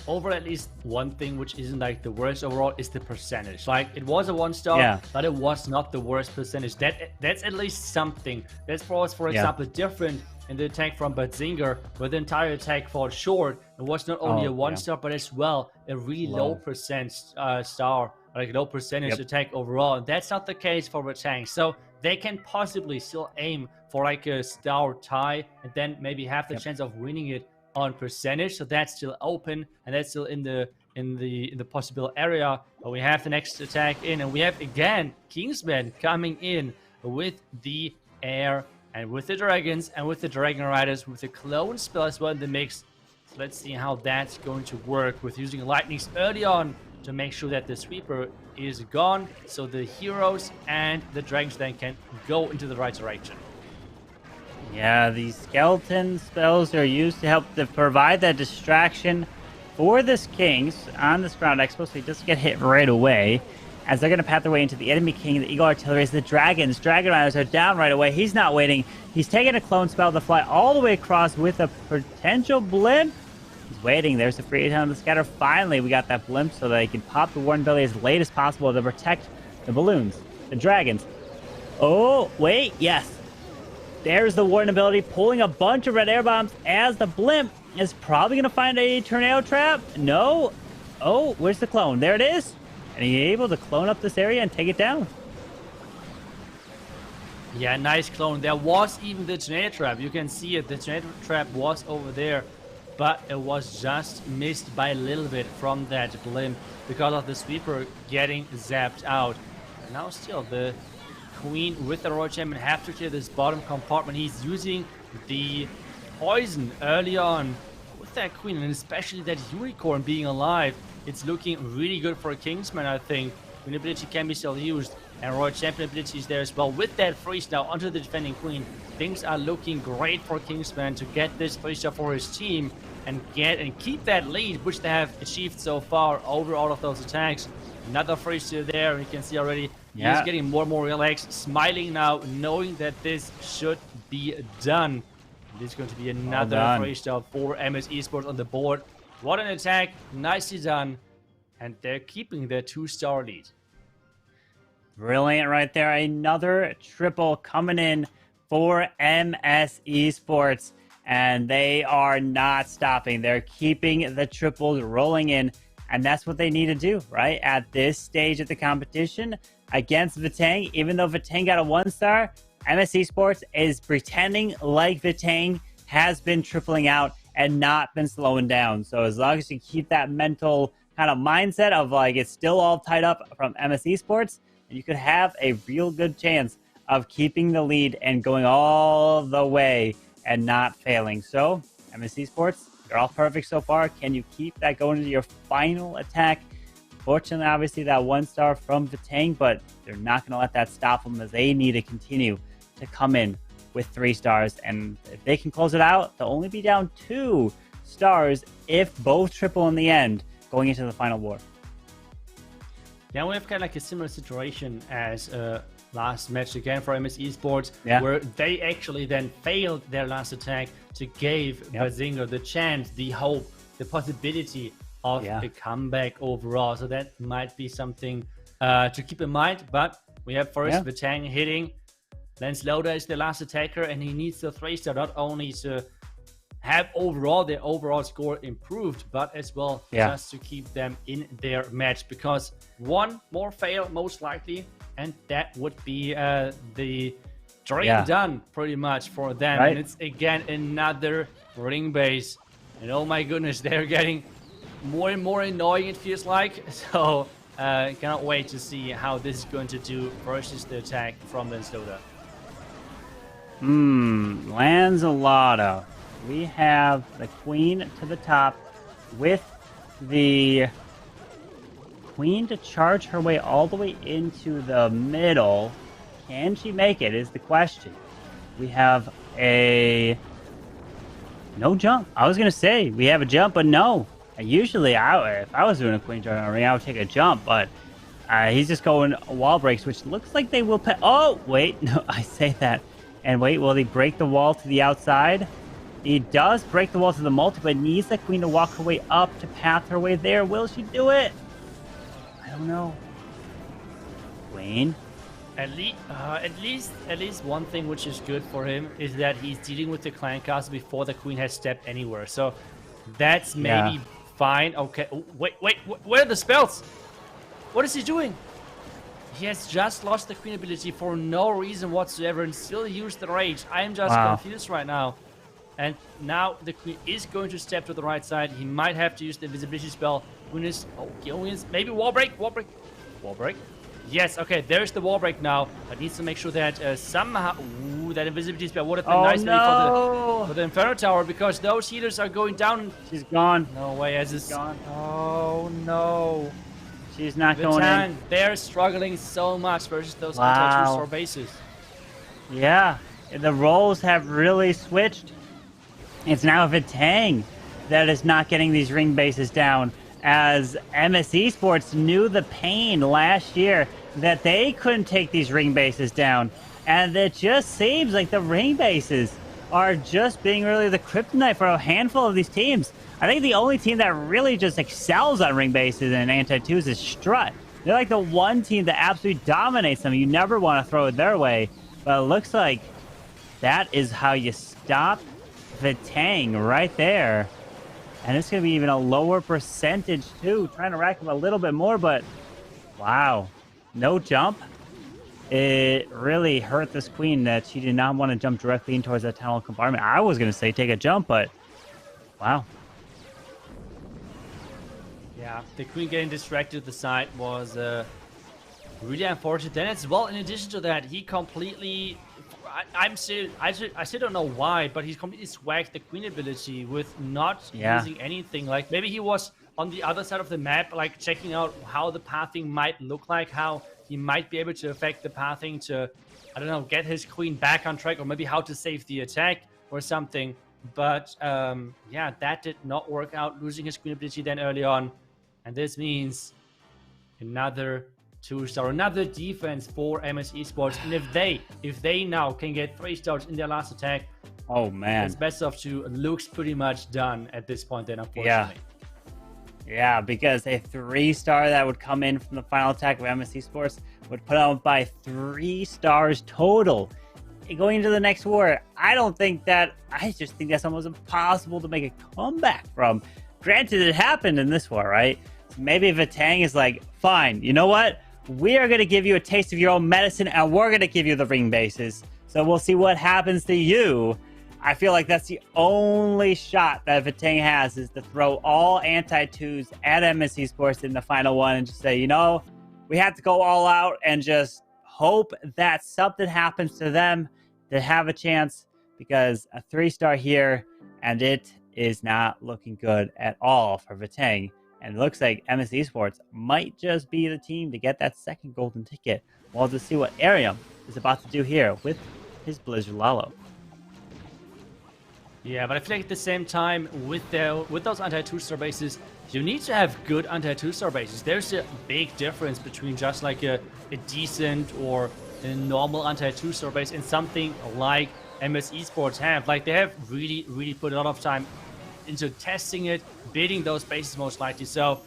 Over at least one thing which isn't like the worst overall is the percentage. Like it was a 1-star, but it was not the worst percentage. That's at least something. That's for example, different in the attack from Batzinger, where the entire attack fell short. It was not only a 1-star, but as well a really low percent star, like low percentage attack overall. And that's not the case for the tank. So they can possibly still aim for like a star tie and then maybe have the chance of winning it on percentage. So that's still open and that's still in the possible area. But we have the next attack in, and we have again Kingsman coming in with the air and with the dragons and with the dragon riders with the clone spell as well in the mix. So let's see how that's going to work with using lightnings early on to make sure that the sweeper is gone, so the heroes and the dragons then can go into the right direction. Yeah, these skeleton spells are used to help to provide that distraction for this Kings on this ground expo, so he doesn't get hit right away. As they're going to path their way into the enemy king, the Eagle Artillery, the dragons. Dragon Riders are down right away. He's not waiting. He's taking a clone spell to fly all the way across with a potential blimp. He's waiting. There's the free hit on the scatter. Finally, we got that blimp so that they can pop the Warden Belly as late as possible to protect the balloons, the dragons. Oh, wait, yes. There's the Warden ability, pulling a bunch of red air bombs as the blimp is probably going to find a tornado trap. No. Oh, where's the clone? There it is. And he's able to clone up this area and take it down. Yeah, nice clone. There was even the tornado trap. You can see it. The tornado trap was over there, but it was just missed by a little bit from that blimp because of the sweeper getting zapped out. And now still the Queen with the Royal Champion have to clear this bottom compartment. He's using the poison early on with that Queen, and especially that Unicorn being alive. It's looking really good for Kingsman, I think. Queen ability can be still used, and Royal Champion ability is there as well. With that freeze now onto the defending Queen, things are looking great for Kingsman to get this freeze for his team and keep that lead, which they have achieved so far over all of those attacks. Another freeze there, you can see already. He's getting more and more relaxed, smiling now, knowing that this should be done. This is going to be another freeze for MS Esports on the board. What an attack, nicely done, and they're keeping their 2-star lead. Brilliant right there. Another triple coming in for MS Esports, and they are not stopping. They're keeping the triples rolling in, and that's what they need to do, right? At this stage of the competition against Vitang, even though Vitang got a 1-star, MS Esports is pretending like Vitang has been tripling out and not been slowing down. So as long as you keep that mental kind of mindset of like it's still all tied up from MS Esports, you could have a real good chance of keeping the lead and going all the way and not failing. So MS Esports, they're all perfect so far. Can you keep that going into your final attack? Fortunately, obviously that 1-star from Vitang, but they're not going to let that stop them as they need to continue to come in with 3 stars. And if they can close it out, they'll only be down 2 stars if both triple in the end going into the final war. Yeah, we have kind of like a similar situation as last match again for MS Esports, where they actually then failed their last attack to give Bazinga the chance, the hope, the possibility of a comeback overall. So that might be something to keep in mind. But we have first Vitang hitting. Lance Loda is the last attacker, and he needs the 3-star not only to have overall their overall score improved, but as well just to keep them in their match, because one more fail most likely, and that would be the dream done pretty much for them. And it's again another ring base, and oh my goodness, they're getting more and more annoying, it feels like. So cannot wait to see how this is going to do versus the attack from Lance Loda. Lanzalotto. We have the Queen to the top with the Queen to charge her way all the way into the middle. Can she make it is the question. We have a No jump. I was going to say we have a jump, but no. Usually, if I was doing a queen charge on a ring, I would take a jump, but he's just going wall breaks, which looks like they will pay. Oh, wait. No, I say that. And wait, will he break the wall to the outside? He does break the wall to the multi, but needs the queen to walk her way up to path her way there. Will she do it? I don't know. Queen? At least one thing which is good for him is that he's dealing with the clan castle before the queen has stepped anywhere. So that's maybe fine. Okay. Oh, wait. Where are the spells? What is he doing? He has just lost the queen ability for no reason whatsoever and still used the rage. I am just confused right now. And now the queen is going to step to the right side. He might have to use the invisibility spell. Queen is maybe wall break. Yes, okay, there's the wall break now. But needs to make sure that somehow... Ooh, that invisibility spell would have been nice for the Inferno Tower, because those healers are going down. She's gone. No way, as She's gone. Oh, no. She's not going in. They're struggling so much versus those anti-2-star bases. Yeah, the roles have really switched. It's now Vitang that is not getting these ring bases down, as MS Esports knew the pain last year that they couldn't take these ring bases down. And it just seems like the ring bases are just being really the kryptonite for a handful of these teams. I think the only team that really just excels on ring bases and anti-2s is Strut. They're like the one team that absolutely dominates them. You never want to throw it their way. But it looks like that is how you stop Vitang right there. And it's going to be even a lower percentage, too. Trying to rack him a little bit more, but wow. No jump. It really hurt this queen that she did not want to jump directly in towards that tunnel compartment. I was going to say take a jump, but wow. Yeah, the queen getting distracted at the side was really unfortunate. Then as well, in addition to that, he completely... I still don't know why, but he's completely swagged the queen ability with not using anything. Like, maybe he was on the other side of the map, like checking out how the pathing might look like, how he might be able to affect the pathing to, I don't know, get his queen back on track, or maybe how to save the attack or something. But yeah, that did not work out, losing his queen ability then early on. And this means another 2-star, another defense for MS Esports. And if they now can get 3 stars in their last attack, oh man, it's best of 2 looks pretty much done at this point then, unfortunately. Yeah, because a 3-star that would come in from the final attack of MS Esports would put out by 3 stars total. Going into the next war, I just think that's almost impossible to make a comeback from. Granted, it happened in this war, right? So maybe Vitang is like, fine, you know what? We are going to give you a taste of your own medicine, and we're going to give you the ring bases. So we'll see what happens to you. I feel like that's the only shot that Vitang has, is to throw all anti-2s at MS Esports in the final one and just say, you know, we have to go all out and just hope that something happens to them to have a chance, because a 3-star here, and it is not looking good at all for Vitang. And it looks like MS Esports might just be the team to get that second golden ticket. We'll just see what Arium is about to do here with his Blizzard Lalo. Yeah, but I feel like at the same time, with those anti-2-star bases, you need to have good anti-2-star bases. There's a big difference between just like a decent or a normal anti-2-star base and something like MS Esports have. Like, they have really put a lot of time into testing it, building those bases most likely. So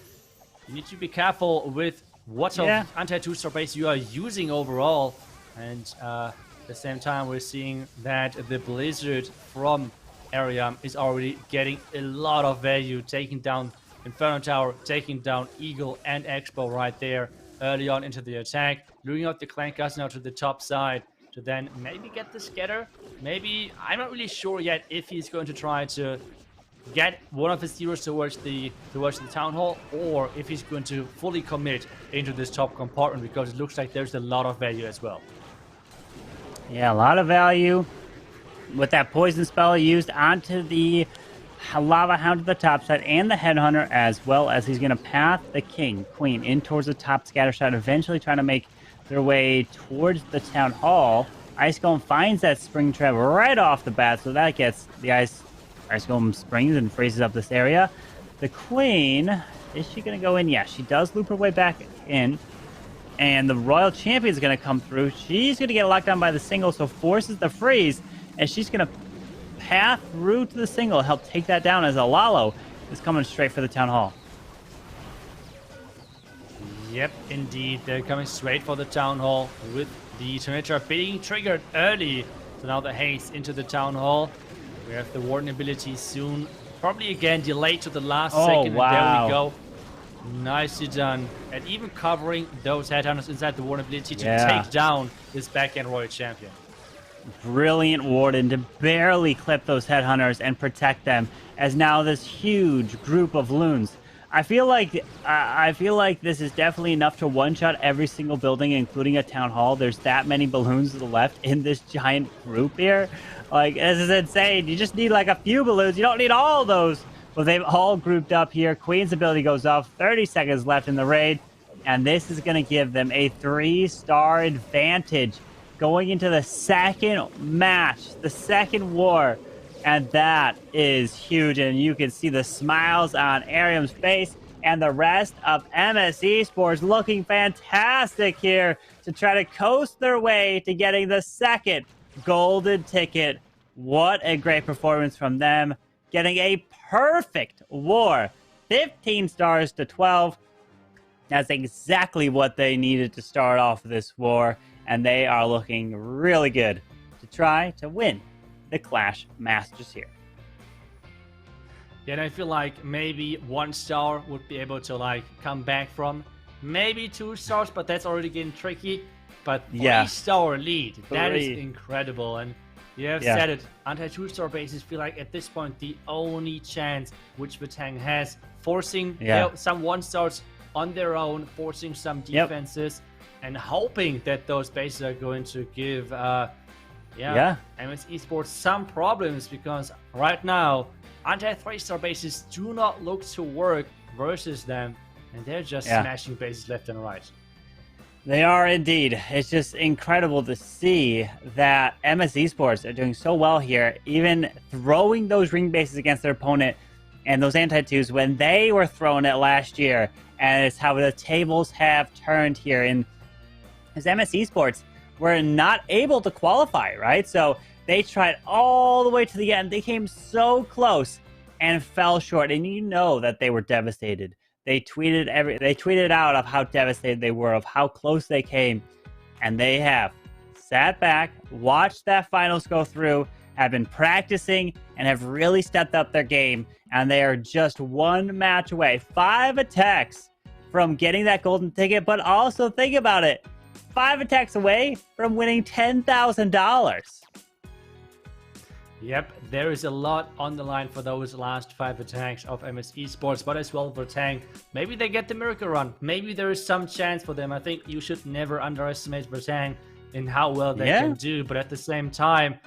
you need to be careful with what sort of anti-2-star base you are using overall. And at the same time, we're seeing that the Blizzard from Arium is already getting a lot of value, taking down Inferno Tower, taking down Eagle and Expo right there early on into the attack, luring out the Clan Castle now to the top side to then maybe get the scatter. Maybe, I'm not really sure yet if he's going to try to get one of his heroes towards the town hall, or if he's going to fully commit into this top compartment, because it looks like there's a lot of value as well. Yeah, a lot of value with that poison spell used onto the Lava Hound to the top side and the Headhunter, as well as he's going to path the King, Queen in towards the top scatter shot, eventually trying to make their way towards the town hall. Ice Golem finds that spring trap right off the bat, so that gets the Ice Ice Golem springs and freezes up this area. The Queen, is she going to go in? Yeah, she does loop her way back in. And the Royal Champion is going to come through. She's going to get locked down by the single, so forces the freeze. And she's going to path through to the single, help take that down as Alalo is coming straight for the Town Hall. Yep, indeed. They're coming straight for the Town Hall with the Tornado being triggered early. So now the haste into the Town Hall. We have the Warden ability soon. Probably again delayed to the last second. Wow. And there we go. Nicely done. And even covering those headhunters inside the Warden ability to take down this back-end Royal Champion. Brilliant Warden to barely clip those headhunters and protect them, as now this huge group of loons. I feel like this is definitely enough to one-shot every single building, including a town hall. There's that many balloons left in this giant group here. Like, this is insane. You just need like a few balloons. You don't need all those. But they've all grouped up here. Queen's ability goes off. 30 seconds left in the raid. And this is going to give them a 3-star advantage going into the second match, the second war. And that is huge. And you can see the smiles on Arium's face and the rest of ClashMSTRS looking fantastic here to try to coast their way to getting the second golden ticket. What a great performance from them. Getting a perfect war. 15 stars to 12. That's exactly what they needed to start off this war. And they are looking really good to try to win the Clash Masters here. Yeah, and I feel like maybe 1 star would be able to like come back from. Maybe 2 stars, but that's already getting tricky. But 3-star lead, that is incredible. And you have said it, anti-2-star bases feel like at this point the only chance which Vatang has, forcing some 1-stars on their own, forcing some defenses, and hoping that those bases are going to give ClashMSTRS some problems, because right now anti-3-star bases do not look to work versus them, and they're just smashing bases left and right. They are indeed. It's just incredible to see that ClashMSTRS are doing so well here, even throwing those ring bases against their opponent and those anti-2s when they were throwing it last year. And it's how the tables have turned here. And as ClashMSTRS were not able to qualify, right? So they tried all the way to the end. They came so close and fell short. And you know that they were devastated. They tweeted out of how devastated they were, of how close they came. And they have sat back, watched that finals go through, have been practicing, and have really stepped up their game. And they are just 1 match away, 5 attacks from getting that golden ticket. But also think about it, 5 attacks away from winning $10,000. Yep, there is a lot on the line for those last 5 attacks of ClashMSTRS, but as well for Tang. Maybe they get the miracle run. Maybe there is some chance for them. I think you should never underestimate Tang in how well they can do, but at the same time,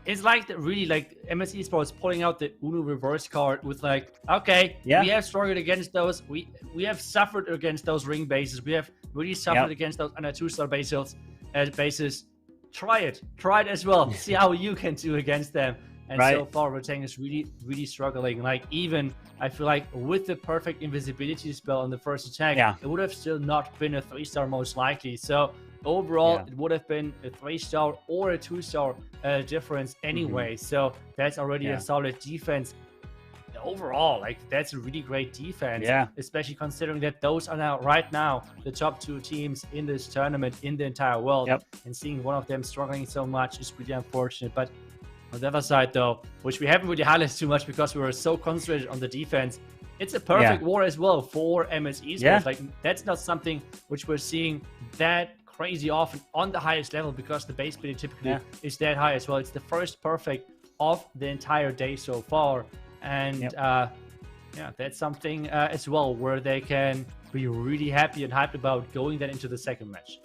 it's like really like ClashMSTRS pulling out the Uno reverse card with like, okay, we have struggled against those. We have suffered against those ring bases. We have really suffered against those under 2-star bases. Try it as well. See how you can do against them. And so far, Vatang is really struggling. Like, even I feel like with the perfect invisibility spell on the first attack, it would have still not been a 3-star most likely. So overall, it would have been a 3-star or a 2-star difference anyway. So that's already a solid defense. Overall, like, that's a really great defense, especially considering that those are now right now the top 2 teams in this tournament in the entire world, and seeing one of them struggling so much is really unfortunate. But on the other side, though, which we haven't really highlighted too much because we were so concentrated on the defense, it's a perfect war as well for ClashMSTRS. Like, that's not something which we're seeing that crazy often on the highest level, because the base building typically is that high as well. It's the first perfect of the entire day so far. And that's something as well where they can be really happy and hyped about going then into the second match.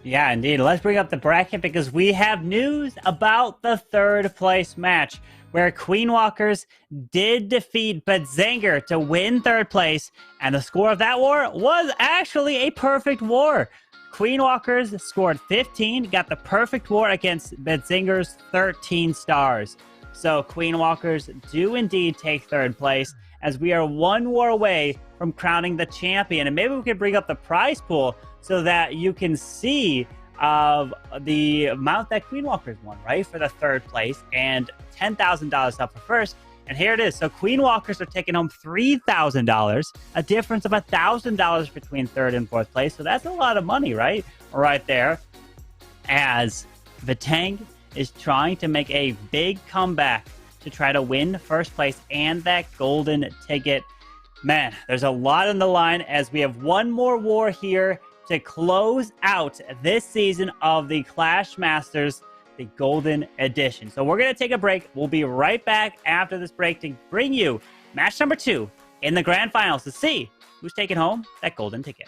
Yeah, indeed. Let's bring up the bracket because we have news about the 3rd place match, where Queen Walkers did defeat Bedzanger to win 3rd place, and the score of that war was actually a perfect war. Queen Walkers scored 15, got the perfect war against Bedzanger's 13 stars. So Queen Walkers do indeed take third place, as we are one more away from crowning the champion. And maybe we could bring up the prize pool so that you can see the amount that Queen Walkers won, right, for the third place, and $10,000 up for first. And here it is. So Queen Walkers are taking home $3,000, a difference of $1,000 between third and fourth place. So that's a lot of money, right? Right there. As Vitang is trying to make a big comeback to try to win first place and that golden ticket. Man, there's a lot on the line as we have one more war here to close out this season of the Clash Masters, the Golden Edition. So we're going to take a break. We'll be right back after this break to bring you match number 2 in the grand finals to see who's taking home that golden ticket.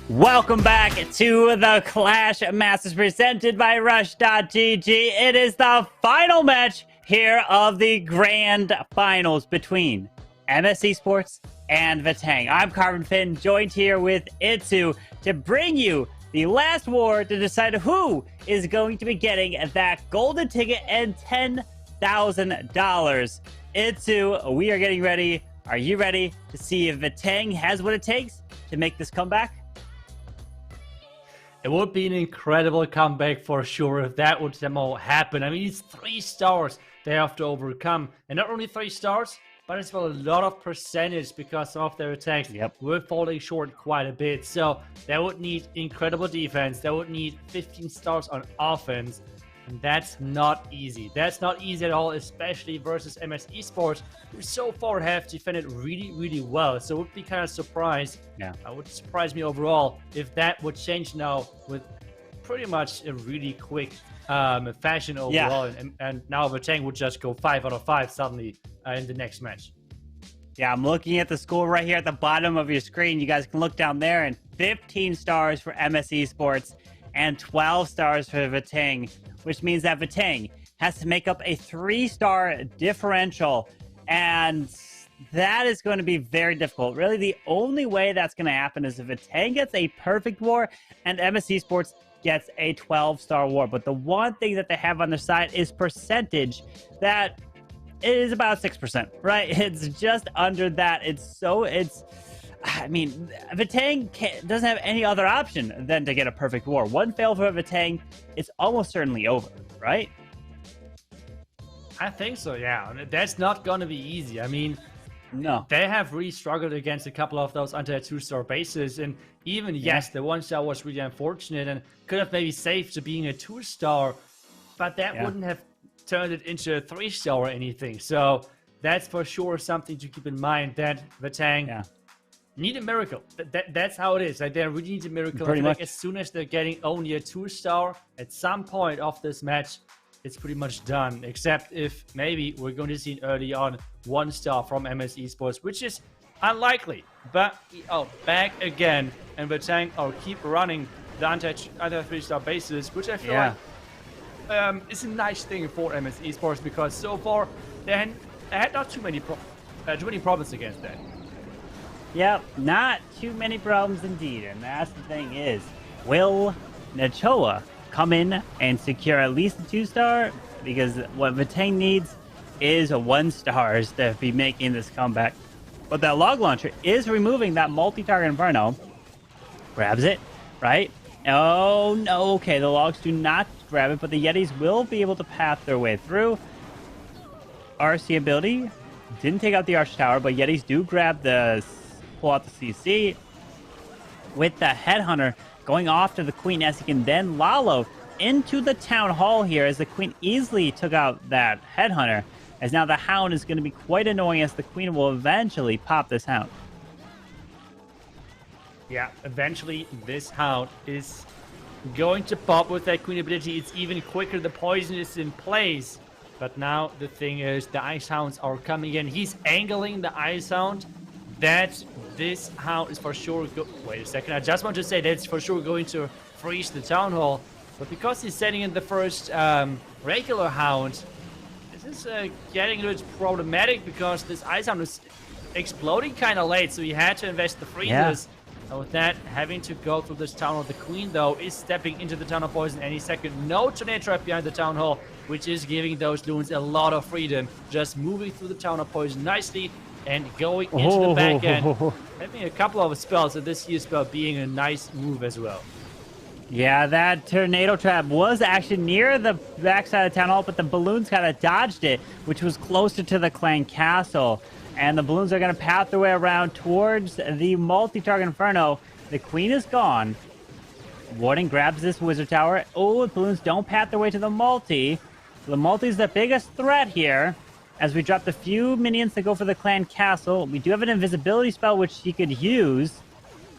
Welcome back to the Clash Masters presented by Rush.gg. It is the final match here of the grand finals between MSC Sports and Vatang. I'm Carbon Finn, joined here with Itsu to bring you the last war to decide who is going to be getting that golden ticket and $10,000. Itsu, we are getting ready. Are you ready to see if Vatang has what it takes to make this comeback? It would be an incredible comeback for sure if that would somehow happen. I mean, it's 3 stars they have to overcome. And not only 3 stars, but as well a lot of percentage because some of their attacks were falling short quite a bit. So they would need incredible defense. They would need 15 stars on offense. And that's not easy. That's not easy at all, especially versus MS Esports, who so far have defended really, really well. So it would be kind of surprised. It would surprise me overall if that would change now with pretty much a really quick fashion overall. And now Vatang would just go 5 out of 5 suddenly in the next match. Yeah, I'm looking at the score right here at the bottom of your screen. You guys can look down there, and 15 stars for MS Esports and 12 stars for Vatang, which means that Vatang has to make up a 3-star differential, and that is going to be very difficult. Really, the only way that's going to happen is if Vatang gets a perfect war and MS Esports gets a 12-star war. But the one thing that they have on their side is percentage that is about 6%, right? It's just under that. I mean, Vatang doesn't have any other option than to get a perfect war. One fail for Vatang, it's almost certainly over, right? I think so, yeah. That's not going to be easy. I mean, No. They have really struggled against a couple of those anti-2-star bases, and even, yes, the 1-star was really unfortunate and could have maybe saved to being a 2-star, but that wouldn't have turned it into a 3-star or anything. So that's for sure something to keep in mind, that the tank need a miracle. That's how it is. Like, they really need a miracle. Pretty much. Like, as soon as they're getting only a 2-star at some point of this match, it's pretty much done, except if maybe we're going to see early on 1-star from MS Esports, which is unlikely. But back again, and the tank keep running the anti-3-star bases, which I feel like is a nice thing for MS Esports, because so far they had not too many problems against that. Yep, not too many problems indeed, and that's the thing is, will Nachoa come in and secure at least a 2-star? Because what Vatang needs is a 1-stars to be making this comeback. But that log launcher is removing that multi-target Inferno. Grabs it, right? Oh, no. Okay, the logs do not grab it, but the Yetis will be able to path their way through. RC ability didn't take out the Arch Tower, but Yetis do grab pull out the CC. With the Headhunter going off to the Queen, as he can then Lalo into the Town Hall here, as the Queen easily took out that Headhunter, as now the Hound is going to be quite annoying, as the Queen will eventually pop this Hound. Yeah, eventually this Hound is going to pop with that Queen ability. It's even quicker. The poison is in place. But now the thing is, the Ice Hounds are coming in. He's angling the Ice Hound. That this Hound is for sure... Wait a second. I just want to say that it's for sure going to freeze the Town Hall. But because he's sending in the first regular Hound, this is getting a little problematic, because this Ice Hound is exploding kind of late. So he had to invest the freezers. And with that, having to go through this Town Hall. The Queen, though, is stepping into the Town Hall Poison any second. No Tornado Trap behind the Town Hall, which is giving those Loons a lot of freedom. Just moving through the Town Hall Poison nicely and going into the back end. Having a couple of spells, and this here spell being a nice move as well. Yeah, that Tornado Trap was actually near the backside of Town Hall, but the balloons kind of dodged it, which was closer to the Clan Castle. And the balloons are going to path their way around towards the multi-target Inferno. The Queen is gone. Warden grabs this Wizard Tower. Oh, the balloons don't path their way to the multi. The multi is the biggest threat here, as we dropped a few minions to go for the Clan Castle. We do have an invisibility spell, which he could use.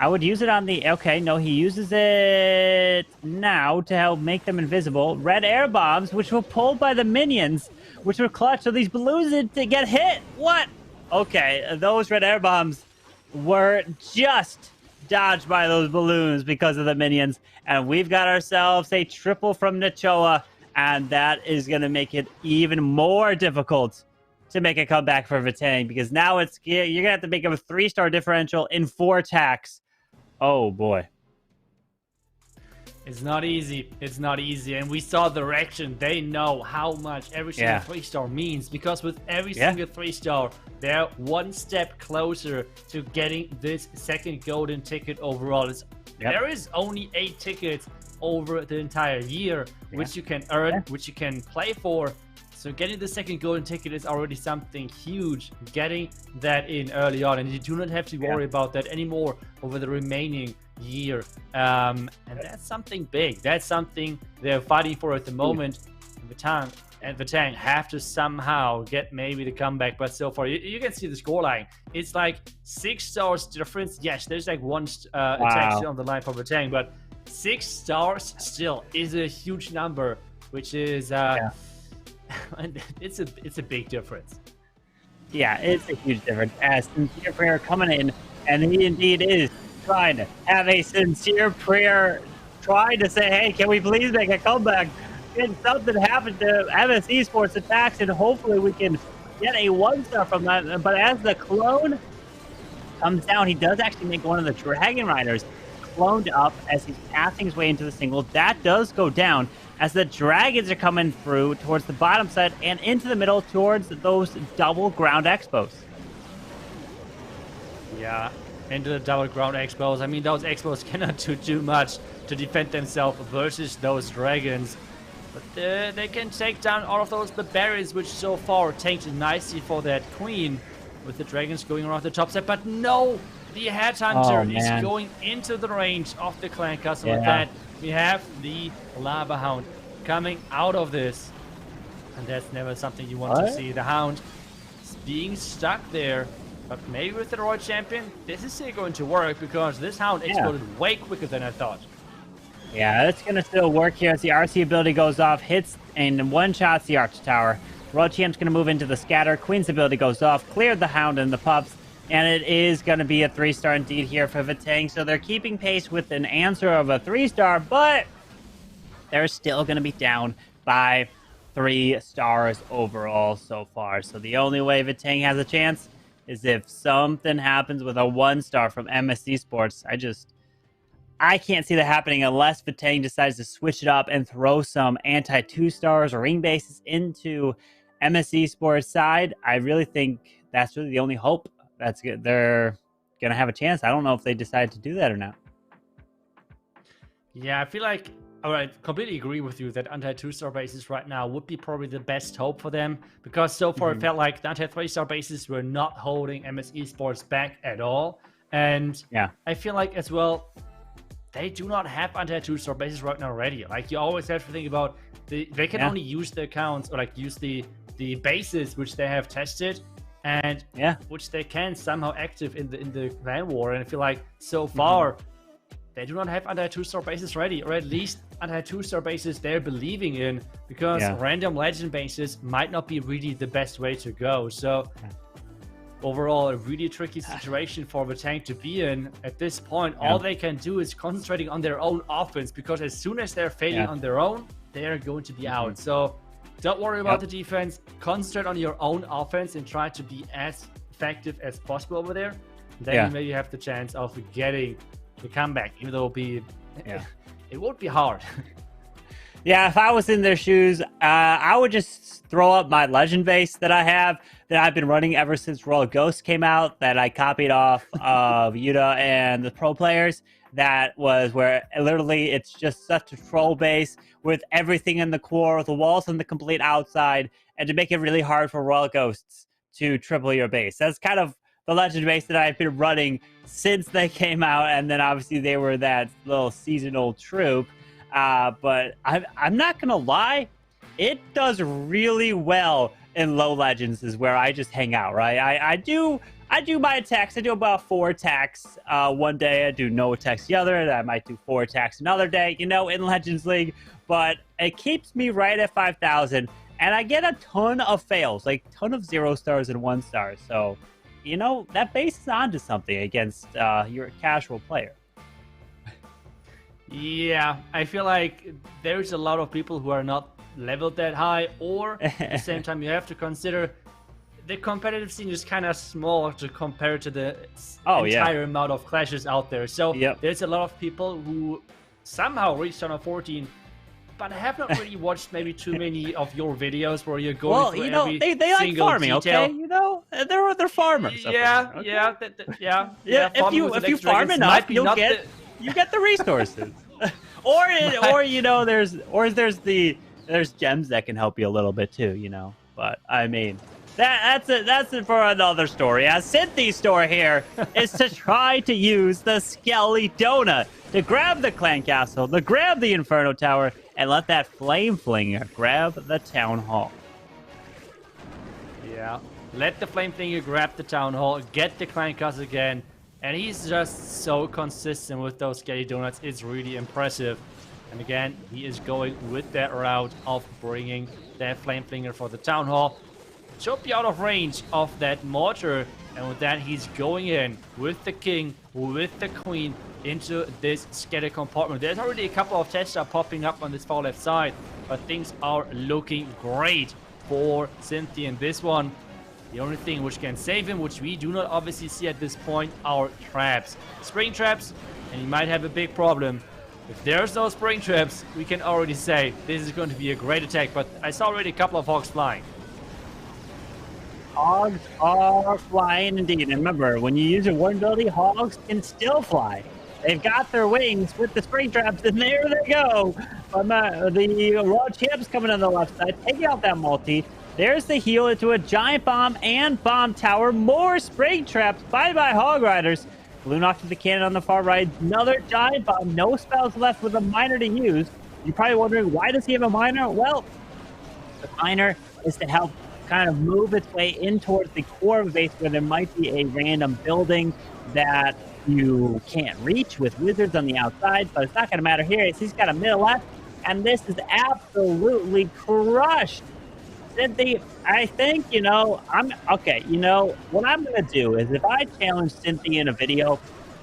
I would use it on the... Okay, no, he uses it now to help make them invisible. Red air bombs, which were pulled by the minions, which were clutch. So these balloons didn't get hit. What? Okay, those red air bombs were just dodged by those balloons because of the minions. And we've got ourselves a triple from Nachoa, and that is going to make it even more difficult to make a comeback for Vatang, because now you're going to have to make a 3-star differential in 4 attacks. Oh, boy. It's not easy. It's not easy. And we saw the reaction. They know how much every single 3-star means, because with every single 3-star, they're one step closer to getting this second golden ticket overall. There is only 8 tickets over the entire year, which you can earn, which you can play for. So getting the second golden ticket is already something huge. Getting that in early on, and you do not have to worry about that anymore over the remaining year. And that's something big. That's something they're fighting for at the moment. Vatang have to somehow get maybe the comeback, but so far you can see the scoreline. It's like 6 stars difference. Yes, there's like 1 attack still on the line for Vatang, but 6 stars still is a huge number, which is it's a big difference. Yeah, it's a huge difference. As Sincere Prayer coming in, and he indeed is trying to have a sincere prayer, trying to say, hey, can we please make a comeback? Can something happen to MS Esports attacks, and hopefully we can get a 1-star from that. But as the clone comes down, he does actually make one of the Dragon Riders cloned up as he's passing his way into the single. That does go down as the dragons are coming through towards the bottom side and into the middle towards those double ground expos. Yeah, into the double ground expos. I mean, those expos cannot do too much to defend themselves versus those dragons. But they can take down all of those barbarians, which so far tanked nicely for that Queen. with the dragons going around the top side. But no, the Headhunter is man. going into the range of the clan castle. Yeah. With that, we have the Lava Hound coming out of this. And that's never something you want to see. The Hound is being stuck there. But maybe with the Royal Champion, this is still going to work because this Hound exploded way quicker than I thought. Yeah, it's going to still work here as the RC ability goes off, hits, and one-shots the Arch Tower. Royal Champ's going to move into the Scatter. Queen's ability goes off, cleared the Hound and the Pups, and it is going to be a 3-star indeed here for Vatang. So they're keeping pace with an answer of a 3-star, but they're still going to be down by 3 stars overall so far. So the only way Vatang has a chance is if something happens with a 1-star from MSC Sports. I can't see that happening unless Vatang decides to switch it up and throw some anti-2-stars or ring bases into MSC Sports side. I really think that's really the only hope that's good. They're going to have a chance. I don't know if they decide to do that or not. Yeah, I feel like I completely agree with you that anti-2-star bases right now would be probably the best hope for them, because so far it felt like the anti-3-star bases were not holding MSE Sports back at all. And yeah, I feel like as well, they do not have anti-2-star bases right now already. Like, you always have to think about they can only use the accounts, or like use the bases which they have tested, and which they can somehow active in the clan war. And I feel like so far they do not have anti-2-star bases ready, or at least anti-2-star bases they're believing in, because random legend bases might not be really the best way to go. So overall, a really tricky situation for the tank to be in. At this point, all they can do is concentrating on their own offense, because as soon as they're failing on their own, they're going to be out. So don't worry about the defense. Concentrate on your own offense and try to be as effective as possible over there. Then you maybe have the chance of getting the comeback, even though it won't be hard. Yeah, if I was in their shoes, I would just throw up my legend base that I've been running ever since Royal Ghost came out, that I copied off of Yuta and the pro players. That was where literally it's just such a troll base with everything in the core, the walls on the complete outside, and to make it really hard for Royal Ghosts to triple your base. That's kind of the legend base that I've been running since they came out, and then obviously they were that little seasonal troop. But I'm not gonna lie, it does really well in low legends is where I just hang out, right? I do my attacks. I do about 4 attacks one day. I do no attacks the other. I might do 4 attacks another day, in Legends League. But it keeps me right at 5,000, and I get a ton of fails, like ton of 0 stars and 1 stars. So, that base is onto something against your casual player. Yeah, I feel like there's a lot of people who are not leveled that high, or at the same time you have to consider the competitive scene is kind of small to compare to the entire amount of clashes out there. So there's a lot of people who somehow reached on a 14, but I have not really watched maybe too many of your videos where you're going through every they like farming, detail. Okay? They're farmers. Yeah. If you farm enough, you get the resources. There's gems that can help you a little bit too, But I mean, that's it for another story. As Cynthi's story here is to try to use the Skelly Donut to grab the clan castle, to grab the Inferno Tower, and let that Flame Flinger grab the Town Hall. Yeah, let the Flame Flinger grab the Town Hall, get the clan castle again. And he's just so consistent with those Skelly Donuts. It's really impressive. And again, he is going with that route of bringing that Flame Flinger for the Town Hall. Should be out of range of that mortar. And with that, he's going in with the King, with the Queen, into this scatter compartment. There's already a couple of Tesla popping up on this far left side. But things are looking great for Cynthia in this one. The only thing which can save him, which we do not obviously see at this point, are traps. Spring traps, and he might have a big problem. If there's no spring traps, we can already say this is going to be a great attack, but I saw already a couple of hogs flying. Hogs are flying indeed. And remember, when you use your one ability, hogs can still fly. They've got their wings with the spring traps, and there they go. The Raw Champ's coming on the left side, taking out that multi. There's the heal into a giant bomb and bomb tower. More spring traps. Bye-bye, Hog Riders. Balloon off to the cannon on the far right. Another giant bomb. No spells left with a miner to use. You're probably wondering, why does he have a miner? Well, the miner is to help kind of move its way in towards the core of the base where there might be a random building that you can't reach with wizards on the outside, but it's not going to matter here. He's got a middle left, and this is absolutely crushed. Cynthia, I think, I'm okay. What I'm going to do is if I challenge Cynthia in a video,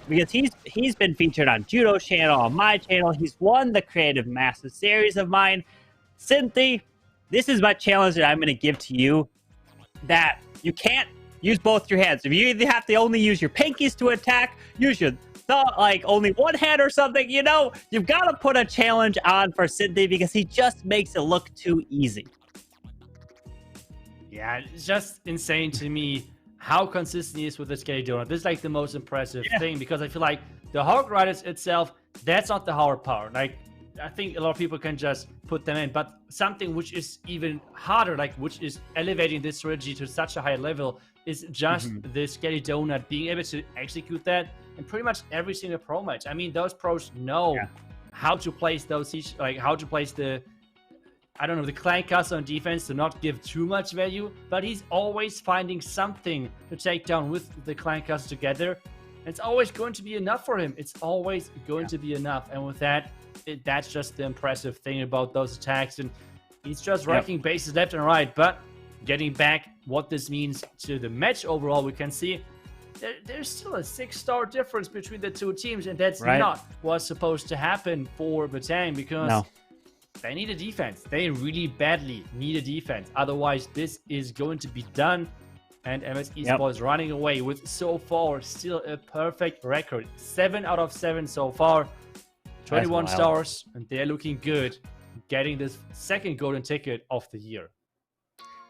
because he's been featured on Judo's channel, on my channel, he's won the Creative Massive series of mine. Cynthia, this is my challenge that I'm going to give to you, that you can't use both your hands. If you either have to only use your pinkies to attack, use your thumb, like only one hand or something, you've got to put a challenge on for Cynthia because he just makes it look too easy. Yeah, it's just insane to me how consistent he is with this Skelly Donut. This is like the most impressive thing, because I feel like the Hog Riders itself, that's not the hard part. Like, I think a lot of people can just put them in, but something which is even harder, like which is elevating this strategy to such a high level, is just the Skelly Donut being able to execute that in pretty much every single pro match. I mean, those pros know how to place those, like how to place the, I don't know, the Clan Castle on defense to not give too much value, but he's always finding something to take down with the Clan Castle together. It's always going to be enough for him. It's always going to be enough. And with that, that's just the impressive thing about those attacks. And he's just wrecking bases left and right. But getting back what this means to the match overall, we can see there's still a 6-star difference between the two teams. And that's not what's supposed to happen for Batang, because they need a defense. They really badly need a defense. Otherwise, this is going to be done. And MS Esports running away with, so far, still a perfect record. 7 out of 7 so far. 21 stars, and they're looking good. Getting this second golden ticket of the year.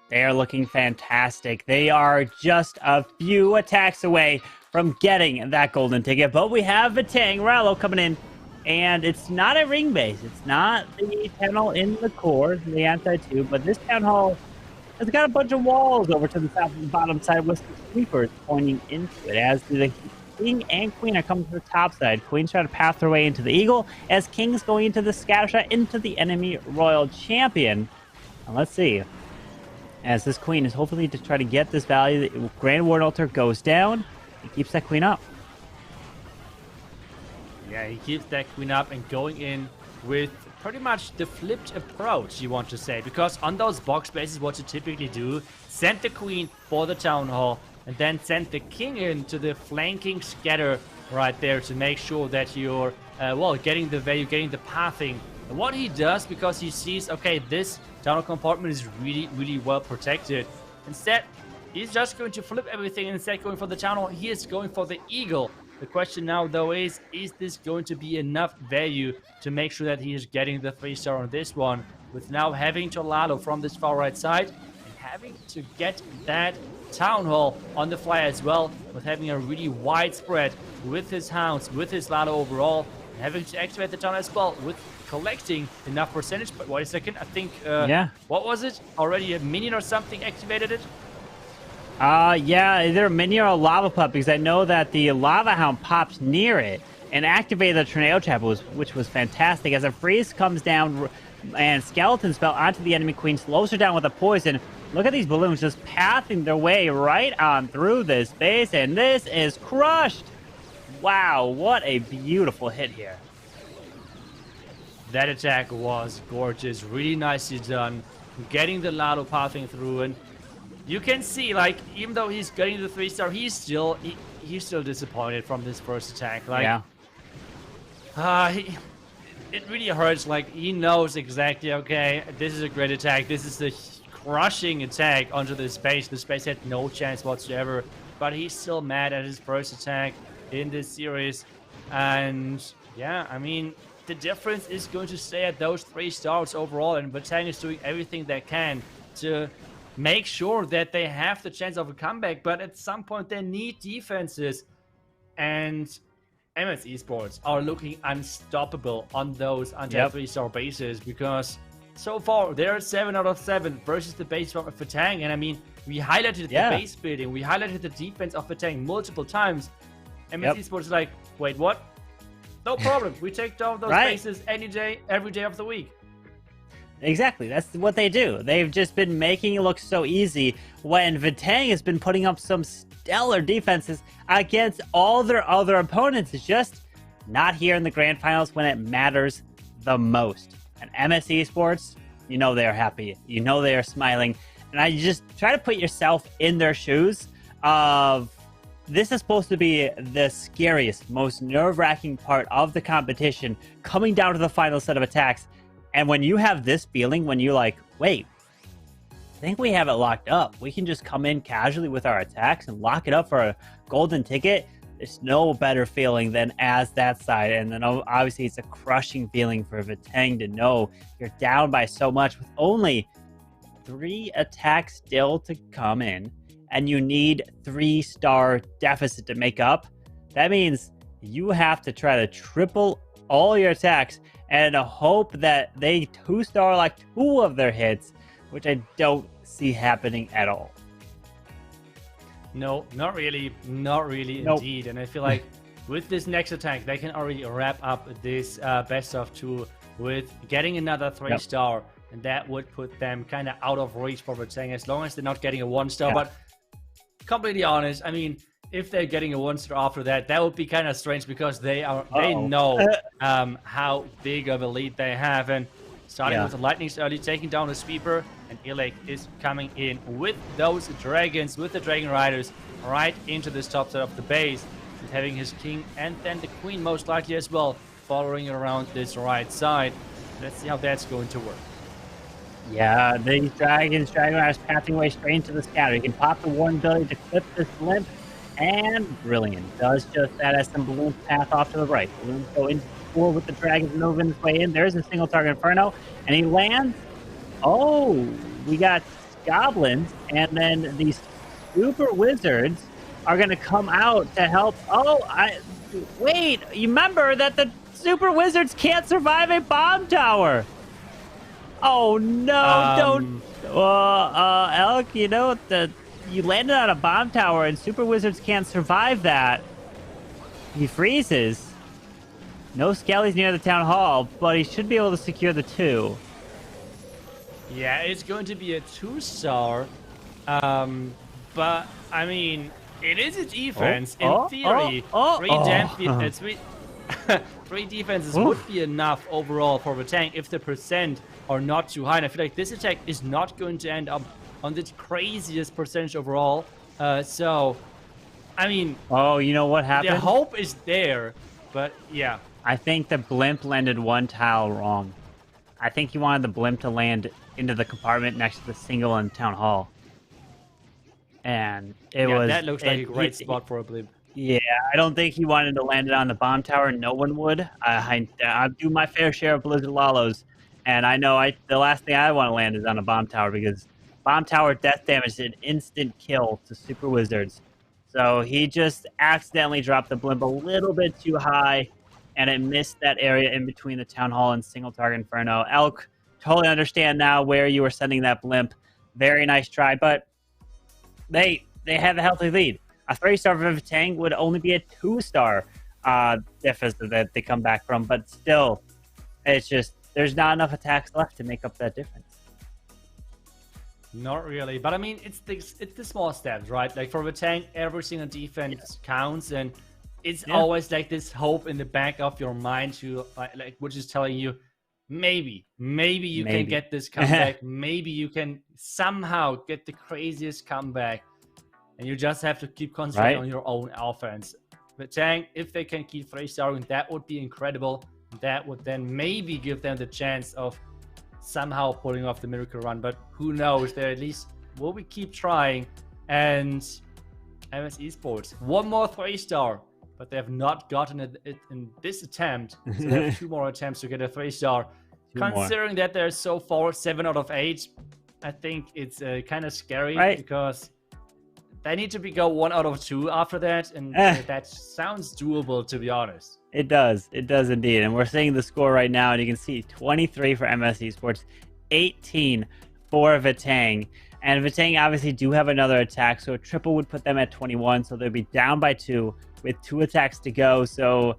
They are looking fantastic. They are just a few attacks away from getting that golden ticket. But we have Batang Rallo coming in. And it's not a ring base. It's not the town hall in the core, the anti-2, but this town hall has got a bunch of walls over to the south and bottom side with some sweepers pointing into it. As the king and queen are coming to the top side. Queen's trying to path their way into the eagle, as king's going into the scatter shot into the enemy royal champion. And let's see. As this queen is hopefully to try to get this value, the Grand Warden Altar goes down. He keeps that queen up. Yeah, he keeps that queen up and going in with pretty much the flipped approach, you want to say. Because on those box bases, what you typically do, send the queen for the town hall, and then send the king in to the flanking scatter right there to make sure that you're, well, getting the value, getting the pathing. And what he does, because he sees, okay, this town hall compartment is really, really well protected. Instead, he's just going to flip everything. Instead going for the town hall, he is going for the eagle. The question now, though, is this going to be enough value to make sure that he is getting the 3-star on this one, with now having to Lalo from this far right side and having to get that town hall on the fly as well, with having a really wide spread with his hounds, with his Lalo overall, and having to activate the town as well with collecting enough percentage. But wait a second, I think, what was it? Already a minion or something activated it? Yeah, either a minion or a lava pup, because I know that the lava hound pops near it and activated the tornado trap, which was fantastic. As a freeze comes down and skeleton spell onto the enemy queen, slows her down with a poison. Look at these balloons just pathing their way right on through this base, and this is crushed. Wow, what a beautiful hit here. That attack was gorgeous, really nicely done, getting the Lalo pathing through. And you can see, like, even though he's getting the 3-star, he's still disappointed from this first attack. Like, it really hurts. Like, he knows exactly, okay, this is a great attack. This is a crushing attack onto the space. The space had no chance whatsoever, but he's still mad at his first attack in this series. And yeah, I mean, the difference is going to stay at those 3 stars overall, and Batang is doing everything they can to make sure that they have the chance of a comeback, but at some point they need defenses, and MS Esports are looking unstoppable on those anti 3-star bases, because so far, they're 7 out of 7 versus the base of the tank. And I mean, we highlighted the base building, we highlighted the defense of the tank multiple times. MSC Sports is like, wait, what? No problem. We take down those bases any day, every day of the week. Exactly. That's what they do. They've just been making it look so easy when Vitang has been putting up some stellar defenses against all their other opponents. It's just not here in the grand finals when it matters the most. And MSC Sports, you know they're happy. You know they are smiling. And I just try to put yourself in their shoes of this is supposed to be the scariest, most nerve-wracking part of the competition coming down to the final set of attacks. And when you have this feeling, when you're like, wait, I think we have it locked up. We can just come in casually with our attacks and lock it up for a golden ticket. There's no better feeling than as that side. And then obviously it's a crushing feeling for Vitang to know you're down by so much with only 3 attacks still to come in. And you need 3-star deficit to make up. That means you have to try to triple all your attacks and hope that they 2-star like 2 of their hits, which I don't see happening at all. No, not really. Not really indeed. And I feel like with this next attack, they can already wrap up this best of 2 with getting another 3-star. And that would put them kind of out of reach for Vitang as long as they're not getting a 1-star. But completely honest, I mean, if they're getting a 1-star after that, that would be kind of strange because they know how big of a lead they have. And starting with the Lightning's early, taking down the sweeper, and Ilek is coming in with those dragons, with the Dragon Riders, right into this top side of the base, and having his king and then the queen most likely as well, following around this right side. Let's see how that's going to work. Yeah, these Dragon Riders pathing away straight into the scatter. You can pop the Warden ability to clip this limp, and brilliant. Does just that as some balloons path off to the right. Balloons go into the pool with the dragons moving his way in. There's a single target Inferno, and he lands. Oh, we got goblins, and then these super wizards are going to come out to help. Oh, wait, you remember that the super wizards can't survive a bomb tower. Oh no! Don't. Alec, you know you landed on a bomb tower, and super wizards can't survive that. He freezes. No skellies near the town hall, but he should be able to secure the 2. Yeah, it's going to be a 2-star. But I mean, it is a defense. In theory, 3 defenses would be enough overall for the tank if the percent are not too high. And I feel like this attack is not going to end up on the craziest percentage overall. So, I mean... Oh, you know what happened? The hope is there, but yeah. I think the blimp landed 1 tile wrong. I think he wanted the blimp to land into the compartment next to the single in Town Hall. And it was... that looks like a great spot for a blimp. Yeah, I don't think he wanted to land it on the bomb tower. No one would. I do my fair share of Blizzard Lalos, and I know the last thing I want to land is on a bomb tower because bomb tower death damage is an instant kill to super wizards. So he just accidentally dropped the blimp a little bit too high, and it missed that area in between the town hall and single target Inferno. Elk, totally understand now where you were sending that blimp. Very nice try, but they have a healthy lead. A 3-star for Vitang would only be a 2-star deficit that they come back from, but still, it's just there's not enough attacks left to make up that difference. Not really, but I mean, it's the small steps, right? Like for Vitang, every single defense counts, and it's always like this hope in the back of your mind to like, which is telling you, maybe you can get this comeback, maybe you can somehow get the craziest comeback. And you just have to keep concentrating on your own offense. Vitang, if they can keep 3-starring, that would be incredible. That would then maybe give them the chance of somehow pulling off the miracle run. But who knows? They at least will we keep trying. And MSC Sports, 1 more 3-star, but they have not gotten it in this attempt. So they have 2 more attempts to get a 3-star. Considering that they're so far 7 out of 8, I think it's kind of scary because they need to go 1 out of 2 after that, and that sounds doable, to be honest. It does indeed. And we're seeing the score right now, and you can see 23 for MSC Sports, 18 for Vatang. And Vatang obviously do have another attack, so a triple would put them at 21, so they'll be down by 2 with 2 attacks to go. So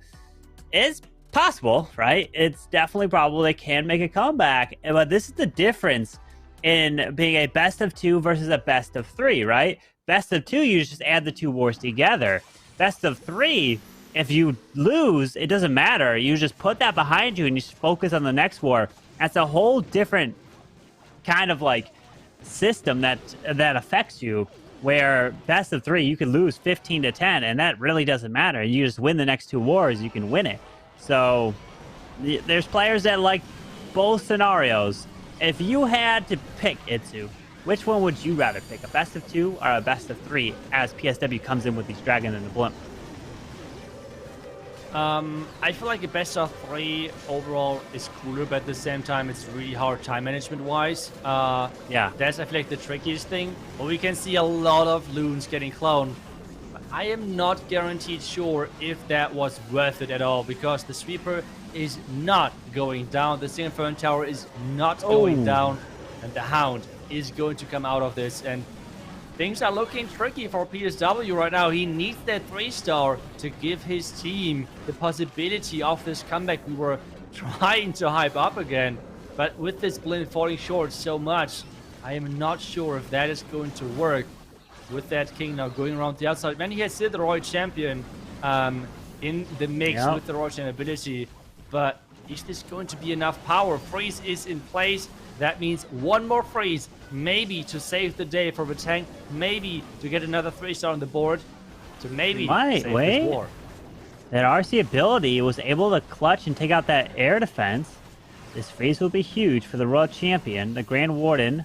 it's possible, right? It's definitely probable they can make a comeback. But this is the difference in being a best of 2 versus a best of 3, right? Best of 2, you just add the 2 wars together. Best of 3, if you lose, it doesn't matter. You just put that behind you and you just focus on the next war. That's a whole different kind of like system that affects you, where best of 3, you could lose 15 to 10, and that really doesn't matter. You just win the next 2 wars, you can win it. So there's players that like both scenarios. If you had to pick, Itsu, which one would you rather pick, a best of 2 or a best of 3 as PSW comes in with these dragons and the blimp? I feel like a best of 3 overall is cooler, but at the same time, it's really hard time management wise. Yeah. That's, I feel like, the trickiest thing. But we can see a lot of loons getting cloned. But I am not guaranteed sure if that was worth it at all, because the sweeper is not going down. The single Fern Tower is not going down. And the Hound is going to come out of this. And things are looking tricky for PSW right now. He needs that 3-star to give his team the possibility of this comeback we were trying to hype up again. But with this blend falling short so much, I am not sure if that is going to work. With that king now going around the outside. Man, he has still the Royal Champion in the mix with the Royal Champion ability. But is this going to be enough power? Freeze is in place. That means one more freeze, maybe to save the day for the tank, maybe to get another 3-star on the board, to maybe save this war. That RC ability was able to clutch and take out that air defense. This freeze will be huge for the Royal Champion, the Grand Warden.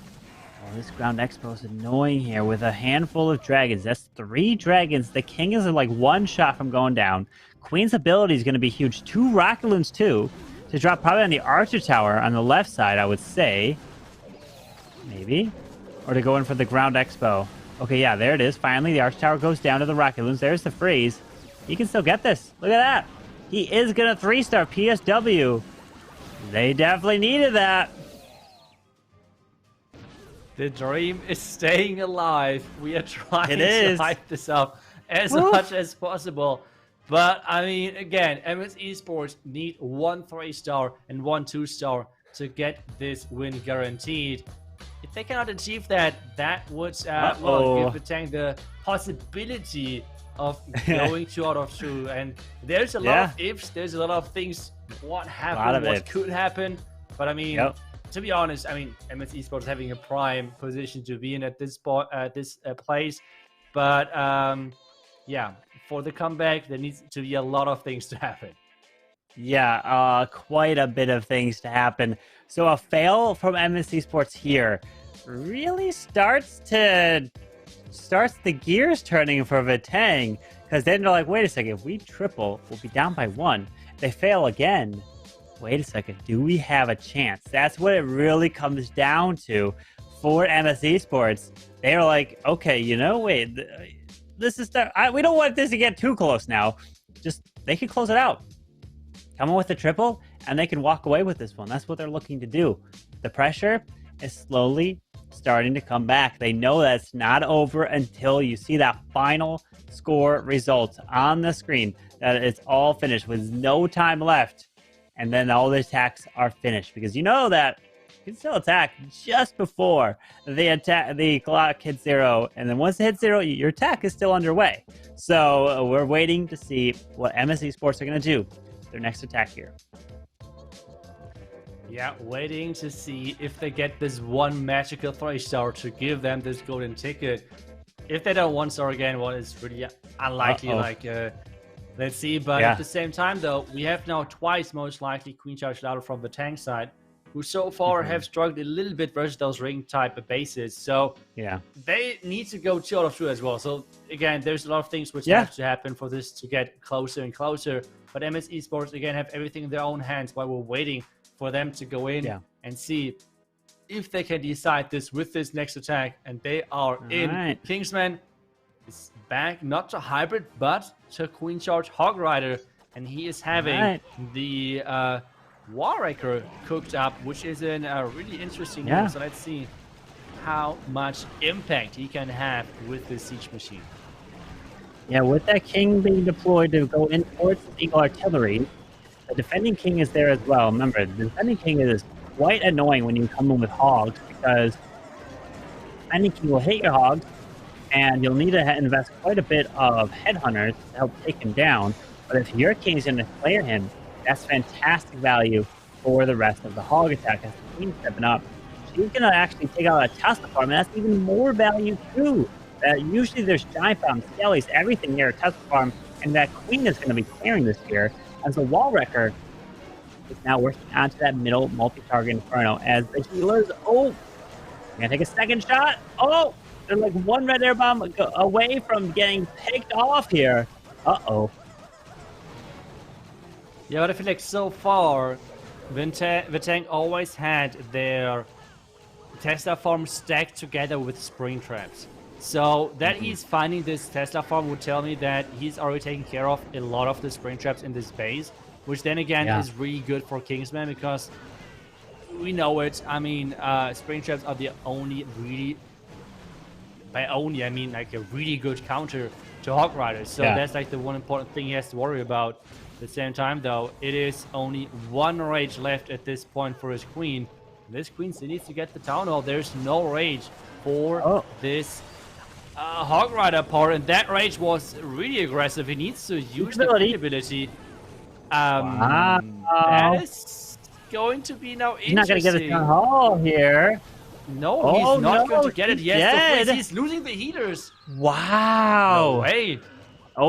Oh, this Ground Expo is annoying here with a handful of dragons. That's 3 dragons. The king is like 1 shot from going down. Queen's ability is going to be huge. 2 rocket loons too, to drop probably on the Archer Tower on the left side, I would say. Maybe. Or to go in for the Ground Expo. Okay, yeah, there it is. Finally, the Archer Tower goes down to the rocket loons. There's the freeze. He can still get this. Look at that. He is going to 3-star PSW. They definitely needed that. The dream is staying alive. We are trying to hype this up as much as possible. But, I mean, again, MS Esports need 1 3-star and 1 2-star to get this win guaranteed. If they cannot achieve that, that would well, give the tank the possibility of going 2 out of 2. And there's a lot of ifs, there's a lot of things, what happened, what could happen. But, I mean, to be honest, I mean, MS Esports having a prime position to be in at this place. But, yeah, for the comeback, there needs to be a lot of things to happen. Yeah, quite a bit of things to happen. So a fail from MS Esports here really starts the gears turning for Vatang, because then they're like, wait a second, if we triple, we'll be down by 1. They fail again. Wait a second, do we have a chance? That's what it really comes down to for MS Esports. They're like, okay, you know, wait, this is we don't want this to get too close now. Just, they can close it out. Come in with the triple, and they can walk away with this one. That's what they're looking to do. The pressure is slowly starting to come back. They know that it's not over until you see that final score result on the screen, that it's all finished with no time left. And then all the attacks are finished, because you know that you can still attack just before the clock hits 0. And then once it hits 0, your attack is still underway. So we're waiting to see what MS Esports are going to do. Their next attack here. Yeah, waiting to see if they get this 1 magical 3-star to give them this golden ticket. If they don't 1-star again, well, it's really unlikely. Let's see. But at the same time, though, we have now twice, most likely, Queen Charge Louder from the tank side, who so far have struggled a little bit versus those ring type of bases. So they need to go 2 out of 2 as well. So again, there's a lot of things which have to happen for this to get closer and closer. But MS Esports, again, have everything in their own hands while we're waiting for them to go in and see if they can decide this with this next attack. And they are in. Kingsman is back, not to Hybrid, but to Queen Charge Hog Rider. And he is having the Warraker cooked up, which is a really interesting move. So let's see how much impact he can have with this siege machine. Yeah, with that king being deployed to go in towards the Eagle Artillery, the defending king is there as well. Remember, the defending king is quite annoying when you come in with hogs, because defending king will hit your hogs, and you'll need to invest quite a bit of headhunters to help take him down. But if your king is going to clear him, that's fantastic value for the rest of the hog attack. As the queen's stepping up, she's going to actually take out a Tesla farm, and that's even more value too. Usually there's giant farms, skellies, everything near a Tesla farm, and that queen is going to be clearing this here. As the wall wrecker is now working onto that middle multi-target inferno, as the healers, gonna take a second shot. They're like one red air bomb away from getting picked off here. Yeah, but I feel like so far, Vitang always had their Tesla farm stacked together with spring traps. So that he's finding this Tesla farm would tell me that he's already taking care of a lot of the spring traps in this base, which then again is really good for Kingsman, because we know it. I mean, spring traps are the only really, by only I mean like a really good counter to Hog Riders. So that's like the one important thing he has to worry about. At the same time, though, it is only one rage left at this point for his queen. This queen still needs to get the town hall. There's no rage for this Hog Rider part, and that rage was really aggressive. He needs to use the queen ability. That is going to be now interesting. He's not going to get a town hall here. No, he's not going to get it yet. He's losing the healers. Wow. No way.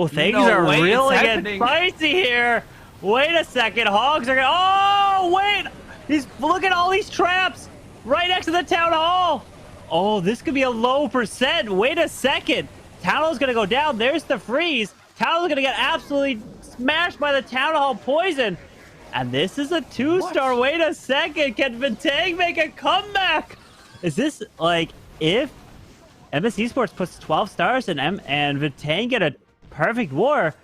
Things are really getting spicy here. Wait a second. Hogs are going. Wait. Look at all these traps right next to the town hall. This could be a low percent. Wait a second. Town hall's going to go down. There's the freeze. Town hall's going to get absolutely smashed by the town hall poison. And this is a 2-star. Wait a second. Can Vitang make a comeback? Is this like if MS Esports puts 12 stars in and Vitang get a perfect war?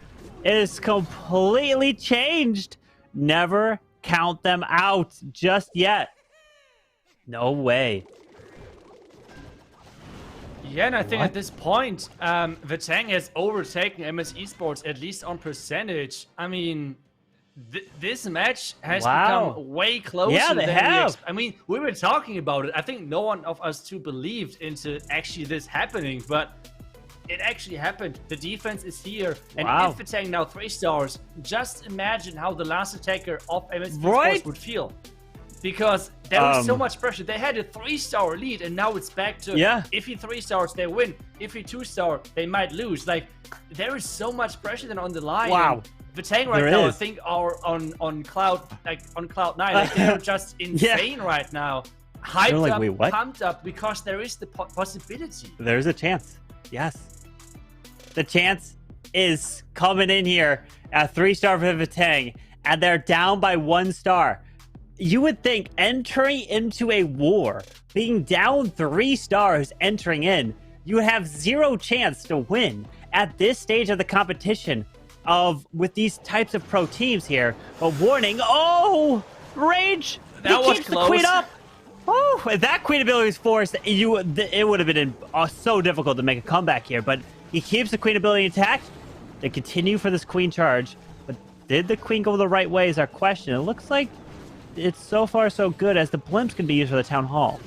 It is completely changed. Never count them out just yet. No way. Yeah, and I think at this point, Vitang has overtaken MS Esports, at least on percentage. I mean, this match has become way closer than we expected. I mean, we were talking about it. I think no one of us two believed into actually this happening, but it actually happened. The defense is here. And if Vitang now 3 stars, just imagine how the last attacker of MS Esports would feel. Because there was so much pressure. They had a 3-star lead, and now it's back to if he 3 stars, they win. If he 2-star, they might lose. Like, there is so much pressure then on the line. Wow. Vitang right now, I think, are on cloud 9. Like, they're just insane right now. Hyped up, pumped up, because there is the possibility. There's a chance. Yes. The chance is coming in here at 3-star for Vitang, and they're down by 1 star. You would think entering into a war, being down 3 stars entering in, you would have 0 chance to win at this stage of the competition with these types of pro teams here. But warning, rage! That was keeps close. The queen up. If that queen ability was forced, it would have been so difficult to make a comeback here. But he keeps the queen ability intact. They continue for this queen charge. But did the queen go the right way is our question. It looks like it's so far so good, as the blimps can be used for the town hall.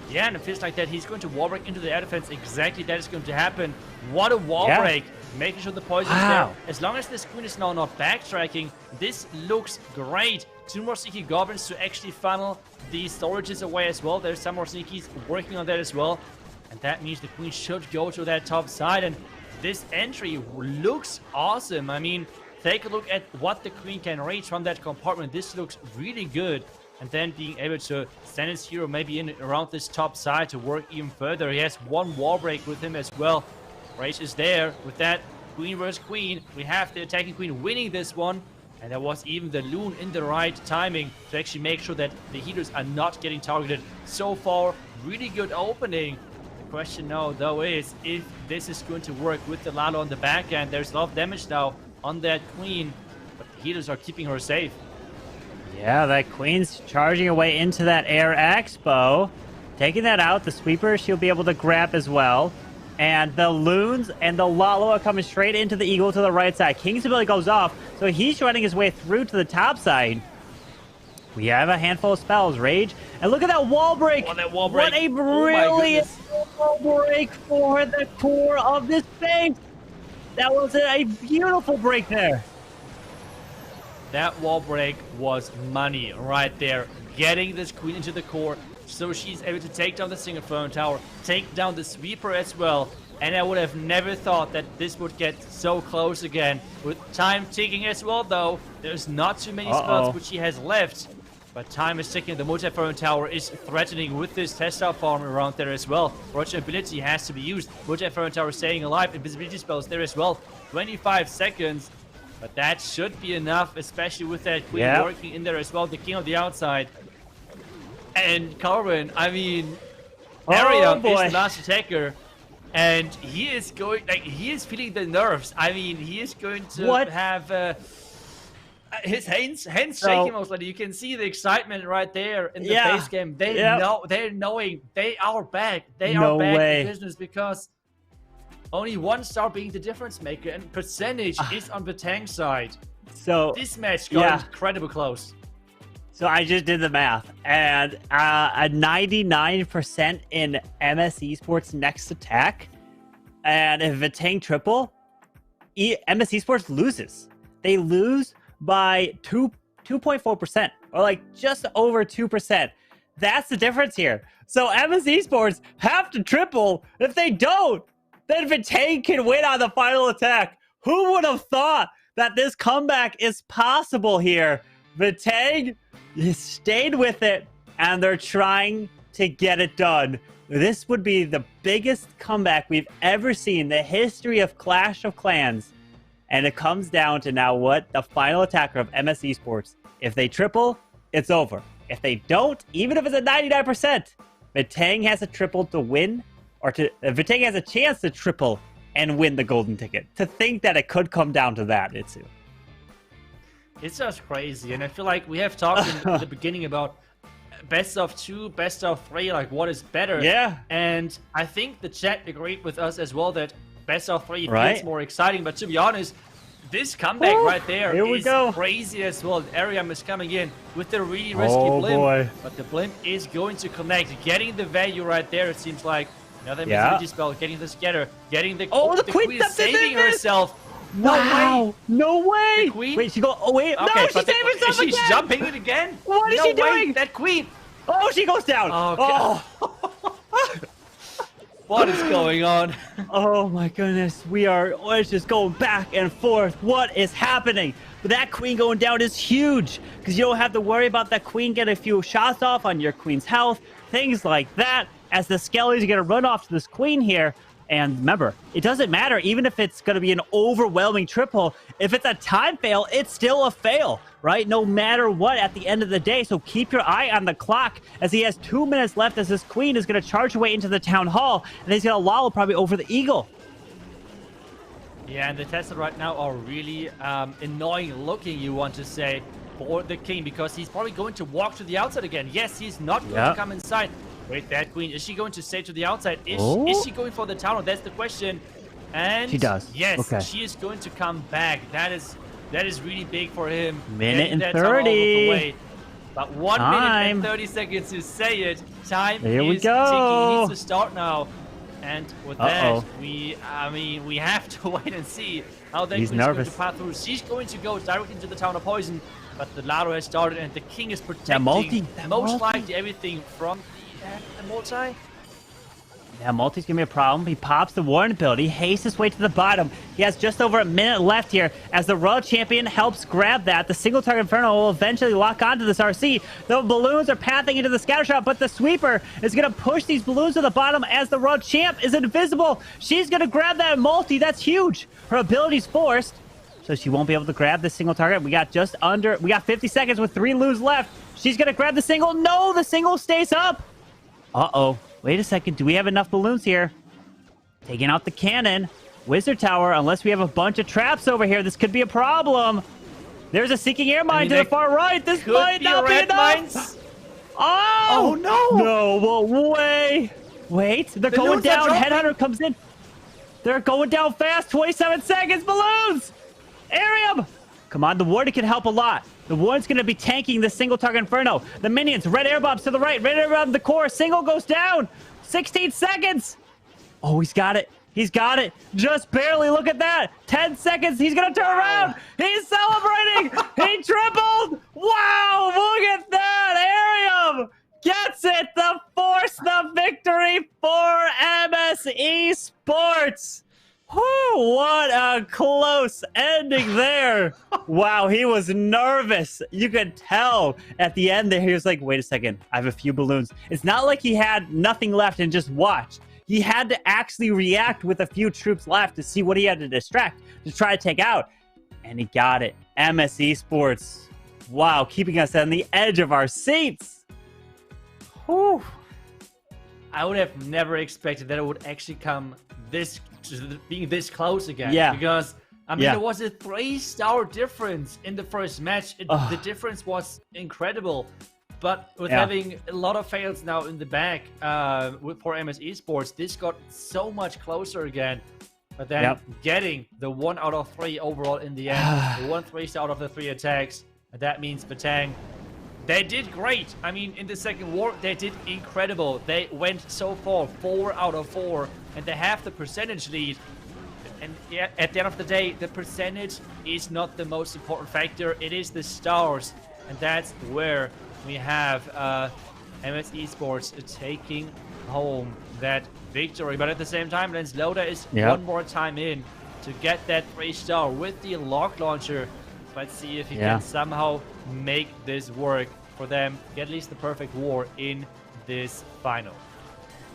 Yeah, and it feels like that he's going to wall break into the air defense. Exactly, that is going to happen. What a wall break. Making sure the poison is there. As long as this queen is now not backtracking, this looks great. 2 more sneaky goblins to actually funnel the storages away as well. There's some more sneakies working on that as well. And that means the queen should go to that top side. And this entry looks awesome. I mean, take a look at what the queen can reach from that compartment. This looks really good. And then being able to send his hero maybe in around this top side to work even further. He has 1 wall break with him as well. Race is there with that queen versus queen. We have the attacking queen winning this one. And there was even the loon in the right timing to actually make sure that the healers are not getting targeted. So far, really good opening. The question now, though, is if this is going to work with the Lalo on the back end. There's a lot of damage now on that queen, but the healers are keeping her safe. Yeah, that queen's charging away into that air expo. Taking that out, the sweeper she'll be able to grab as well. And the loons and the Lalo are coming straight into the eagle to the right side. King's ability goes off, so he's running his way through to the top side. We have a handful of spells, Rage. And look at that wall break. Oh, that wall break. What a brilliant wall break for the core of this base. That was a beautiful break there. That wall break was money right there. Getting this queen into the core so she's able to take down the single phone tower, take down the sweeper as well. And I would have never thought that this would get so close again. With time ticking as well, though, there's not too many spells which she has left. But time is ticking. The multi-phone tower is threatening with this Tesla farm around there as well. Roger ability has to be used. Multi-phone tower staying alive. Invisibility spells there as well. 25 seconds. But that should be enough, especially with that queen working in there as well. The king on the outside. And Carvin, I mean, Ariam is the last attacker. And he is going, like, he is feeling the nerves. I mean, he is going to have his hands shaking most likely. You can see the excitement right there in the base game. They know, they're knowing they are back. They are back in business because only one star being the difference maker, and percentage is on the tank side. So this match got incredibly close. So I just did the math, and a 99% in MS Esports next attack, and if a tank triple, MS Esports loses. They lose by 2.4%, or like just over 2%. That's the difference here. So MS Esports have to triple. If they don't, then Vitang can win on the final attack. Who would have thought that this comeback is possible here? Vitang stayed with it, and they're trying to get it done. This would be the biggest comeback we've ever seen in the history of Clash of Clans. And it comes down to now what the final attacker of MS Esports. If they triple, it's over. If they don't, even if it's at 99%, Vitang has a triple to win, or Vitang has a chance to triple and win the golden ticket. To think that it could come down to that, it's just crazy. And I feel like we have talked in the beginning about best of 2, best of 3, like what is better. Yeah. And I think the chat agreed with us as well that best of 3 feels more exciting. But to be honest, this comeback right there is crazy as well. Ariam is coming in with the really risky blimp. But the blimp is going to connect. Getting the value right there, it seems like. Another invisibility spell, getting the scatter, getting the queen saving herself. No way! No way! The queen? Wait, she go. Oh wait! Okay, no, she saved herself again. She's jumping it again. What is she doing? That queen! Oh, she goes down. Oh. What is going on? Oh my goodness, it's just going back and forth. What is happening? But that queen going down is huge because you don't have to worry about that queen getting a few shots off on your queen's health, things like that. As the skellies are going to run off to this queen here. And remember, it doesn't matter, even if it's going to be an overwhelming triple. If it's a time fail, it's still a fail, right? No matter what at the end of the day. So keep your eye on the clock as he has 2 minutes left as this queen is going to charge away into the town hall. And he's going to lollo probably over the eagle. Yeah, and the Tesla right now are really annoying looking, you want to say, for the king. Because he's probably going to walk to the outside again. Yes, he's not going to come inside. Wait, that queen, is she going to stay to the outside? Is she going for the tower? That's the question. And she does. Yes, she is going to come back. That is really big for him. Minute and 30. But 1 minute and 30 seconds to say it. Time is ticking. He needs to start now. And with that, we have to wait and see how that queen is going to pass through. She's going to go directly into the town of poison. But the Laro has started, and the king is protecting most likely everything from the multi. Yeah, multi's gonna be a problem. He pops the Warren ability, hastes his way to the bottom. He has just over a minute left here as the Royal Champion helps grab that. The single target Inferno will eventually lock onto this RC. The balloons are pathing into the scatter shot, but the sweeper is gonna push these balloons to the bottom as the Royal Champ is invisible. She's gonna grab that multi. That's huge. Her ability's forced, so she won't be able to grab this single target. We got 50 seconds with 3 loos left. She's gonna grab the single. No, the single stays up. Uh-oh. Wait a second. Do we have enough balloons here? Taking out the cannon. Wizard Tower. Unless we have a bunch of traps over here, this could be a problem. There's a seeking air mine to there the far right. This could might be not be red enough. mines. Oh, no. No, well, wait. They're going balloons are down. dropping. Headhunter comes in. They're going down fast. 27 seconds. Balloons. Arium. Come on, the warden can help a lot. The warden's going to be tanking the single target Inferno. The minions, red air bombs to the right. Red air bomb to the core. Single goes down. 16 seconds. Oh, he's got it. He's got it. Just barely. Look at that. 10 seconds. He's going to turn around. He's celebrating. He tripled. Wow. Look at that. Arium gets it. The force the victory for MSE Sports. Whew, what a close ending there. Wow, he was nervous. You could tell at the end there, he was like, wait a second, I have a few balloons. It's not like he had nothing left and just watched. He had to actually react with a few troops left to see what he had to distract, to try to take out. And he got it. MSE Sports. Wow, keeping us on the edge of our seats. Whew. I would have never expected that it would actually come this being this close again. Yeah. Because I mean, there was a 3-star difference in the first match. The difference was incredible. But with having a lot of fails now in the back for MSE Sports, this got so much closer again. But then getting the 1 out of 3 overall in the end, the 1 3-star out of the 3 attacks, that means Batang. They did great. I mean, in the second war, they did incredible. They went so far, 4 out of 4, and they have the percentage lead. And at the end of the day, the percentage is not the most important factor. It is the stars, and that's where we have MSE Sports taking home that victory. But at the same time, Lance Loda is one more time in to get that 3-star with the lock launcher. Let's see if he can somehow make this work for them, get at least the perfect war in this final.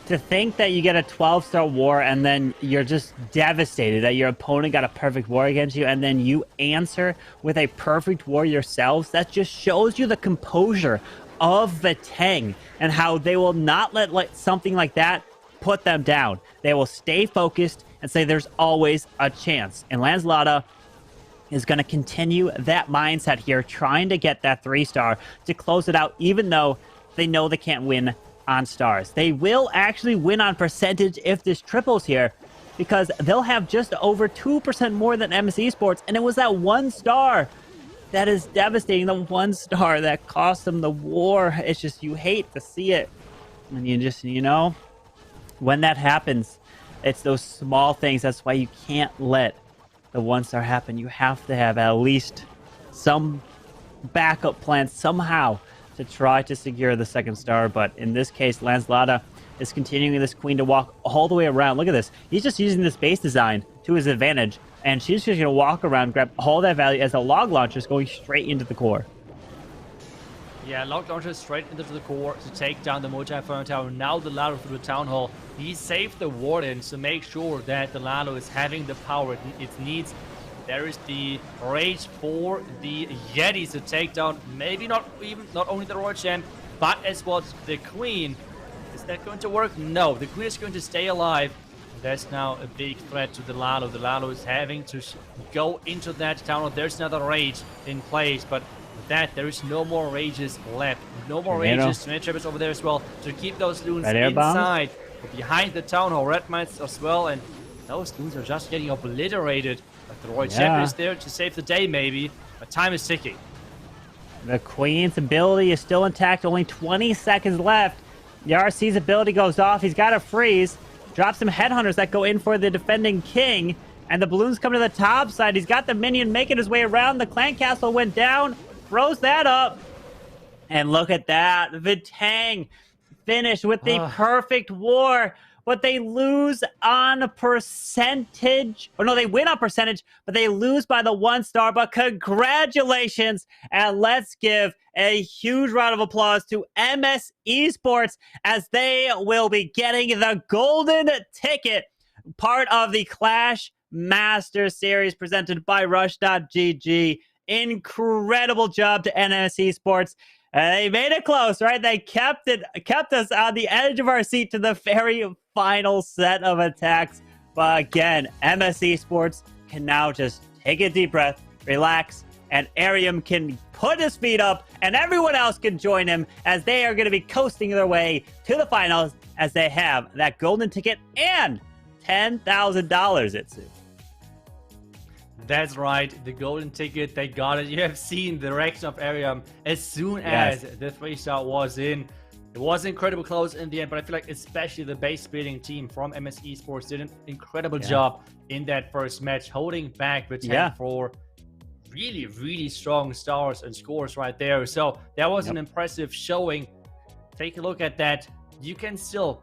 To think that you get a 12-star war and then you're just devastated that your opponent got a perfect war against you and then you answer with a perfect war yourselves, that just shows you the composure of Batang and how they will not let something like that put them down. They will stay focused and say there's always a chance. And Lanzlotta is going to continue that mindset here, trying to get that 3-star to close it out, even though they know they can't win on stars. They will actually win on percentage if this triples here, because they'll have just over 2% more than MSE Sports, and it was that 1 star that is devastating, the 1 star that cost them the war. It's just, you hate to see it. And you just, you know, when that happens, it's those small things. That's why you can't let the 1-star happen. You have to have at least some backup plan somehow to try to secure the 2nd star. But in this case, Lanzlotta is continuing this queen to walk all the way around. Look at this. He's just using this base design to his advantage. And she's just going to walk around, grab all that value as the log launcher is going straight into the core. Yeah, log launcher straight into the core to take down the multi-inferno tower. Now the Lalo through the town hall. He saved the warden to make sure that the Lalo is having the power it needs. There is the rage for the Yetis to take down maybe not only the Royal Champ, but as well the Queen. Is that going to work? No, the Queen is going to stay alive. There's now a big threat to the Lalo. The Lalo is having to go into that town hall. There's another rage in place, but with that, there is no more rages left. No more rages. Tornado Trappers over there as well to keep those loons inside. Behind the town hall, red mines as well, and those loons are just getting obliterated. But the Royal Champ is there to save the day, maybe. But time is ticking. The Queen's ability is still intact. Only 20 seconds left. The RC's ability goes off. He's got to freeze. Drops some headhunters that go in for the defending king. And the balloons come to the top side. He's got the minion making his way around. The clan castle went down. Throws that up. And look at that. Batang finished with the perfect war. But they lose on a percentage. Or no, they win on percentage, but they lose by the 1 star. But congratulations. And let's give a huge round of applause to MSE Sports as they will be getting the golden ticket, part of the Clash Master Series presented by Rush.gg. Incredible job to MSE Sports. They made it close, right? They kept us on the edge of our seat to the very final set of attacks. But again, MSE Sports can now just take a deep breath, relax, and Arium can put his feet up, and everyone else can join him as they are going to be coasting their way to the finals as they have that golden ticket and $10,000, Itsu. That's right, the golden ticket, they got it. You have seen the reaction of Arium as soon as the 3-star was in. It was incredible close in the end, but I feel like especially the base building team from MS Esports did an incredible job in that first match, holding back with 10-4. Really, really strong stars and scores right there. So that was an impressive showing. Take a look at that. You can still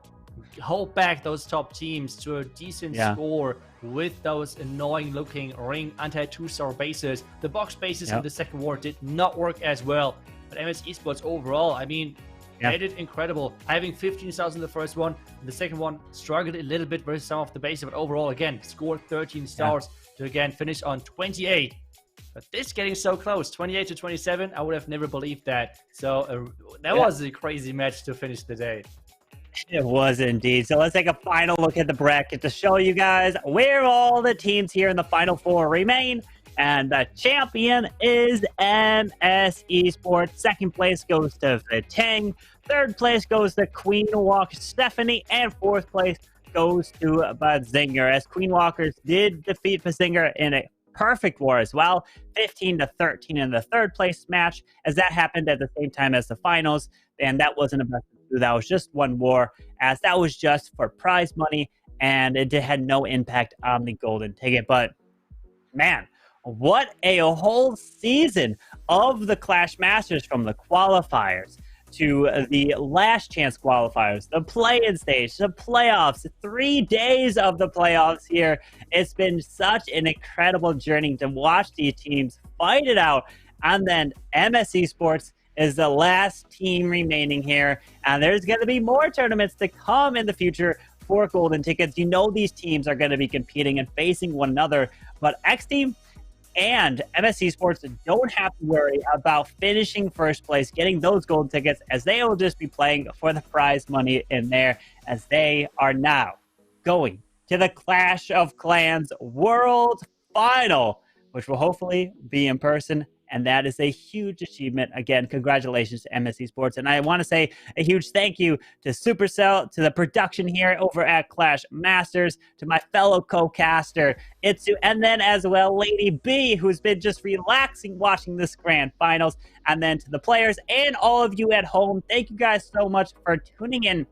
hold back those top teams to a decent score with those annoying looking ring anti 2-star bases. The box bases in the second war did not work as well, but MS Esports overall, I mean, they did incredible. Having 15 stars in the first one, the second one struggled a little bit with some of the bases, but overall again scored 13 stars to again finish on 28. But this getting so close, 28 to 27, I would have never believed that. So that was a crazy match to finish the day. It was indeed. So let's take a final look at the bracket to show you guys where all the teams here in the Final Four remain. And the champion is MS Esports. Second place goes to Vitang. Third place goes to Queen Walker Stephanie. And fourth place goes to Bazinger, as Queen Walkers did defeat Bazinger in a perfect war as well, 15-13 in the third place match, as that happened at the same time as the finals. And that wasn't a best of two, that was just one war, as that was just for prize money and it had no impact on the golden ticket. But man, what a whole season of the Clash Masters, from the qualifiers to the last chance qualifiers, the play-in stage, the playoffs, 3 days of the playoffs here. It's been such an incredible journey to watch these teams fight it out. And then MS Esports is the last team remaining here. And there's going to be more tournaments to come in the future for golden tickets. You know these teams are going to be competing and facing one another. But X Team and MS Esports don't have to worry about finishing first place, getting those gold tickets, as they will just be playing for the prize money in there, as they are now going to the Clash of Clans World Final, which will hopefully be in person. And that is a huge achievement. Again, congratulations to MS Esports. And I want to say a huge thank you to Supercell, to the production here over at Clash Masters, to my fellow co-caster, Itsu, and then as well, Lady B, who's been just relaxing watching this grand finals. And then to the players and all of you at home, thank you guys so much for tuning in.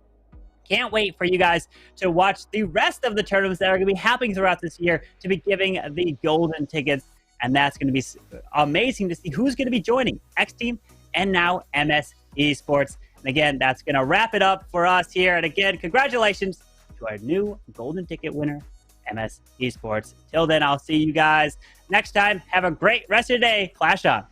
Can't wait for you guys to watch the rest of the tournaments that are going to be happening throughout this year to be giving the golden tickets. And that's going to be amazing to see who's going to be joining X Team and now MS Esports. And again, that's going to wrap it up for us here. And again, congratulations to our new golden ticket winner, MS Esports. Till then, I'll see you guys next time. Have a great rest of your day. Clash on.